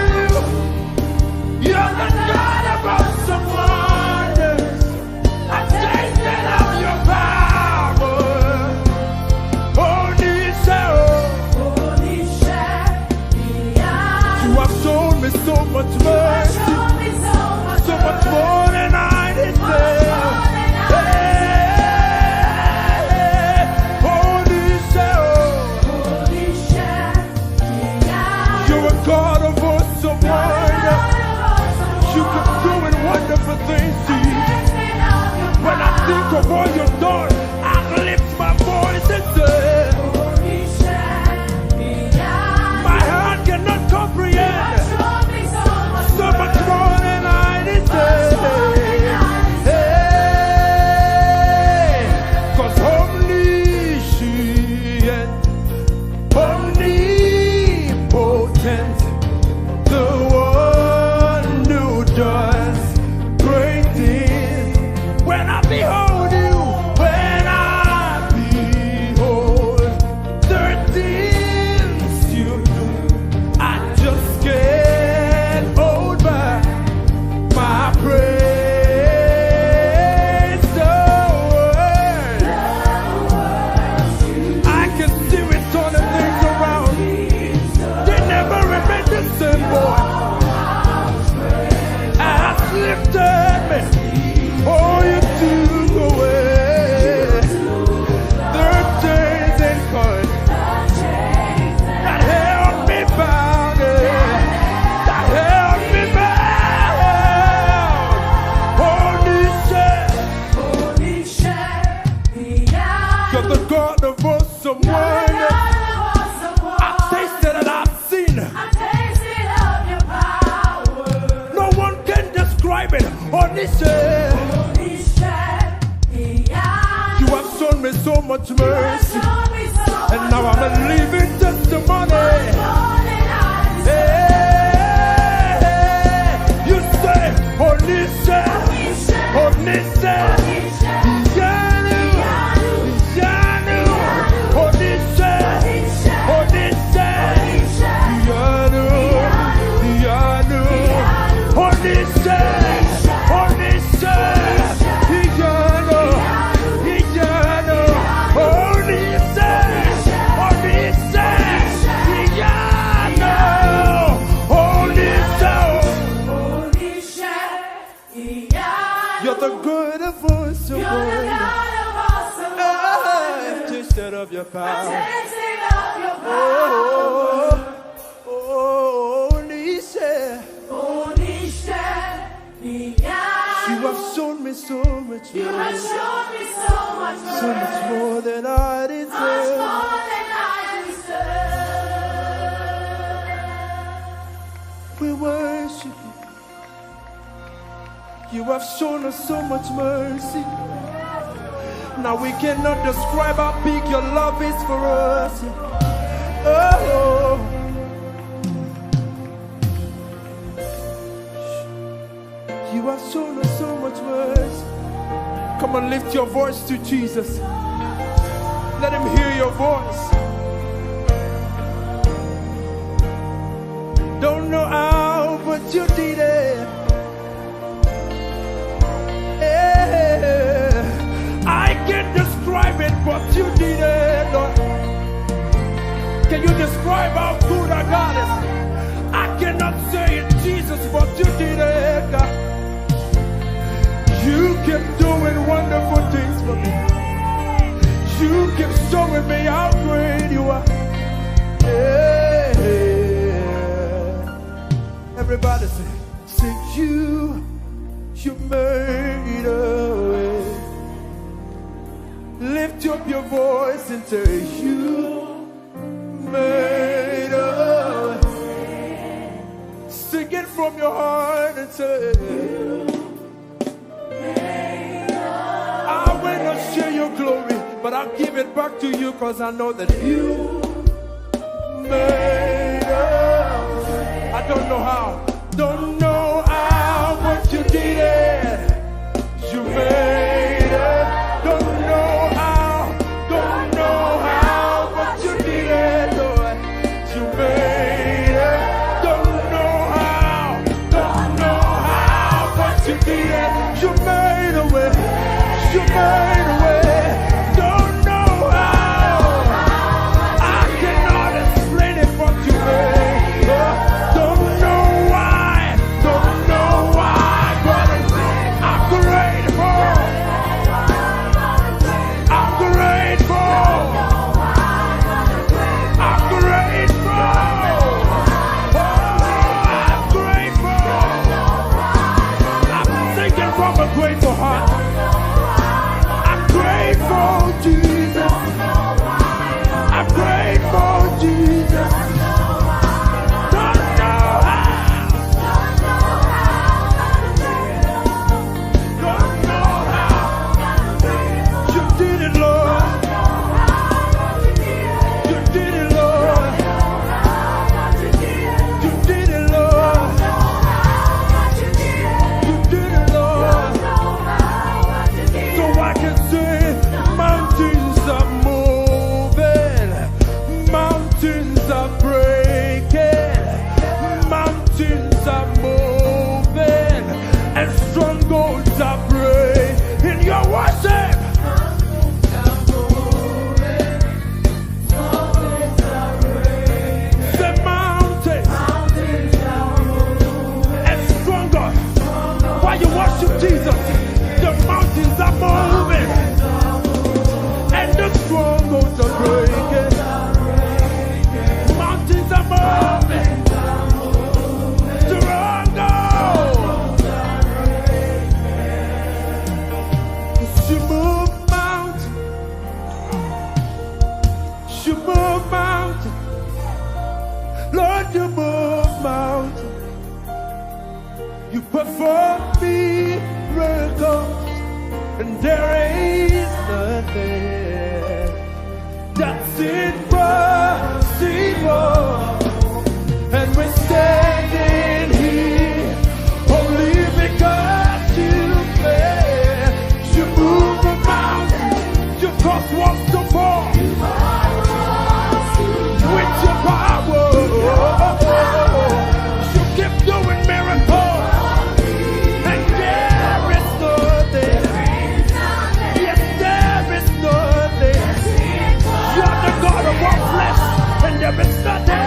you're the God of awesome wonders. I tasted of your power. Holy share, you have shown me so much mercy, so much more than I deserve. Hey, holy share, you're a God of awesome wonder. You keep doing wonderful things, Jesus. When I think of all you've done, I lift my voice and say, my heart cannot comprehend so much more than I deserve. Hey, omnipotent, the one who does great things. When I behold you, when I behold the things you do, I just can't hold back my praise. You have shown me so much mercy, and now I'm a living testimony. Hey, you say, Onise, Onise, Yanu, Yanu, Onise, Onise, Yanu, Yanu, Onise. You're the good of awesome word. Tasted of your power. You have shown me so much more. So much more than I deserve. We worship you. You have shown us so much mercy. Now we cannot describe how big your love is for us. Oh, you have shown us so much mercy. Come on, lift your voice to Jesus. Let him hear your voice. Don't know how, but you did it. I can't describe it, but you did it, Lord. Can you describe how good our God is? I cannot say it, Jesus, but you did it, God. You kept doing wonderful things for me. You kept showing me how great you are. Everybody say you made a way. Lift up your voice and say you made a way. Sing it from your heart and say I will not share your glory, but I'll give it back to you because I know that you made a way. I don't know how, but you did it. You made it. Don't know how, but you did it, Lord. You made it. Don't know how, but you did it. You made a way. You made a way. Don't know how. I breaking, mountains are moving, and strongholds are breaking. In your worship, the mountains and strongholds. While you worship Jesus, the mountains are moving, and the strongholds are breaking. Mountains are moving. Strongholds. You move mountains. You move mountains. Lord, you move mountains. You perform miracles, and there is nothing that's impossible. And we're standing here only because you made. You move the mountain, you cause walls to fall with your power. You keep doing miracles, and there is nothing. Yes, there is nothing. You're the God of all flesh, and there is nothing.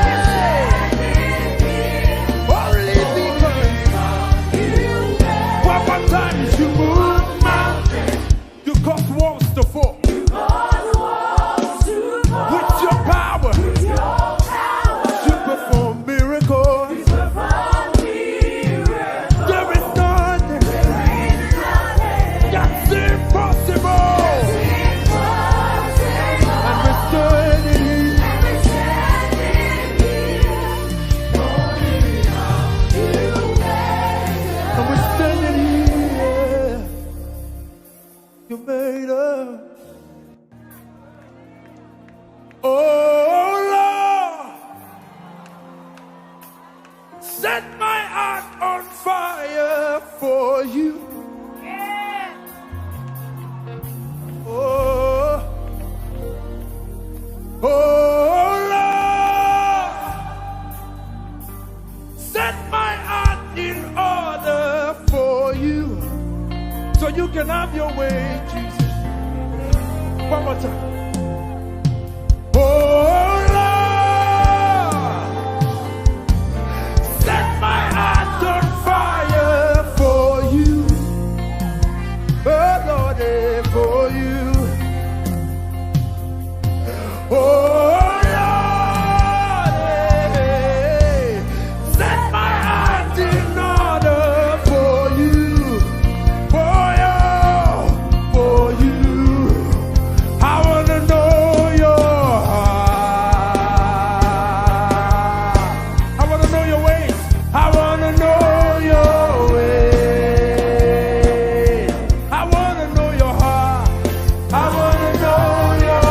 Only because one more time you move mountains, you cause walls to fall with your power. You perform miracles. There is nothing that's impossible. And we're standing here. And we're standing here. You made us. Oh Lord, set my heart on fire for you. Oh, oh Lord, set my heart in order for you, so you can have your way, Jesus. One more time. Oh Lord, set my heart on fire for you. Oh Lord, for you. Oh Lord, set my heart in order for you. For you. I wanna know your heart. I wanna know your ways. I wanna know your ways. I wanna know your heart. I wanna know your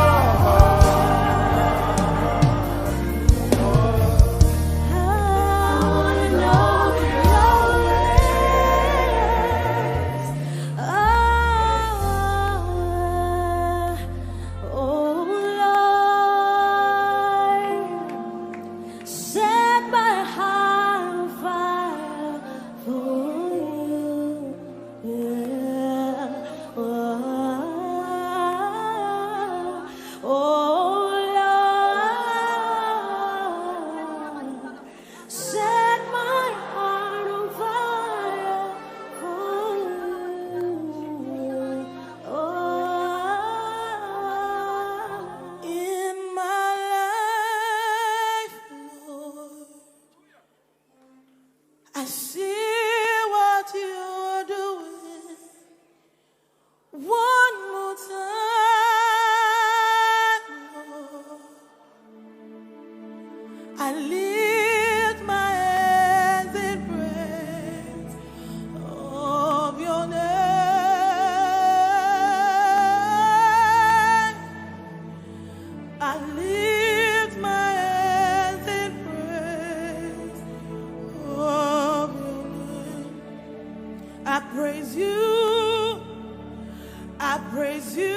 praise you.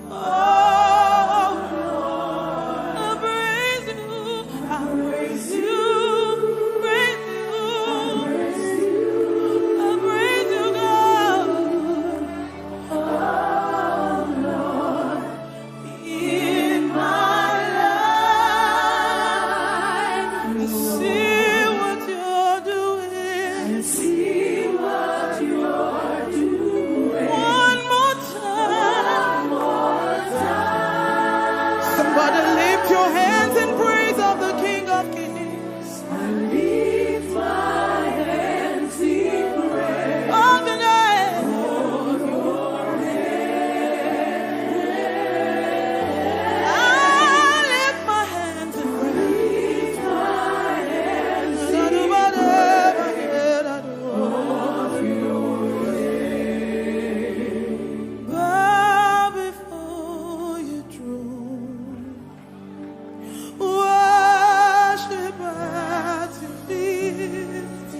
Oh,
Everybody lift your hands in praise of the King of Kings.
I lift my hands in praise
Of the name.
of your name.
I lift my hands in praise.
Lift my hands
I do whatever I do.
of your
Bow before your throne. Worship at your feet.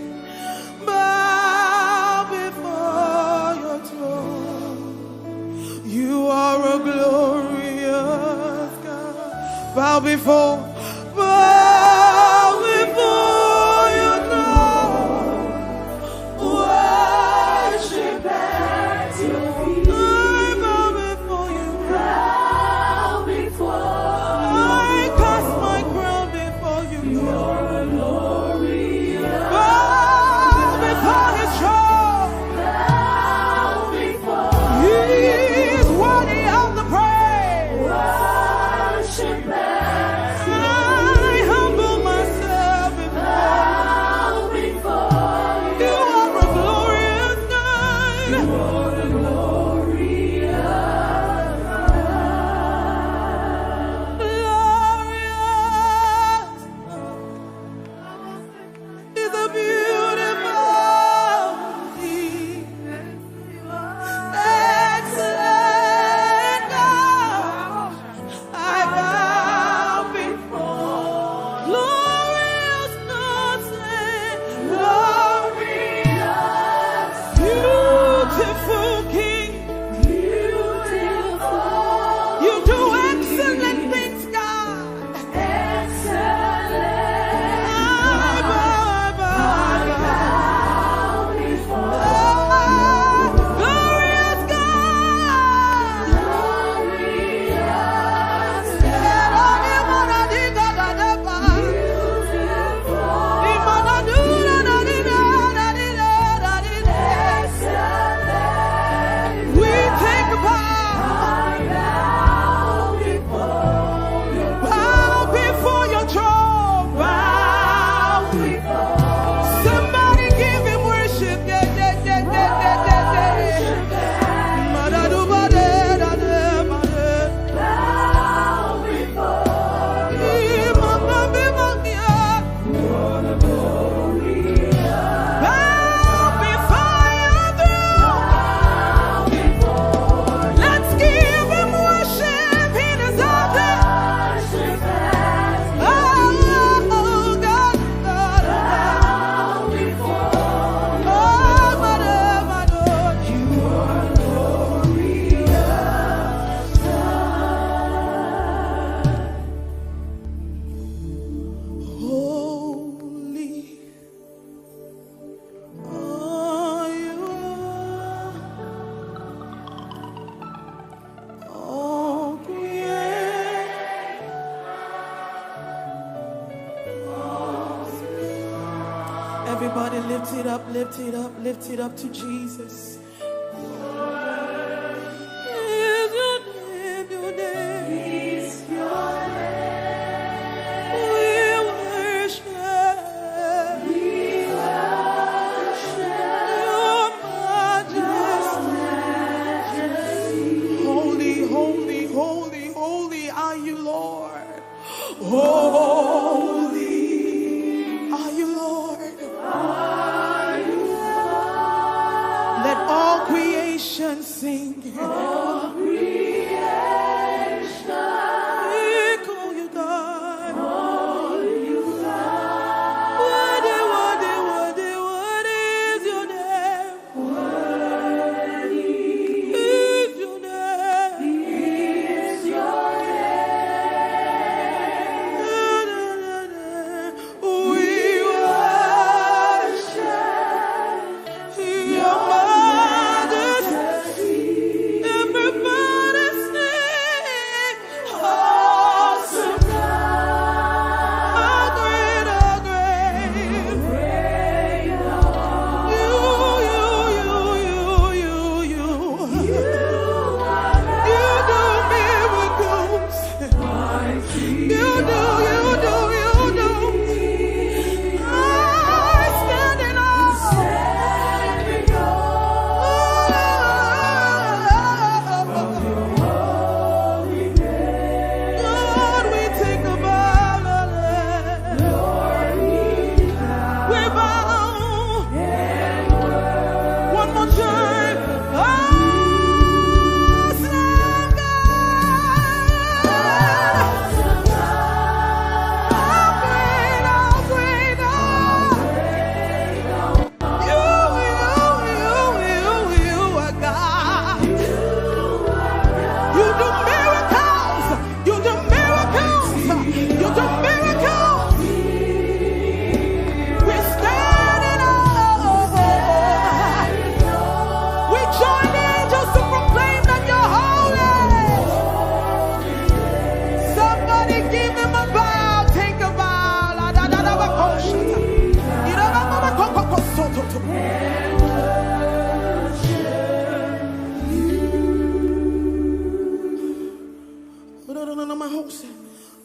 Bow before your throne. You are a glorious God. Bow before your throne. Worship
at your feet.
I bow before you.
Bow before
I cast my crown before you.
your glorious.
Bow before his throne.
Bow before
He is worthy of the praise.
worship at
I humble myself
bow before
you. Are a glorious God.
your glorious.
Glorious is a beautiful King. Excellent God, I bow before. Glorious God, glorious, beautiful King.
Beautiful,
You do excellent things, God.
excellent,
I bow
before
glorious God.
glorious, excellent.
We take a bow before your throne. Bow. Somebody give him worship. Let's give him worship. He deserves it. Oh, God, God, oh, Mother, you are holy. Are you all created? Everybody lift it up, lift it up, lift it up to Jesus. Is your name, your name. We worship your majesty. Holy, holy, holy, holy are you, Lord. Holy are you, Lord. Let all creation sing. All creation. We call you God. Worthy, worthy, worthy, worthy is your name. Worthy is your name. Is your name. We worship your majesty.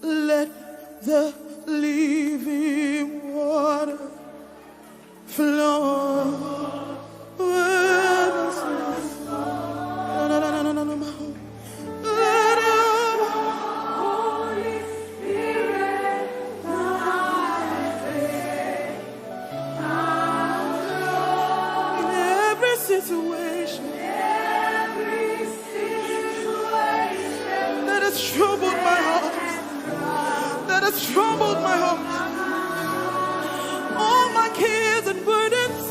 Let the living water flow.
Holy Spirit,
in every situation that has troubled my heart, that has troubled my heart, all my cares and burdens.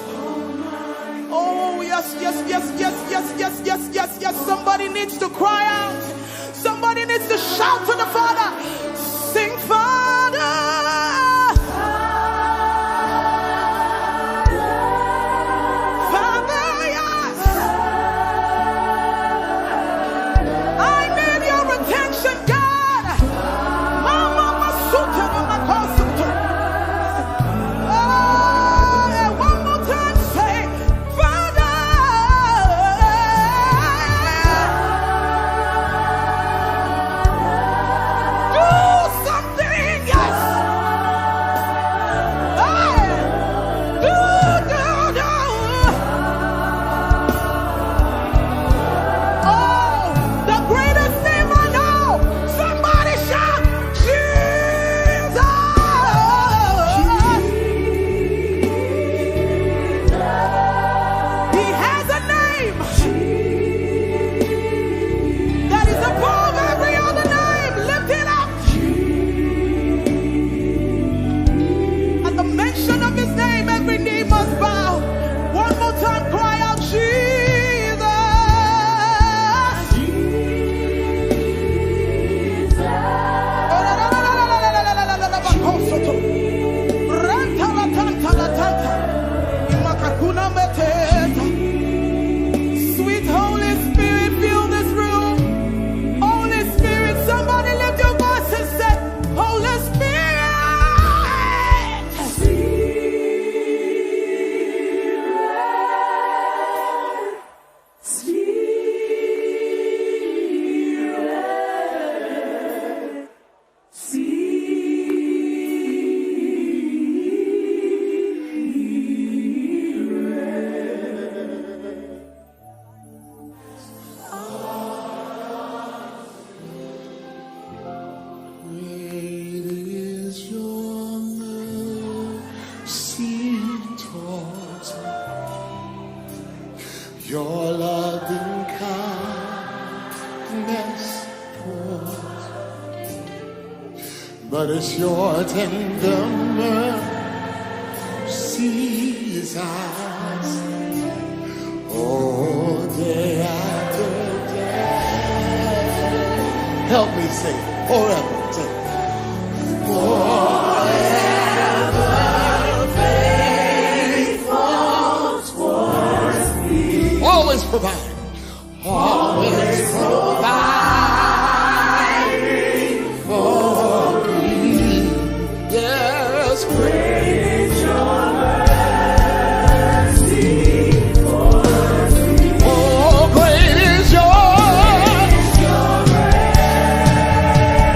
Oh yes, yes, yes, yes, yes, yes, yes, yes, yes. Somebody needs to cry out. Somebody needs to shout to the Father. Sing, Father.
Your loving kindness towards, but it's your tender mercies I see, oh, day after day. Help me sing forever. Sing. Forever faithful towards me. Always provide. Always providing for me. Yes, great is your mercy towards me. Oh, great is your mercy.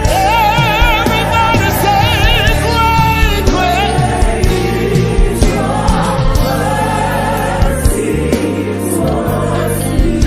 Everybody say, great, great is your mercy towards me.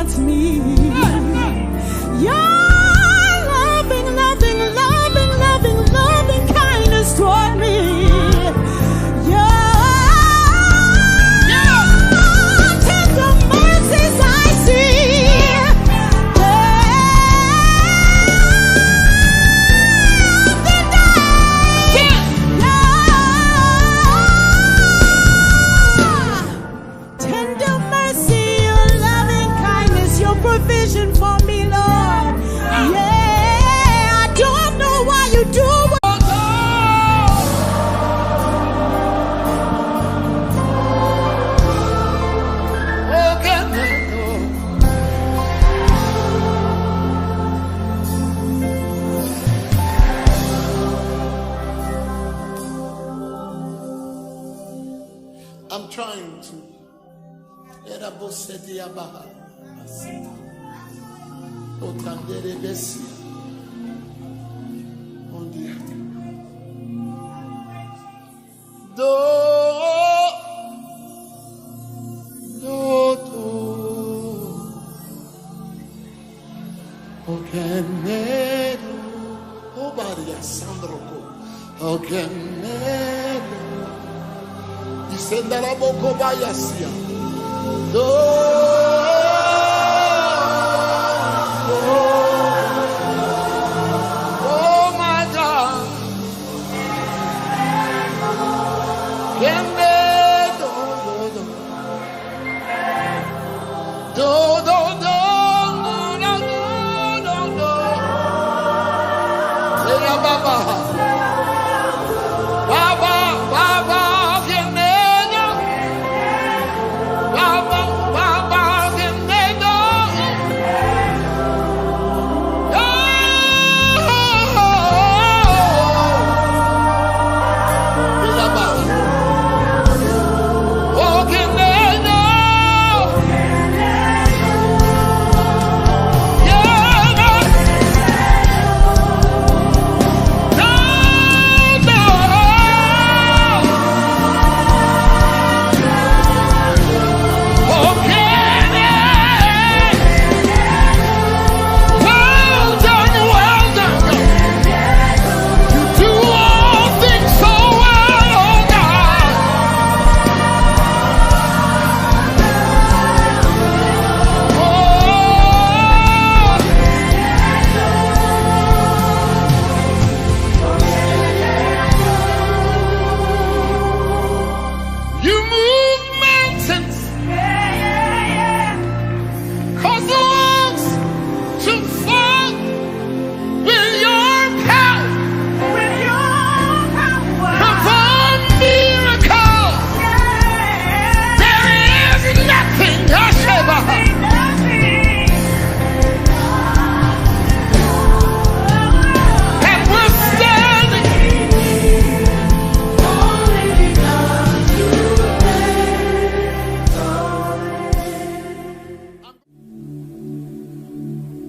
towards me. Your loving, loving, loving, loving, loving kindness toward me. Your tender mercies I see. Tender mercy, your loving kindness, your provision for me, Lord. Yeah, I don't know why you do what
I'm trying to. Oh my God.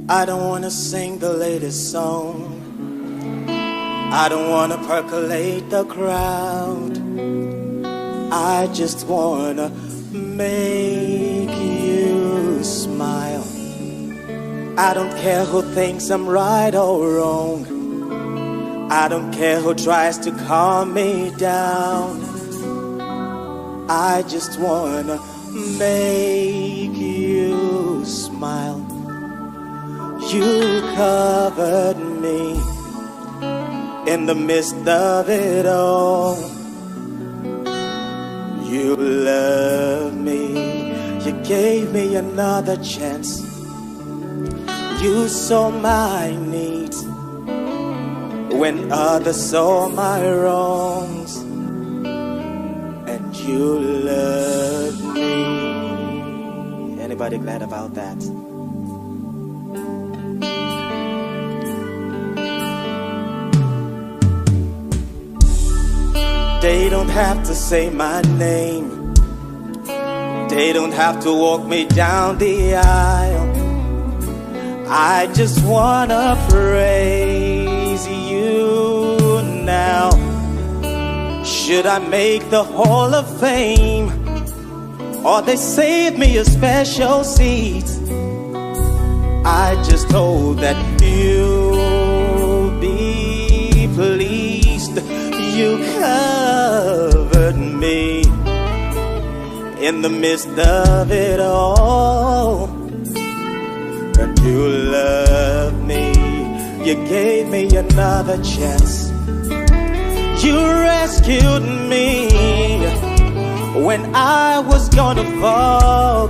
I don't wanna sing the latest song. I don't wanna percolate the crowd. I just wanna make you smile. I don't care who thinks I'm right or wrong. I don't care who tries to calm me down. I just wanna make you smile. You covered me in the midst of it all. You loved me. You gave me another chance. You saw my needs when others saw my wrongs, and you loved me. Anybody glad about that? They don't have to say my name. They don't have to walk me down the aisle. I just wanna praise you now. Should I make the Hall of Fame, or they save me a special seat? just told that you'll be pleased. You covered me in the midst of it all. And you loved me. You gave me another chance. You rescued me when I was gonna fall,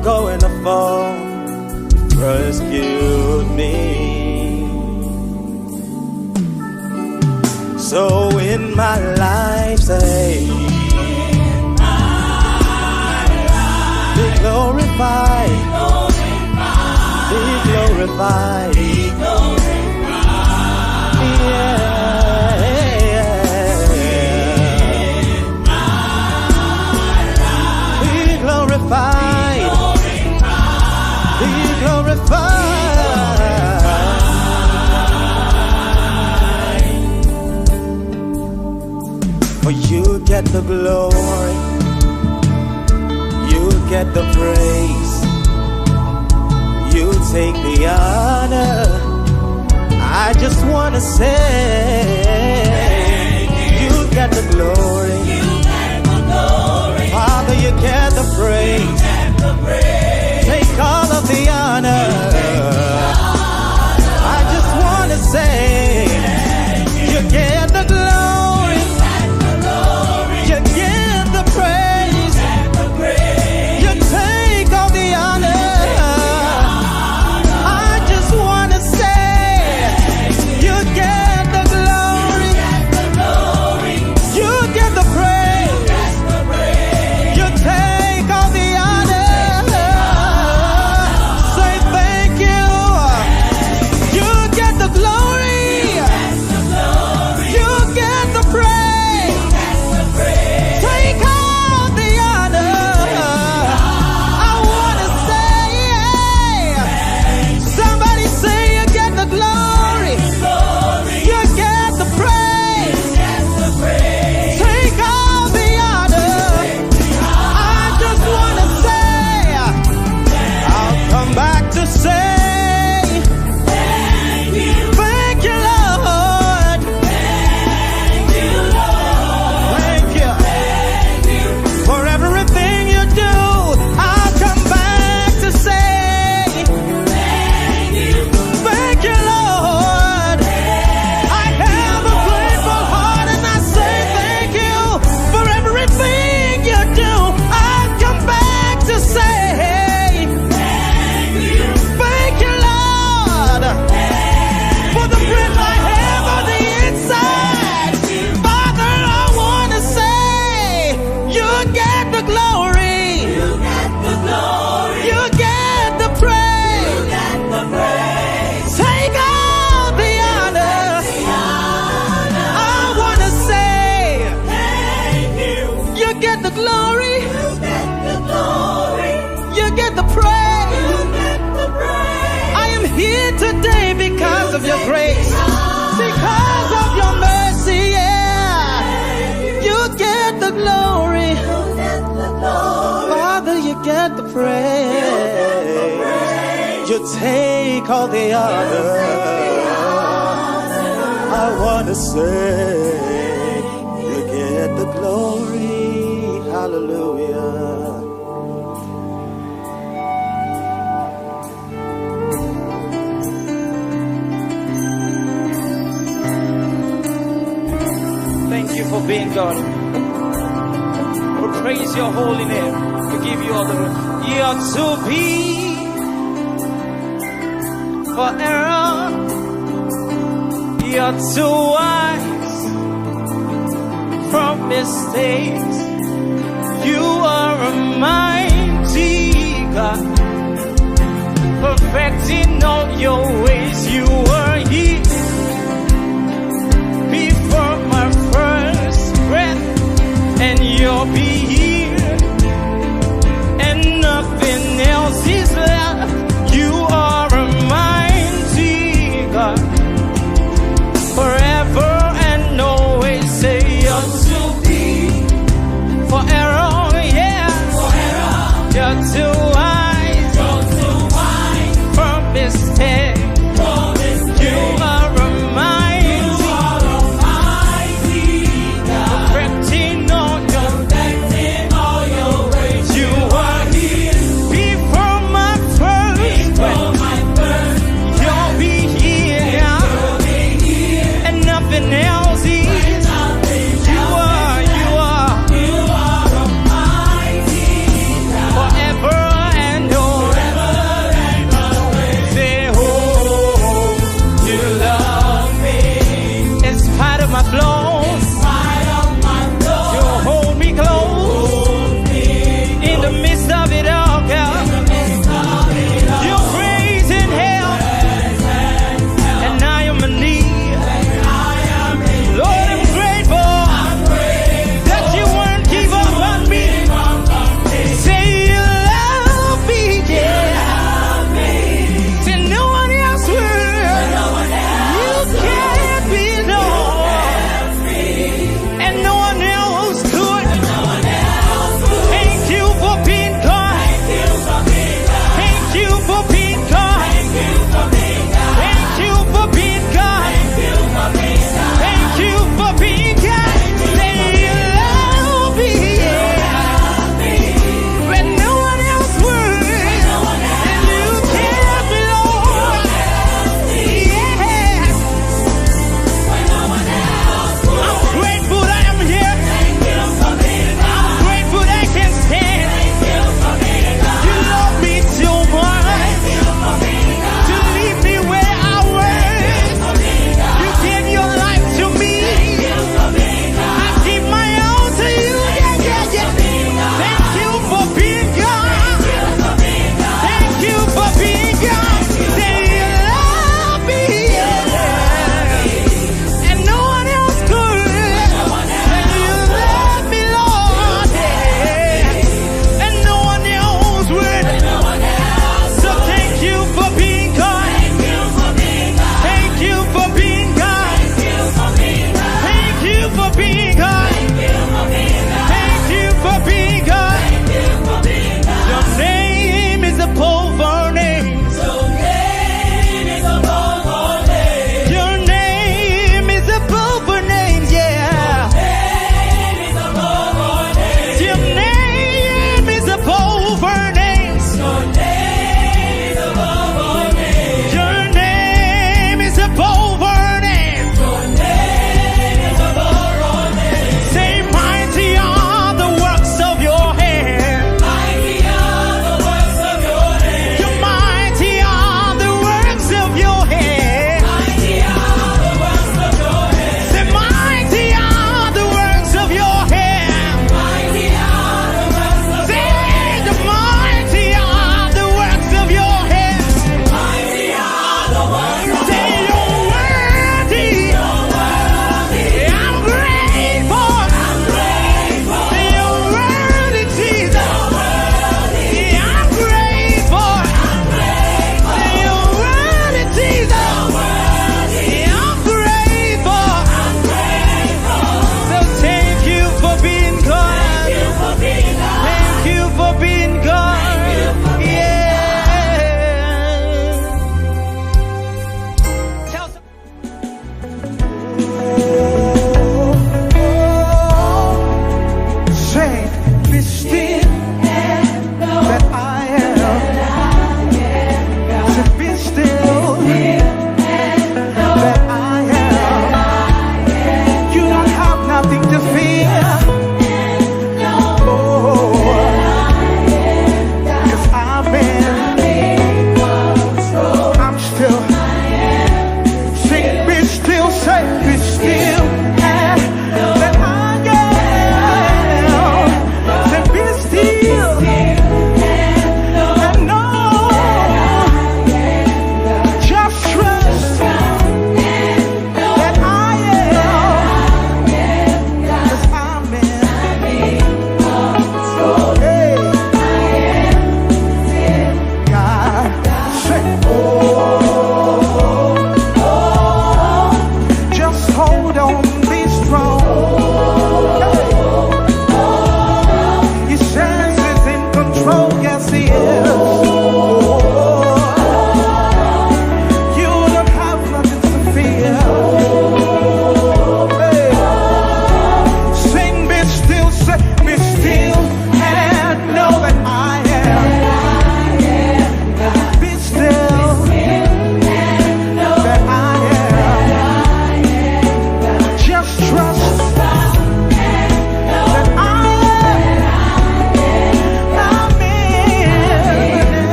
rescued me. So in my life, say, be glorified, be glorified, yeah. Glorified, be glorified. For you get the glory, you get the praise, you take the honor. I just wanna say, you get the glory, Father, you get the praise. Take all of the honor. I just want to say, you get the glory. You get the praise. You take all the honor. I just want to say, you get the glory. You get the praise. Take all the honor. Say thank you. You get the glory. You get the praise. Take all the honor. I want to say, somebody say you get the glory. You get the praise. Take all the honor. Come back to say, thank you, Lord. Thank you, Lord. Thank you for everything you do. I'll come back to say, thank you, Lord. I have a grateful heart and I say thank you for everything you do. I'll come back to say, of your grace, because of your mercy, yeah. You get the glory, Father, you get the praise. You take all the honor. I want to say, you get the glory, hallelujah. Thank you for being God. We praise your holy name. We give you all the glory. You're to be for error. You're too wise from mistakes. You are a mighty God, perfecting all your ways. You were here before my first breath, and you'll be here, and nothing else is left. You are a mighty God, forever and always. Say you're to be for error, yeah. For error. You're too wise from mistakes.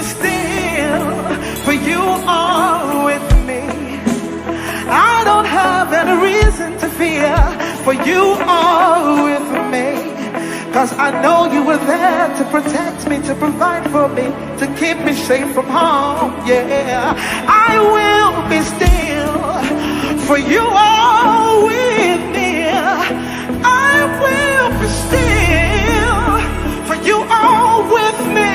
be still, for you are with me. I don't have any reason to fear, for you are with me. Cause I know you were there to protect me, to provide for me, to keep me safe from harm. Yeah, I will be still, for you are with me. I will be still, for you are with me.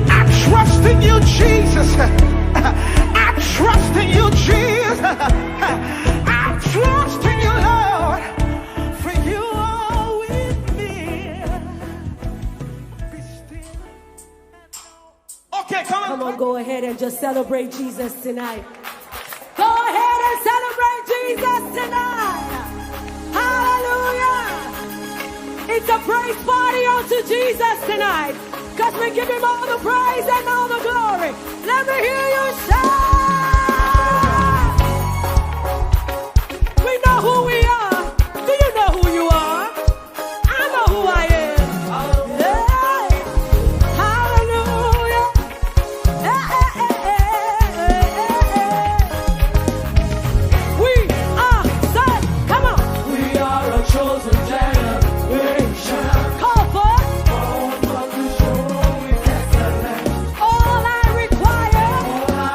I trust in you, Jesus. I trust in you, Jesus. I trust in you, Lord, for you are with me. Be still.
Okay, come on.
Come on, go ahead and just celebrate Jesus tonight. Go ahead and celebrate Jesus tonight. Hallelujah. It's a praise party unto Jesus tonight. Because we give him all the praise and all the glory. Let me hear you shout. We know who we are. Do you know who you are? I know who I am. Hey. Hallelujah. Hey, hey, hey, hey, hey, hey. We are set. Come on.
We are a chosen generation.
Call for it. All I require.
All I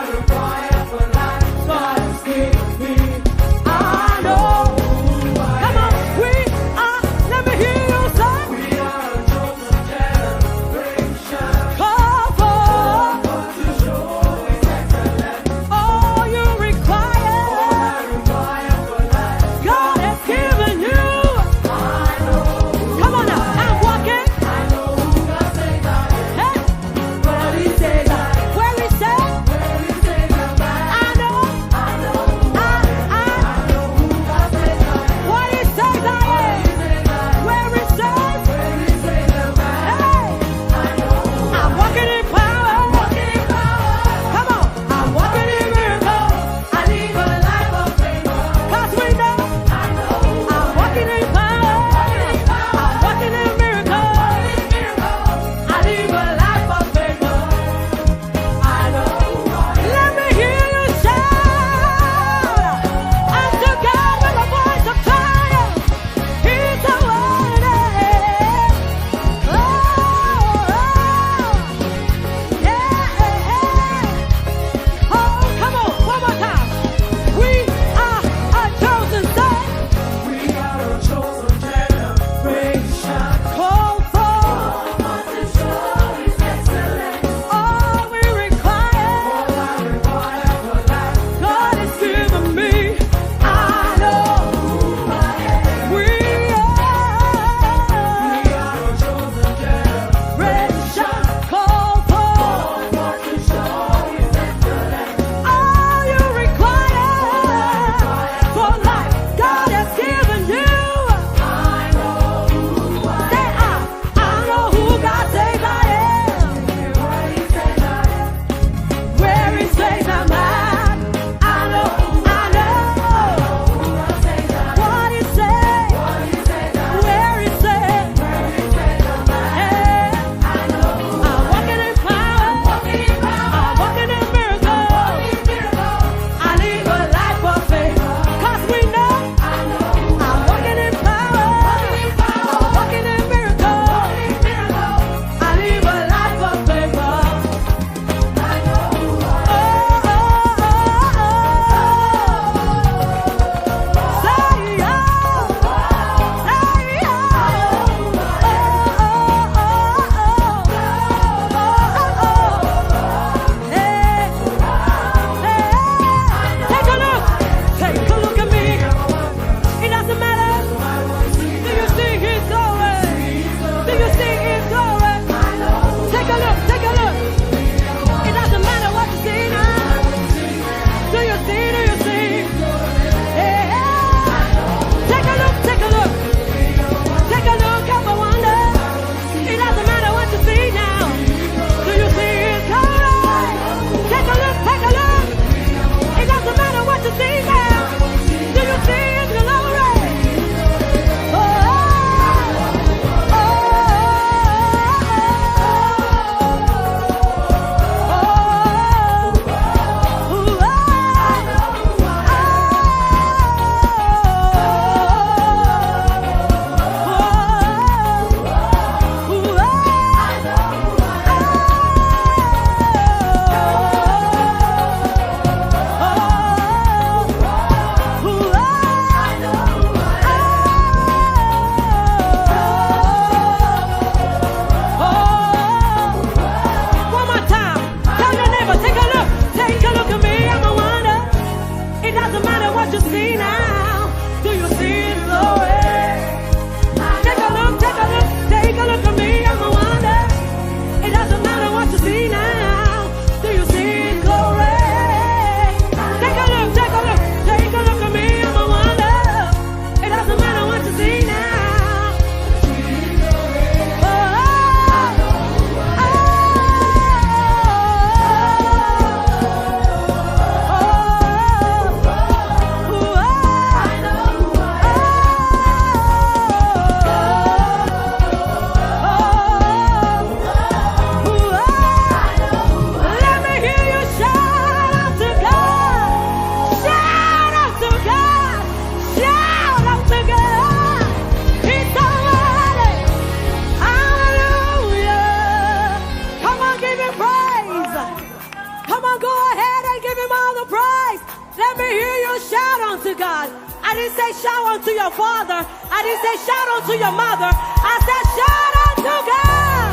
I didn't say shout unto your father. I didn't say shout unto your mother. I said shout unto God.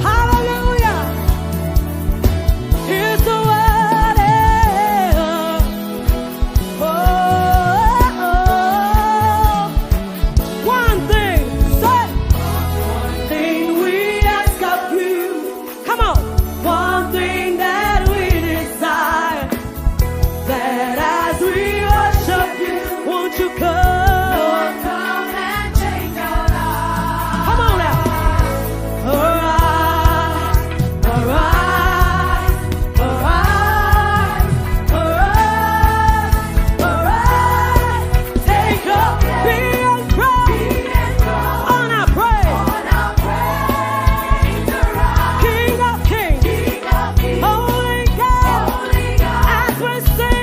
Hallelujah. Here's the word. One thing, say. One thing we ask of you. Come on. One thing that we desire. That as we worship you, won't you come? Lord, come and change our lives. Come on now. Arise, arise, arise, arise, arise. Take up, be enthroned on our praise. King of kings, Holy God, as we sing.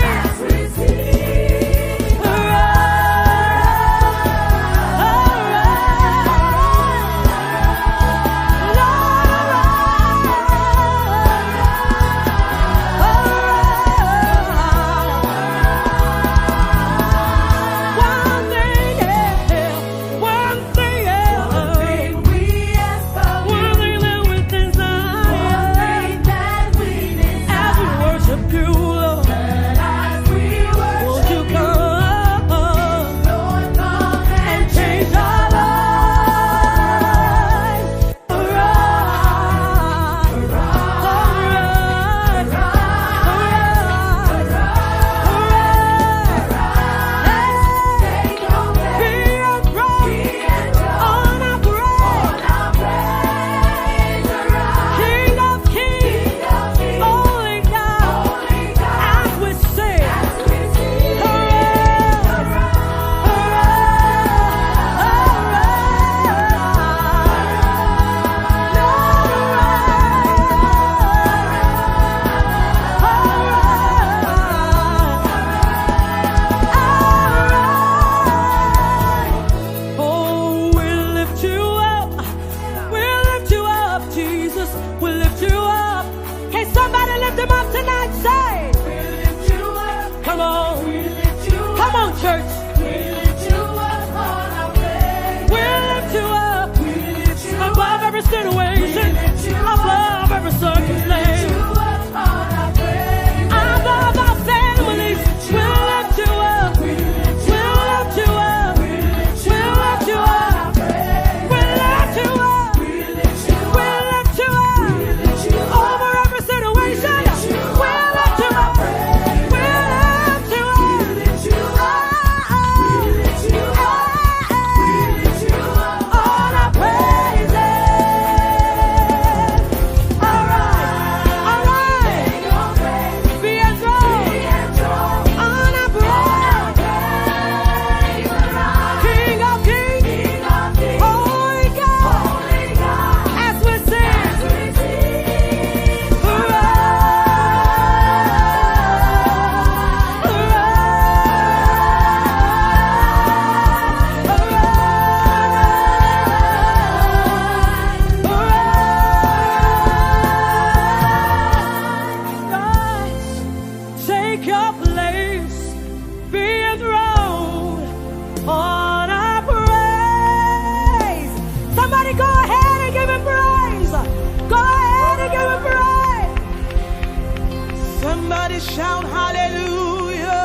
Shout hallelujah.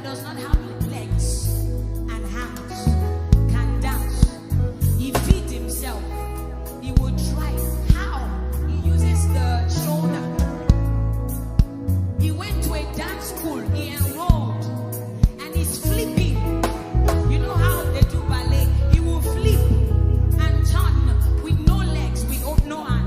that does not have legs and hands can dance. He feeds himself. He will try. How? He uses the shoulder. He went to a dance school. He enrolled. And he's flipping. You know how they do ballet? He will flip and turn with no legs, with no hands.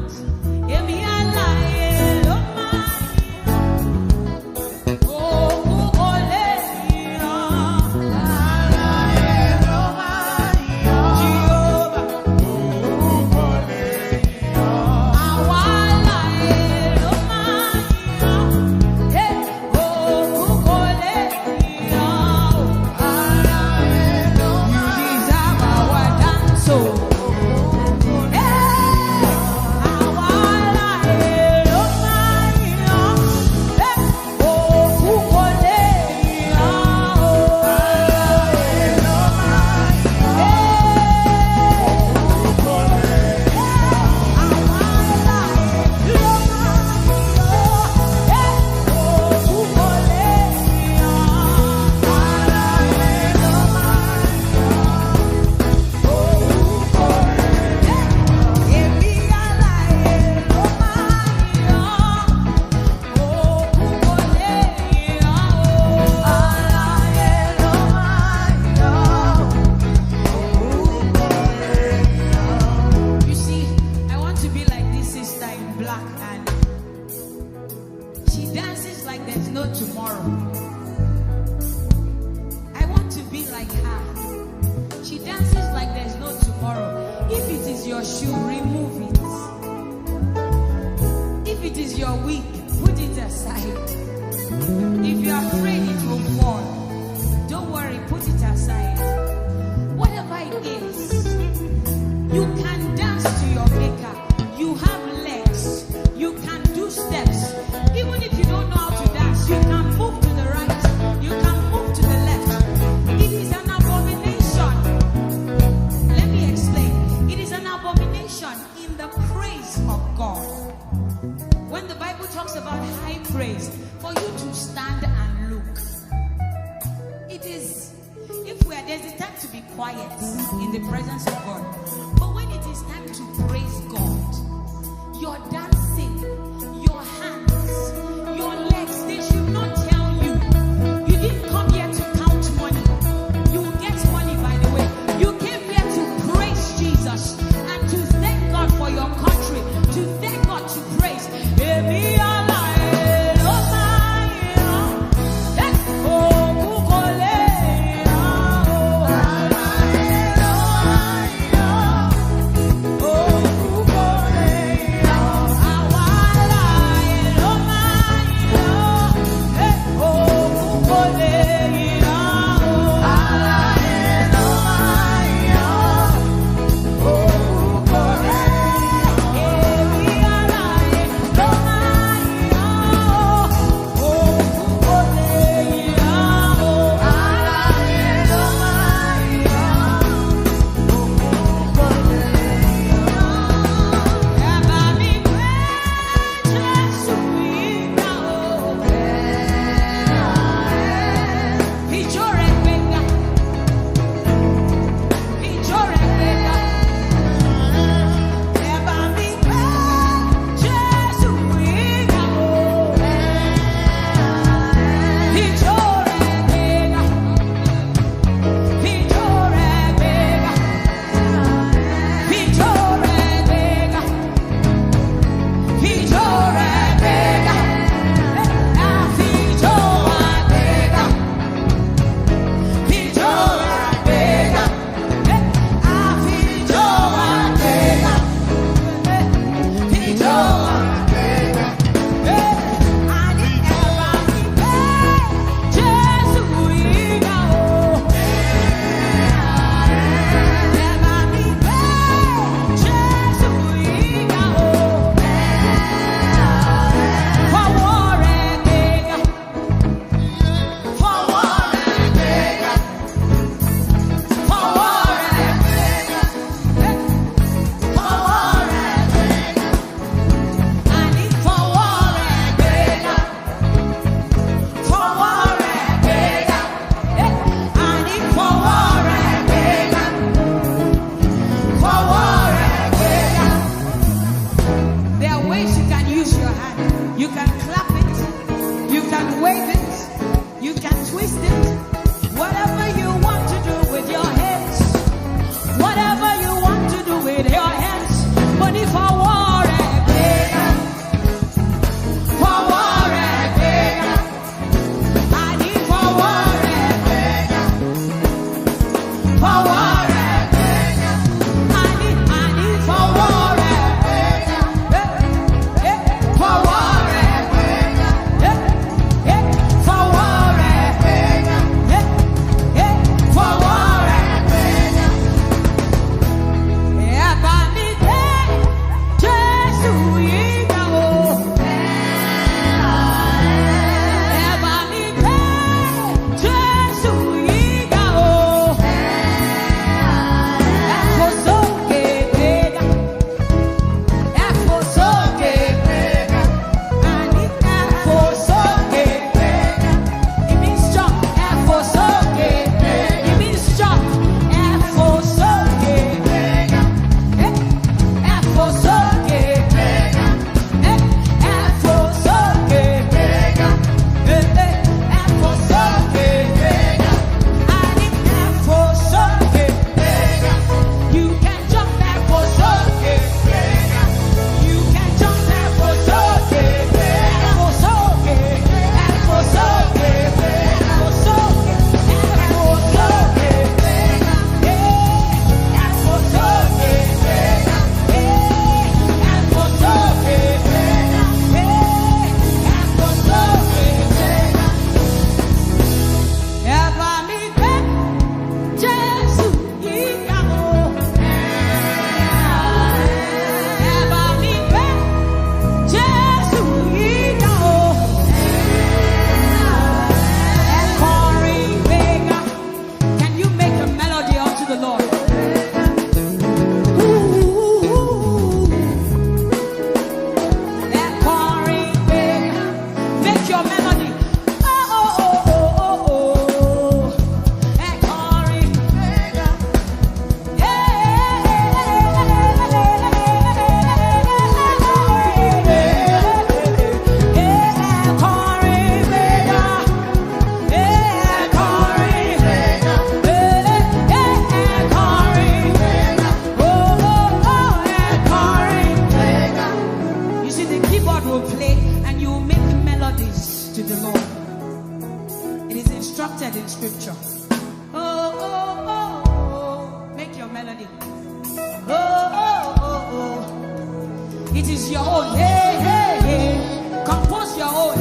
It is your own. Hey, hey, hey. Compose your own.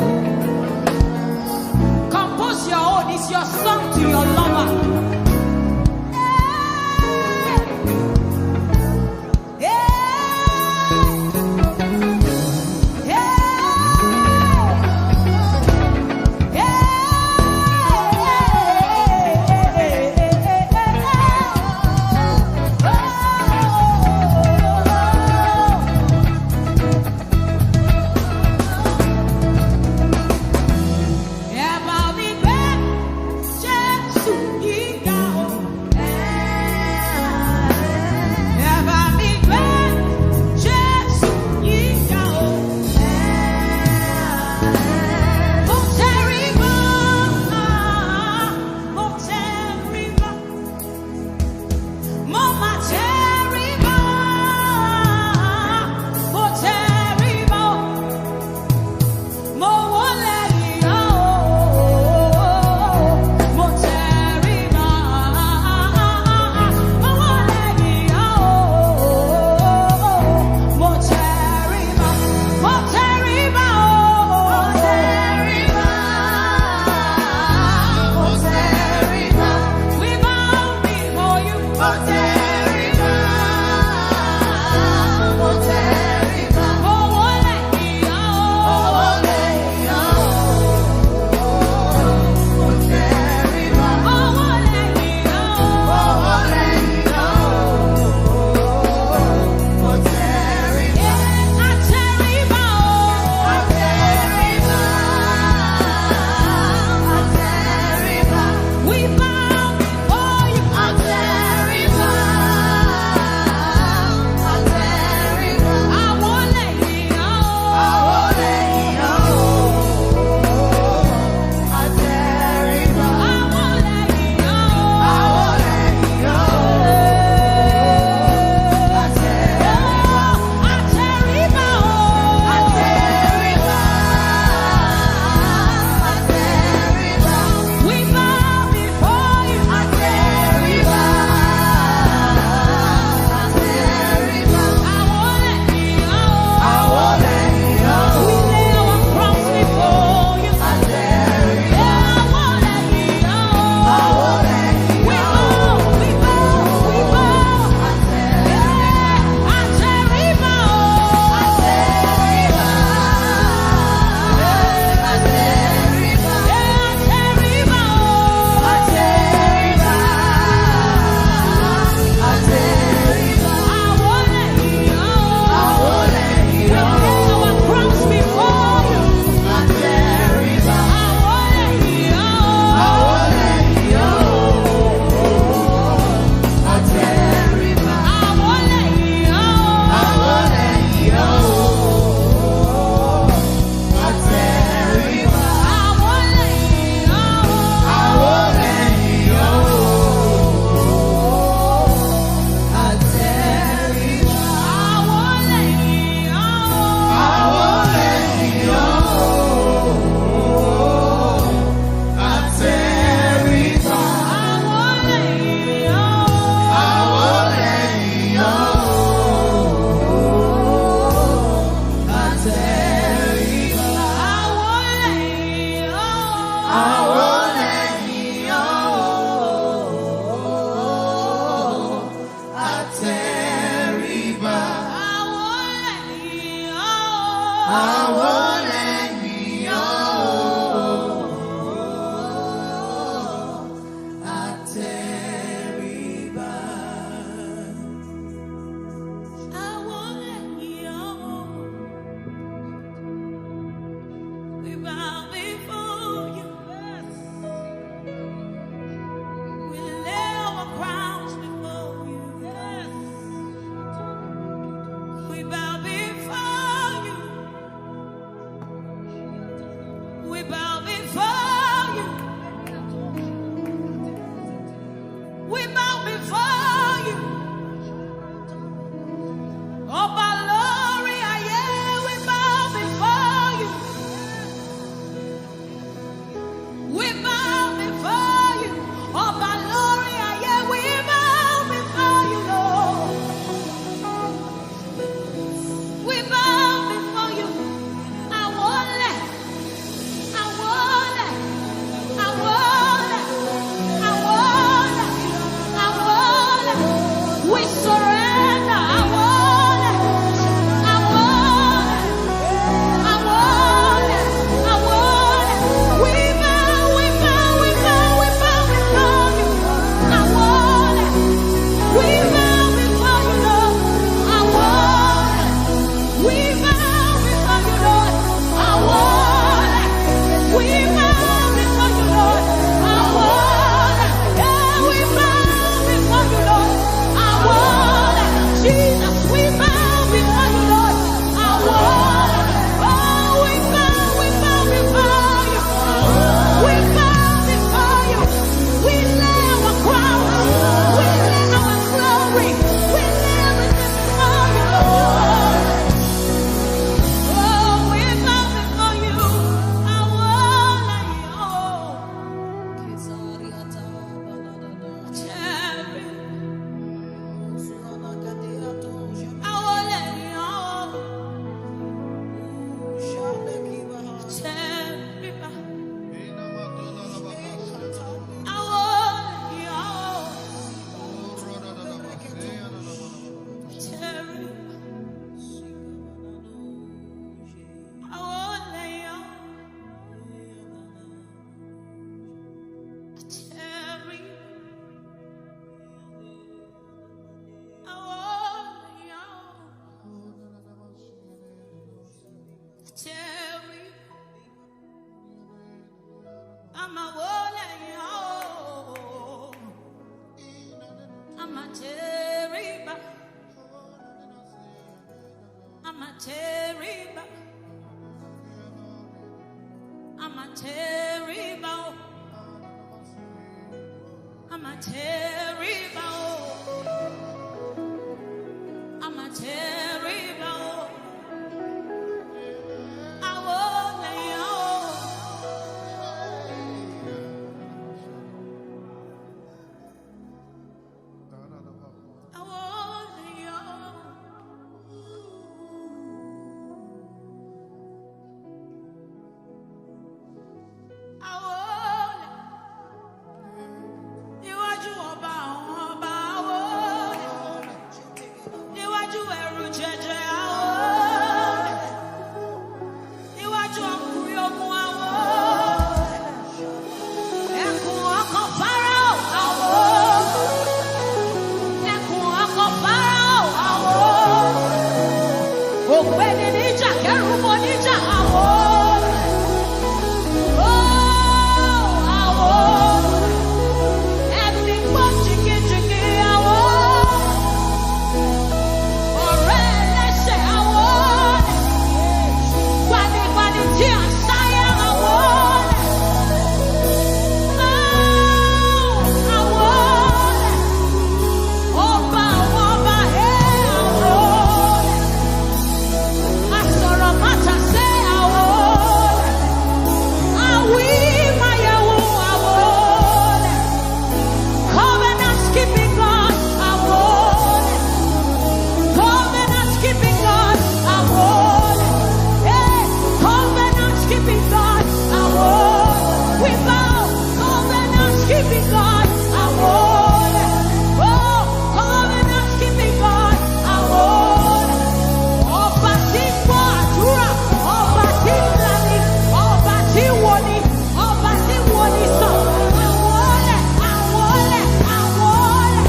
Compose your own. It's your song to your lover. I'm a terrible. I'm a terrible. I'm a terrible. I'm a terrible. I won't let you. I won't let you. I won't. Níwájú ọba àwọn ọba, I won't. Níwájú ẹrù jẹjẹ, I won't. Níwájú ọkùnrin ogun, I won't. Ẹkùn ọkọ̀ Fáráò, I won't. Ẹkùn ọkọ̀ Fáráò, I won't. Ògbéni níjà, kẹ́rùbọ níjà, I won't. Oh, I won't. Ẹ̀mí gbọ́ jìgìjìgì, I won't. Ọ̀rẹ́ ẹlẹ́ṣẹ̀, I won't. Gbanigbani tí à ń sáyà, I won't. Oh, I won't. Ọba àwọn ọba, I won't. Asọ̀rọ̀ mátà sé, I won't. Àwí máyẹ̀wò, I won't. Covenant keeping God, I won't. Covenant keeping God, I won't. Hey, covenant keeping God, I won't. We bow, covenant keeping God, I won't. Oh, covenant keeping God, I won't. Ọba tí gbọ́ àdúrà, ọba tí ń lani, ọba tí wò ni, ọba tí wò ni sàn. Àwọlẹ̀, àwọlẹ̀, àwọlẹ̀.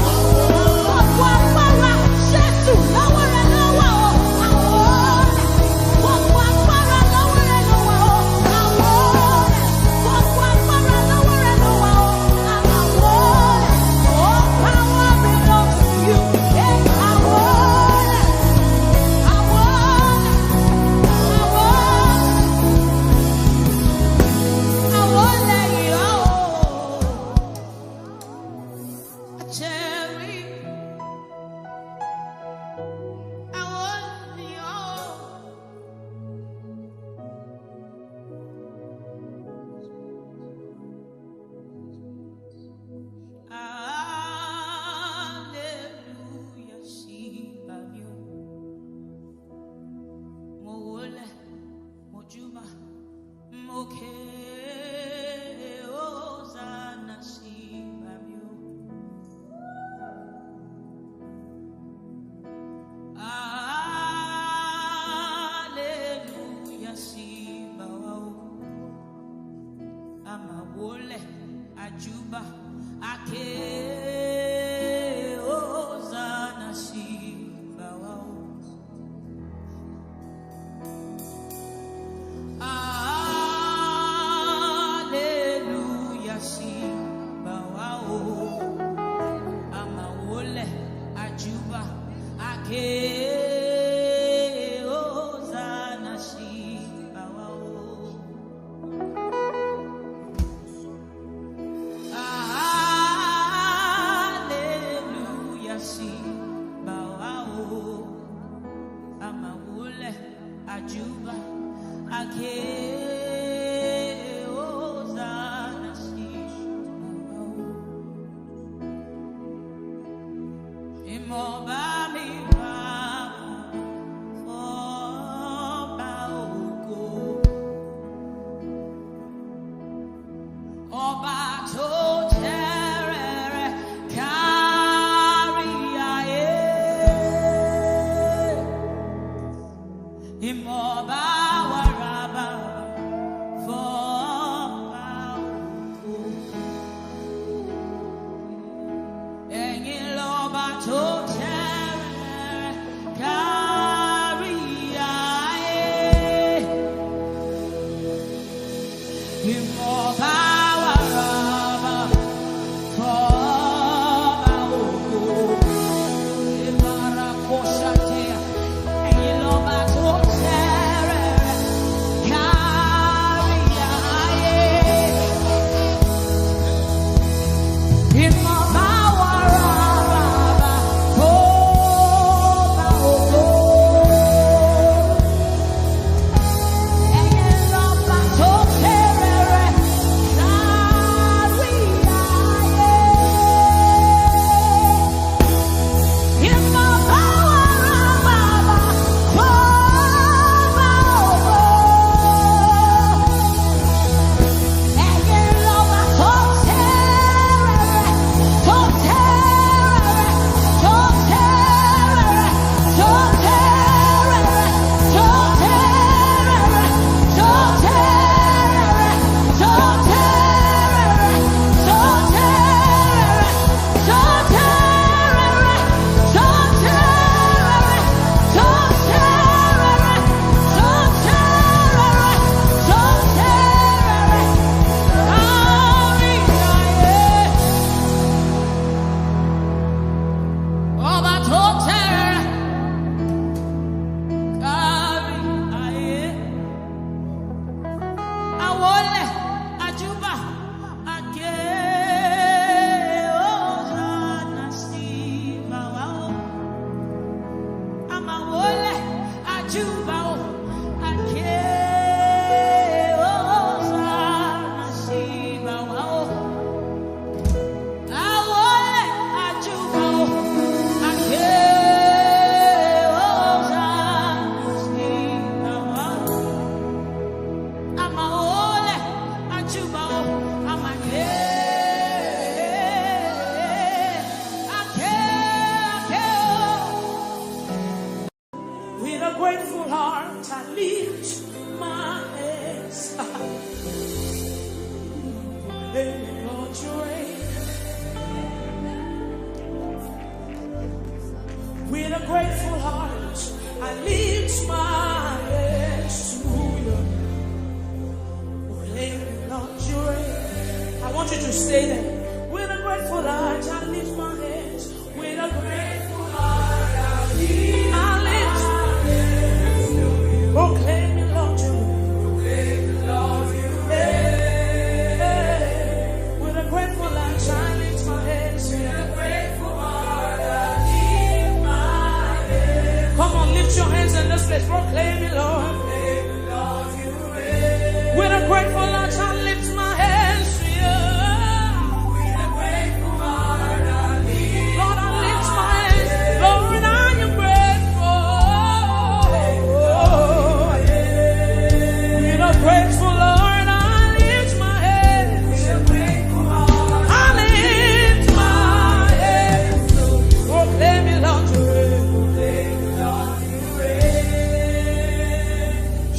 Gbogbo agbára Jésù lọ́wọ́ rẹ̀ lọ́wọ́ o. Àwọlẹ̀. Gbogbo agbára lọ́wọ́ rẹ̀ lọ́wọ́ o. Àwọlẹ̀. Gbogbo agbára lọ́wọ́ rẹ̀ lọ́wọ́ o. Àwọlẹ̀. All power belongs to you. Yeah, àwọlẹ̀. Àwọlẹ̀. Àwọlẹ̀. Àwọlẹ̀ yìí o. Cherry. Àwọlẹ̀ yìí o. Hallelujah, sí bàbí o. Mo wólẹ̀, mo júbà, mo ké Hosanna sí bàbí o. Hallelujah, sí bàwá o. Àmà wólẹ̀, àjúbà, àké Hosanna sí bàwá o. Hallelujah, sí bàwá o. Àmà wólẹ̀, àjúbà, àké Hosanna sí bàwá o. Hallelujah, sí bàwá o. Àmà wólẹ̀, àjúbà, àké Hosanna sí bàwá o. Ìmọ̀ bá mi bá ọba ògo. Ọba tó tẹ́rẹ̀ẹ́rẹ́ kárí ayé. Ìmọ̀ bá wà rábà fọ́ba ògo. Ẹ̀yin lọ́ba tó tẹ́rẹ̀ẹ́rẹ́ kárí ayé. Ìmọ̀ bá wà rábà fọ́ba ògo. Ìbára kò ṣàtẹ̀, ẹ̀yin lọ́ba tó
With a grateful heart, I lift my hands to you. I want you to stay there. With a grateful heart, I lift my hands. With a grateful heart, I lift my hands to you. Proclaim me, Lord, you. Proclaim me, Lord, you. With a grateful heart, I lift my hands. With a grateful heart, I lift my hands. Come on, lift your hands in this place. Proclaim me, Lord. Proclaim me, Lord, you. With a grateful heart, I lift my hands to you. With a grateful heart, I lift. Lord, I lift my hands. Lord, I am grateful. With a grateful heart, I lift my hands. With a grateful heart, I lift my hands. Proclaim me, Lord, you reign. Proclaim me, Lord, you reign.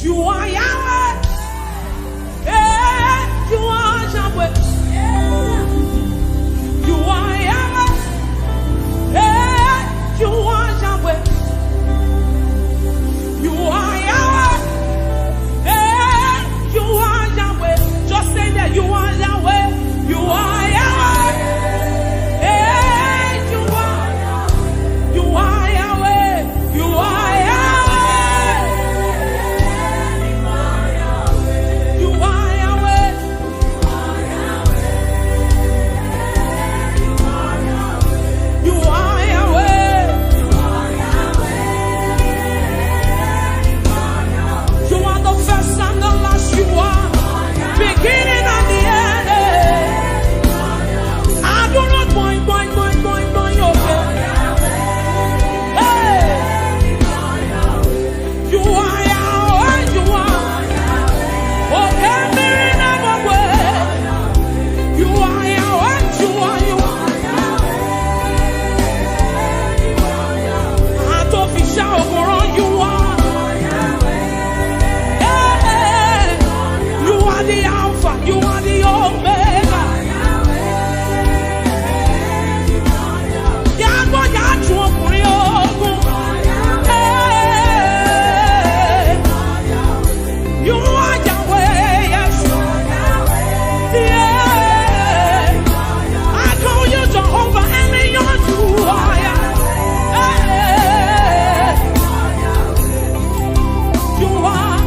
You are Yahweh. You are Yahweh. You are Yahweh. You are Yahweh. You are Yahweh. You are Yahweh. Just say that you are Yahweh. You are Yahweh. You are Yahweh. You are Yahweh. You are Yahweh. You are Yahweh. You are Yahweh. You are the first and the last. You are beginning and the end. I do not mind your faith. Hey, you are Yahweh. You are okay, mirror never way. You are Yahweh. You are you. Artificial Quran, you are. Hey, you are the Alpha, you are the Omega. Yago Yatu Okuriogu. Hey, you are Yahweh, yes. Yeah, I call you Jehovah Elion, you are Yahweh. Hey, you are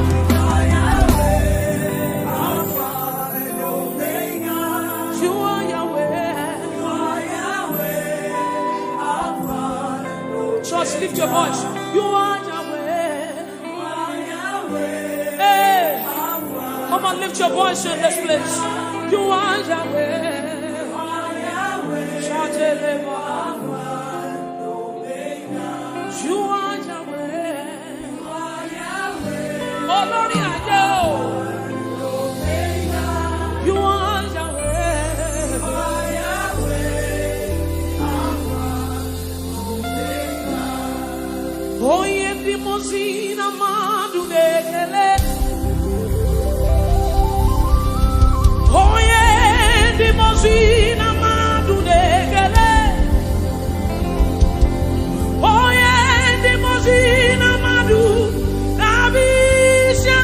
You are Yahweh. Church, lift your voice. You are Yahweh. Hey, come on, lift your voice in this place. You are Yahweh. Shout it, you are Yahweh. Oh, Lord, I know. You are Yahweh. Oh, ye dimosina madu dekele. Oh, ye dimosina madu dekele. Oh, ye dimosina madu navisha.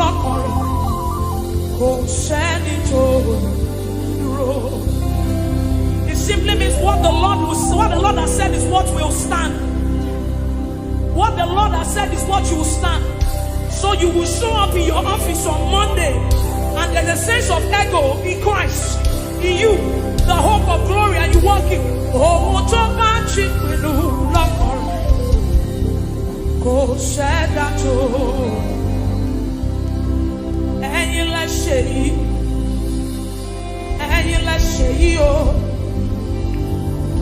lọ́kọ̀ọ̀rọ̀ kò sẹ́ni tó dúró. It simply means what the Lord has said is what will stand. What the Lord has said is what you will stand. So you will show up in your office on Monday, and there's a sense of ego in Christ, in you, the hope of glory, and you walk in. Oh, to match it with you, Lord. Go said that to. And you let say, oh,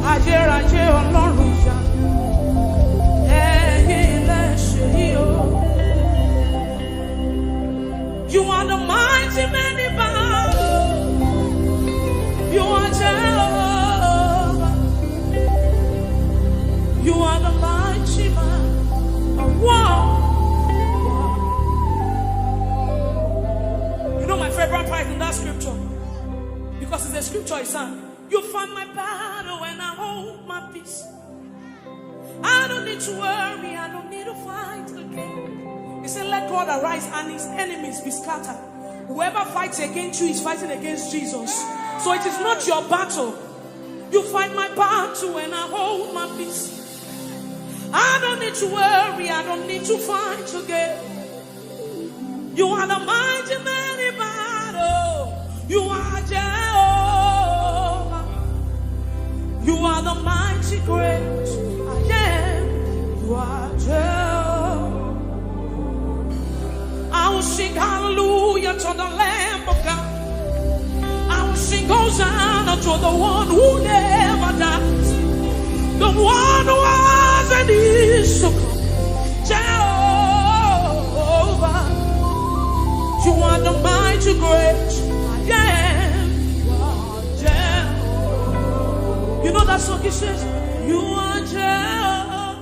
Ajé Ọlọ́run ya. And you let say, oh. You are the mighty man in battle. You are Jehovah. You are the mighty man of war. You know my favorite part in that scripture? Because it's a scripture I sang. You fight my battle when I hold my peace. I don't need to worry. I don't need to fight again. He said, let God arise and his enemies be scattered. Whoever fights against you is fighting against Jesus. So it is not your battle. You fight my battle when I hold my peace. I don't need to worry. I don't need to fight again. You are the mighty man in battle. You are Jehovah. You are the mighty great I am. You are Jehovah. I will sing hallelujah to the Lamb of God. I will sing Hosanna to the one who never dies. The one who was and is to come. Jehovah. You are the mighty great I am. You are Jehovah. You know that song he says, you are Jehovah.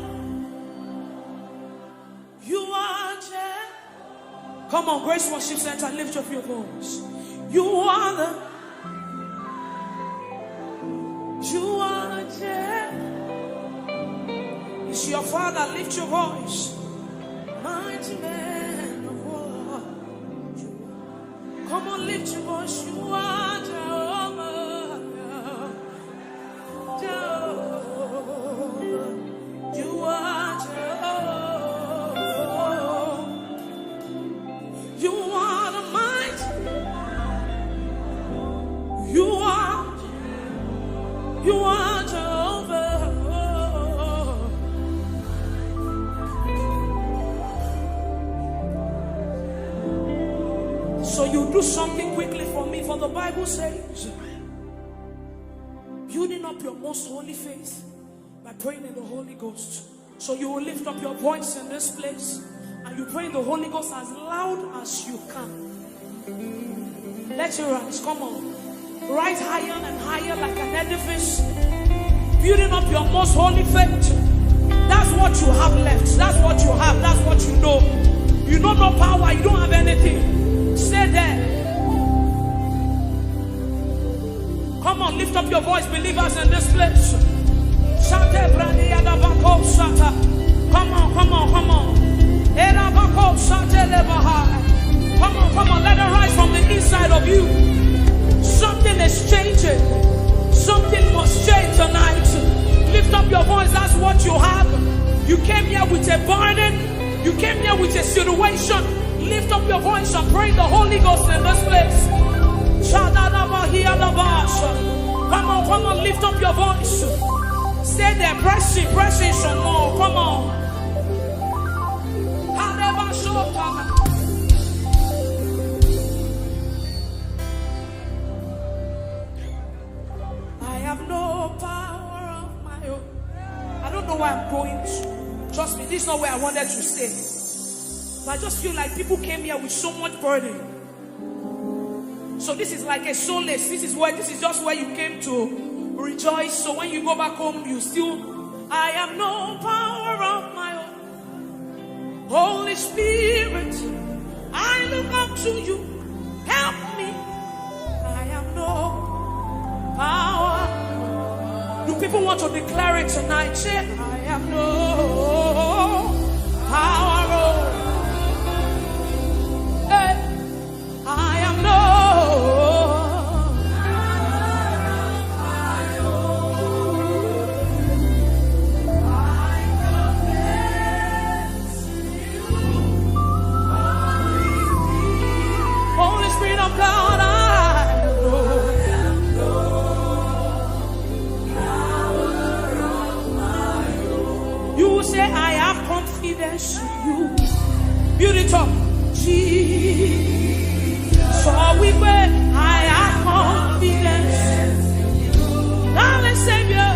You are Jehovah. Come on, Grace Worship Center, lift up your voice. You are the, you are Jehovah. It's your Father, lift your voice. Mighty man of war. Come on, lift your voice. You are Jehovah. Jehovah. You are Jehovah. You are the mighty. You are Jehovah. So you do something quickly for me, for the Bible says, building up your most holy faith by praying in the Holy Ghost. So you will lift up your voice in this place and you pray in the Holy Ghost as loud as you can. Let your rise, come on. Rise higher and higher like an edifice, building up your most holy faith. That's what you have left. That's what you have. That's what you know. You know no power. You don't have anything. Stay there. Come on, lift up your voice, believers in this place. Come on, come on, come on. Come on, let it rise from the inside of you. Something is changing. Something must change tonight. Lift up your voice, that's what you have. You came here with a burden. You came here with a situation. Lift up your voice and pray the Holy Ghost in this place. Come on, lift up your voice. Stay there, press in some more. Come on. I have no power of my own. I don't know where I'm going to. Trust me, this is not where I wanted to stay. But I just feel like people came here with so much burden. So this is like a solace. This is just where you came to rejoice. So when you go back home, you still, I have no power of my own. Holy Spirit, I look up to you. Help me. I have no power. Do people want to declare it tonight? Say, I have no power. Hey. confidence in you. Build it up. Jesus. So we wait. I have confidence. Darling Savior.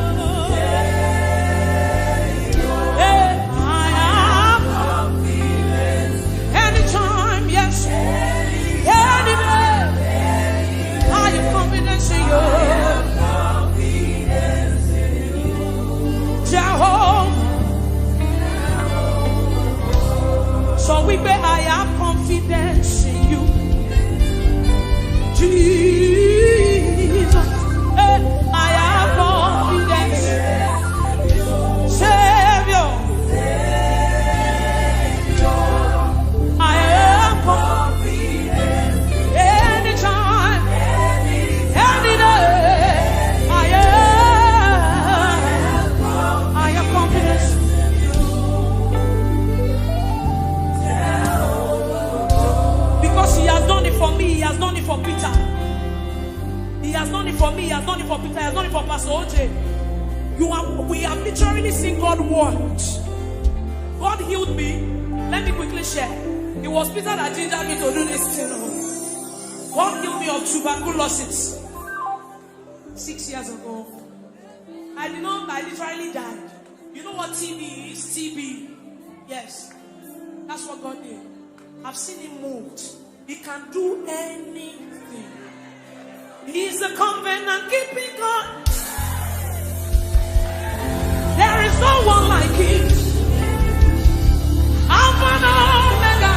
So we pray, I have confidence in you. Jesus, I have confidence. Savior, I have confidence. Anytime, any day, I have confidence. He has done it for me, he has done it for Peter. He has done it for me, he has done it for Peter, he has done it for Pastor OJ. We have literally seen God work. God healed me. Let me quickly share. It was Peter that gingered me to do this thing. God healed me of tuberculosis 6 years ago. I literally died. You know what TB is? TB. Yes. That's what God did. I've seen him moved. He can do anything. He's a covenant keeping God. There is no one like him. Alpha and Omega.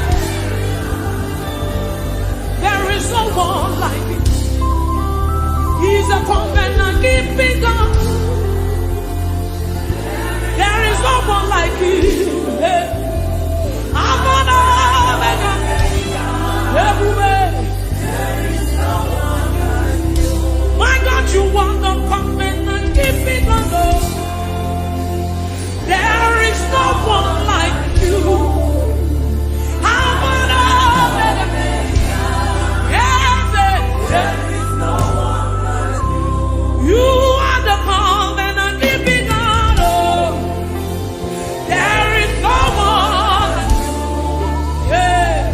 There is no one like him. He's a covenant keeping God. There is no one like him. Alpha and Omega. Everywhere. There is no one like you. My God, you want to come and keep it on. There is no one like you. How about there is no one like you. You are the come and keep it on. There is no one like you. Yeah.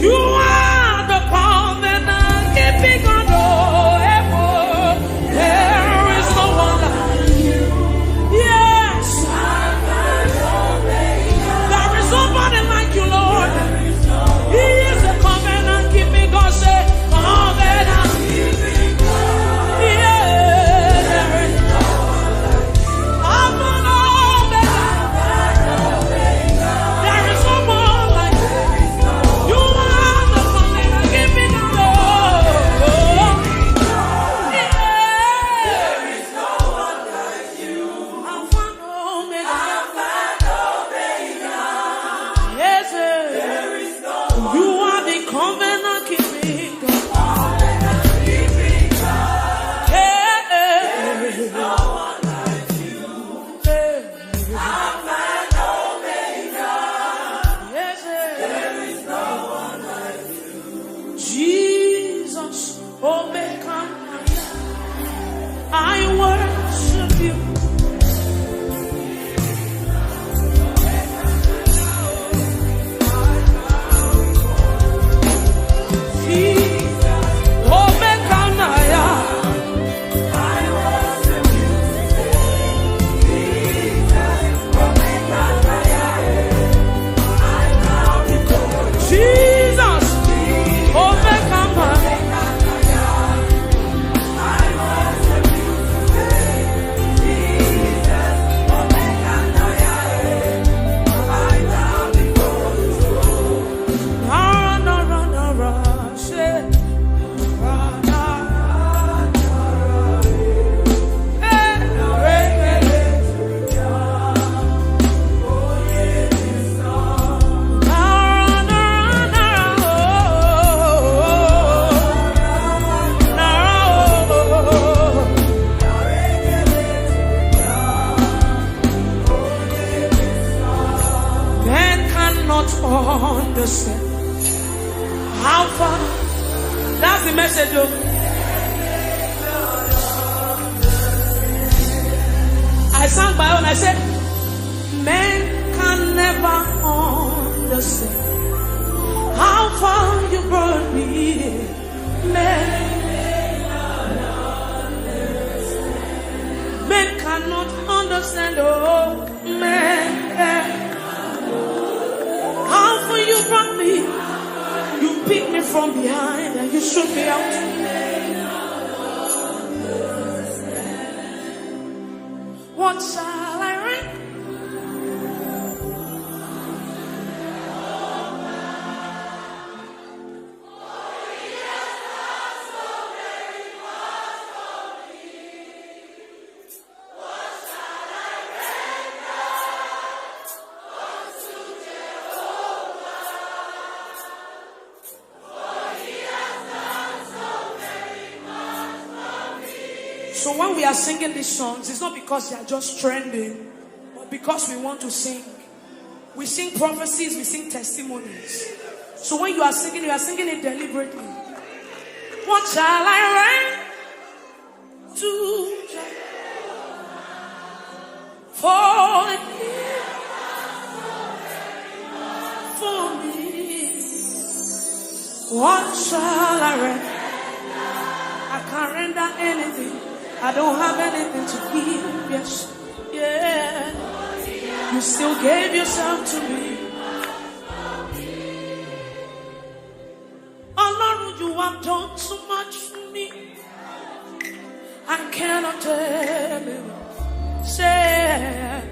You are the covenant keeping God. There is no one like you. Yes. There is nobody like you, Lord. He is the covenant keeping God. Say, covenant keeping God. Yeah. There is no one like you. There is no one like you. You are the covenant keeping God. There is no one like you. Alpha and Omega. Yes, sir. There is no one. You are the covenant keeping God. There is no one like you. Alpha and Omega. Yes, sir. There is no one like you. Jesus, Omega. I worship you. Jesus, Omega. I worship you. Jesus, Omega. Jesus, Omega. Understand how far. That's the message. I said, men can never understand how far you brought me. Men cannot understand, oh, men. How far you brought me. You picked me from behind and you shook me out. What shall I write? So when we are singing these songs, it's not because they are just trending, but because we want to sing. We sing prophecies, we sing testimonies. So when you are singing it deliberately. What shall I write to for me? What shall I write? I can't render anything. I don't have anything to give, yes, yeah. You still gave yourself to me. Oh Lord, you have done so much for me. I cannot tell you. Say,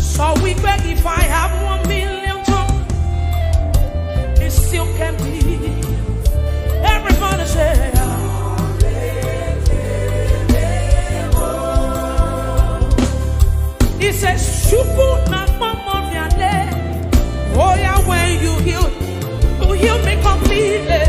so we beg if I have 1 million tongues, it still can be. Everybody say, he says, Shuku na mama viale. Oh yeah, when you heal me completely.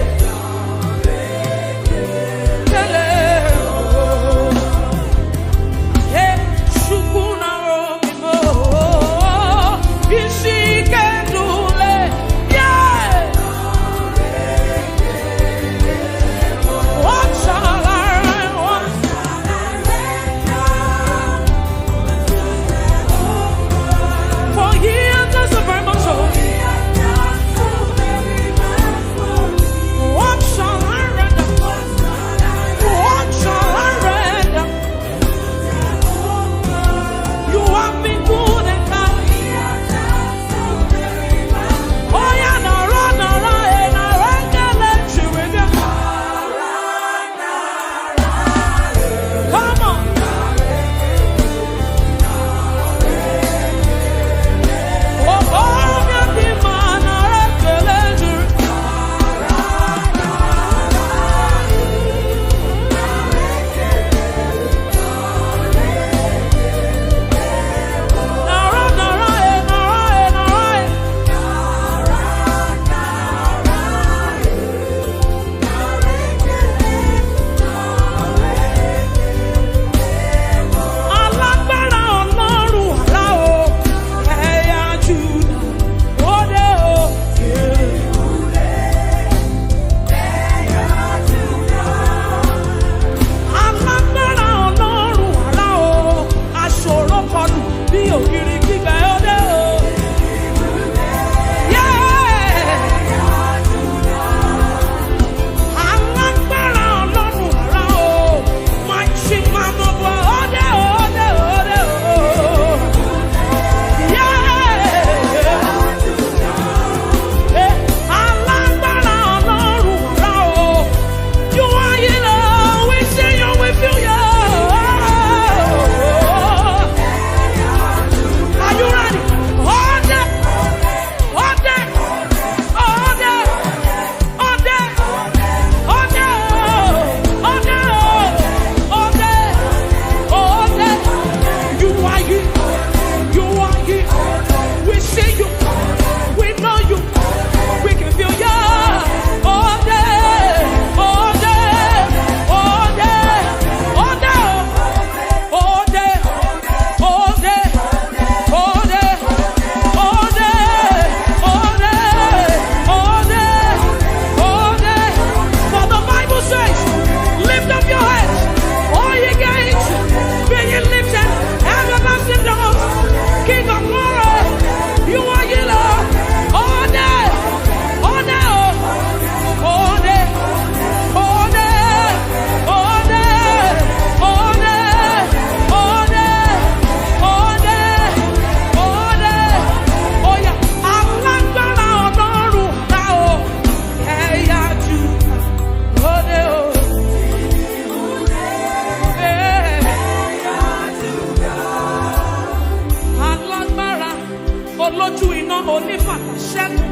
ìfàtàṣẹ́gun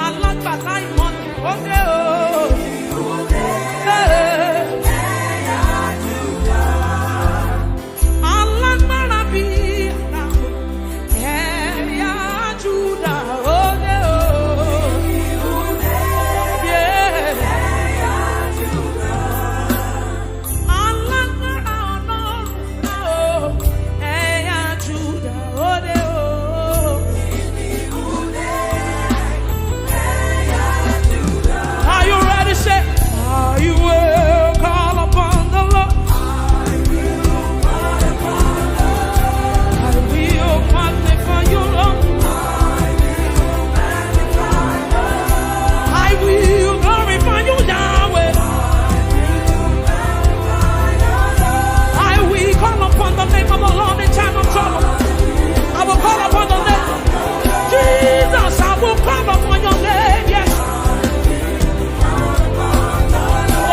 alágbàlá ìmọ̀ni òde o. Alágbára bí àràkò ẹ̀yà Júdà òde o. Alágbára Ọlọ́run ẹ̀yà Júdà òde o. Are you ready? Say, are you will call upon the Lord? I will magnify you, Lord. I will glorify you, Yahweh. I will call upon the name of the Lord in time of trouble. I will call upon the name. Jesus, I will call upon your name, yes.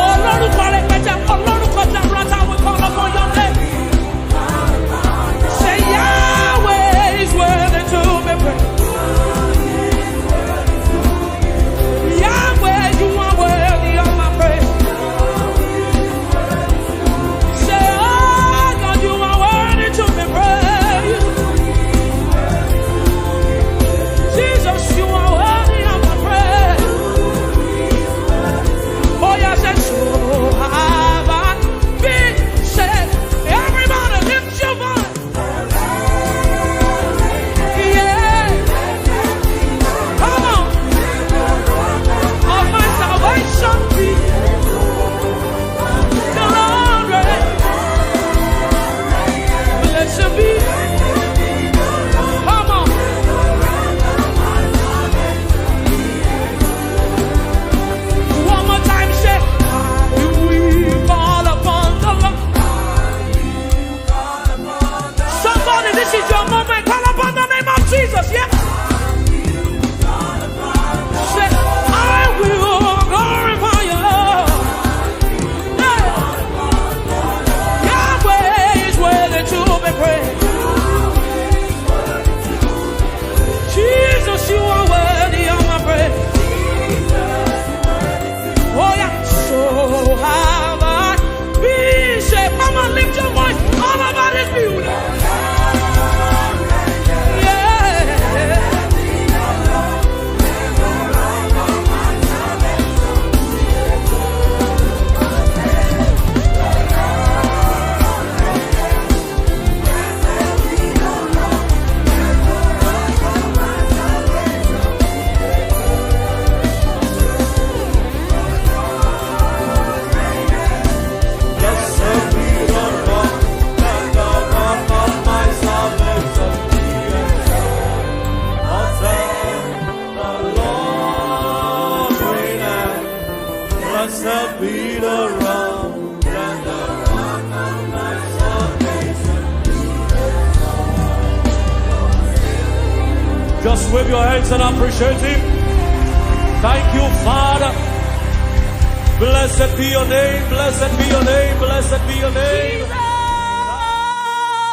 Olórúkọ rẹpẹtẹ, olórúkọ jaburata, I will call upon your name. Say Yahweh is worthy to be praised. Yahweh, you are worthy of my praise. Say, oh God, you are worthy to be praised. Jesus, you are worthy of my praise. Oh yes, and so have I been said. Everybody lift your voice. Yeah. Come on. Of my salvation be the Lord reign. Blessed be. Come on. One more time, say, I will call upon the Lord. Somebody, this is your moment. Call upon the name of Jesus, yeah? Say, I will glorify you, Lord. Yeah. Yahweh is worthy to be praised. Jesus, you are worthy of my praise. Oh yeah, so have I been saved. Come on, lift your voice all over this building. Yeah.
Blessed be the rock and the rock of my salvation. Just wave your hands and appreciate Him. Thank you, Father. Blessed be your name, blessed be your name, blessed be your name.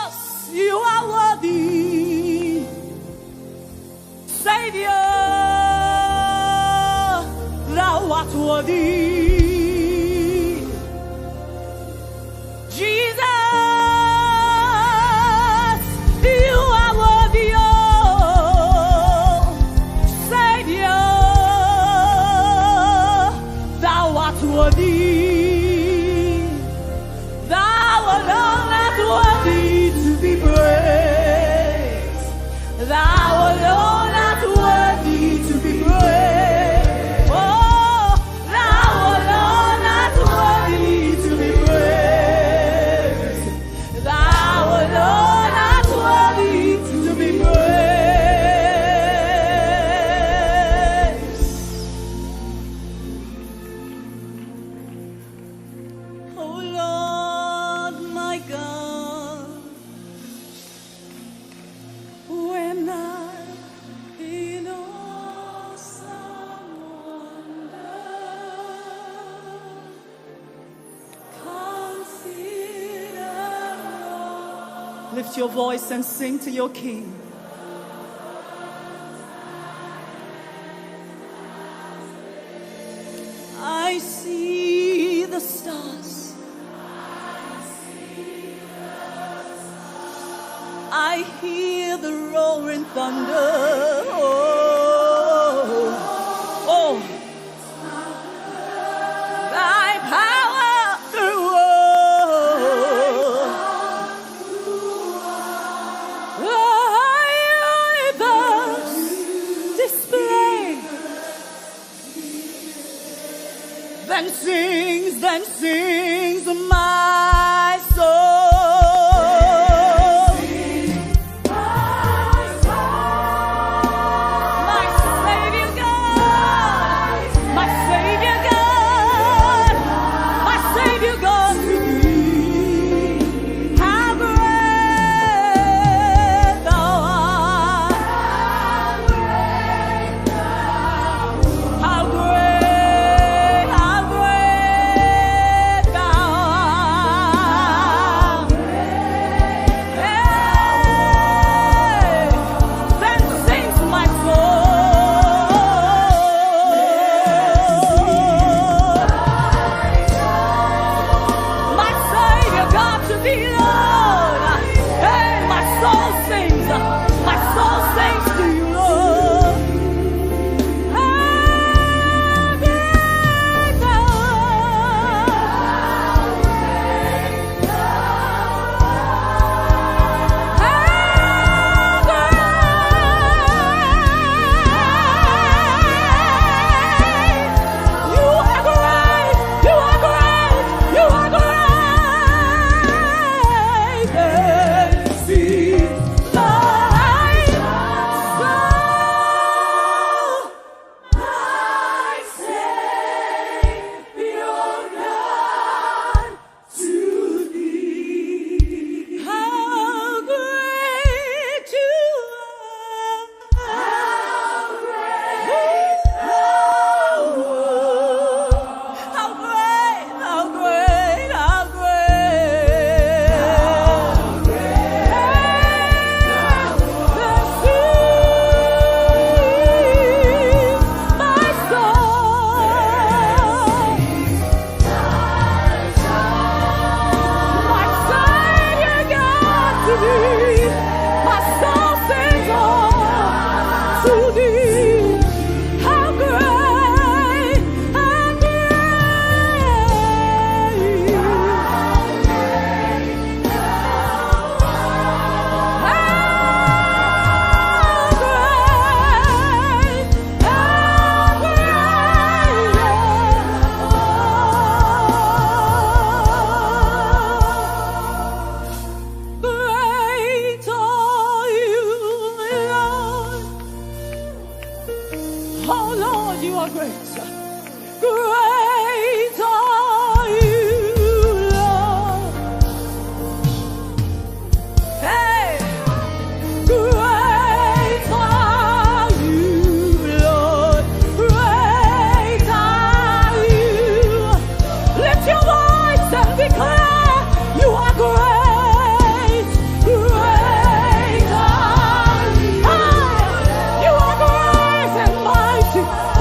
Jesus, you are worthy. Savior, thou art worthy. Jesus, you are worthy. Oh, Savior, thou art worthy. Thou alone art worthy to be praised. Thou alone art worthy to be praised. Oh, thou alone art worthy to be praised. Thou alone art worthy to be praised. Oh Lord, my God, when I in awesome wonder consider all. Lift your voice and sing to your King. I see the stars. I hear the roaring thunder. Oh, thy power through rivers display. Then sings my soul.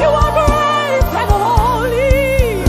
You are great and holy.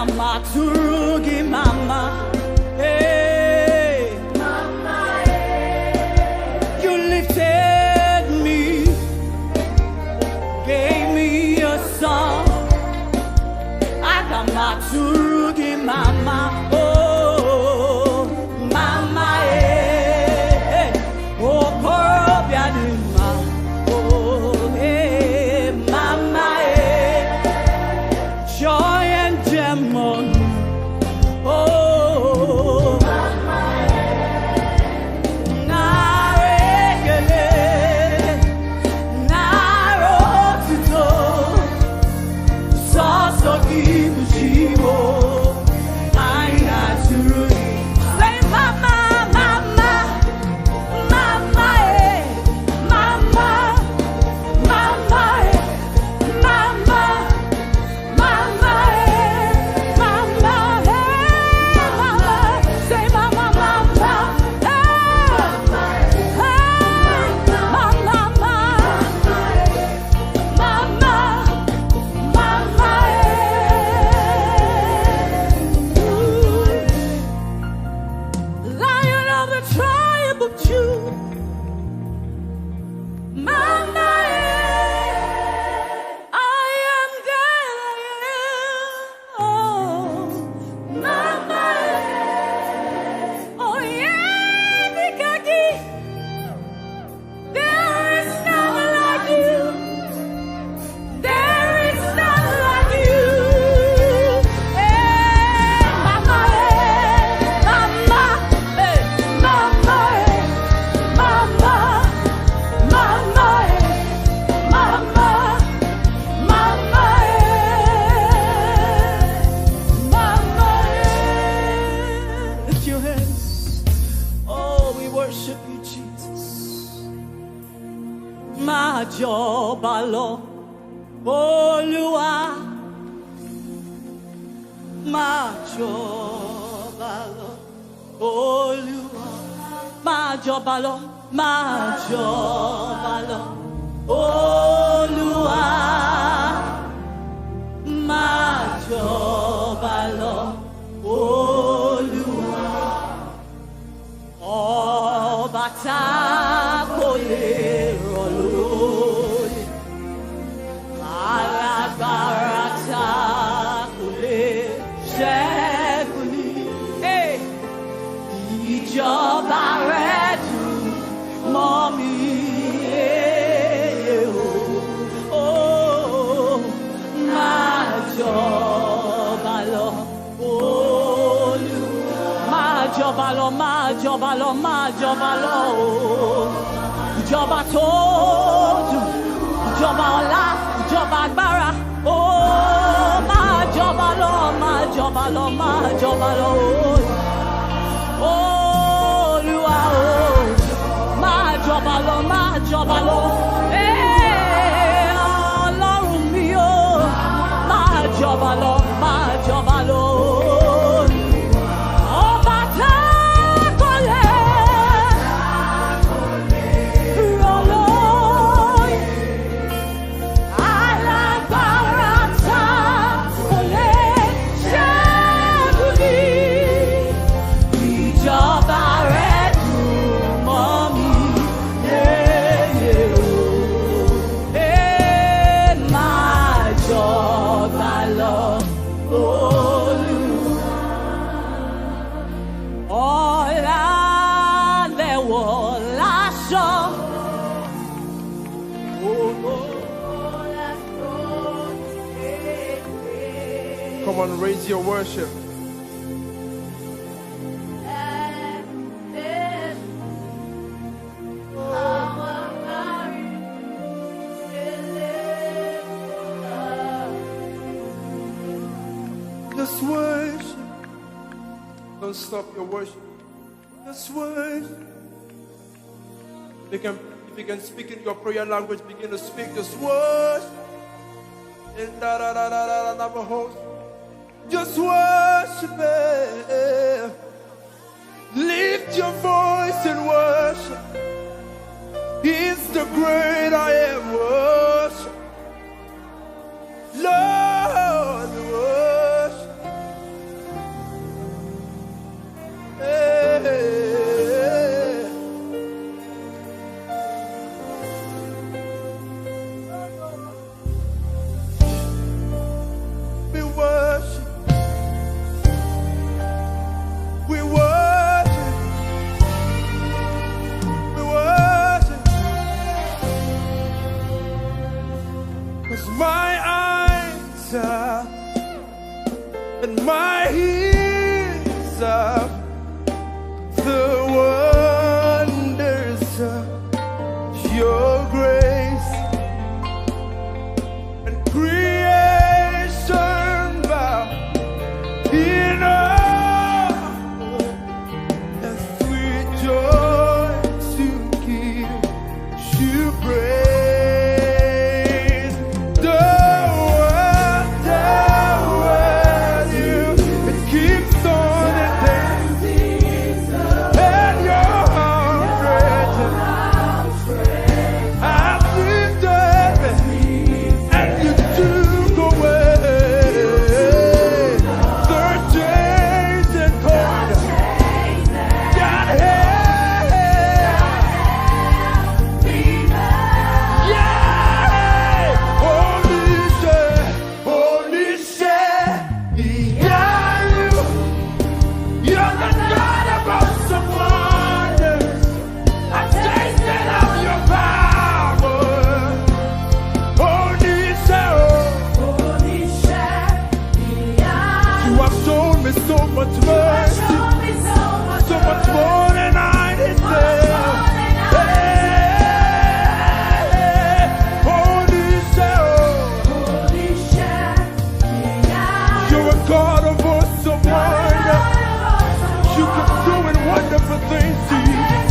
Agamaturugi mama. Hey. You lifted me, gave me a song. Agamaturugi mama. Oh, mama, eh. Oh, Korobianima. Oh, eh, mama, eh. Joy and demon. Oh, naregele, narotito, sasoki mujibo, aina turui. Say mama, mama, mama, eh, mama, mama, eh, mama. Mama, mama, mama, say mama, mama, mama, Lion of the tribe of Judah, mama. I am that I am. Oh, mama. Oh, yeah, Nikaki. There is none like you. There is none like you. Hey, mama, mama, hey, mama, mama, mama, mama. Mama, mama, lift your hands. Oh, we worship you, Jesus. My job, Lord, Olúwa. My job, Lord, Olúwa. My job, Lord, my job, Lord, Olúwa. My job, Lord, Olúwa. Ọba tá kò lè rọ̀ lóyè, alágbára tá kò lè ṣẹ́gun ní. Hey! Ìjọba rẹ̀ dùn mọ́ mi. Oh, máa jọba lọ, Olúwa. Máa jọba lọ, máa jọba lọ, máa jọba lọ. Oh. Ìjọba tó dùn, ìjọba ọlá, ìjọba agbára. Oh, máa jọba lọ, máa jọba lọ, máa jọba lọ. Oh, Olúwa, oh. Máa jọba lọ, máa jọba lọ. Eh, Ọlọ́run mi, oh. Máa jọba lọ, máa jọba lọ. Ọba tá kò lè rọ̀ lóyè, alágbára tá kò lè ṣẹ́gun ní. Ìjọba rẹ̀ dùn mọ́ mi. Máa jọba lọ, Olúwa. Ọlá lẹ̀wọ̀ láṣọ.
Come on, raise your worship. Just worship. Don't stop your worship. Just worship. If you can speak in your prayer language, begin to speak. Just worship. Just worship Him. Lift your voice and worship. He's the great I am. Worship. Lord, worship. and my ears up the wonders of your grace, and creation bow in awe and sweet joy to give you praise. The world you, it keeps on dancing, and your arms stretching. I lifted and you took away the chains and cords. God held me back. Yeah, holy share, yeah, you're the God of awesome wonders. I tasted of your power. Holy share, you have shown me so much mercy, so much more than I deserve. Hey, holy share, you're a God of awesome wonder. You keep doing wonderful things, Jesus.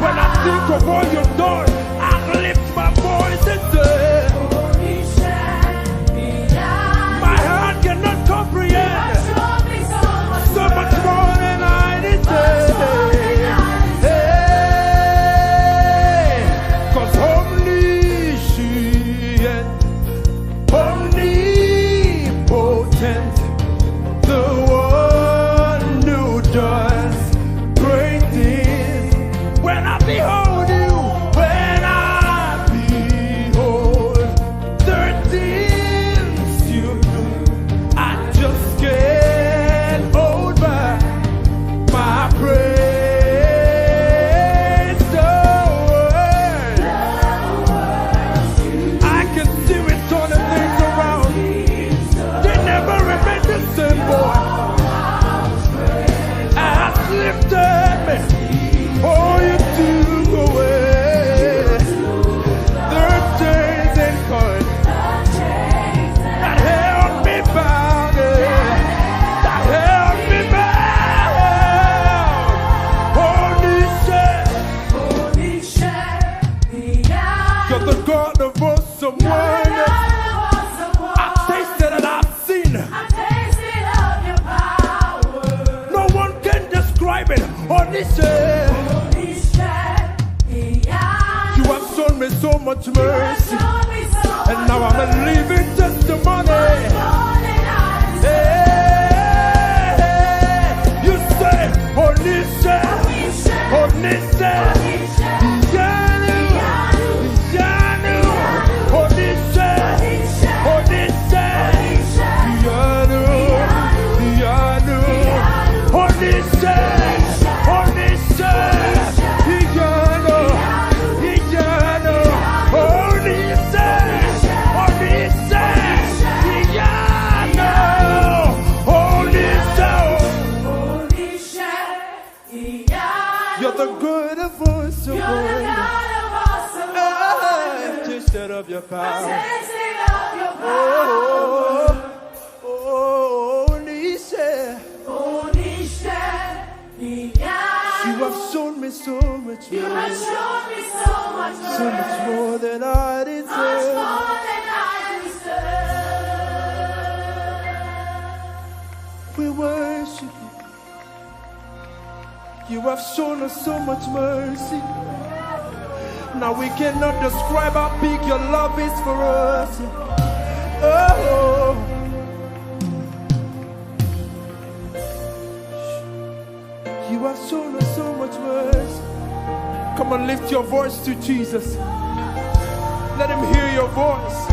When I think of all you've done, I lift my voice and say, my heart cannot comprehend so much more than I deserve. Hey, 'cause omniscient, omnipotent, the one who does great things. When I behold you, when I behold the things you do, I just can't hold back my praise. The word, I can see it turning things around. They never remain the same, boy. Has lifted me. Oh, you took away the chains and cords that held me bound, that held me bound. Holy share, you're the God of awesome wonders. I've tasted and I've seen. No one can describe it. Holy share, you have shown me so much mercy, and now I'm a living testimony. Hey, you say, holy share, holy share, Yanu, Yanu, holy share, holy share, Yanu, Yanu, holy share, holy share, Yanu, Yanu, holy share, holy share, Yanu, holy share. You're the good of awesome wonder. Tasted of your power. Oh, holy share. You have shown me so much more, so much more than I deserve. We worship you. You have shown us so much mercy. Now we cannot describe how big your love is for us. Oh, you have shown us so much mercy. Come on, lift your voice to Jesus. Let him hear your voice.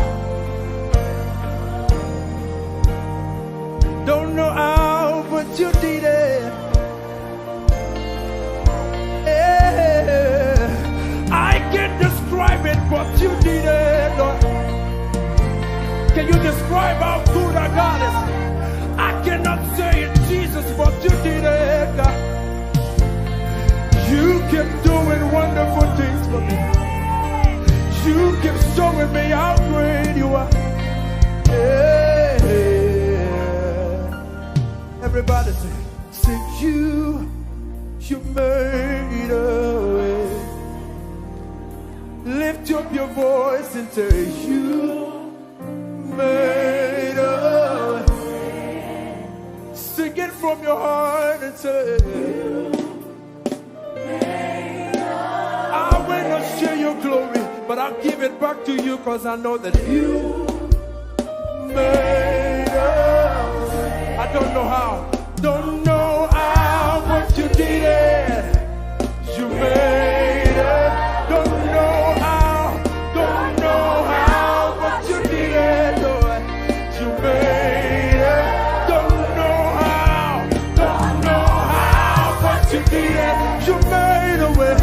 Don't know how, but you did it. I can't describe it, but you did it, Lord. Can you describe how good our God is? I not saying Jesus, but you did it, God. You kept doing wonderful things for me. You keep showing me how great you are. Yeah. Everybody say you made a way. Lift up your voice and say you made a way. Sing it from your heart and say I will not share your glory, but I'll give it back to you because I know that you made a way. I don't know how, but you did it. You made it. Don't know how, but you did it, Lord. You made it. Don't know how, but you did it. You made a way.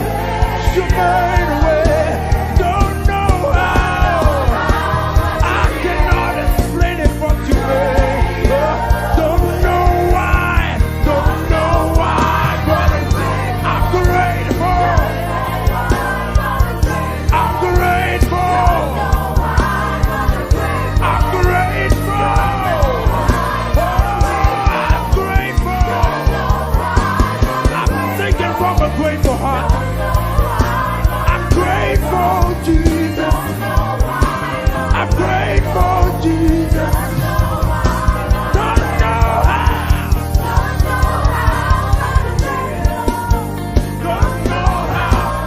You made a way. Don't know how. I cannot explain it, but you made it. Don't know why, but I'm grateful. I'm grateful. I'm grateful. Oh, I'm grateful. I'm thinking from a grateful heart. I'm grateful, Jesus. I'm grateful, Jesus. Don't know how. Don't know how.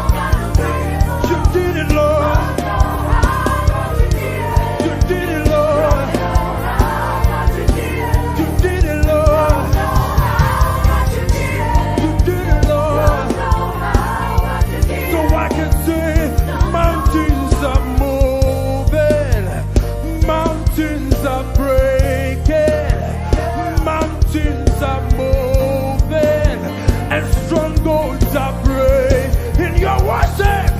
You did it, Lord. You did it, Lord. You did it, Lord. You did it, Lord. So I can say mountains are moving, mountains are breaking, mountains are moving, and strongholds are breaking. In your worship,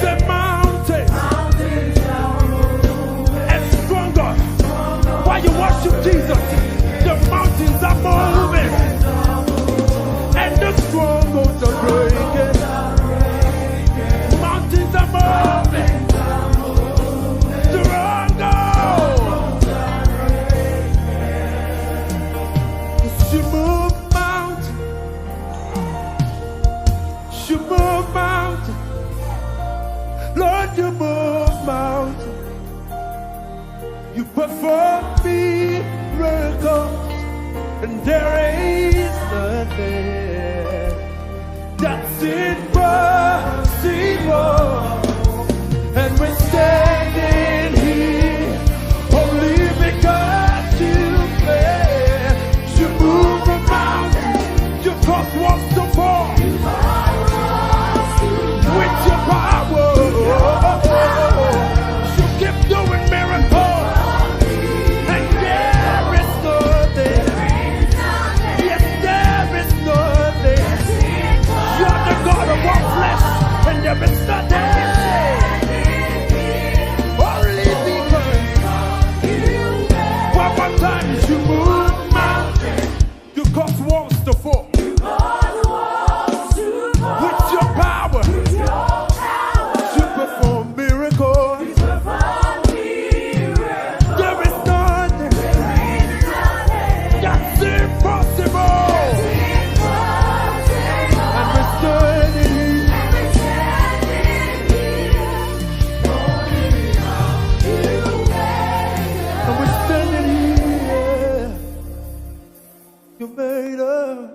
the mountains and strongholds. While you worship Jesus, the mountains are moving and the strongholds are breaking. Mountains are moving. Strongholds. You move mountains. You move mountains. Lord, you move mountains. You perform miracles, and there is nothing that's impossible. And we're standing here only because you made. You move the mountain, you cause walls to fall with your power. You keep doing miracles. And there is nothing. Yes, there is nothing. You're the God of all flesh, and there is nothing. Only because one more time you move mountains, you cause walls to fall with your power. You perform miracles. There is nothing that's impossible. And we're standing here. And we're standing here. You made us.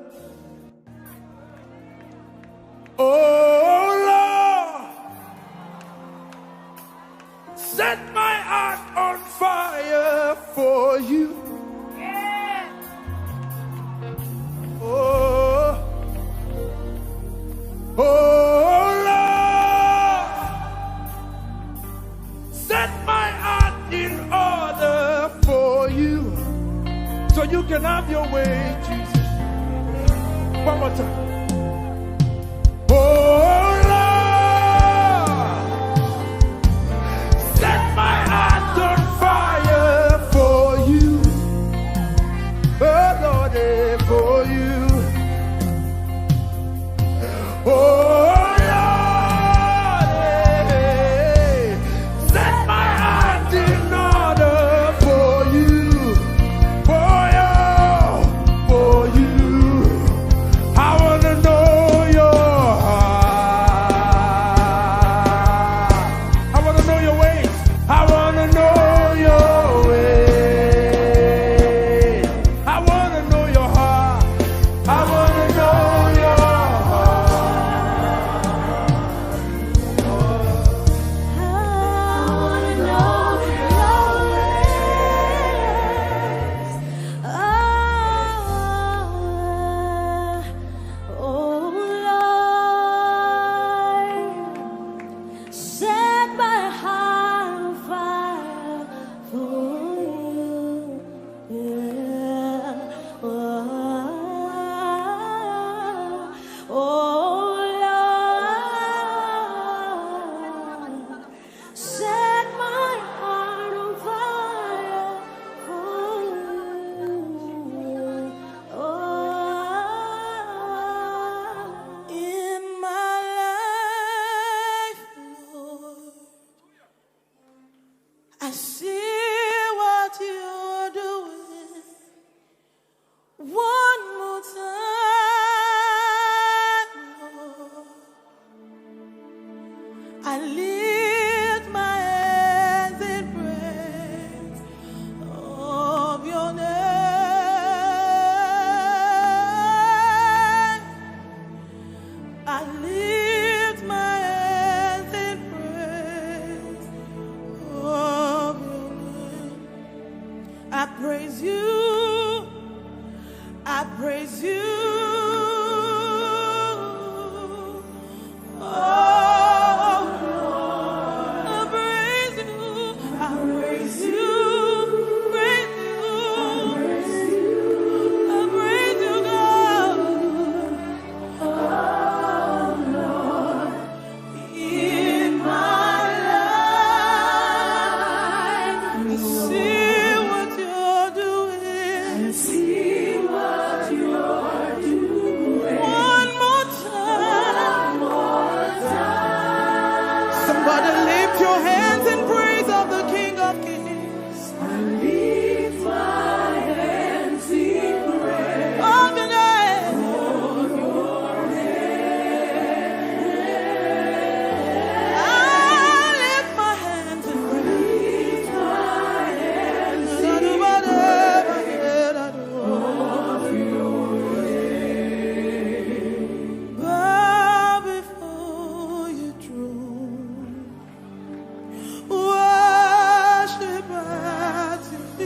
Oh Lord, set my heart on fire for you. Oh, Lord, set my heart in order for you, so you can have your way, Jesus. One more time. Oh Lord, set I wanna know your way. I wanna know your heart. I wanna know your
I see what you're doing. One more time, Lord. I lift my hands in praise of your name. I lift my hands in praise of your name. I praise you. I praise you. Oh, Lord. I praise you. I praise you. Praise you. I praise you, God. Oh, Lord. In my life, I see what you're doing. I see what you're doing. One more time. One more time. Somebody lift your hands in praise of the King of Kings. I lift my hands in praise of the name. I lift my hands in praise. Bow before your throne, worship at your feet.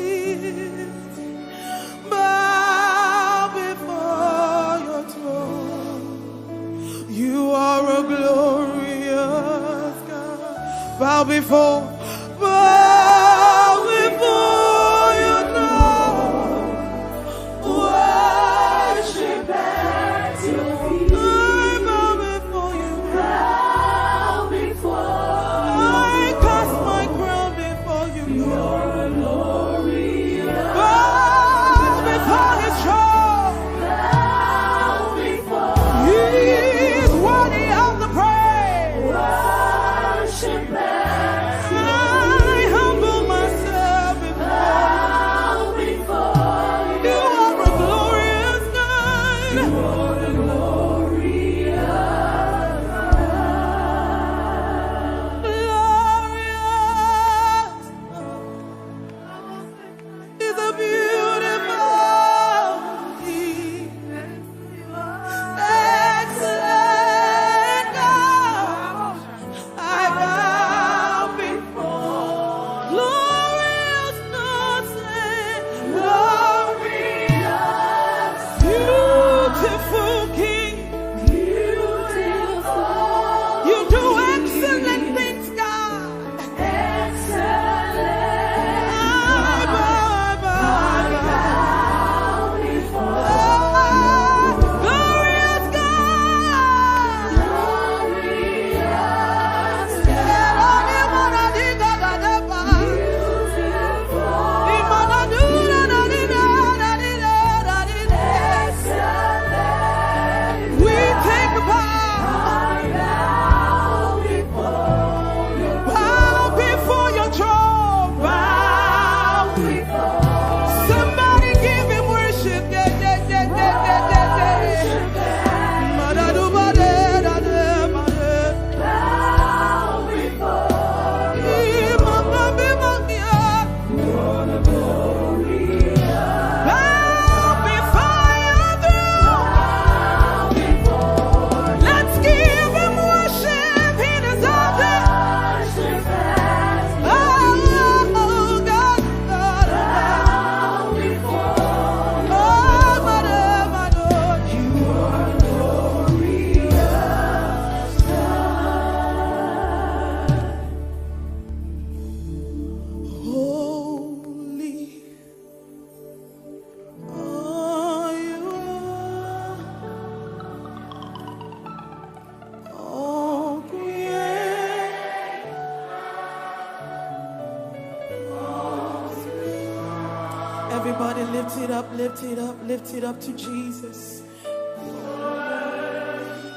Everybody lift it up, lift it up, lift it up to Jesus.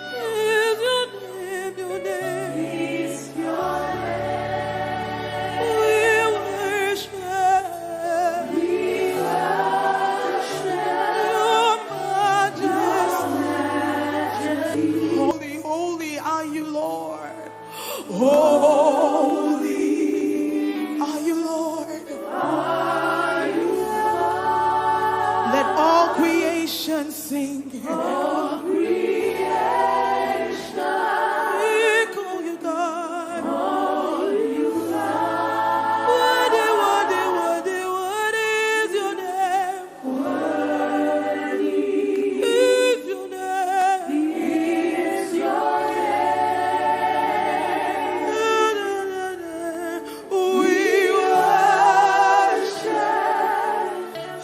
Is your name, your name. Is your name. We worship. We worship your majesty. Holy, holy are you, Lord. Holy are you, Lord. Let all creation sing. All creation. We call you God. Call you God. What is your name? Worthy is your name. Is your name. We worship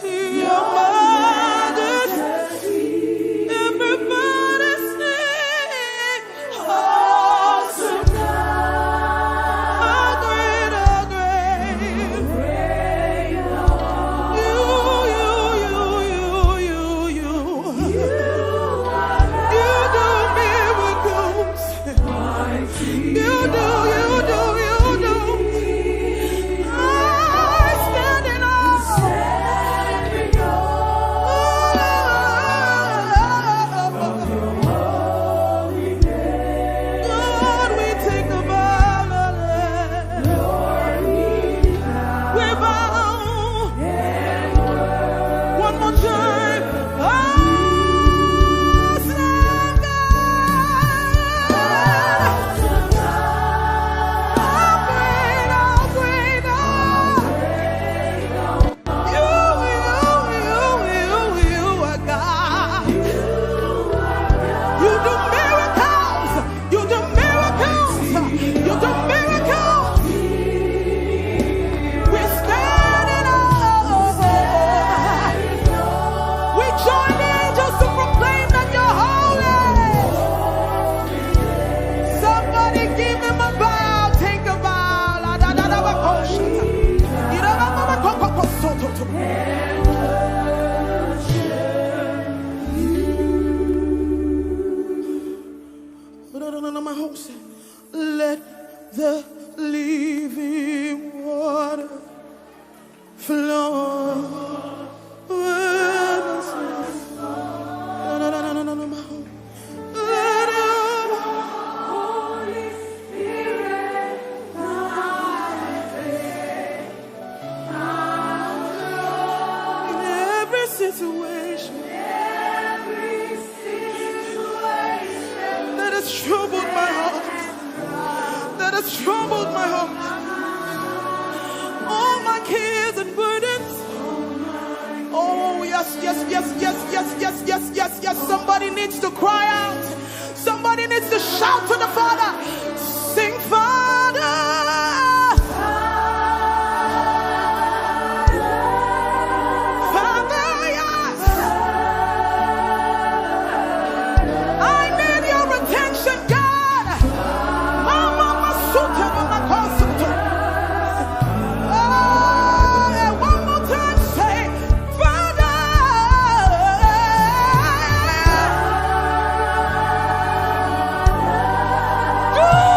your majesty. Everybody sing. Awesome God. How great, how great. You. You do miracles. You do. I'm standing on. God, we take a bow. We bow. One more time. Awesome God. How great, You are God. You do miracles. You do miracles. You do miracles. We're standing up. We join the angels to proclaim that you're holy. Somebody give him a bow. Take a bow. Let the living water flow. Holy Spirit, in every situation that has troubled my heart, that has troubled my heart, all my cares and burdens. Oh, yes. Somebody needs to cry out. Somebody needs to shout to the Father. Sing, Father. Father, yes. I need your attention, God. One more time, say, Father. Ooh.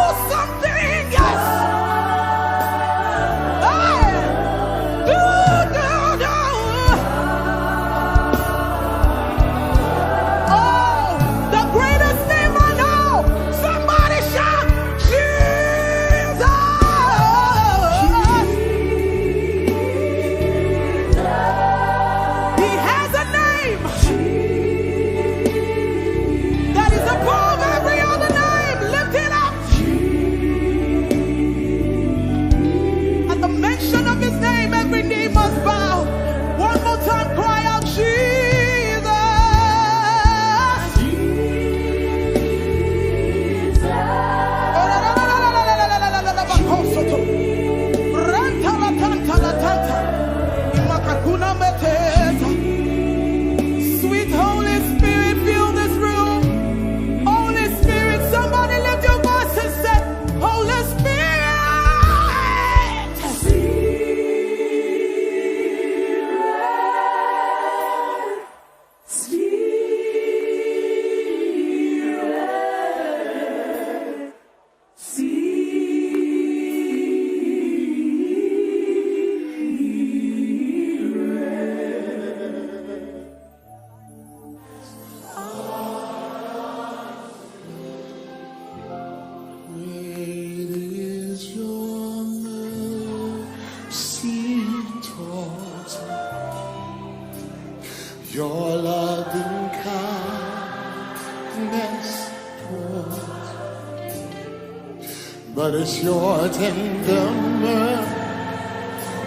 but it's your tender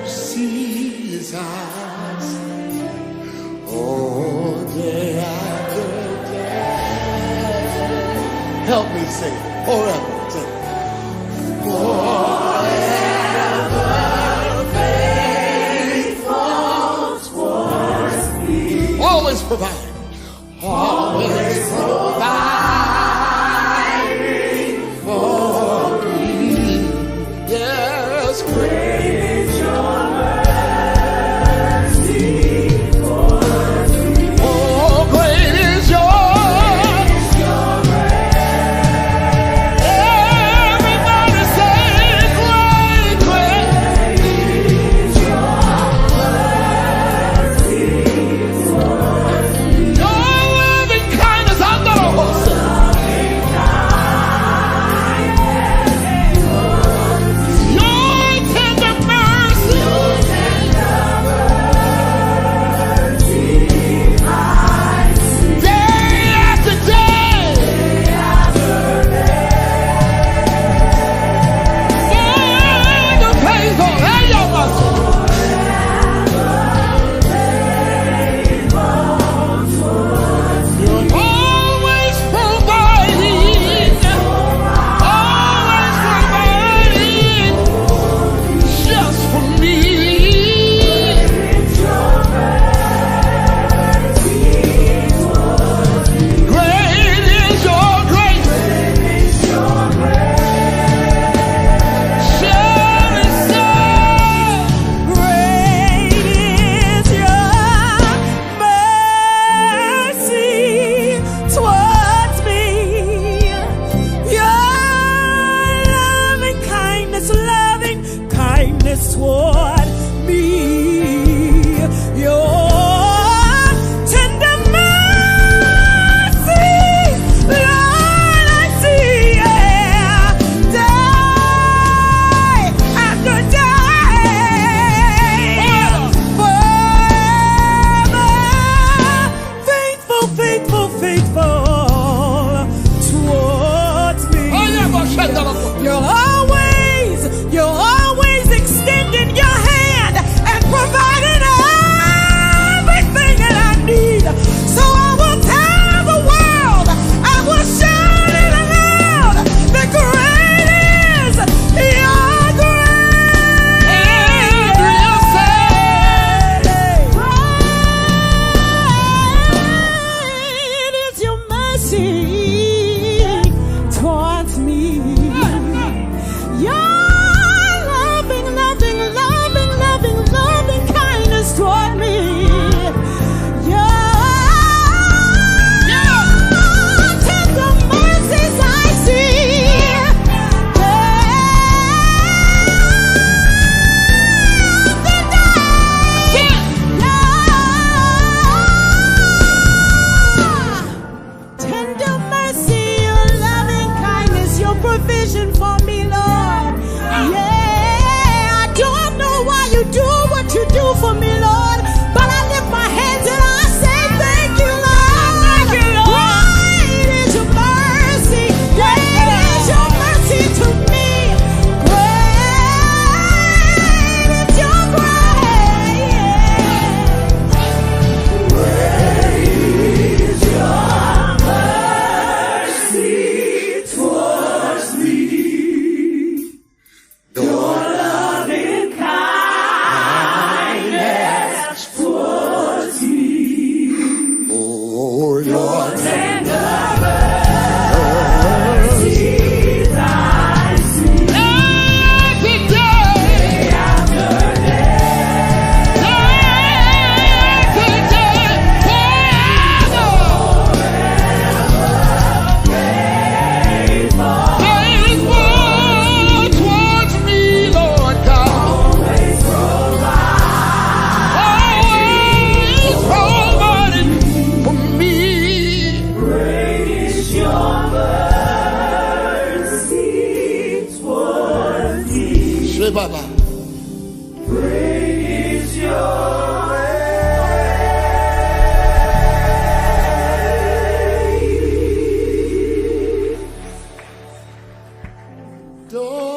mercies I see. Oh, day after day. Help me sing forever. Sing. Forever faithful towards me. Always provide. Always providing for me. Yes, great is your mercy towards me. Oh, great is your grace. Everybody say, great, great is your mercy towards me. Your loving kindness, I know. Your tender mercy. Day after day. Forever faithful. Hey, your mercy. You're always providing. Always providing. Just for me. Great is your grace. Shall we say,
Great is your mercy towards me. Your loving kindness toward me. Your tender mercy, Lord, I see, yeah, day after day. Forever faithful, faithful, faithful towards me. You're always extending your hand and providing everything that I need. So I will tell the world, I will shout it aloud, that great is your grace. Great is your mercy towards me. Your loving, loving, loving, loving, loving kindness toward me. Your tender mercies I see. Tender mercy, your loving kindness, your provision for me, Lord. Yeah, I don't know why you do what you do for me, Lord, but I lift my hands and I say thank you, Lord. Thank you, Lord. Great is your mercy. Great is your mercy to me. Great is your grace. Great is your mercy towards me. Your loving kindness towards me.
Oh, your
Tender mercies I see.
every day.
After day.
Every day. Faithful towards me, Lord God. Always providing for me.
Great is your mercy towards me.
Shebaba.
Great is your
Door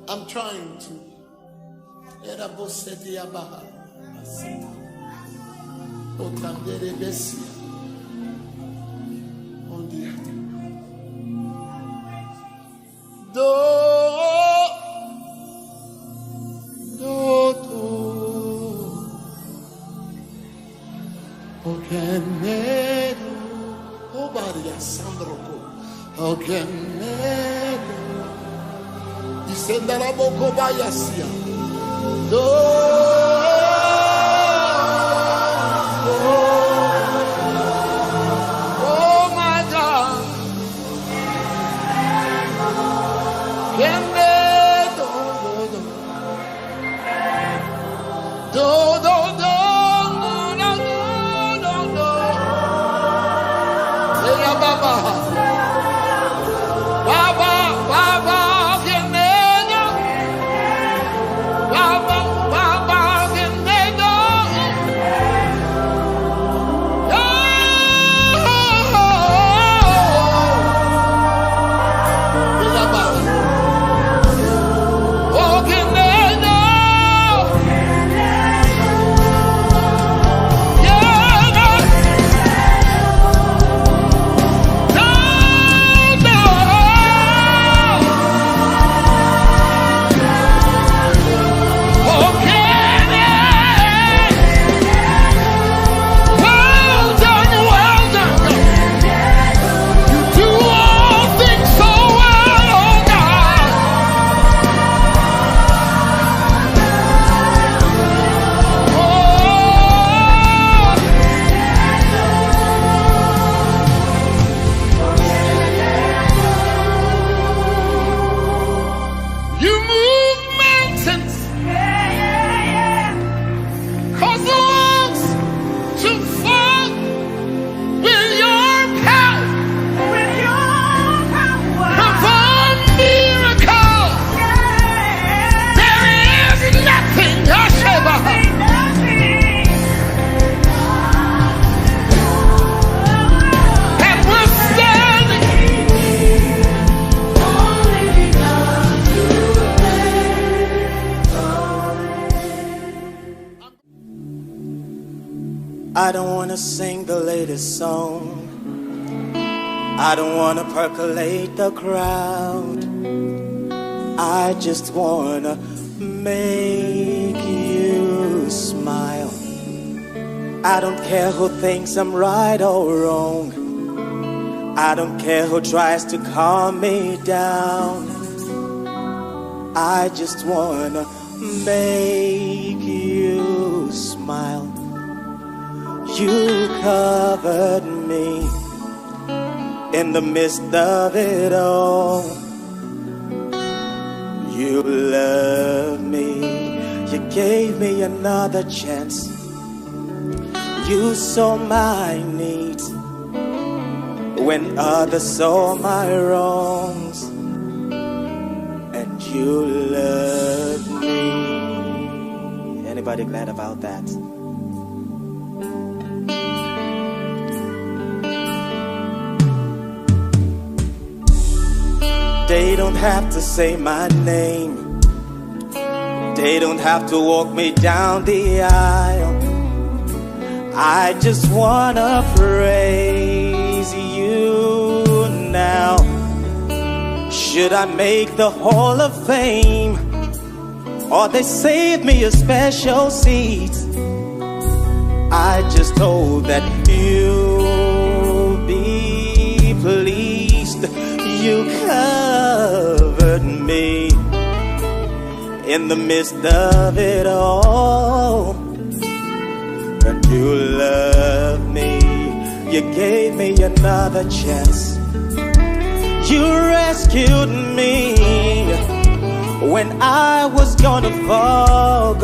I'm trying to. Oh my God.
I don't wanna sing the latest song. I don't wanna percolate the crowd. I just wanna make you smile. I don't care who thinks I'm right or wrong. I don't care who tries to calm me down. I just wanna make you smile. You covered me in the midst of it all. You loved me. You gave me another chance. You saw my needs when others saw my wrongs. And you loved me. Anybody glad about that? They don't have to say my name. They don't have to walk me down the aisle. I just wanna praise you now. Should I make the Hall of Fame, or they save me a special seat? I just hope that you'll be pleased. You covered me in the midst of it all, and you love me. You gave me another chance. You rescued me when I was gonna fall,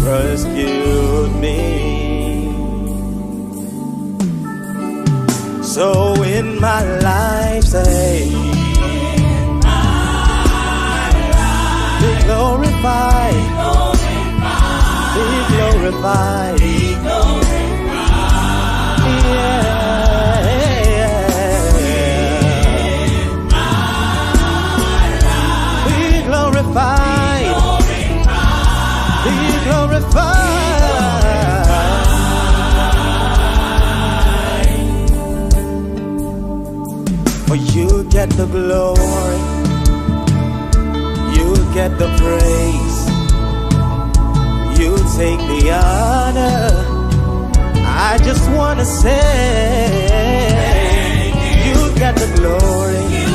rescued me. So in my life, say, be glorified, be glorified, be glorified, be glorified. For you get the glory, you get the praise, you take the honor. I just wanna say, you get the glory,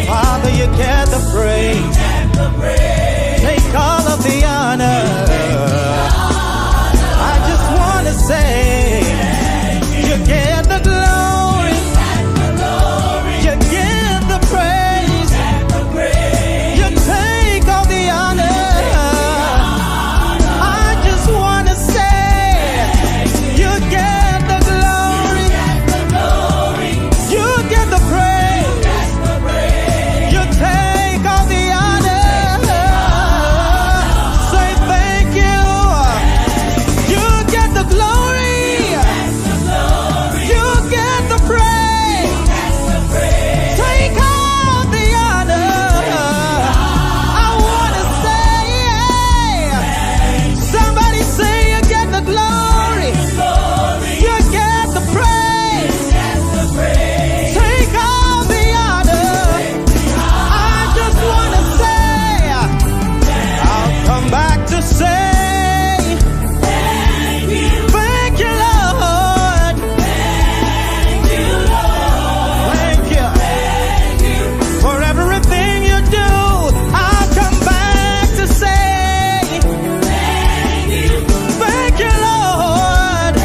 Father, you get the praise, take all of the honor. I just wanna say, you get the glory, you get the praise, you take all the honor. I just wanna say, you get the glory, you get the praise, you take all the honor. Say thank you. You get the glory, you get the praise, take all the honor. I wanna say, somebody say, you get the glory, you get the praise, take all the honor. I just wanna say, I'll come back to say, thank you, Lord. Thank you for everything you do. I'll come back to say, thank you, Lord.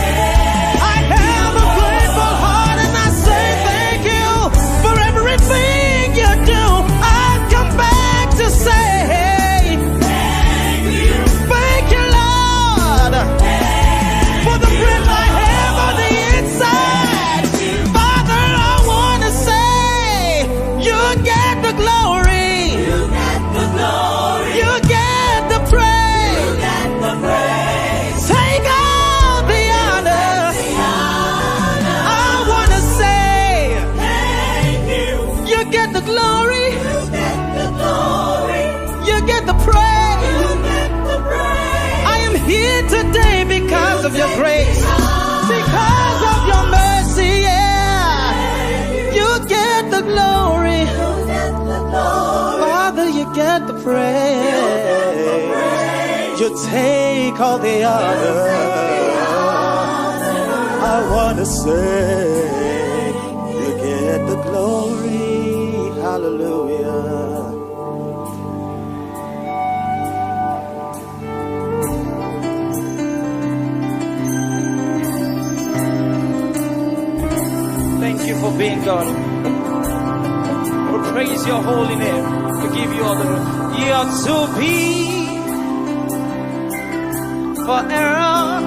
I have a grateful heart and I say thank you for everything you do. I'll come back to say, thank you, Lord, for the breath I have on the inside. Father, I wanna say, you get the glory, you get the praise, take all the honor. I wanna say, you get the glory, you get the praise. I am here today because of your grace, because of your mercy, yeah. You get the glory, Father, you get the praise, you take all the honor. I wanna say, you get the glory, hallelujah.
Thank you for being God. We praise your holy name. We give you all the glory. You are to be for error.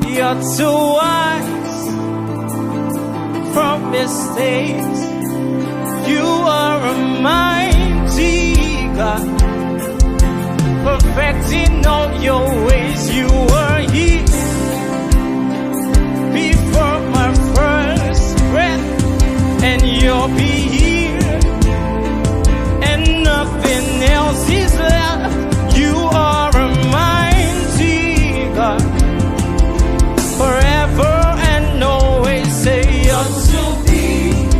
You are too wise from mistakes. You are a mighty God, perfecting all your ways. You were here before my first breath, and you'll be here, and nothing else is left. You are a mighty God, forever and always. Say you're to be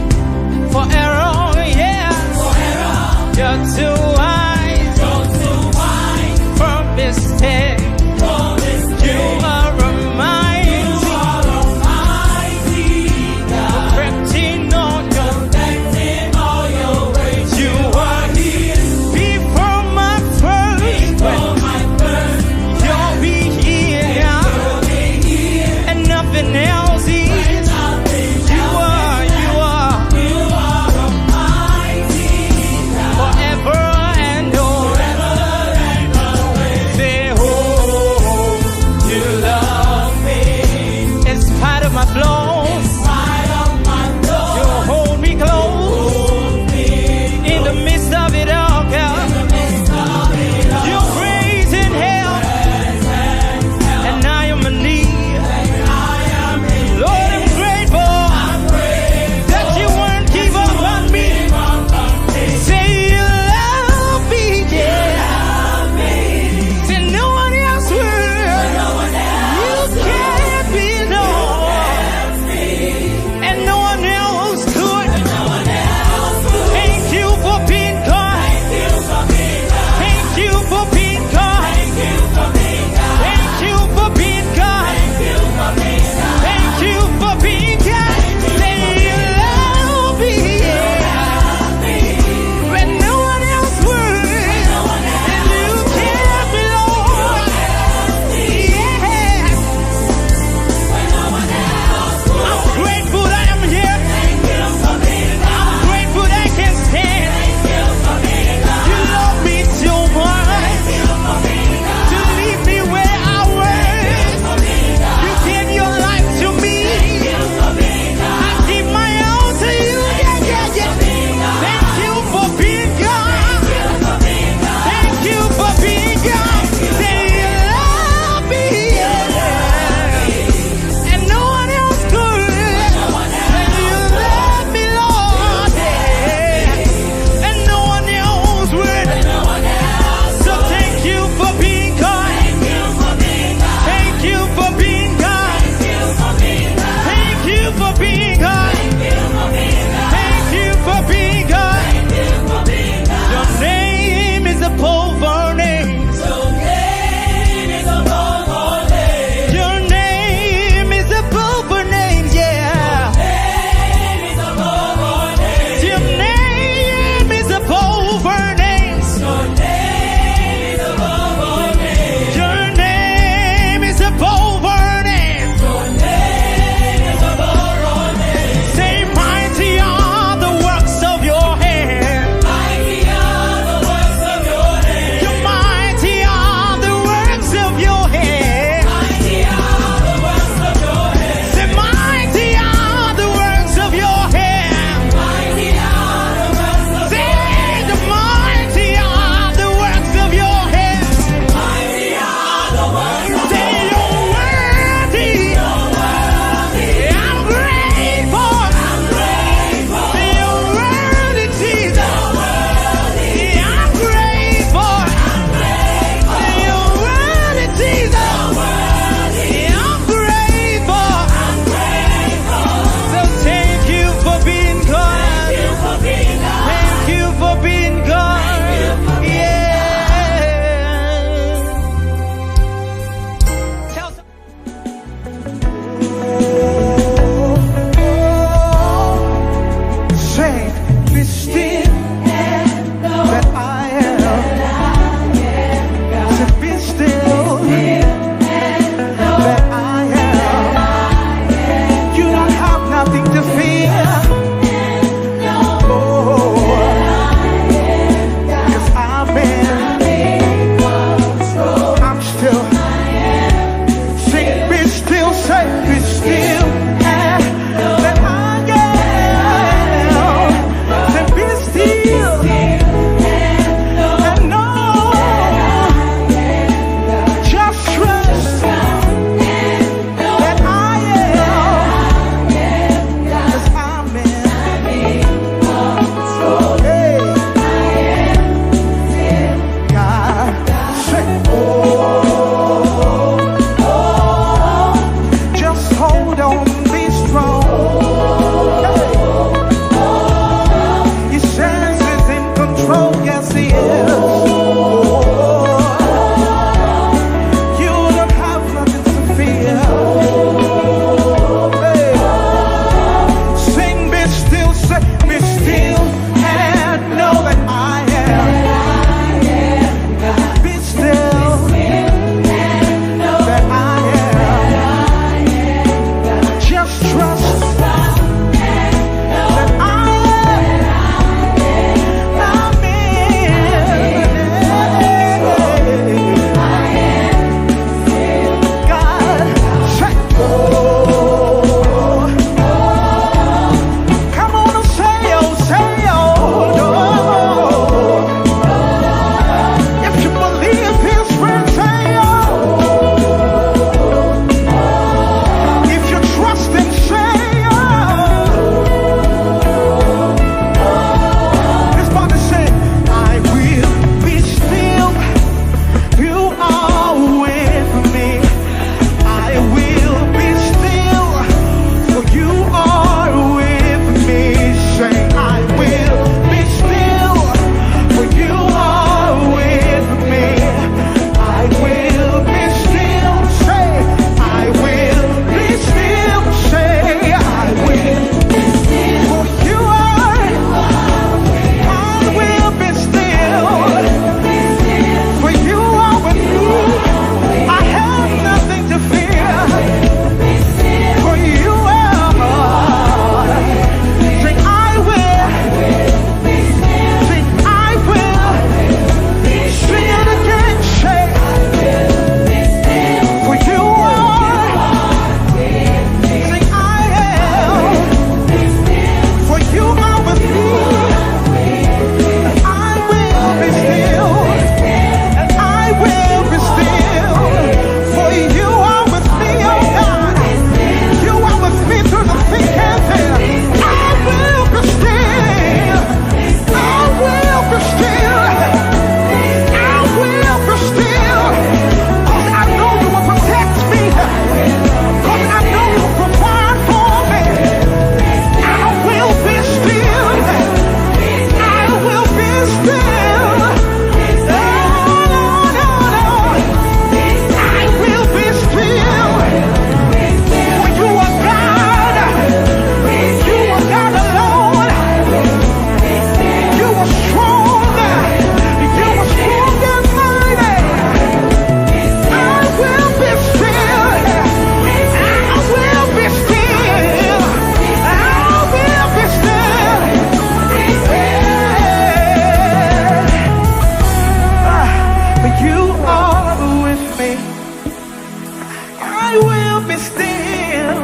will be still,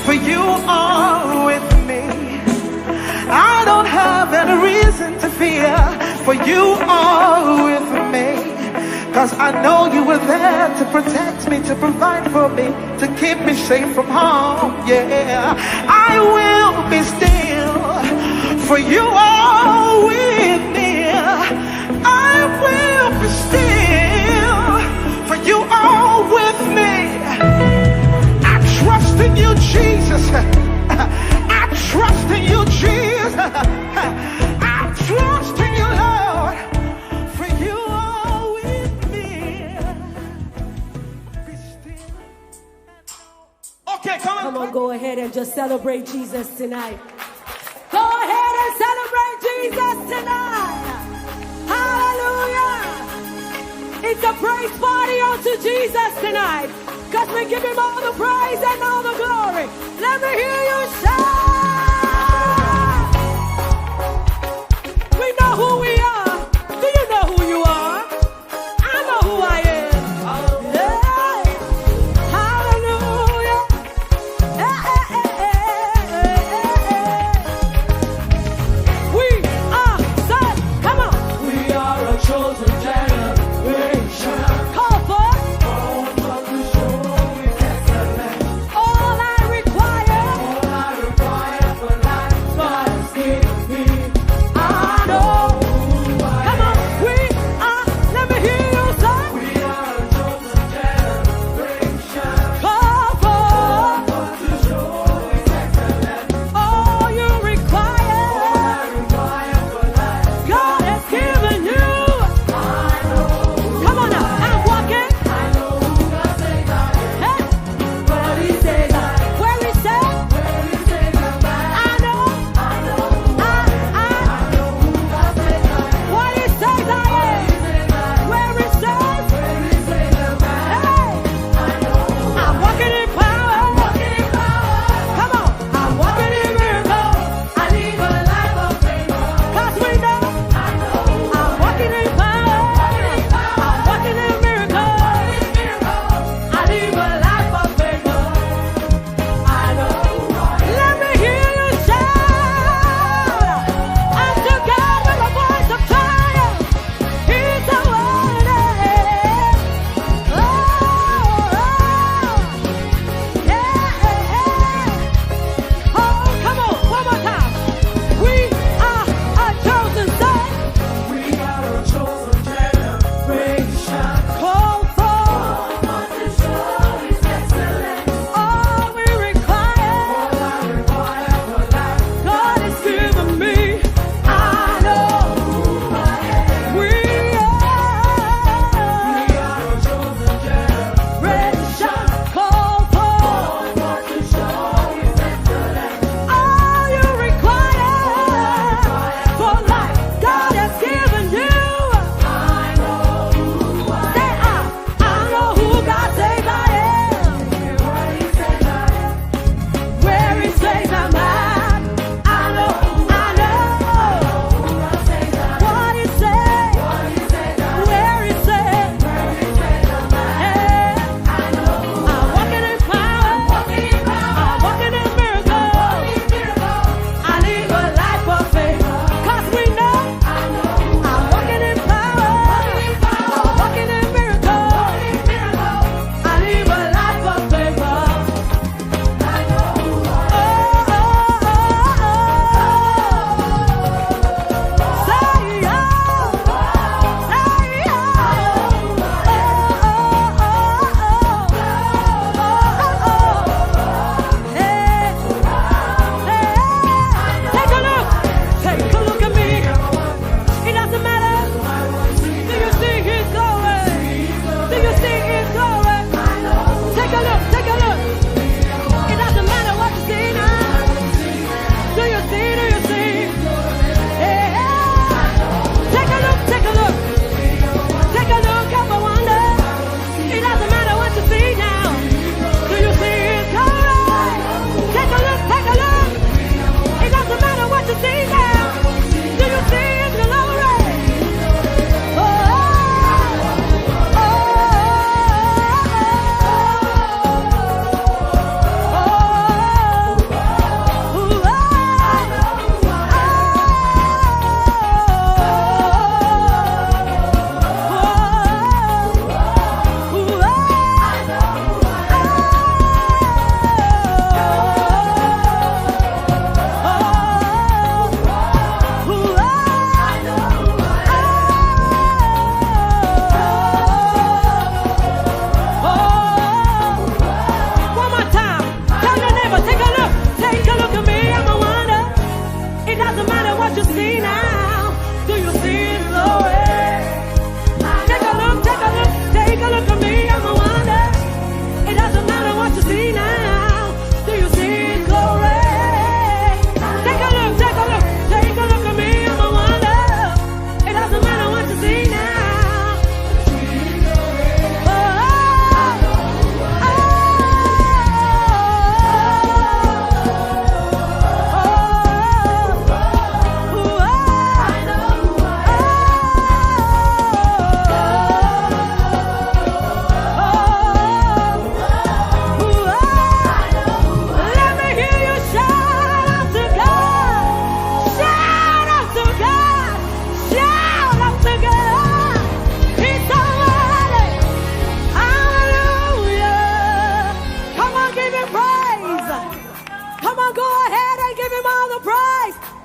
for you are with me. I don't have any reason to fear, for you are with me. Cause I know you were there to protect me, to provide for me, to keep me safe from harm. Yeah, I will be still, for you are with me. I will be still, for you are with me. I trust in you, Jesus. I trust in you, Jesus. I trust in you, Lord, for you are with me. Be still.
Okay, come on, go ahead and just celebrate Jesus tonight. Go ahead and celebrate Jesus tonight. Hallelujah. It's a praise party unto Jesus tonight. Because we give him all the praise and all the glory. Let me hear you shout. We know who we are. Do you know who you are? I know who I am. Yeah. Hallelujah. We are son. Come on.
We are a chosen generation.
Call for
All of the show we excellent.
all I require.
All I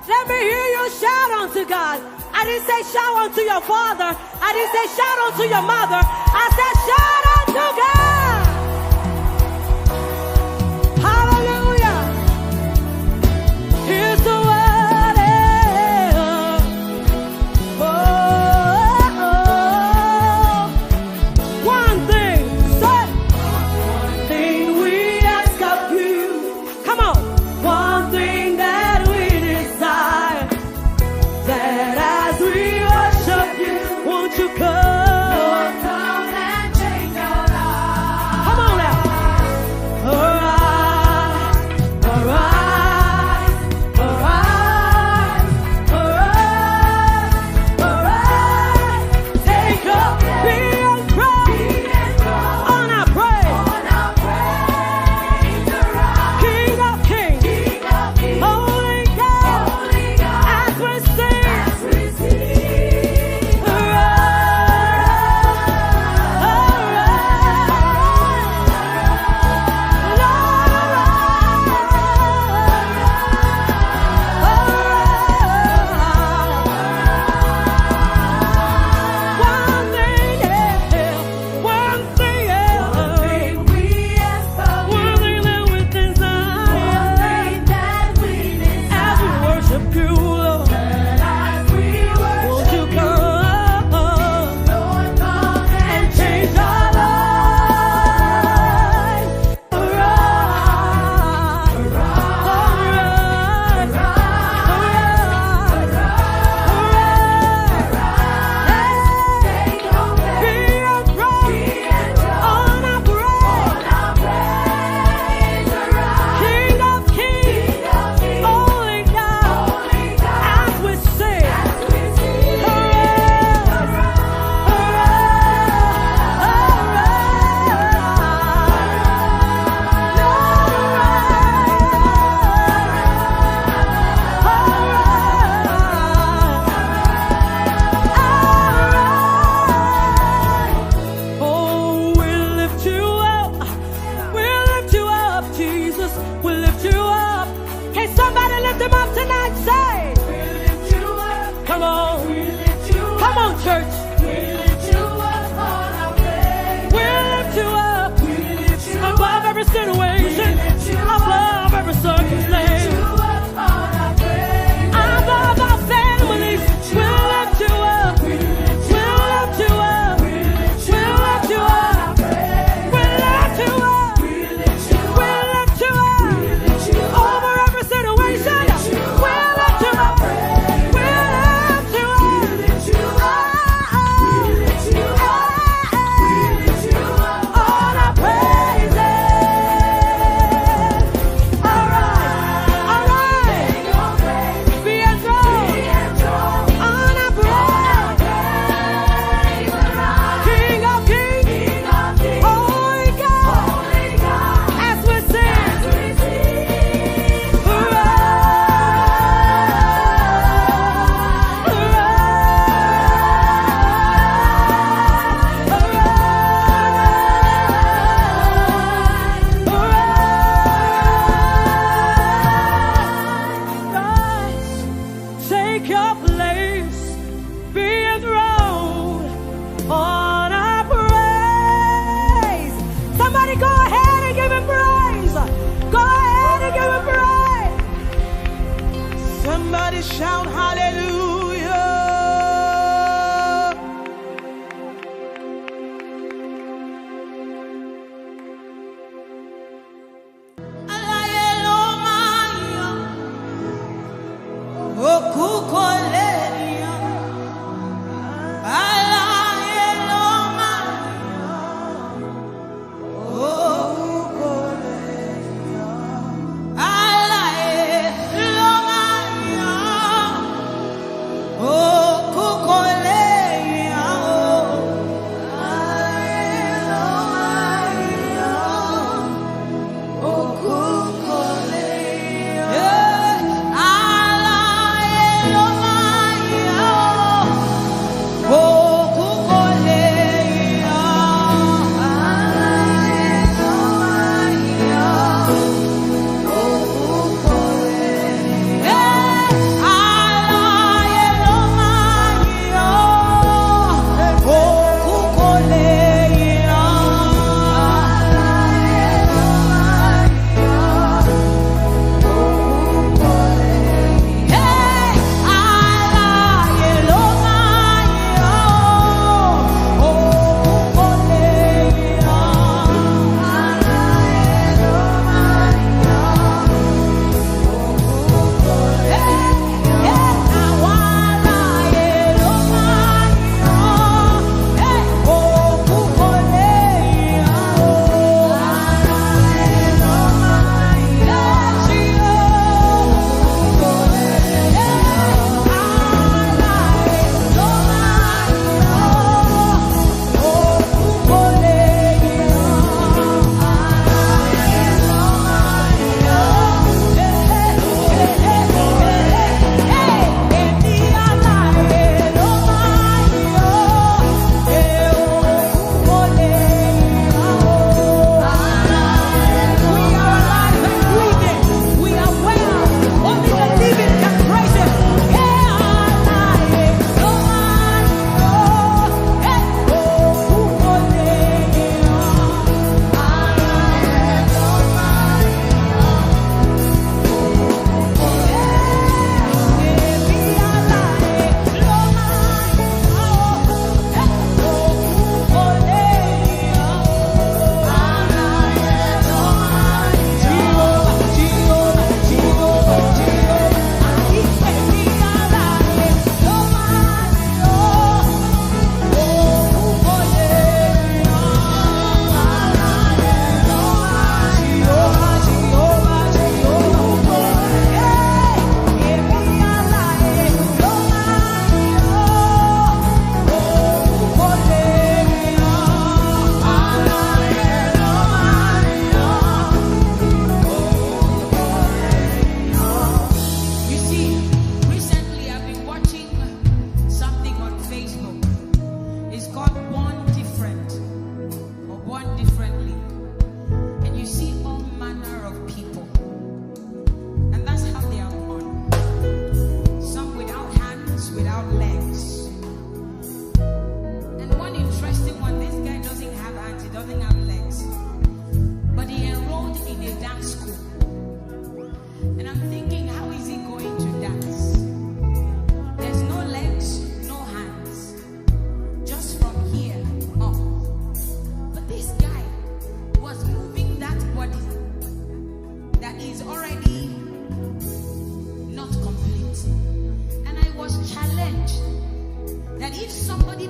Let me hear you shout unto God. I didn't say shout unto your father. I didn't say shout unto your mother. I said shout unto God. Hallelujah. Here's the word. One thing, say. One thing we ask of you. Come on. One thing that we desire. That as we worship you, won't you come? Come and change our lives. Come on now. Arise, arise, arise, arise, arise. Take up, be and pray. On our praise. King of kings, Holy God, as we sing.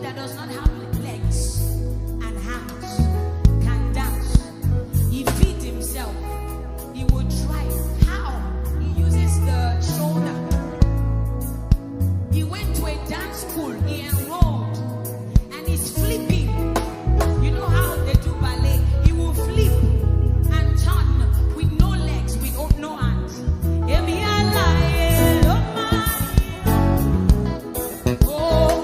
that does not have legs and hands can dance. He feeds himself. He will drive. How? He uses the shoulder. He went to a dance school. He enrolled. And he's flipping. You know how they do ballet? He will flip and turn with no legs, with no hands.
Oh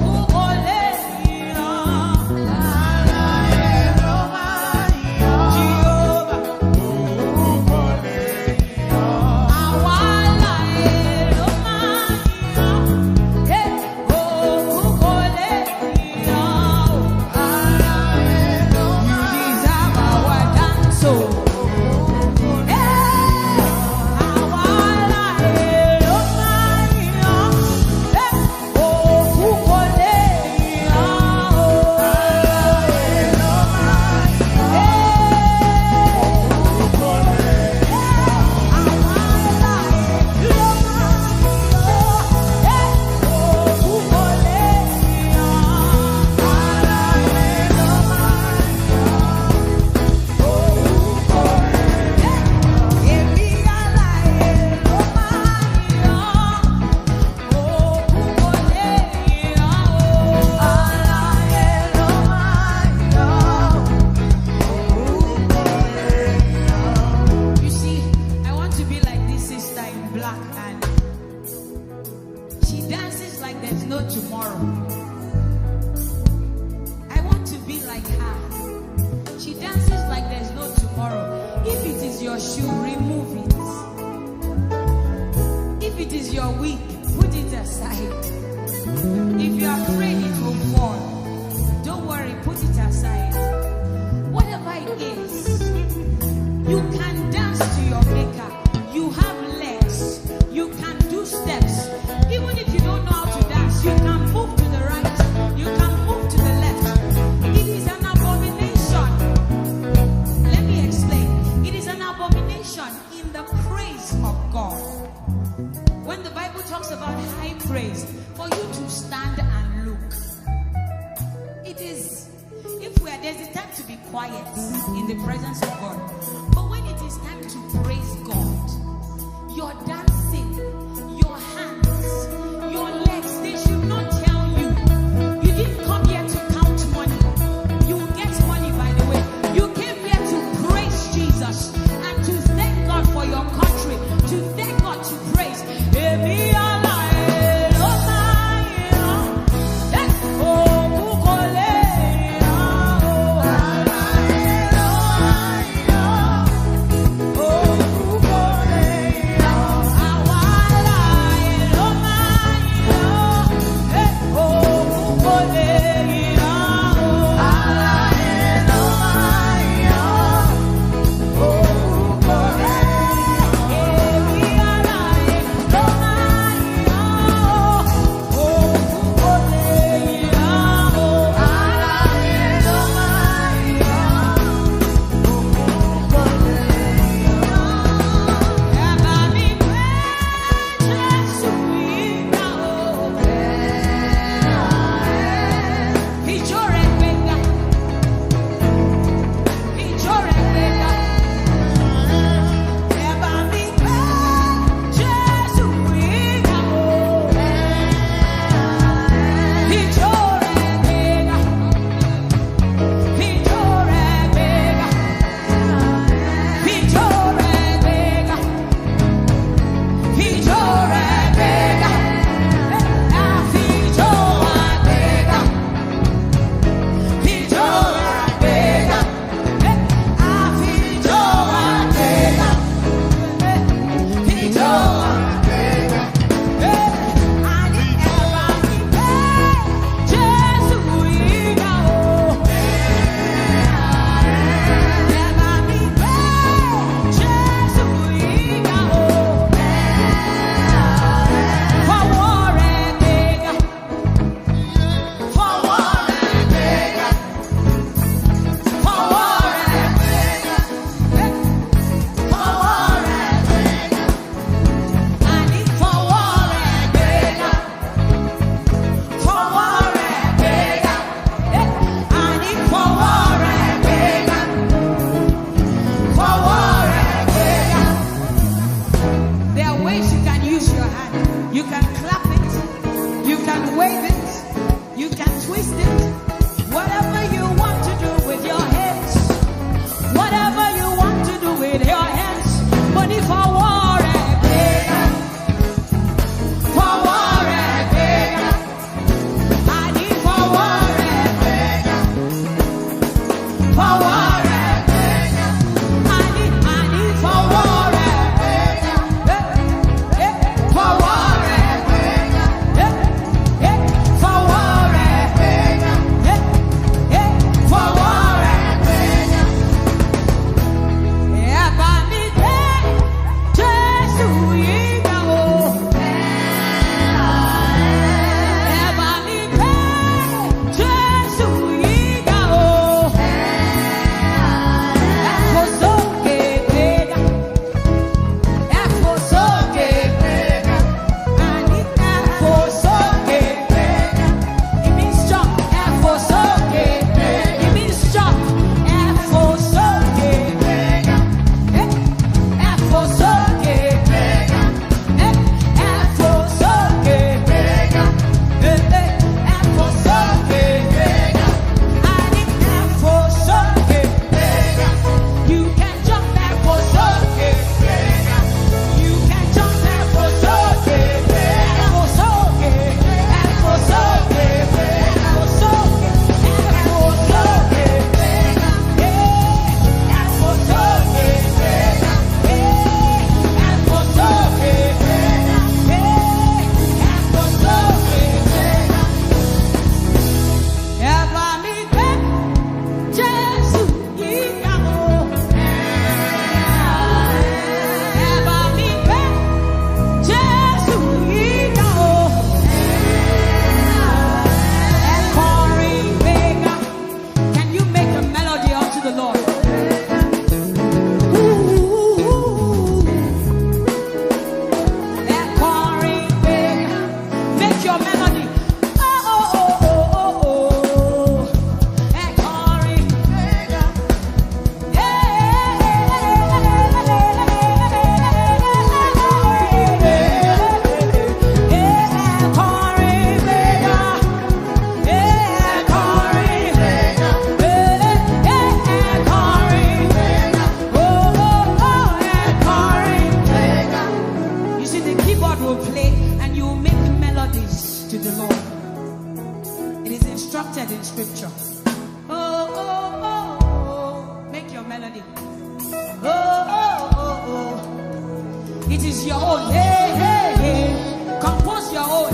It is your own. Hey, hey, hey. Compose your own.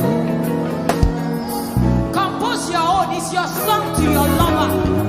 Compose your own. It's your song to your lover.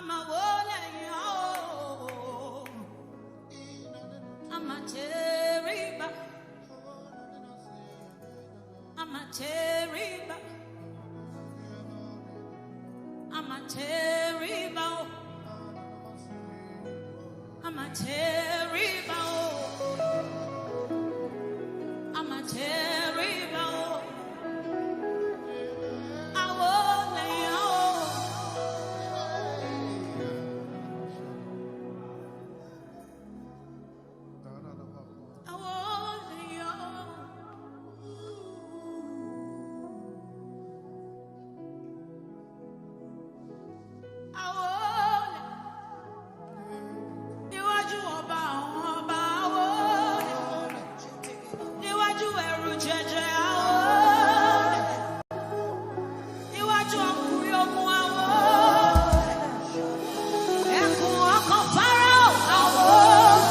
I'm a wole, I'm a terrible. I'm a terrible. I'm a terrible. I'm a terrible. I'm a terrible. I won't let you. I won't let you. I won't. Níwájú ọba àwọn ọba, I won't. Níwájú ẹrù jẹjẹ, I won't. Níwájú ọkùnrin ogun, I won't. Ẹkùn ọkọ̀ Fáráò, I won't.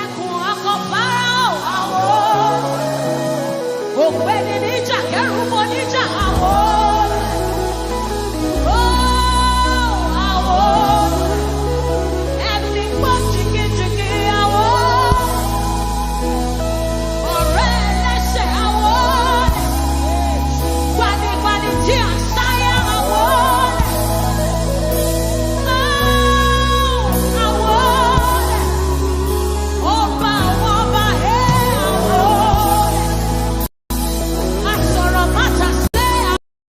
Ẹkùn ọkọ̀ Fáráò, I won't. Ògbéni níjà, kẹ́rùbọ níjà, I won't. Oh, I won't. Ẹni gbọ́ jìgìjìgì, I won't. Ọ̀rẹ́ ẹlẹ́ṣẹ̀, I won't. Gbanigbani tí à ń sáyà, I won't. Oh, I won't. Ọba àwọn ọba, I won't. Asọ̀rọ̀ mátà sí,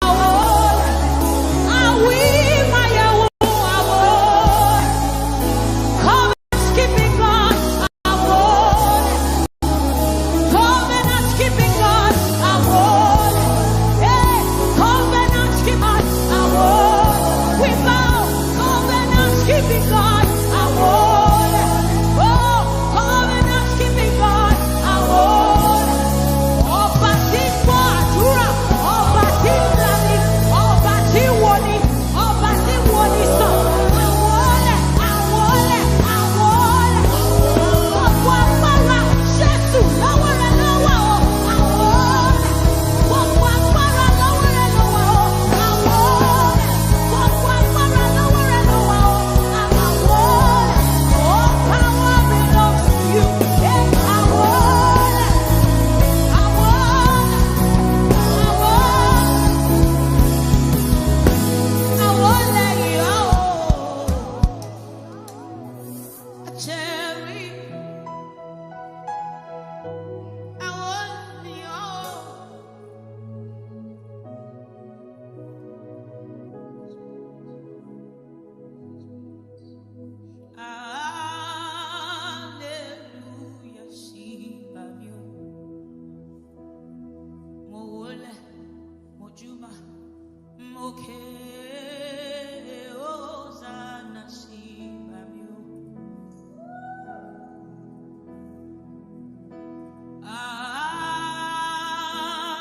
I won't. Àwí máyẹ̀wò, I won't. Covenant keeping God, I won't. Covenant keeping God, I won't. Hey, covenant keeping God, I won't. We bow, covenant keeping God, I won't. Oh, covenant keeping God, I won't. Ọba tí ń gbọ́ àdúrà, ọba tí ń lani, ọba tí ń woni, ọba tí ń woni sàn. Àwọlẹ̀, àwọlẹ̀, àwọlẹ̀. Gbogbo agbára Jésù lọ́wọ́ rẹ̀ lọ́wọ́ o. Àwọlẹ̀. Gbogbo agbára lọ́wọ́ rẹ̀ lọ́wọ́ o. Àwọlẹ̀. Gbogbo agbára lọ́wọ́ rẹ̀ lọ́wọ́ o. Àwọlẹ̀. All power belongs to you. Yeah, àwọlẹ̀. Àwọlẹ̀. Àwọlẹ̀. Àwọlẹ̀ yìí o. Cherry. Àwọlẹ̀ yìí o. Hallelujah, sí, bàbí o. Mo wólẹ̀, mo júbà, mo ké, Hosanna, sí, bàbí o.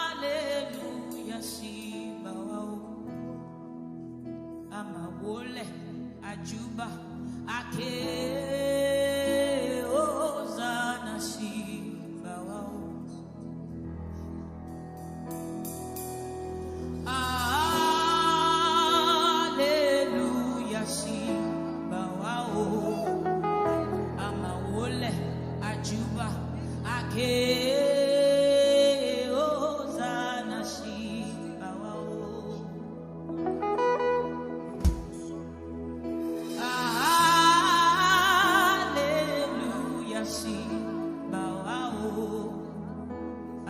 Hallelujah, sí, bàwá o. Àmà wólẹ̀, àjúbà, àké, Hosanna, sí, bàwá o. Hallelujah, sí, bàwá o. Àmà wólẹ̀, àjúbà, àké, Hosanna, sí, bàwá o. Hallelujah, sí, bàwá o.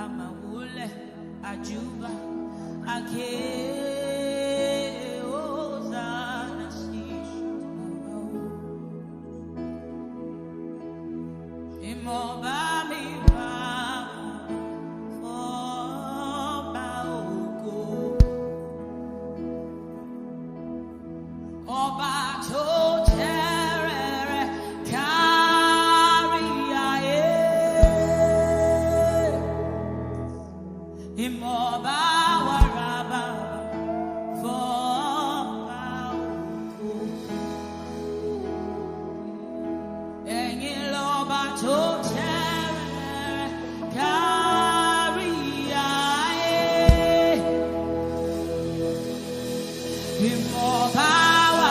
Àmà wólẹ̀, àjúbà, àké, Hosanna, sí, bàwá o. Ìmọ̀ bá mi wá fọ́ba ògo. Ọba tó tẹ́rẹ̀ẹ́rẹ́ kárí ayé. Ìmọ̀ bá wà rábà fọ́ba ògo. Ẹ̀yin lọ́ba tó tẹ́rẹ̀ẹ́rẹ́ kárí ayé. Ìmọ̀ bá wà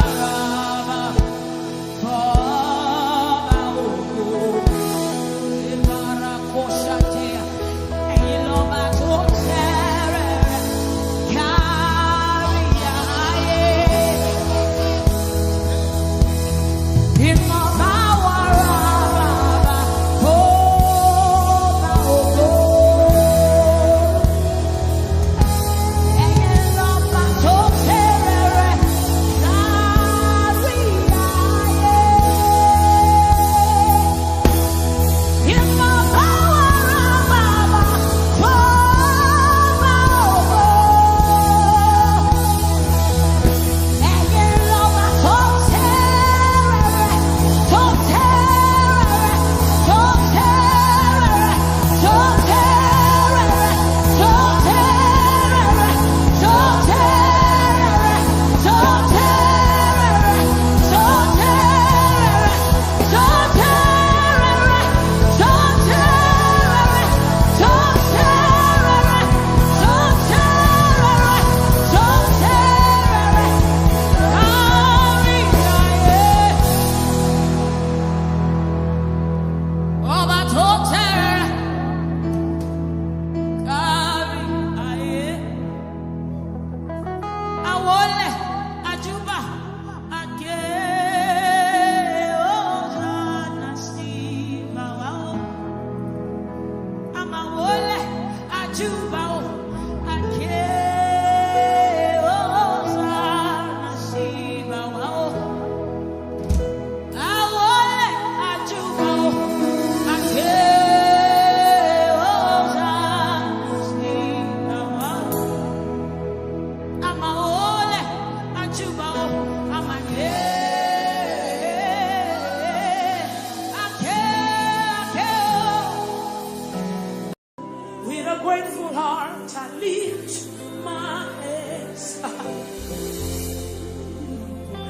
grateful heart, I lift my hands.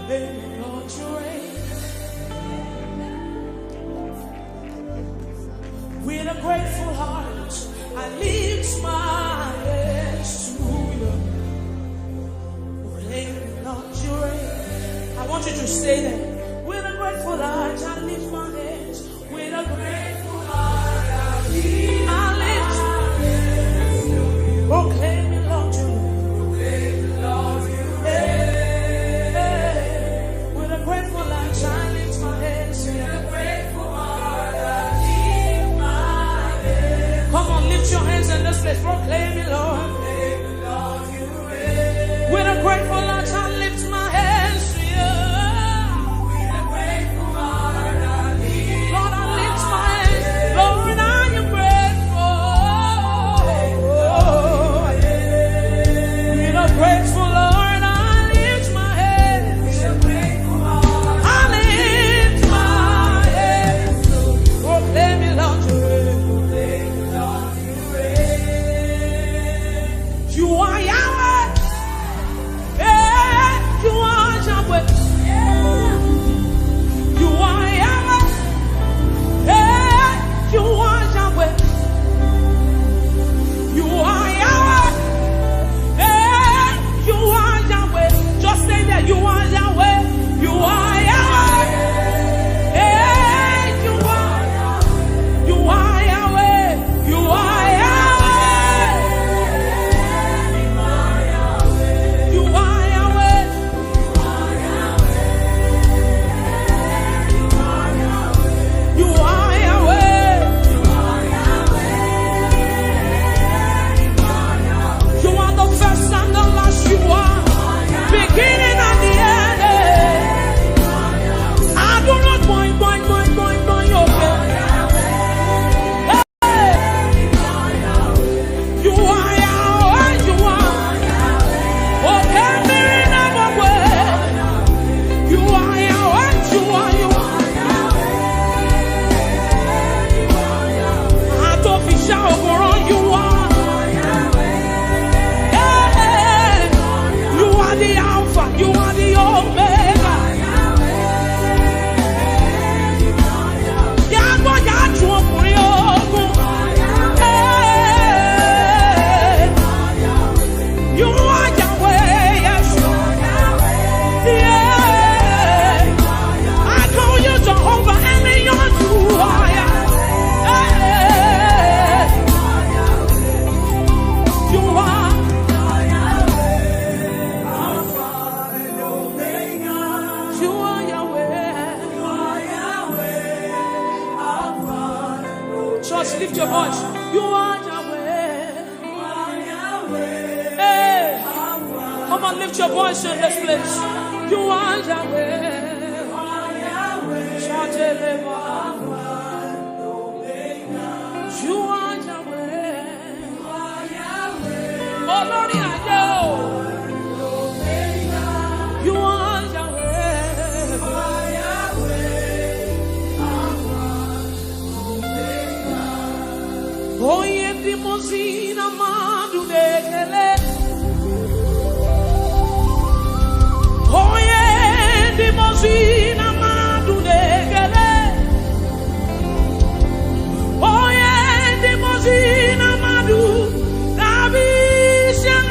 Hey, Lord, you reign. With a grateful heart, I lift my hands to you. Hey, Lord, you reign. I want you to stay there. With a grateful heart, I lift my hands. With a grateful heart, I lift my hands. Proclaim me, Lord, you. Hey, with a grateful heart, I lift my hands. With a grateful heart, I lift my hands. Come on, lift your hands in this place. Proclaim me, Lord. With a grateful heart, I lift my hands to you. With a grateful heart, I lift. Lord, I lift my hands. Lord, I am grateful. With a grateful Lord, I lift my hands. With a grateful heart, I lift my hands. Proclaim me, Lord, you reign. You are Yahweh. You are Yahweh. You are Yahweh. You are Yahweh. You are Yahweh. You are Yahweh. Just stay there. You are Yahweh. You are Yahweh. You are Yahweh. You are Yahweh. You are Yahweh. You are Yahweh. You are Yahweh. You are the first and the last. You are beginning and the end. I do not mind, okay. Hey. You are Yahweh. You are. Okay, me never way. You are Yahweh. You are. I don't be shy over on you are. Hey, you are the Alpha, you are the Omega. Yahweh, Yahweh, hey, you are Yahweh, yes. Yeah, I call you Jehovah, and you're you are. Hey, you are. You are Yahweh. Church, lift your voice. You are Yahweh. Hey, come on, lift your voice in this place. You are Yahweh. Shout it, you are Yahweh. Oh, Lord, I know. You are Yahweh. Oh, yeah, the Mosina Madu Dekele. Oh, yeah, the Mosina Madu Dekele. Oh, yeah, the Mosina Madu Davishan.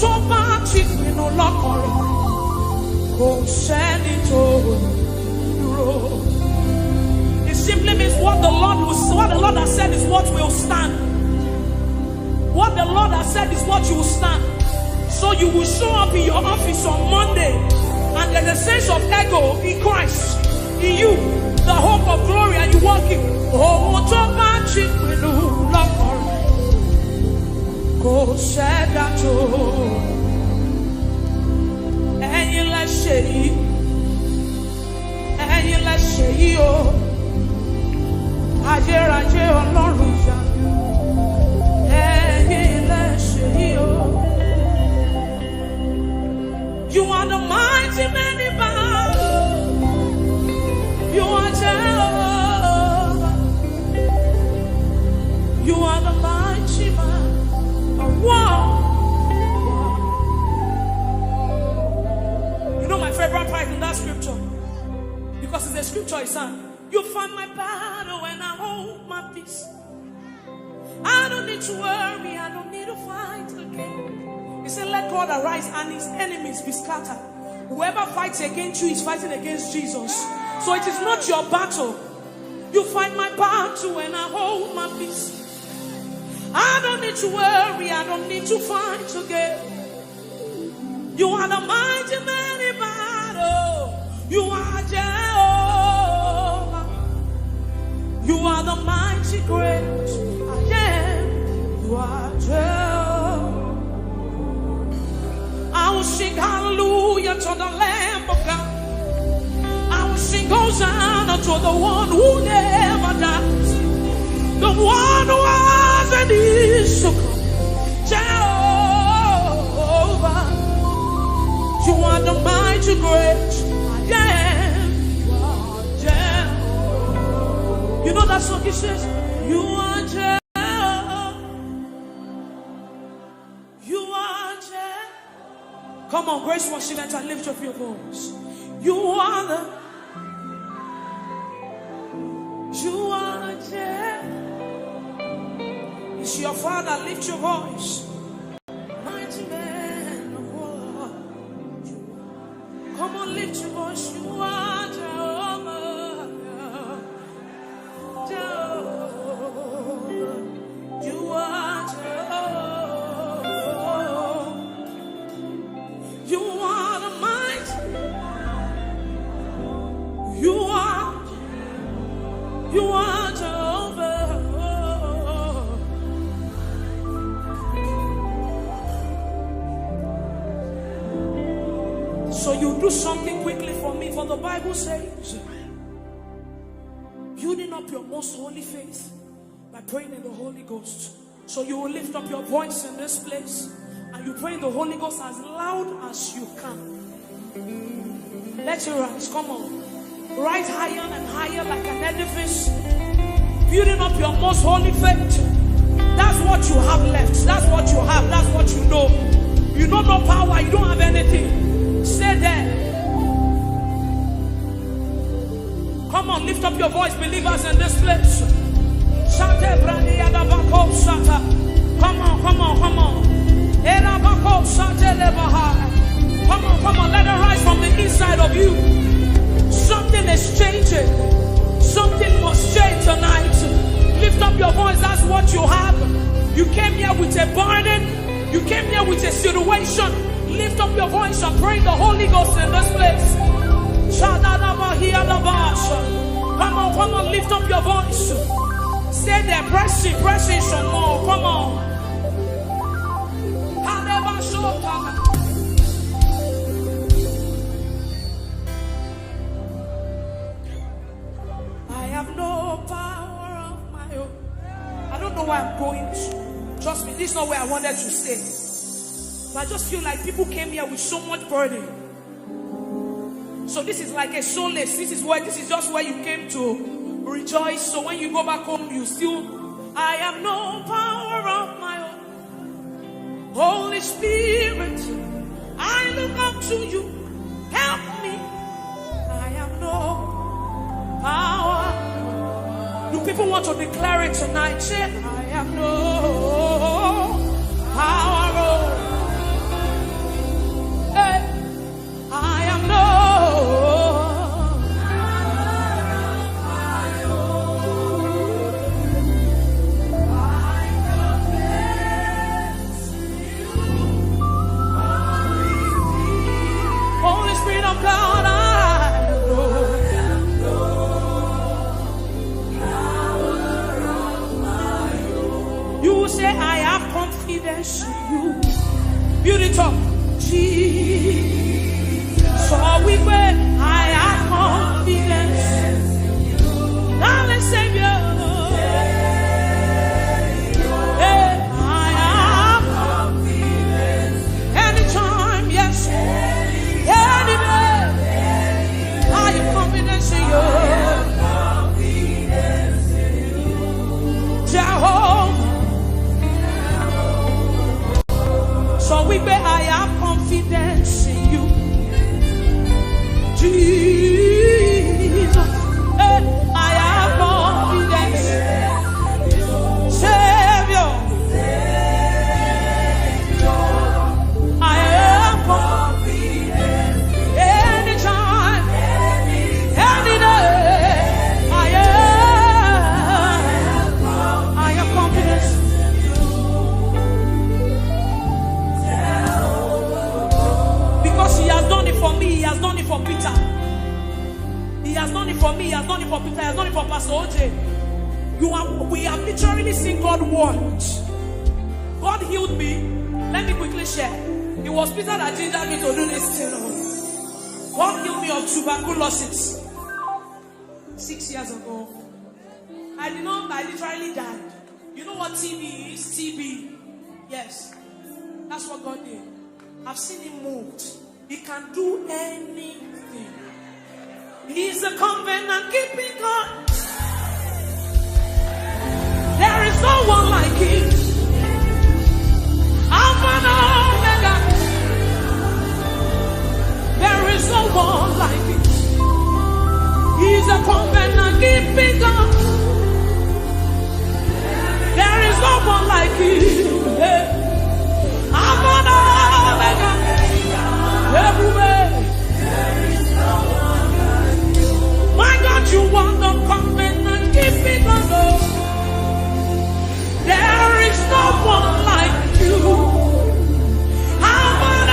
tó bá ti pinnu lọ́kàn rẹ̀ kò sẹ́ni tó dúró. It simply means what the Lord has said is what will stand. What the Lord has said is what you will stand. So you will show up in your office on Monday, and there's a sense of ego in Christ, in you, the hope of glory, and you walk in. Oh, tó bá ti pinnu lọ́kàn rẹ̀ kò sẹ́ni tó dúró. Ẹ̀yin lẹ ṣe yìí, ẹ̀yin lẹ ṣe yìí o, ayérayé Ọlọ́run ìyanu, ẹ̀yin lẹ ṣe yìí o. You are the mighty man in battle. You are Jehovah. You are the mighty man of war. My favorite part in that scripture, because it's a scripture, it's on. You fight my battle when I hold my peace. I don't need to worry, I don't need to fight again. He said, let God arise and his enemies be scattered. Whoever fights against you is fighting against Jesus. So it is not your battle. You fight my battle when I hold my peace. I don't need to worry, I don't need to fight again. You are the mighty man in battle. You are Jehovah. You are the mighty great I am. You are Jehovah. I will sing hallelujah to the Lamb of God. I will sing Hosanna to the one who never dies. The one who was and is to come. Jehovah. You are the mighty great I am. You know that song he says, you are Jehovah. You are Jehovah. Come on, Grace Worship and lift up your voice. You are Jehovah. It's your Father, lift your voice. Mighty man of war. Come on, lift your voice. You are Jehovah. Jehovah. You are Jehovah. You are the mighty. You are Jehovah. So you do something quickly for me, for the Bible says, building up your most holy faith by praying in the Holy Ghost. So you will lift up your voice in this place and you pray in the Holy Ghost as loud as you can. Let your rise, come on. Rise higher and higher like an edifice, building up your most holy faith. That's what you have left. That's what you have. That's what you know. You don't know power. You don't have anything. Stay there. Come on, lift up your voice, believers in this place. Come on, come on, come on. Come on, let it rise from the inside of you. Something is changing. Something must change tonight. Lift up your voice, that's what you have. You came here with a burden. You came here with a situation. Lift up your voice and pray the Holy Ghost in this place. Come on, lift up your voice. Stay there, press in some more. Come on. I have no power of my own. I don't know where I'm going to. Trust me, this is not where I wanted to stay. But I just feel like people came here with so much burden. So this is like a solace. This is just where you came to rejoice. So when you go back home, you still, I have no power of my own. Holy Spirit, I look up to you. Help me. I have no power. Do people want to declare it tonight? Say, I have no power. Say, I have confidence in you. Build it up. Jesus. So we pray, I have confidence in you. Darling Savior. So we pray, I have confidence in you. Jesus, I have confidence. Savior, I have confidence. Anytime, any day, I have confidence. He has done it for me, he has done it for Peter. He has done it for me, he has done it for Peter, he has done it for Pastor OJ. We have literally seen God once. God healed me. Let me quickly share. It was Peter that gingered me to do this thing. God healed me of tuberculosis 6 years ago. I literally died. You know what TB is? TB. Yes. That's what God did. I've seen him moved. He can do anything. He's a covenant keeping God. There is no one like him. Alpha and Omega. There is no one like him. He's a covenant keeping God. There is no one like him. Alpha and Omega. Everywhere. My God, you want to come in and keep it on. There is no one like you. How about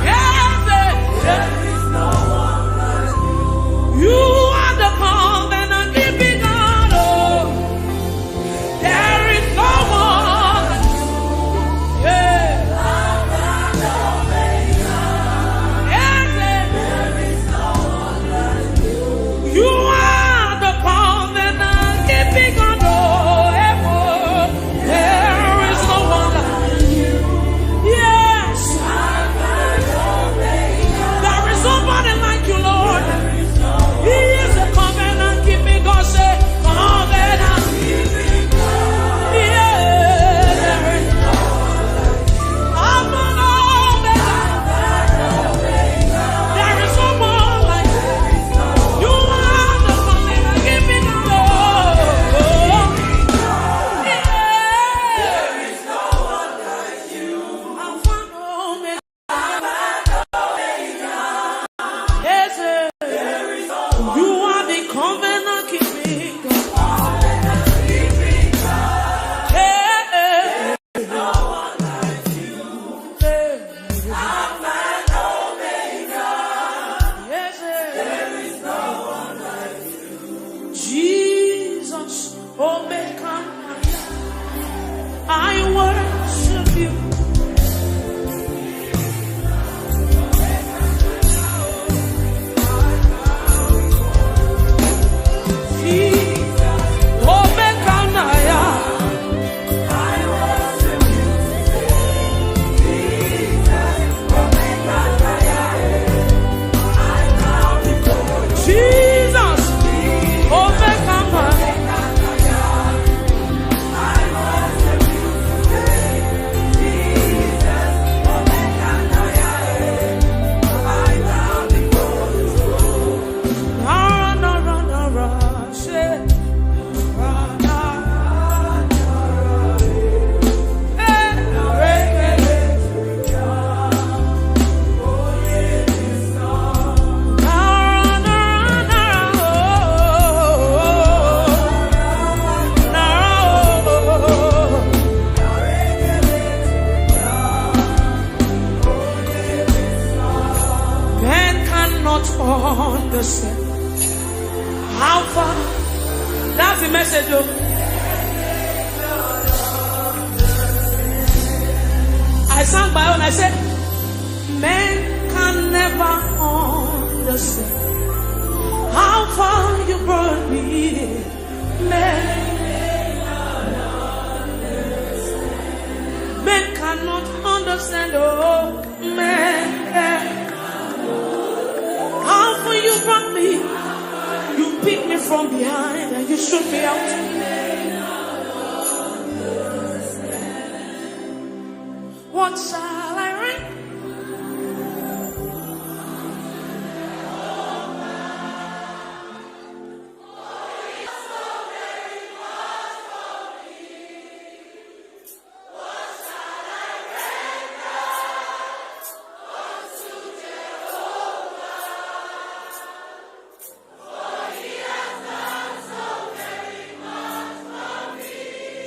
there is no one like you. You are the covenant keeping God. There is no one like you. Yeah. You are the covenant keeping God. There is no one like you. Yes. There is nobody like you, Lord. He is a covenant keeping God. Say, covenant keeping God. Yeah. There is no one like you. Alpha and Omega. There is no one like you. You are the covenant keeping God. Jesus, oh, I worship you. Jesus, oh, understand how far. That's the message. sang my own. I said, men can never understand how far you brought me. Men cannot understand, oh, men. How far you brought me. You picked me from behind and you shook me out. What shall I render?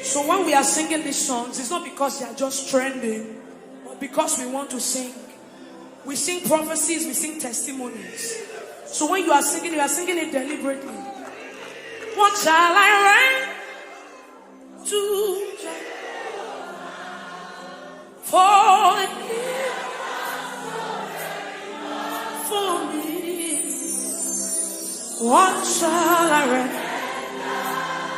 So when we are singing these songs, it's not because they are just trending, but because we want to sing. We sing prophecies, we sing testimonies. So when you are singing it deliberately. What shall I render to for me? What shall I render?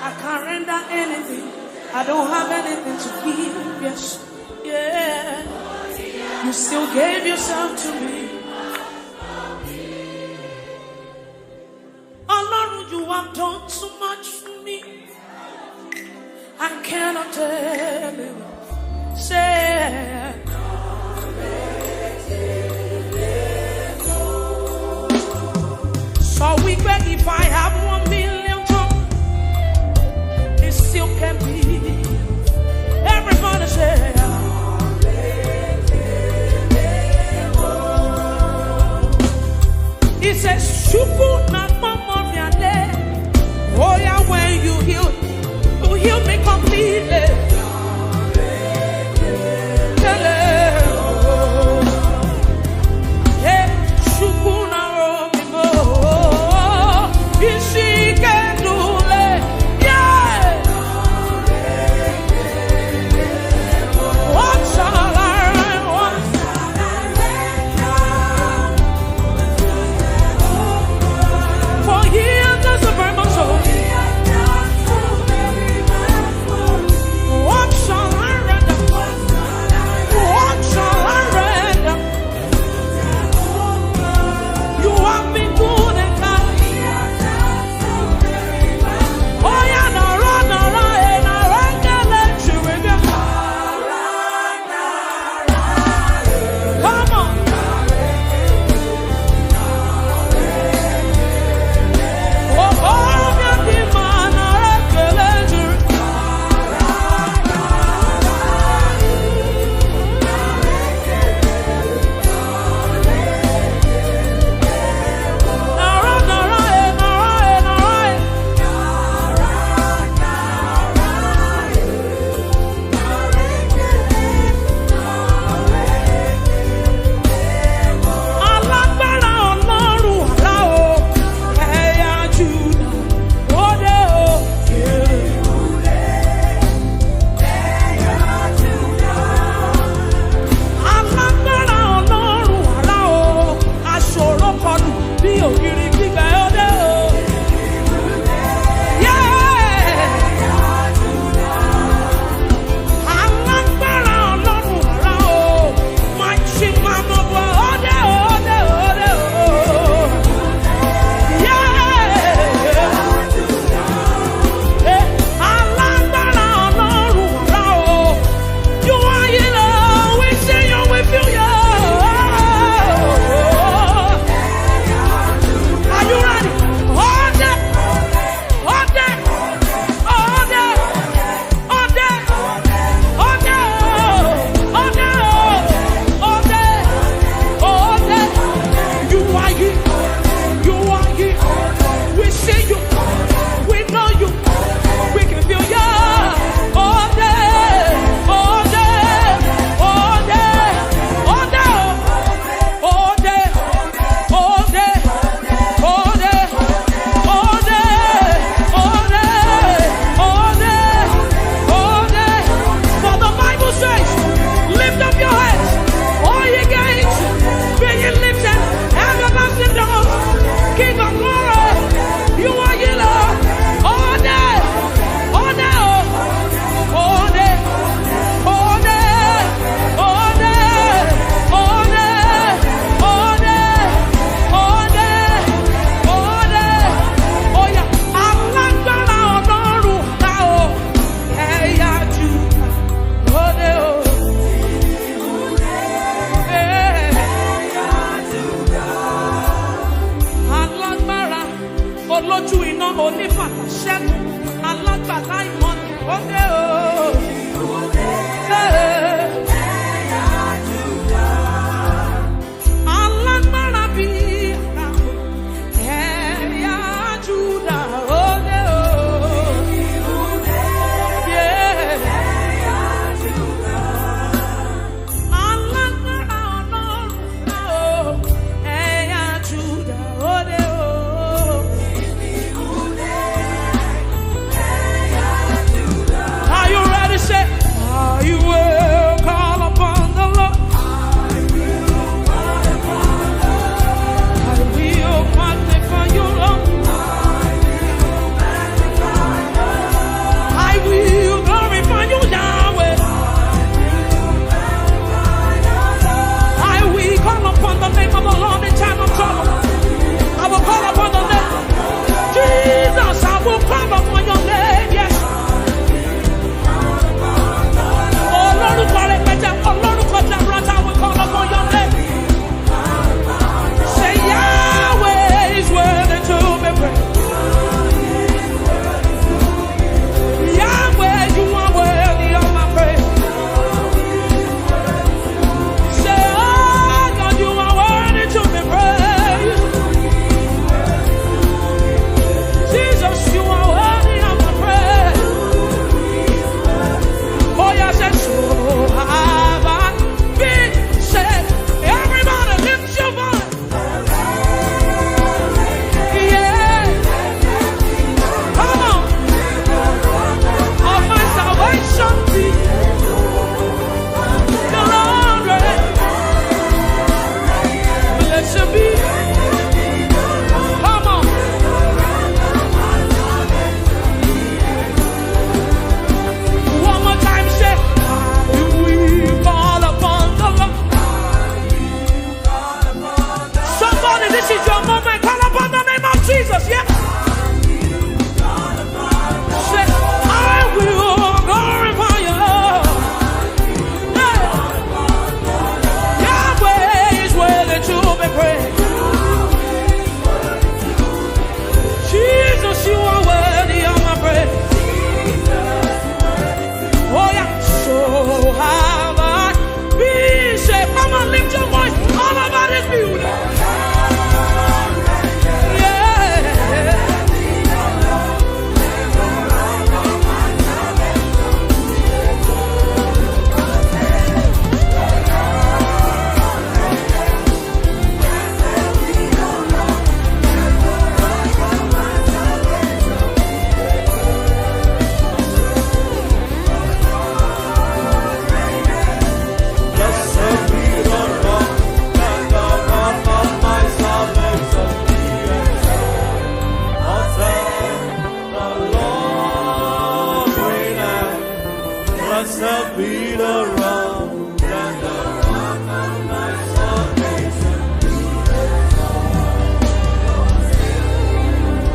I can't render anything. I don't have anything to give, yes, yeah. You still gave yourself to me. Oh Lord, you have done so much for me. I cannot tell you. Say, so we beg if I have 1 million tongues, it still can be. Everybody say, he says, Shuku na mama vyale. Oh yeah, when you heal me completely.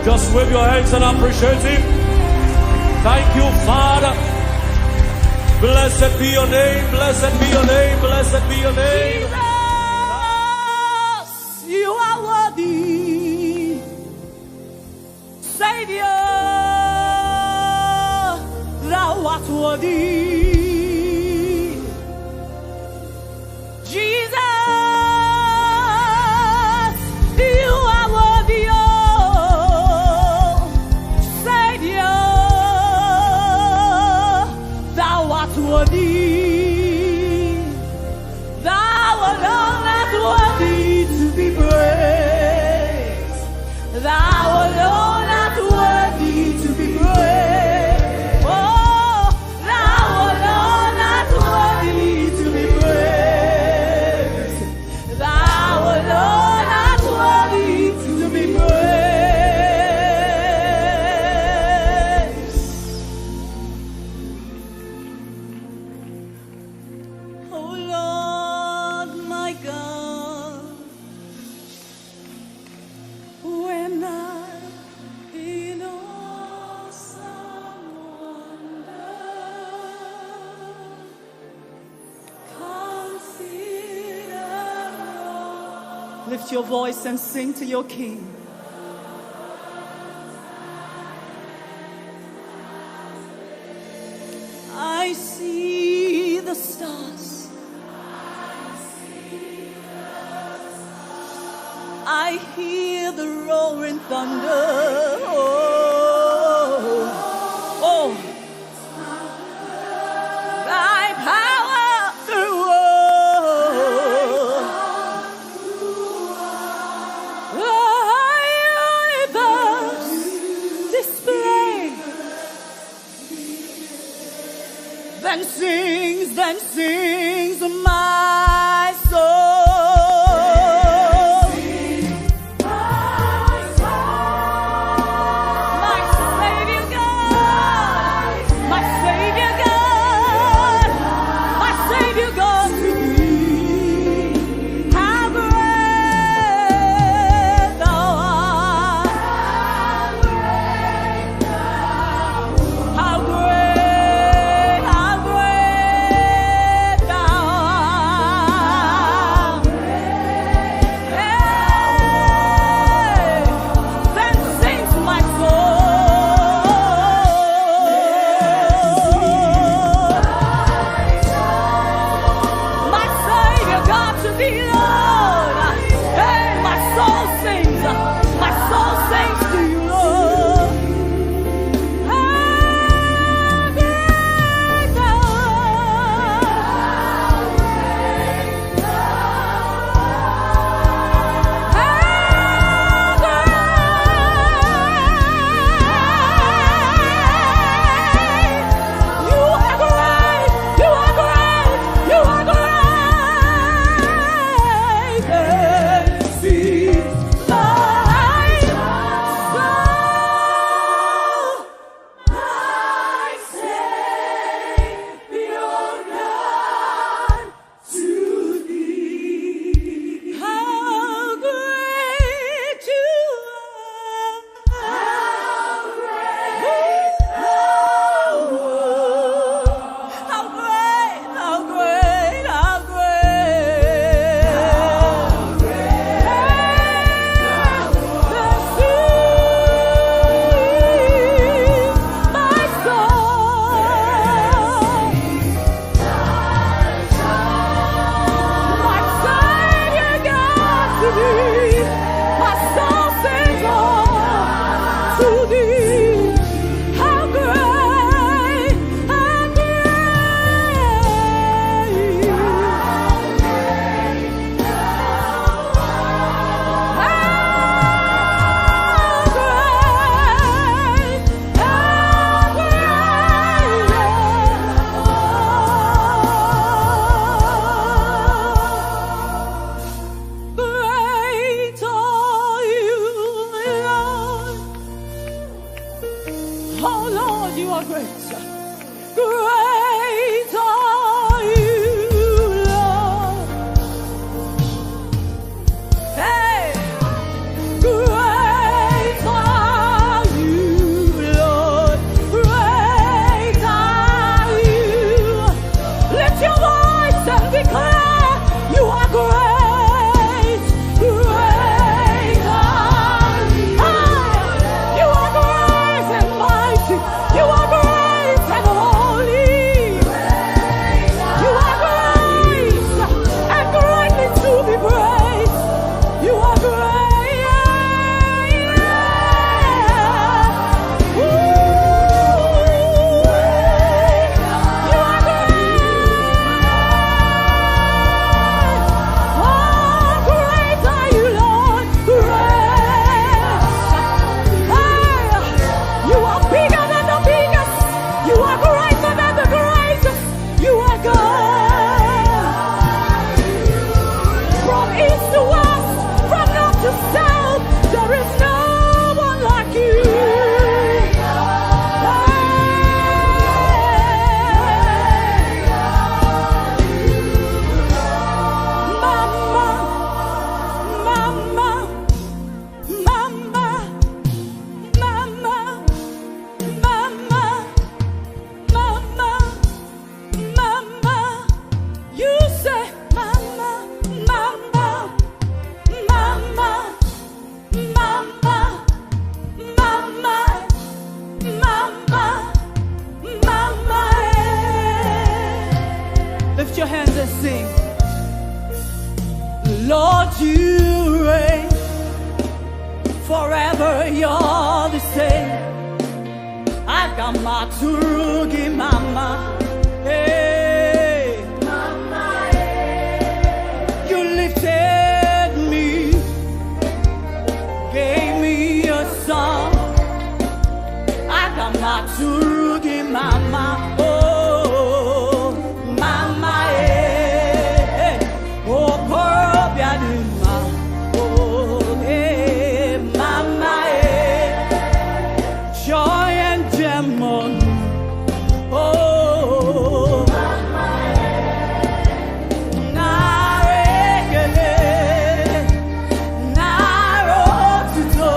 Just wave your hands and appreciate Him. Thank you, Father. Blessed be your name, blessed be your name, blessed be your name.
Jesus, you are worthy. Savior, thou art worthy. Jesus, you are worthy. Oh, Savior, thou art worthy. Thou alone art worthy to be praised. Thou alone art worthy to be praised. Oh, thou alone art worthy to be praised. Thou alone art worthy to be praised. Oh Lord, my God, when I in awesome wonder consider all. Lift your voice and sing to your King. I see the stars. I hear the roaring thunder. Oh, thy power through the universe display. Then sings my soul.
You are great and holy.
Akamaturugi mama. Hey. You lifted me, gave me a song. Akamaturugi mama. Oh, mama, eh. Oh, Korobianima. Oh, eh, mama, eh. Joy and demon. Oh, mama, naregele, narotito,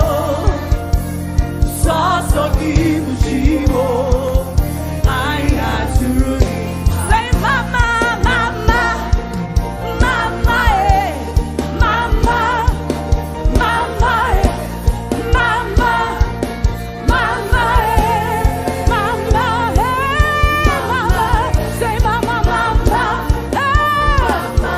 sosogibujibo, ayaturu. Say mama, mama, mama, eh, mama, mama, eh, mama. Mama, mama, mama, say mama, mama, mama,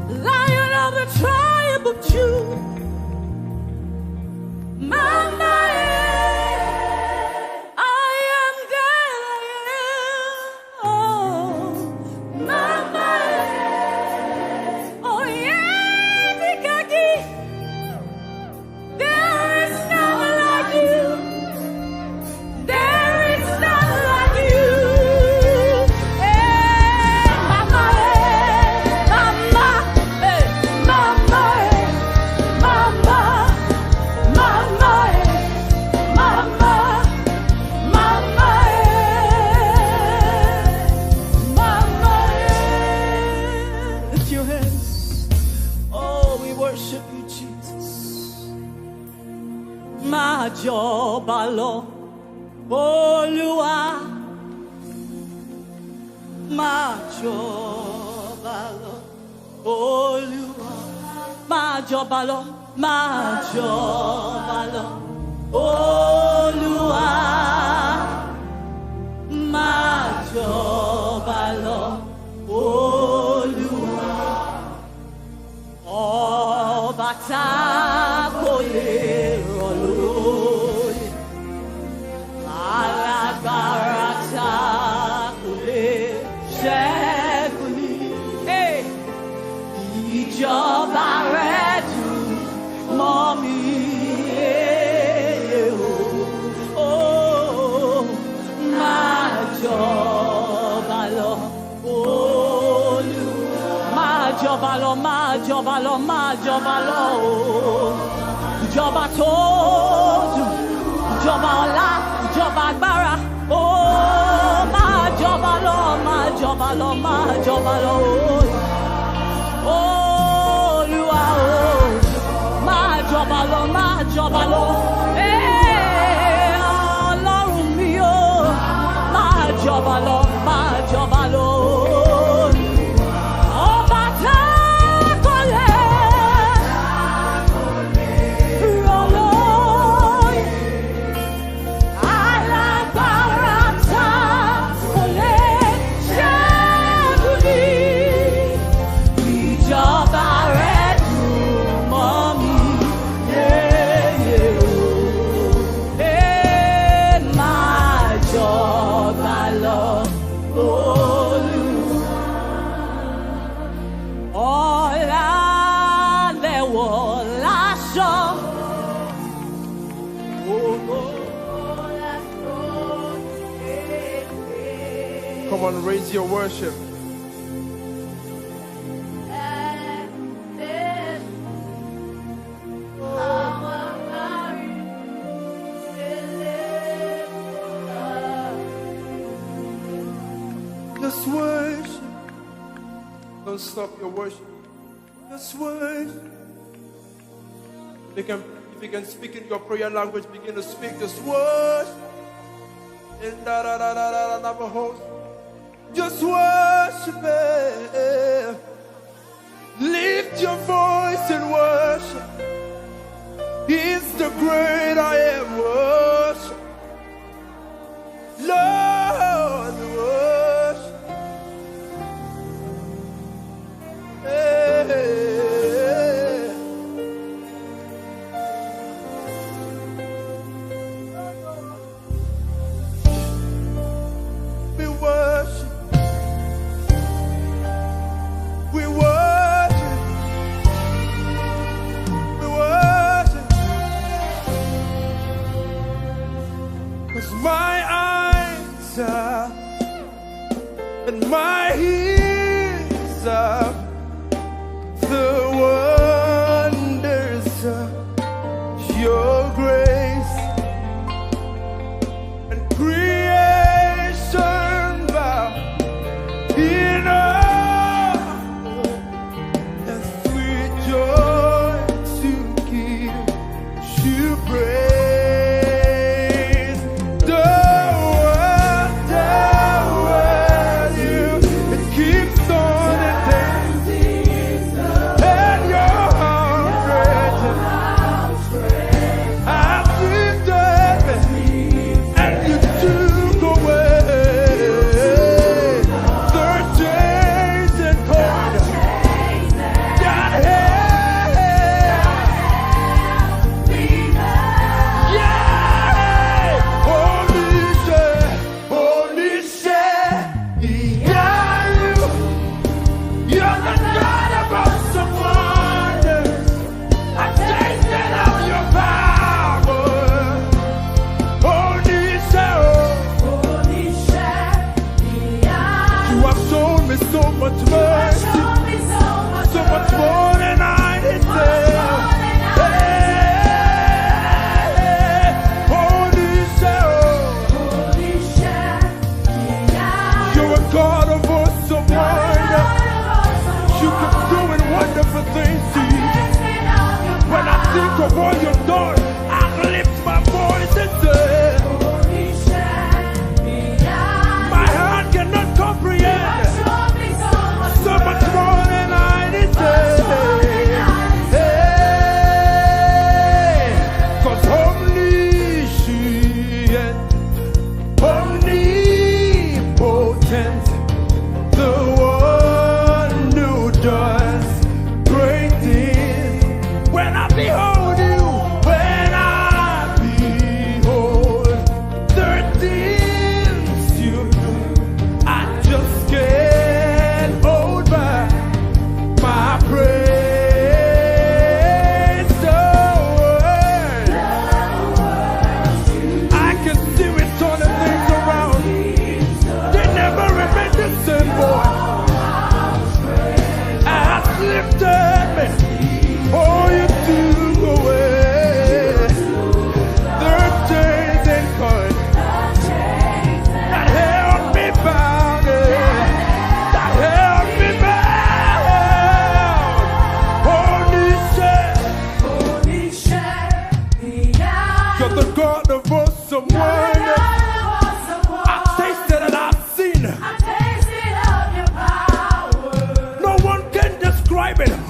Lion of the tribe of Judah, mama, I am that I am. Oh, mama, oh yeah, Nikaki, there is none like you. There is none like you. Hey, mama, mama, hey, mama, mama, mama, mama, mama, mama. Lift your hands. Oh, we worship you, Jesus. My job, Lord. Olúwa, máa jọba lọ. Olúwa, máa jọba lọ. Máa jọba lọ. Olúwa, máa jọba lọ. Olúwa, ọba tá kò lè rọ̀ lóyè. Alágbára tá kò lè ṣẹ́gun ní. Hey! Ìjọba rẹ̀ dùn mọ́ mi. Oh, máa jọba lọ. Olúwa. Máa jọba lọ, máa jọba lọ, máa jọba lọ. Ìjọba tó dùn. Ìjọba ọlá, ìjọba agbára, ó máa jọba lọ, máa jọba lọ, máa jọba lọ, Olúwa o, máa jọba lọ, máa jọba lọ, Ọlọ́run mi o, máa jọba lọ, máa jọba lọ. Ọba tá kò lè rọ̀ lóyè. Alágbára tá kò lè ṣẹ́gun ní. Ìjọba rẹ̀ dùn mọ́ mi. Máa jọba lọ, Olúwa. Ọlá lẹ̀wọ̀ láṣọ.
Come on, raise your worship. Just worship. Don't stop your worship. Just worship. If you can speak in your prayer language, begin to speak. Just worship. In Navajo. Just worship Him. Lift your voice and worship. He's the great I am. Worship. Lord, worship.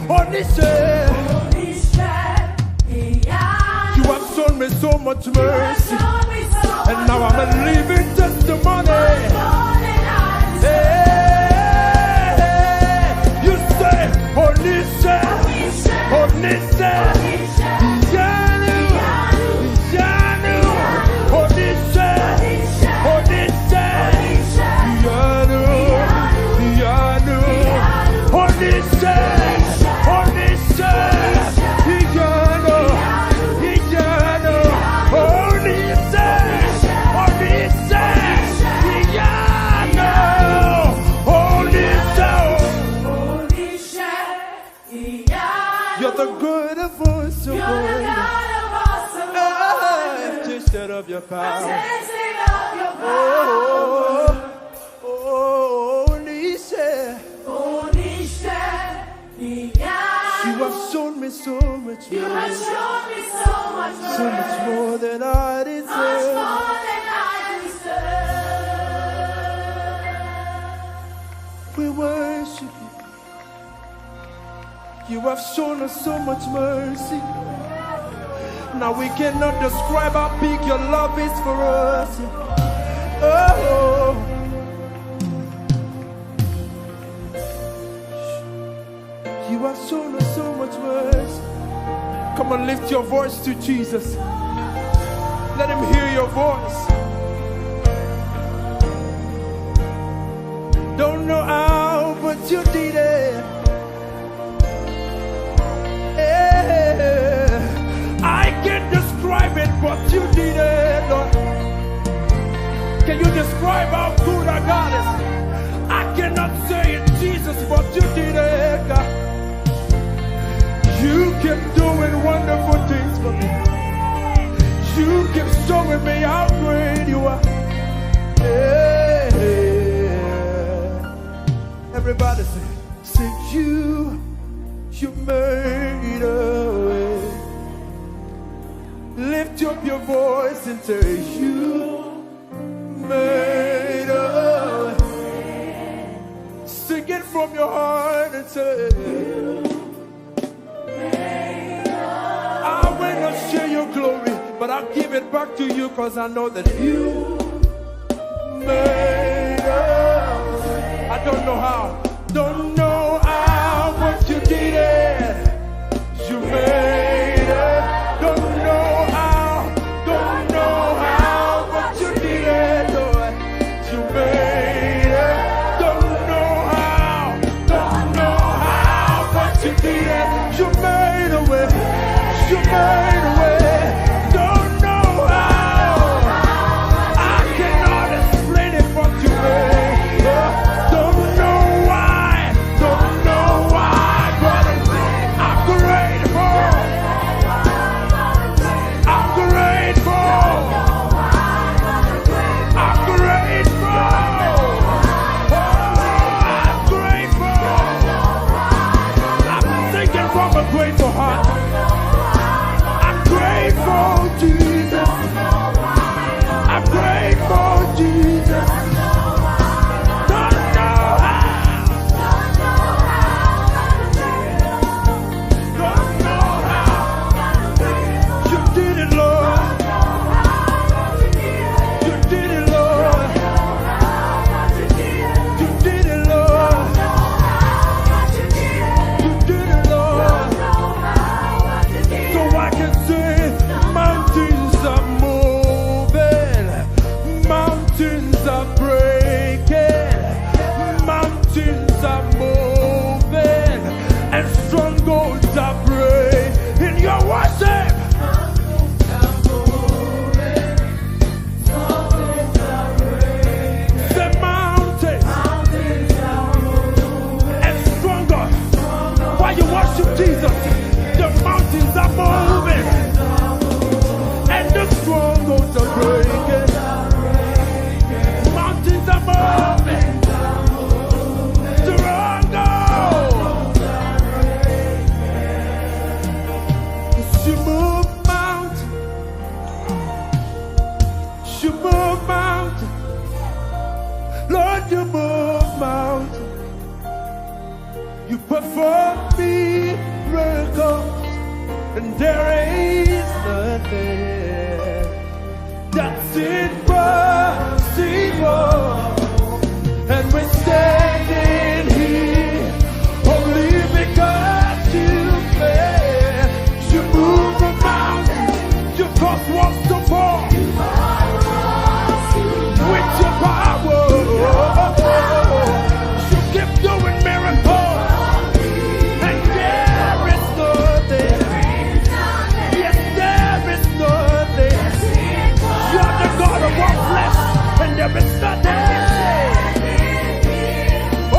Onisha. You have shown me so much mercy, and now I'm a living testimony. Hey, you say, Onisha, Onisha, Yanu, Yanu, Onisha, Onisha, Yanu, Yanu, Onisha, Onisha, Yanu, Yanu, Onisha, Onisha, Yanu, Onisha. You're the good voice of God. Tasted of your power. Oh, Onisha. You have shown me so much more. So much more than I deserve. We worship you. You have shown us so much mercy. Now we cannot describe how big your love is for us. Oh, you have shown us so much mercy. Come on, lift your voice to Jesus. Let him hear your voice. Don't know how, but you did it. I can't describe it, but you did it, Lord. Can you describe how good our God is? I cannot say it, Jesus, but you did it, God. You keep doing wonderful things for me. You keep showing me how great you are. Everybody say you made a way. Lift up your voice and say you made a way. Sing it from your heart and say I will not share your glory, but I'll give it back to you because I know that you made a way. I don't know how, don't know how, but you did it. You made it. Don't know how, but you did it, Lord. You made it. Don't know how, but you did it. You made a way. You made a way. Don't know how. I cannot explain it, but you made it. Don't know why, but I'm grateful. I'm grateful. I'm grateful. Oh, I'm grateful. I'm thinking from a grateful heart. I'm grateful, Jesus. I'm grateful, Jesus. Don't know how. Don't know how. You did it, Lord. You did it, Lord. You did it, Lord. You did it, Lord. So I can say mountains are moving, mountains are breaking, mountains are moving, and strongholds are breaking. In your worship, the mountains and strongholds. While you worship Jesus, the mountains are moving and the strongholds are breaking. Mountains are moving. Strongholds. You move mountains. You move mountains. Lord, you move mountains. You perform miracles, and there is nothing that's impossible. And we're standing here only because you made. You move the mountain, you cause walls to fall with your power. You keep doing miracles, and there is nothing. Yes, there is nothing. You're the God of all flesh, and there is nothing.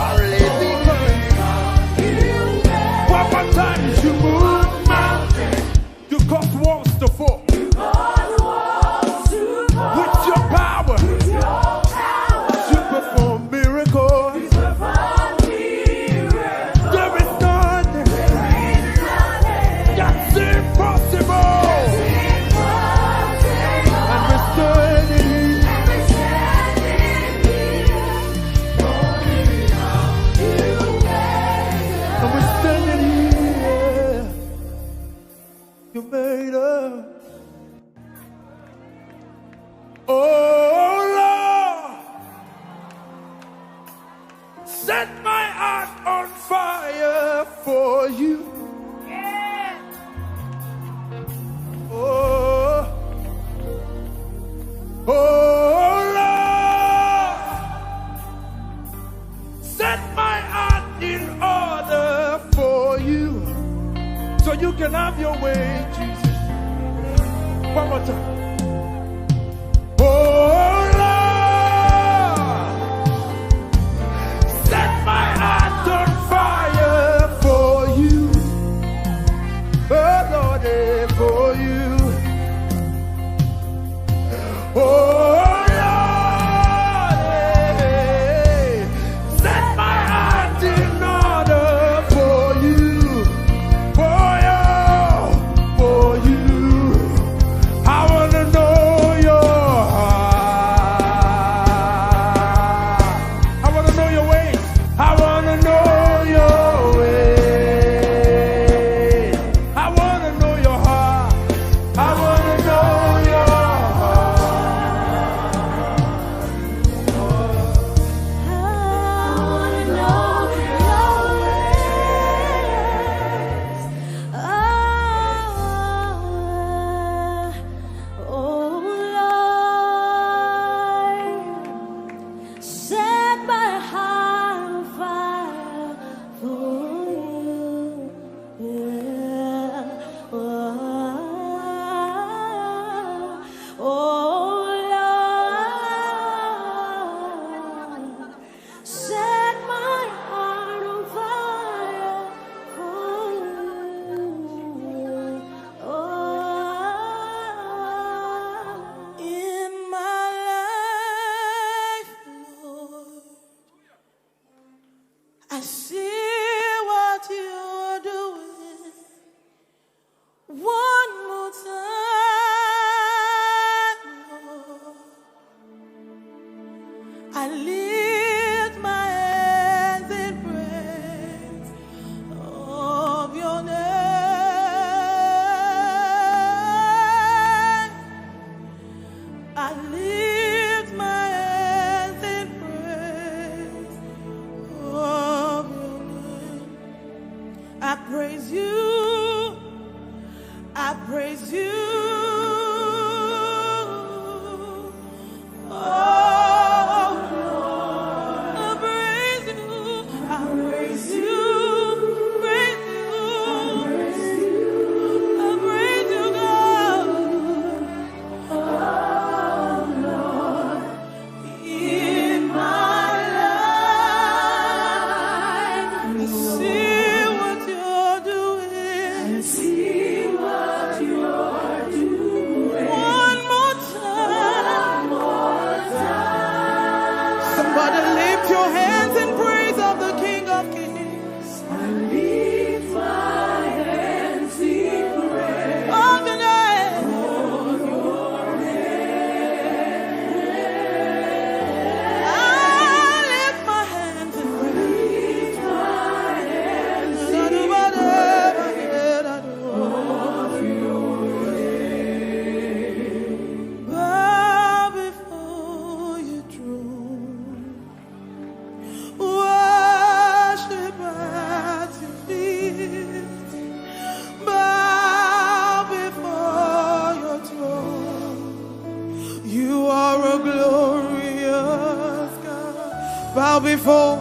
Only because one more time you move mountains, you cause walls to fall with your power. You perform miracles. There is nothing that's impossible. And we're standing here. You made us. Oh Lord, set my heart on fire for you. Oh, oh Lord, set my heart in order for you, so you can have your way, Jesus. One more time. Oh Lord, set my heart on fire for you. Oh Lord, for you. Oh Lord, set my heart in order for you. For you. I wanna know your heart. I wanna know your ways. I wanna know your ways. I wanna know your heart. I wanna know your heart.
Set my heart on fire for you. Yeah. Oh Lord, set my heart on fire for you. Oh, in my life, Lord, I see what you're doing. One more time, Lord. I lift my hands in praise of your name. I lift my hands in praise of your name. I praise you. I praise you. Oh Lord, I praise you. I praise you. Praise you. I praise you, God. Oh Lord, in my life, I see what you're doing. I see what you're doing.
before,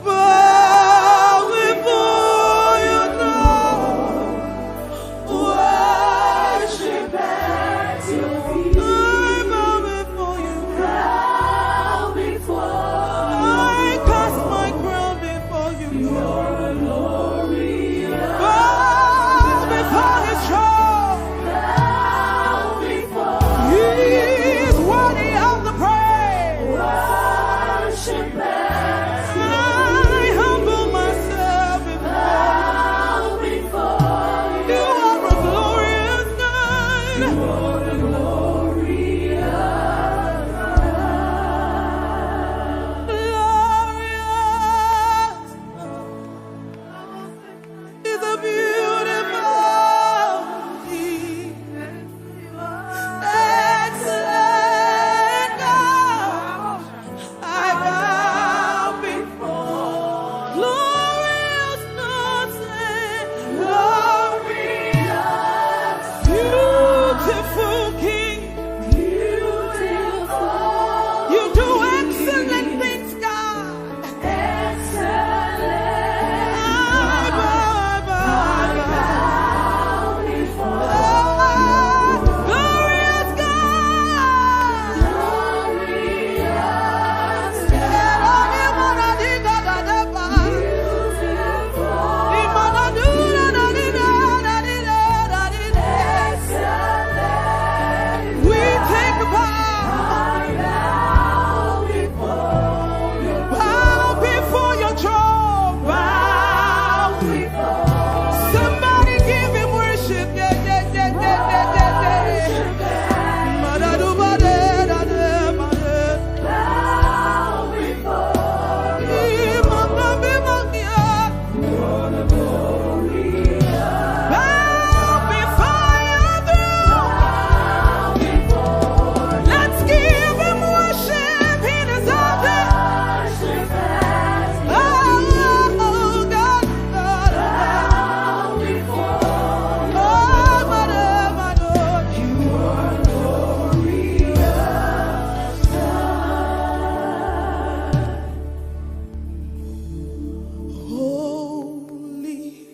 bow before your throne. Worship at your feet. I bow before you. Bow before you. I cast my crown before you. Your glory. Bow before his throne. Bow before he is worthy of the praise. Worship at I humble myself before you. You are a glorious God. You are the glorious God. Glorious is a beautiful thing. Excellent God, I bow before. Glorious nothing, glorious, beautiful King, beautiful. You do excellent things, God. Excellent. I bow before. Glorious God. We take a bow before your throne. Bow. Somebody give him worship. Bow before your throne. Let's give him worship. He deserves it. Oh, God, God. Oh, my Lord. You are holy.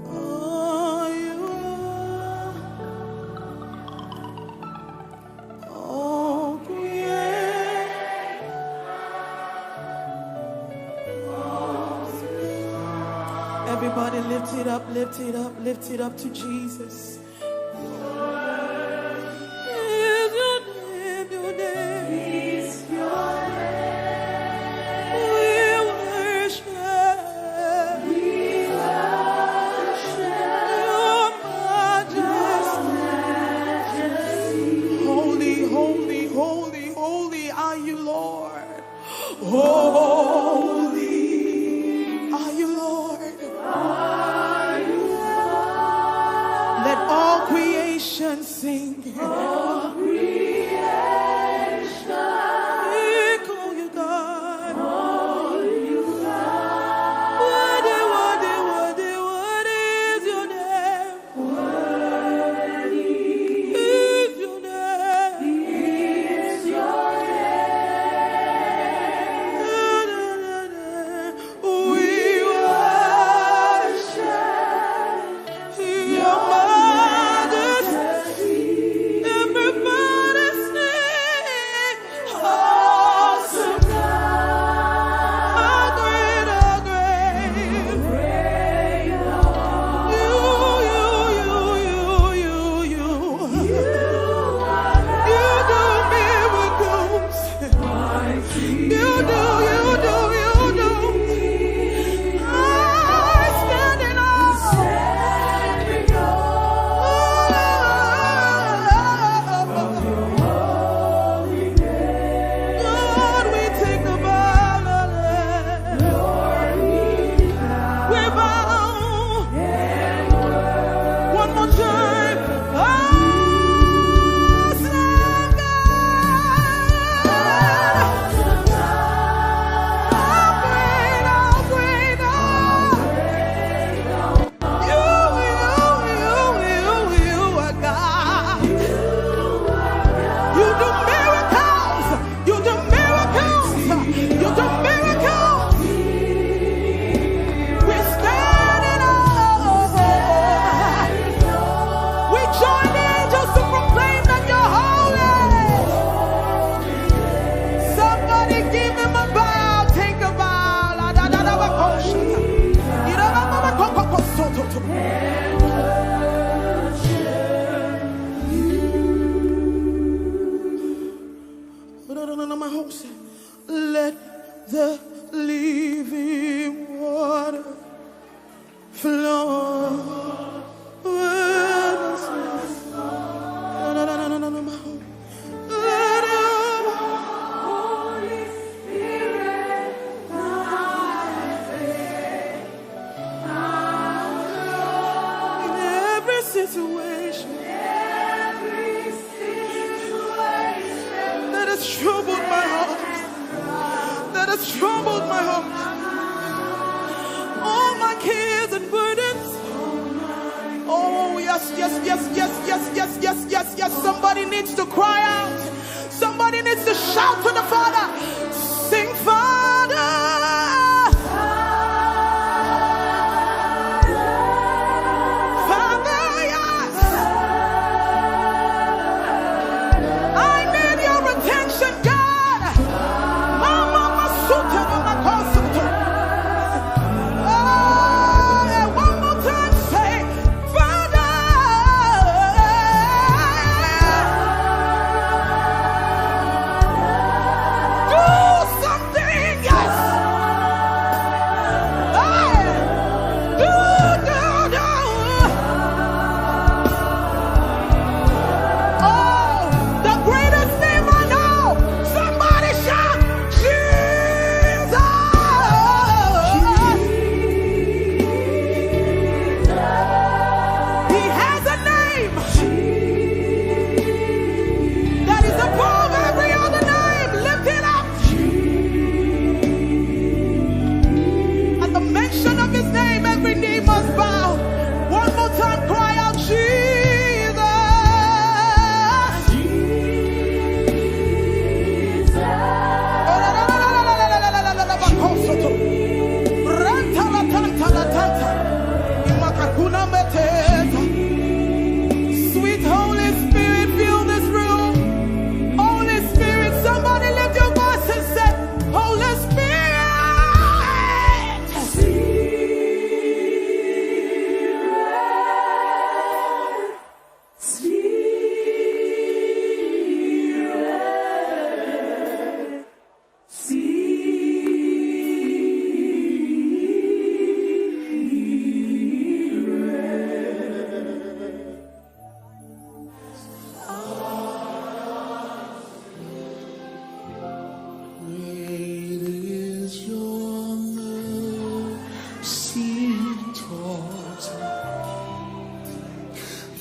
Are you all created? Everybody lift it up, lift it up, lift it up to Jesus. Is your name, your name. Is your name. We worship. We worship your majesty. Holy, holy, holy, holy are you, Lord. Holy are you, Lord. Let all creation sing. All creation. We call you God. Call you God. Worthy, worthy, worthy, worthy is your name. Worthy is your name. Is your name. We worship your majesty. Everybody Yes. Somebody needs to cry out. Somebody needs to shout to the Father. Sing, Father.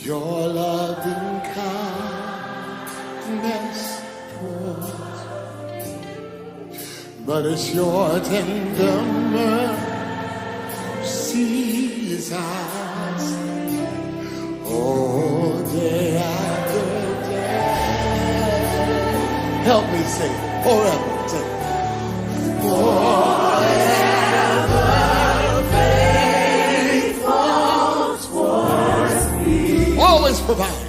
Your loving kindness towards, but it's your tender mercies I see, oh, day after day. Help me sing forever. Sing. Forever faithful towards me. Always provide.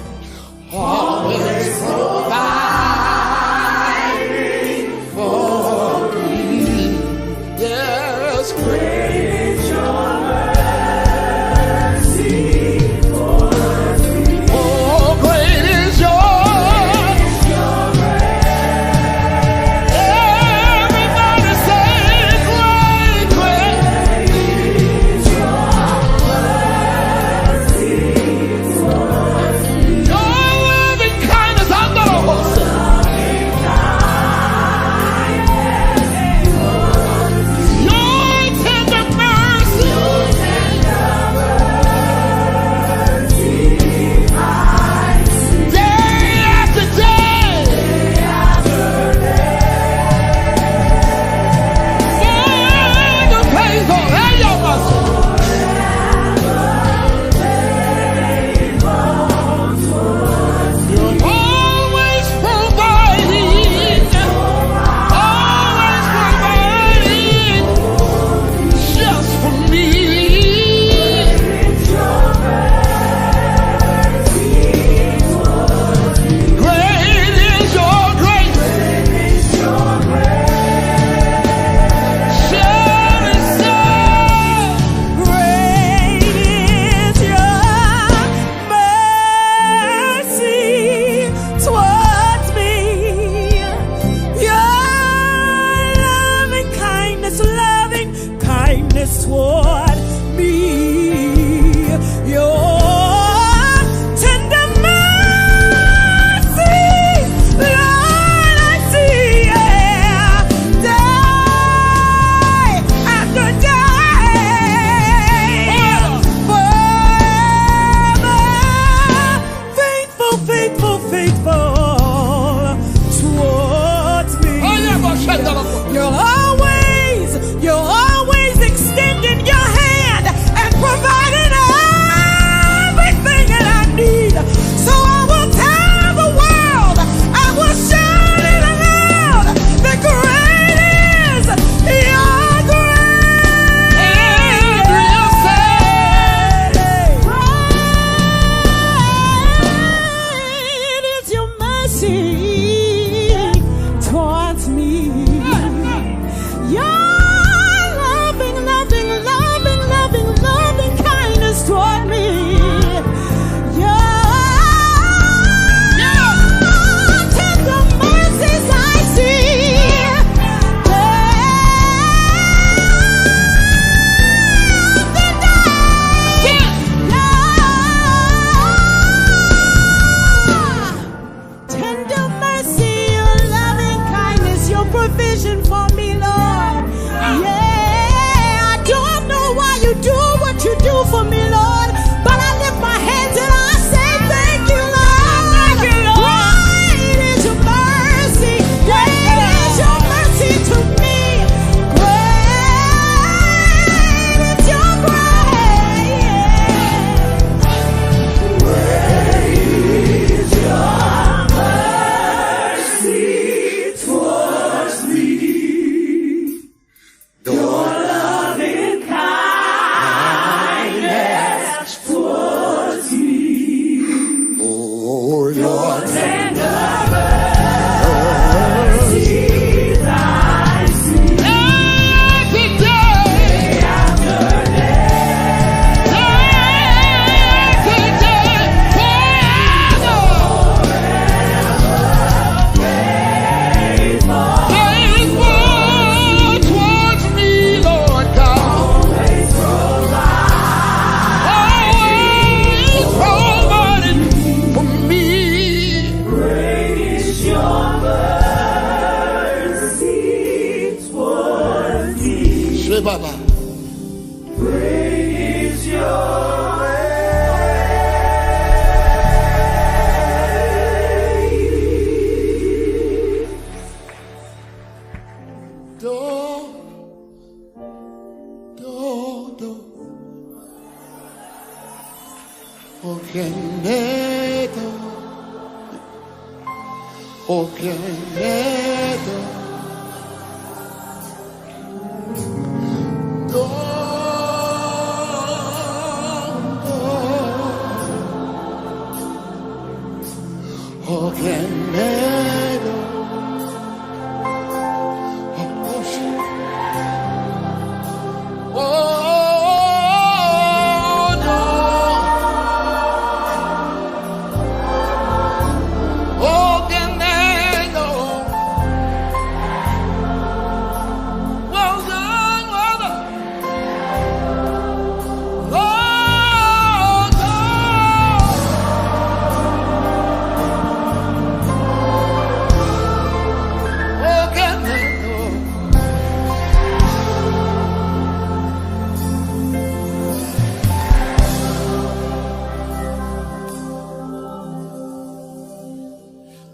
Always providing for me. Yes, great is your mercy towards me. Oh, great is your grace. Everybody say, great, great is your mercy towards me. Okenedo, Okenedo, Okenedo,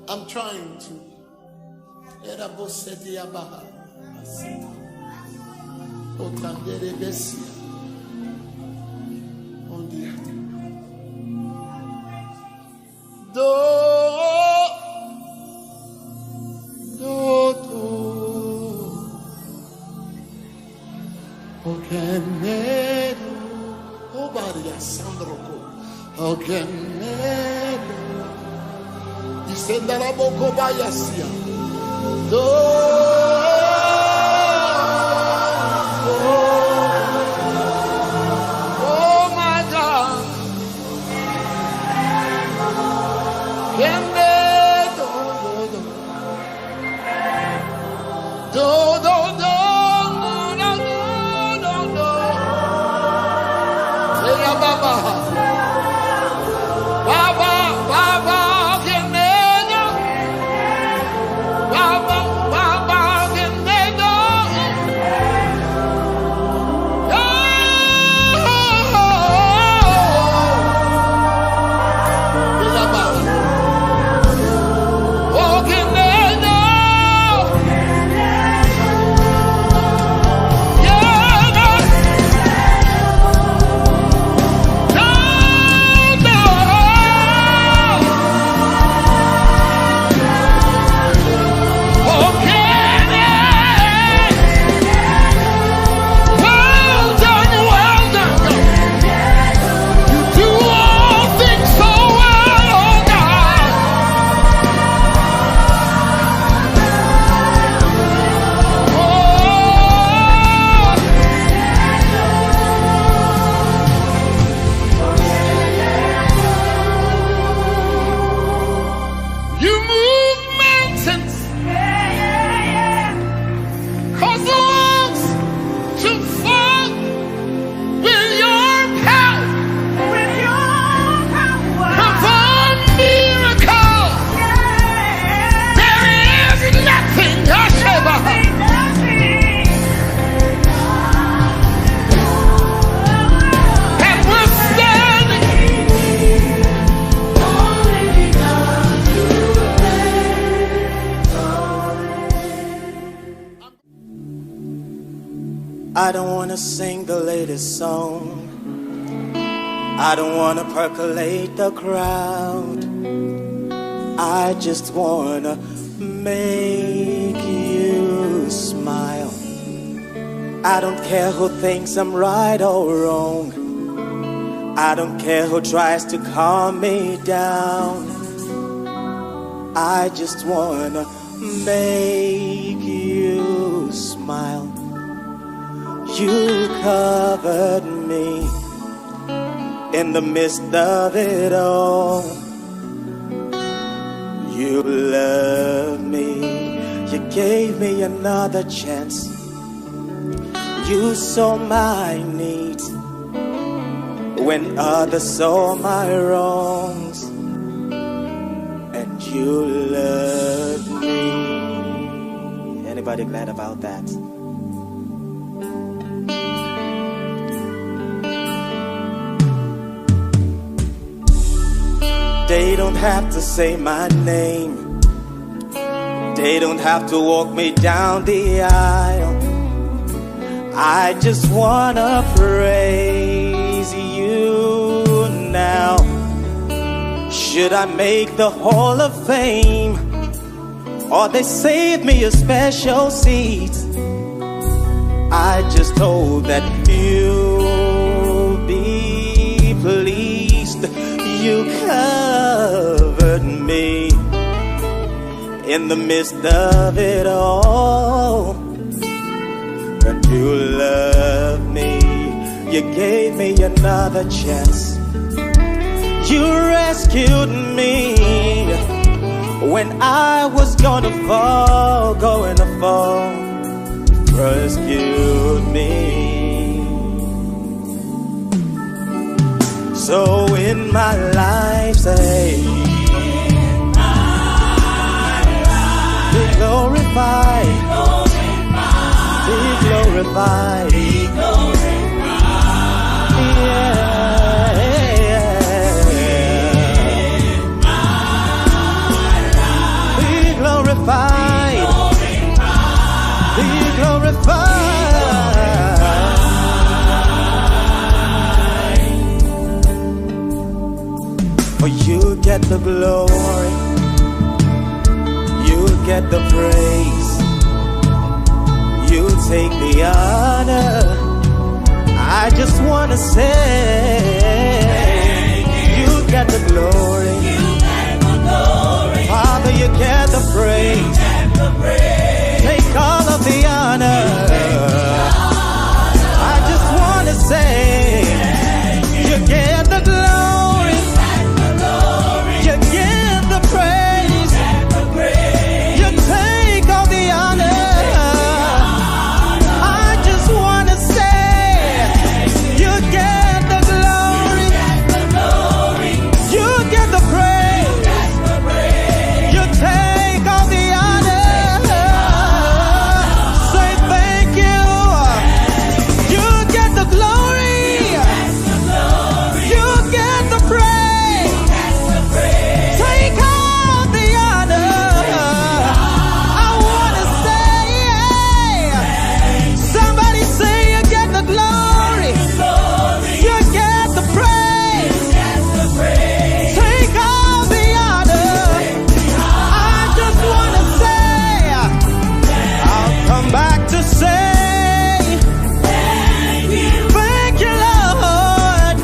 I'm trying to. Oh my God.
I don't wanna sing the latest song. I don't wanna percolate the crowd. I just wanna make you smile. I don't care who thinks I'm right or wrong. I don't care who tries to calm me down. I just wanna make you smile. You covered me in the midst of it all. You loved me. You gave me another chance. You saw my needs when others saw my wrongs, and you loved me. Anybody glad about that? They don't have to say my name. They don't have to walk me down the aisle. I just wanna praise you now. Should I make the Hall of Fame, or they save me a special seat? I just hope that you'll be pleased. You covered me in the midst of it all, and you loved me. You gave me another chance. You rescued me when I was gonna fall, rescued me. So in my life, say, be glorified, be glorified, be glorified, be glorified. For you get the glory, you get the praise, you take the honor. I just wanna say, you get the glory, Father, you get the praise, take all of the honor. I just wanna say, you get the glory, you get the praise, you take all the honor. I just wanna say, you get the glory, you get the praise, you take all the honor. Say thank you. You get the glory, you get the praise, take all the honor. I wanna say, somebody say, you get the glory, you get the praise, take all the honor. I just wanna say, I'll come back to say, thank you, Lord.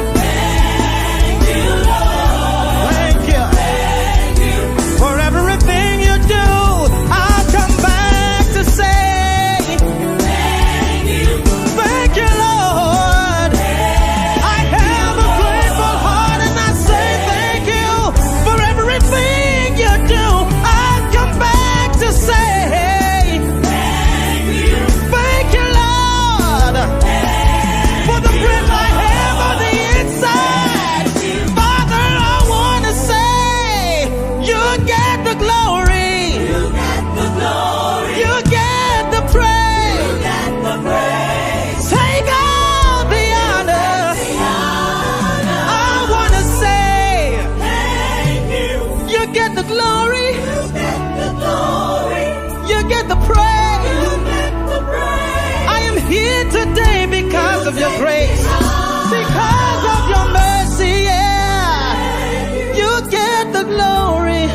Thank you for everything you do. I'll come back to say, thank you, Lord. I have a grateful heart and I say thank you for everything you do. I'll come back to say, thank you, Lord, for the breath I have on the inside. Father, I wanna say, you get the glory, you get the praise, take all the honor. I wanna say, you get the glory, you get the praise. I am here today because of your grace, because of your mercy, yeah. You get the glory,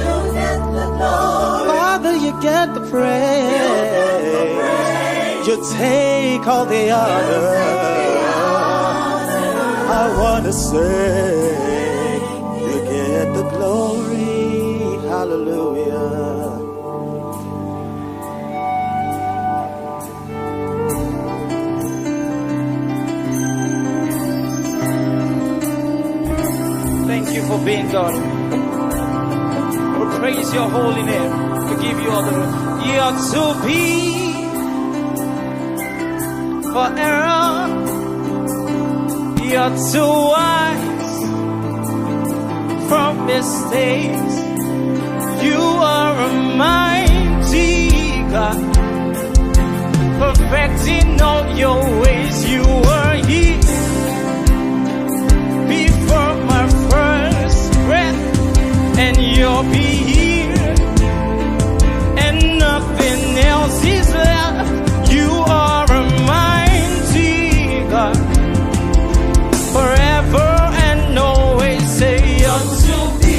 Father, you get the praise, you take all the honor. I wanna say, you get the glory, hallelujah.
Thank you for being God. We praise your holy name. We give you all the glory. You're to be for error. You're too wise from mistakes. You are a mighty God, perfecting all your ways. You were here before my first breath, and you'll be here, and nothing else is left. You are a mighty God, forever and always. Say you're to be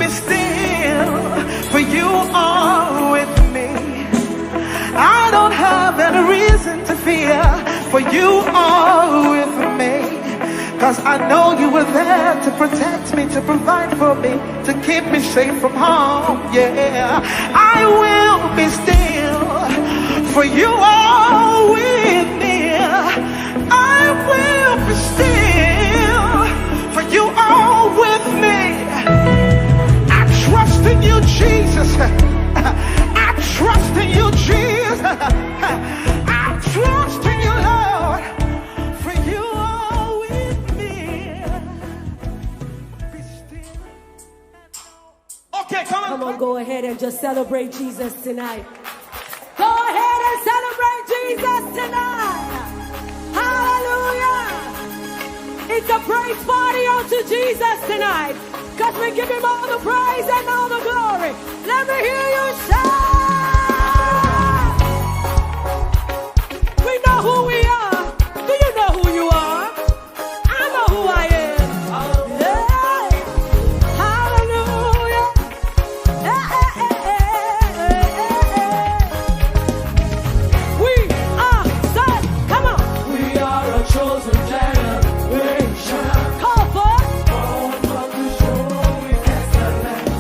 still, for you are with me. I don't have any reason to fear, for you are with me. Cause I know you were there to protect me, to provide for me, to keep me safe from harm. Yeah, I will be still, for you are with me. I will be still, for you are with me. I trust in you, Jesus. I trust in you, Jesus. I trust in you, Lord, for you are with me. Be still.
Okay,
Come on, go ahead and just celebrate Jesus tonight. Go ahead and celebrate Jesus tonight. Hallelujah. It's a praise party unto Jesus tonight. Because we give him all the praise and all the glory. Let me hear you shout. We know who we are. Do you know who you are? I know who I am. Yeah. Hallelujah. We are set. Come on.
We are a chosen generation.
Call for.
Born from the shore, we excellent.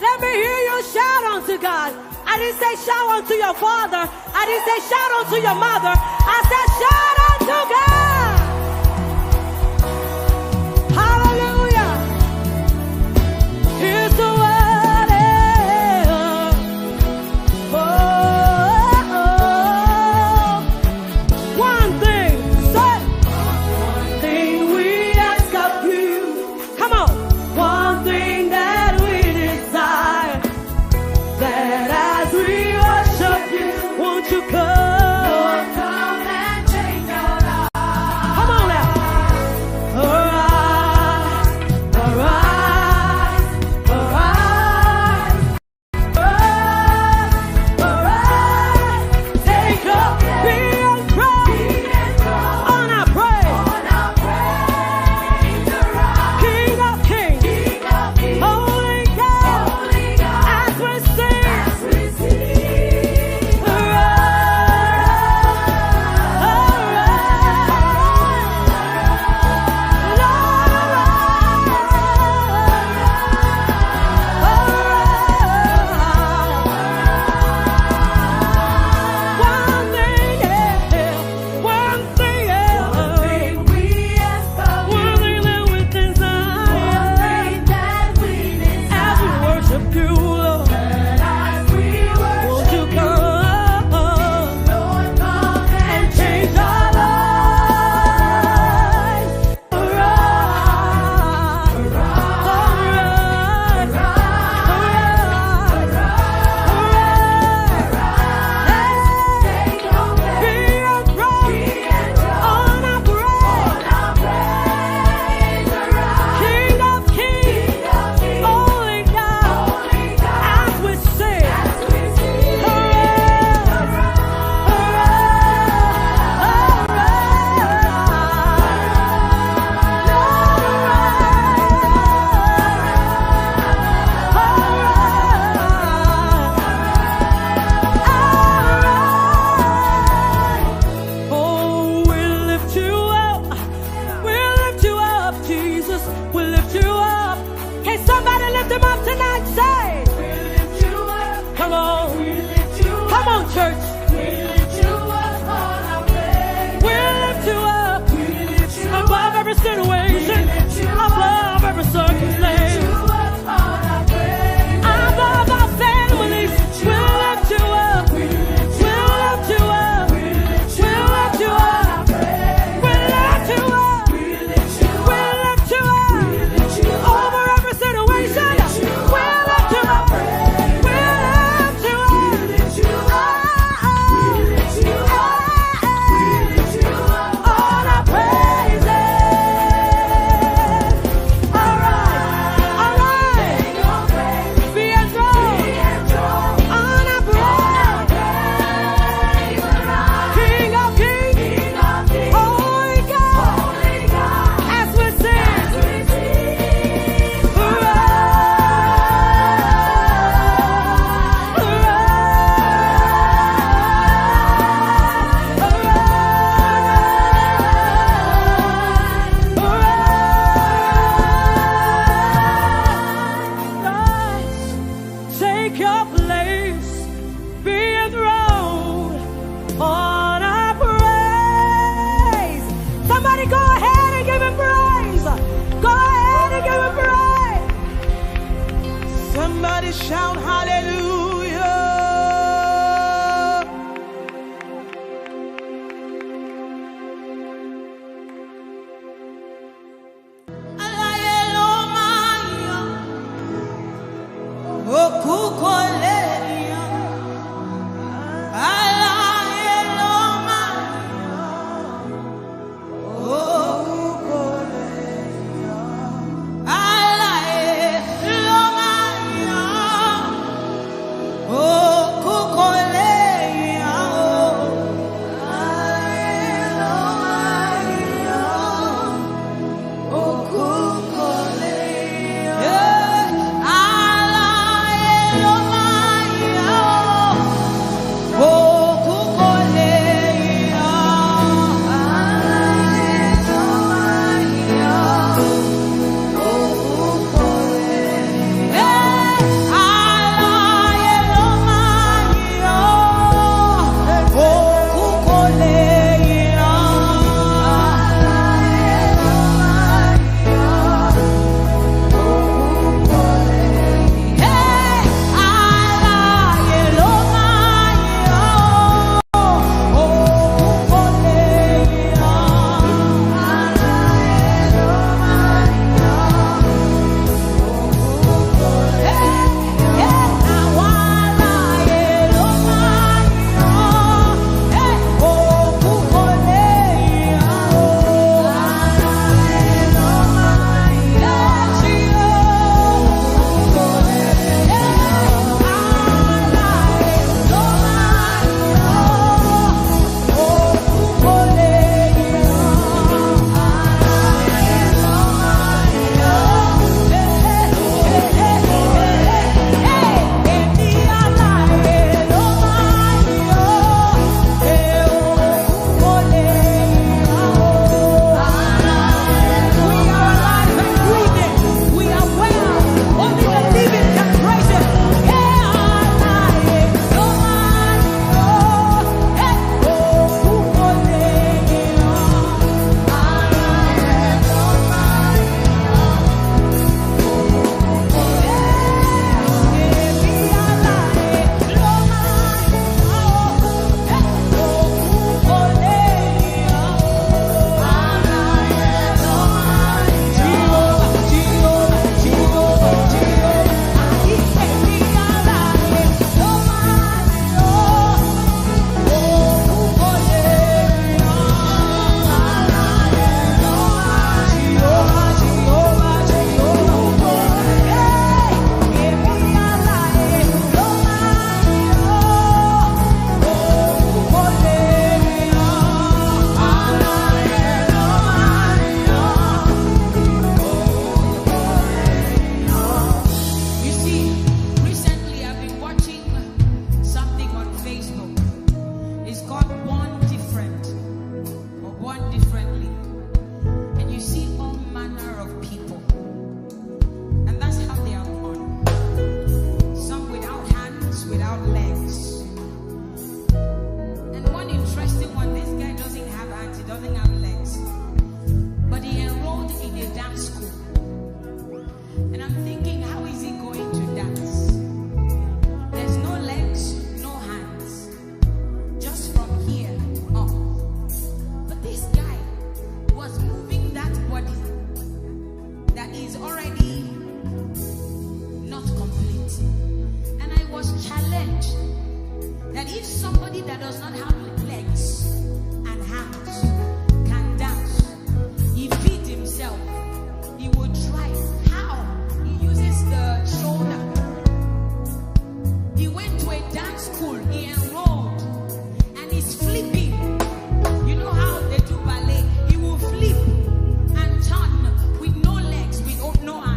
Let me hear you shout unto God. I didn't say shout unto your father. I didn't say shout unto your mother. I said shout unto God. Hallelujah. Here's the word. One thing, say. One thing we ask of you. Come on. One thing that we desire. That as we worship you, won't you come? Lord, come and change our lives. Come on now. Arise, arise, arise, arise, arise. Take up, be enthroned on our praise. King of kings, Holy God, as we sing. Shout hallelujah.
is already not complete. And I was challenged that if somebody that does not have legs and hands can dance, he feeds himself, he will try. How? He uses the shoulder. He went to a dance school, he enrolled, and he's flipping. You know how they do ballet? He will flip and turn with no legs, with no hands.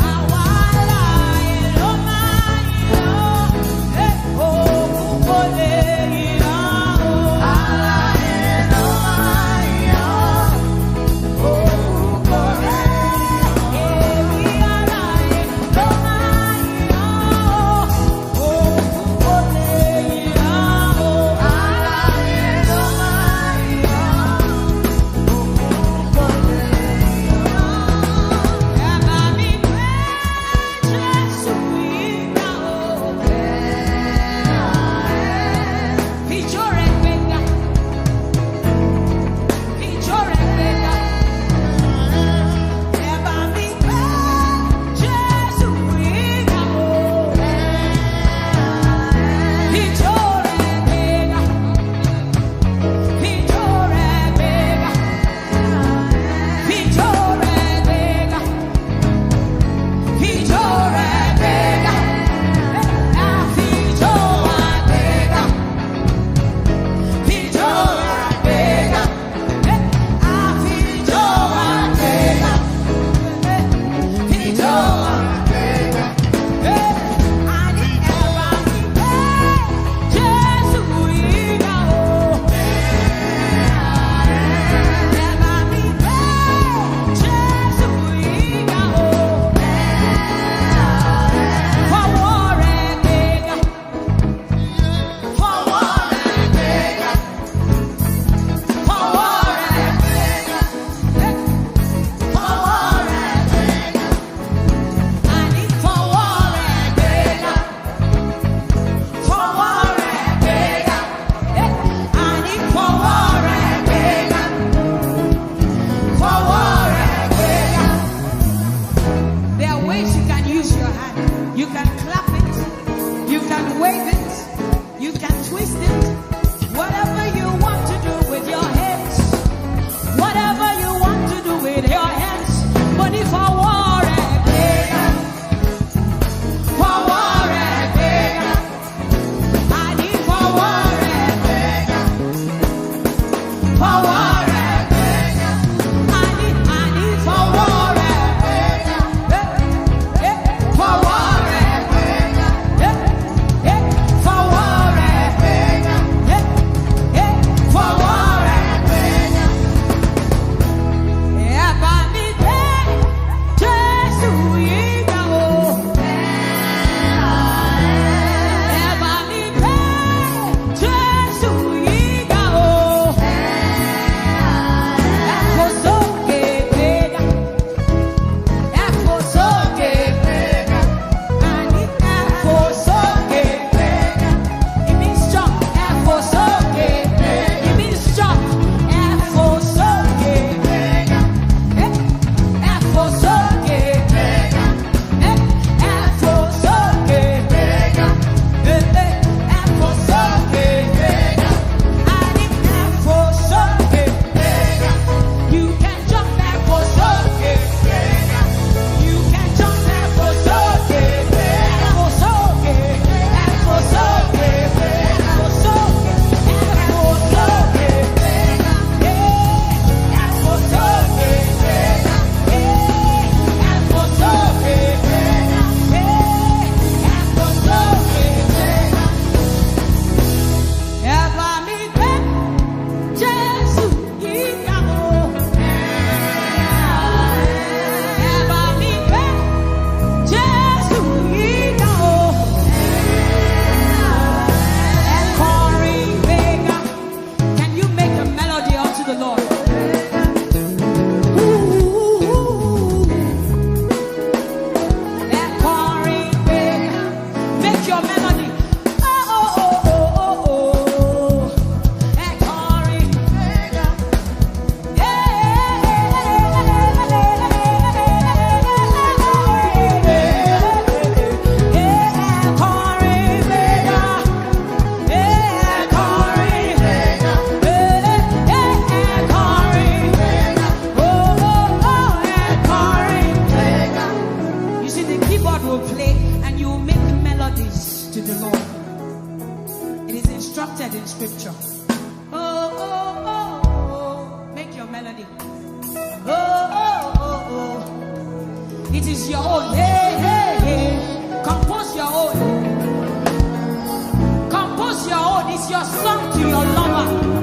Our will play and you will make melodies to the Lord. It is instructed in scripture. Oh, oh, oh, oh. Make your melody. Oh, oh, oh, oh. It is your own. Hey, hey, hey. Compose your own. Compose your own. It's your song to your lover.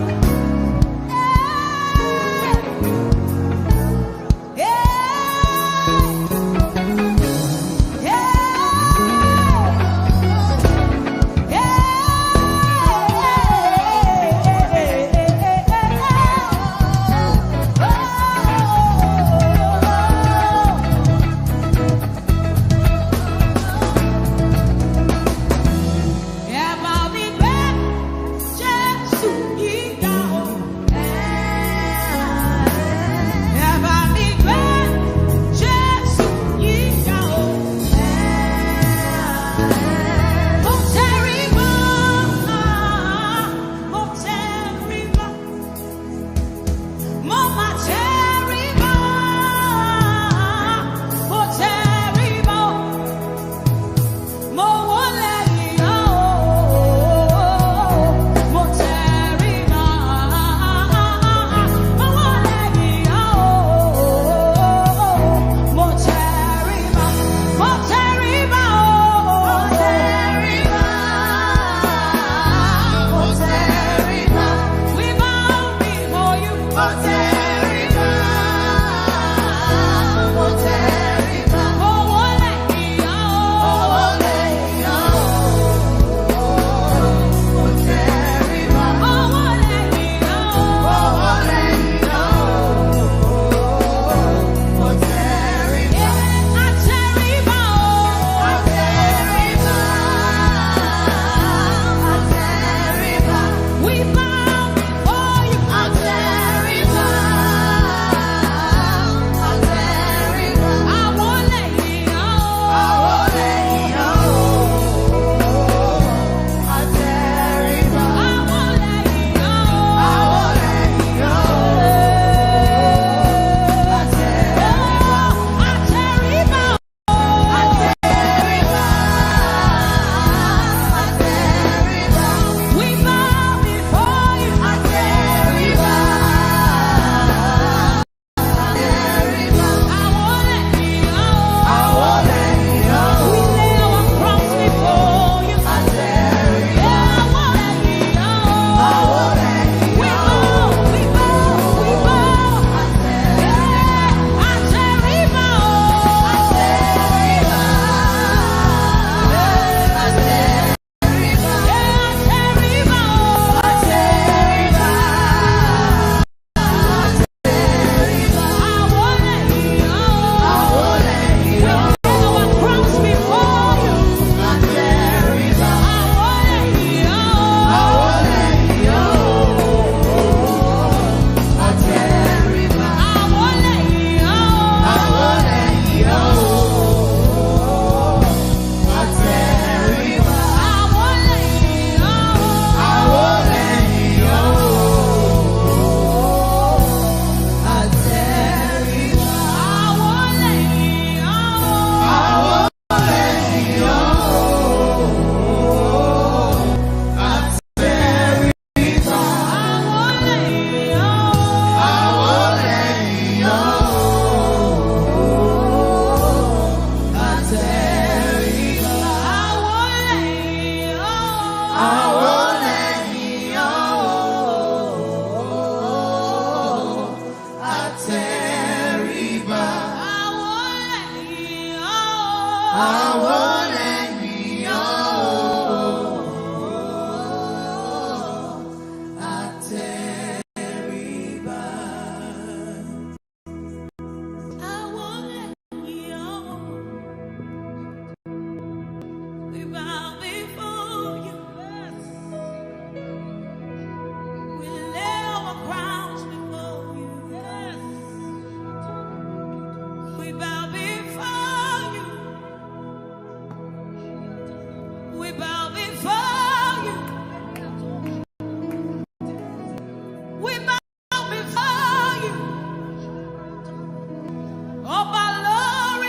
Oh, my Lord,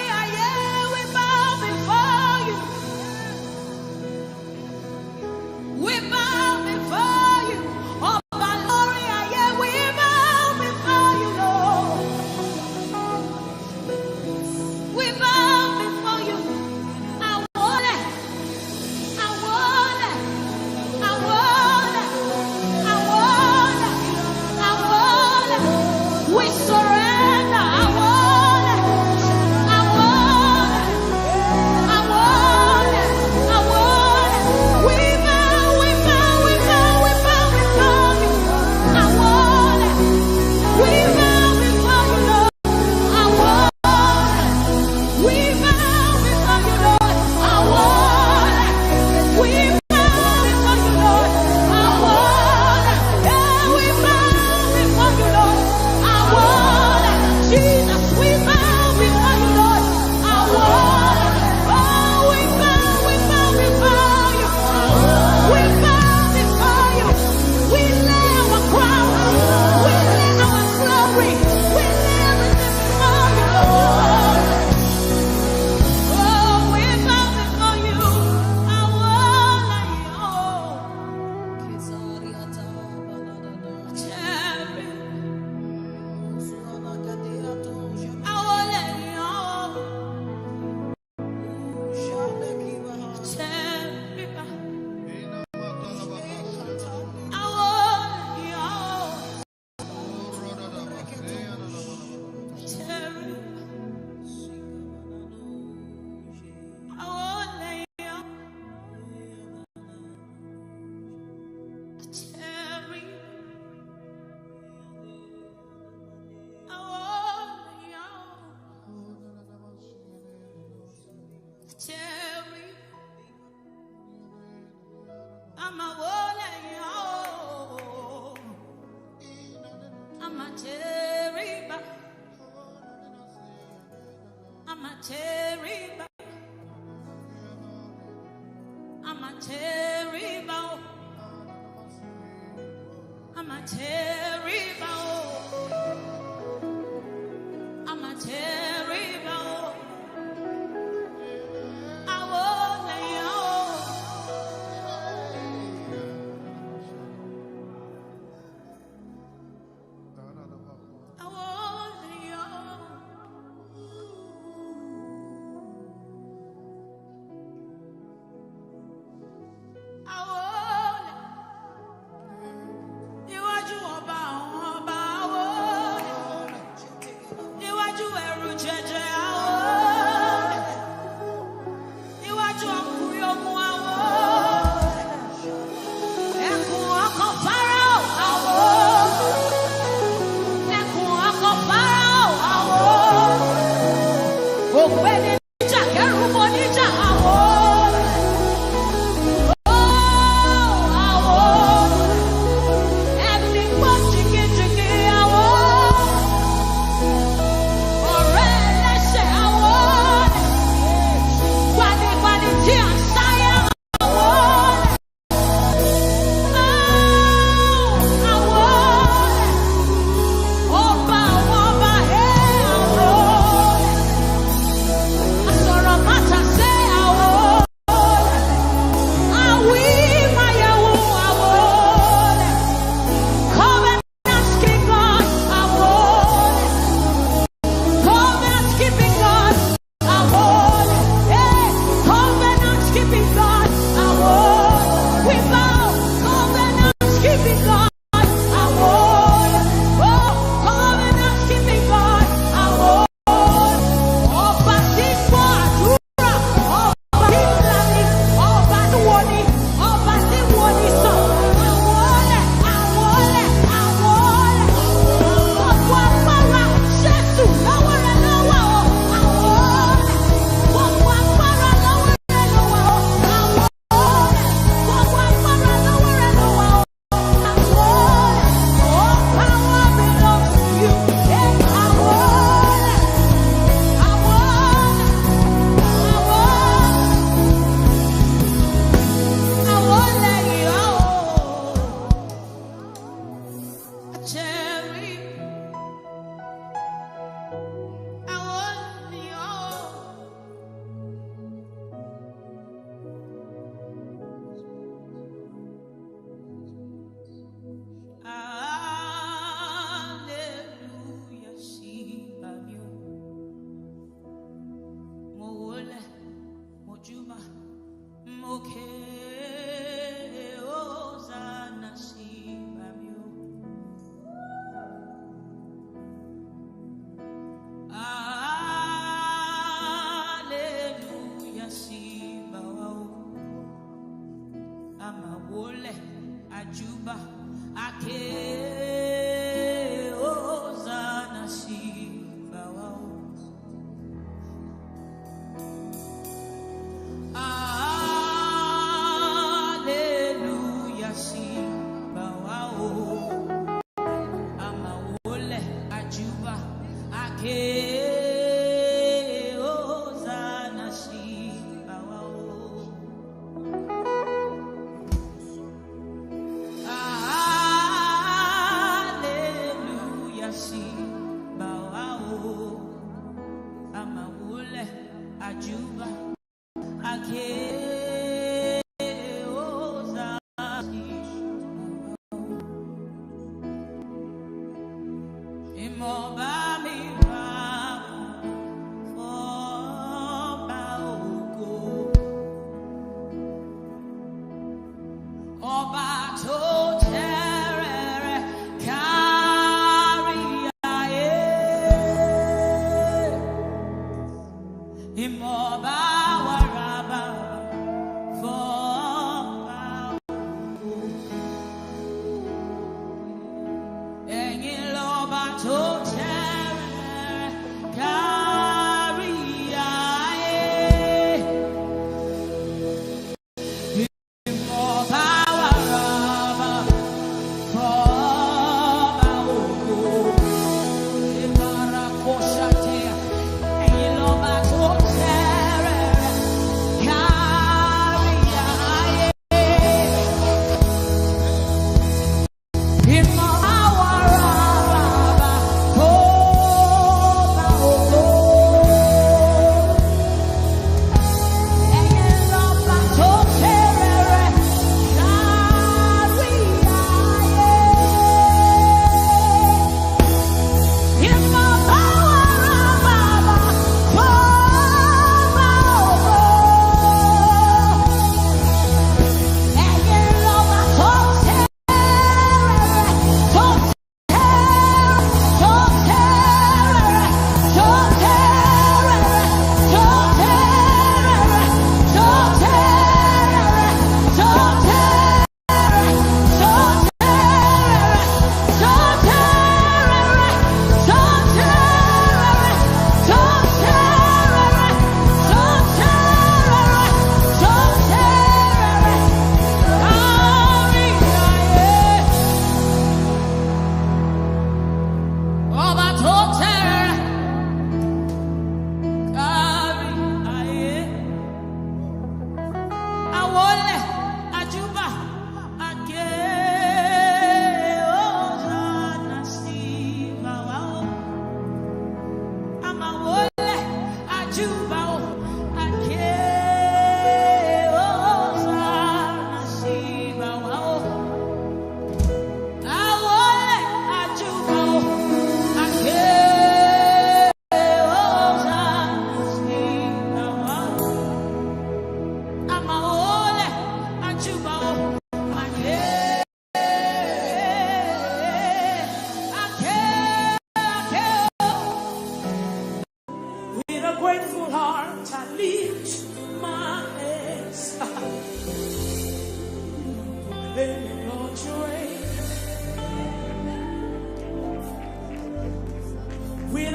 we bow before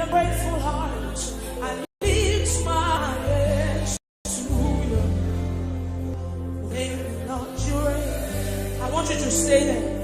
a grateful heart, I lift my hands to you. Lord, you reign. I want you to stay there.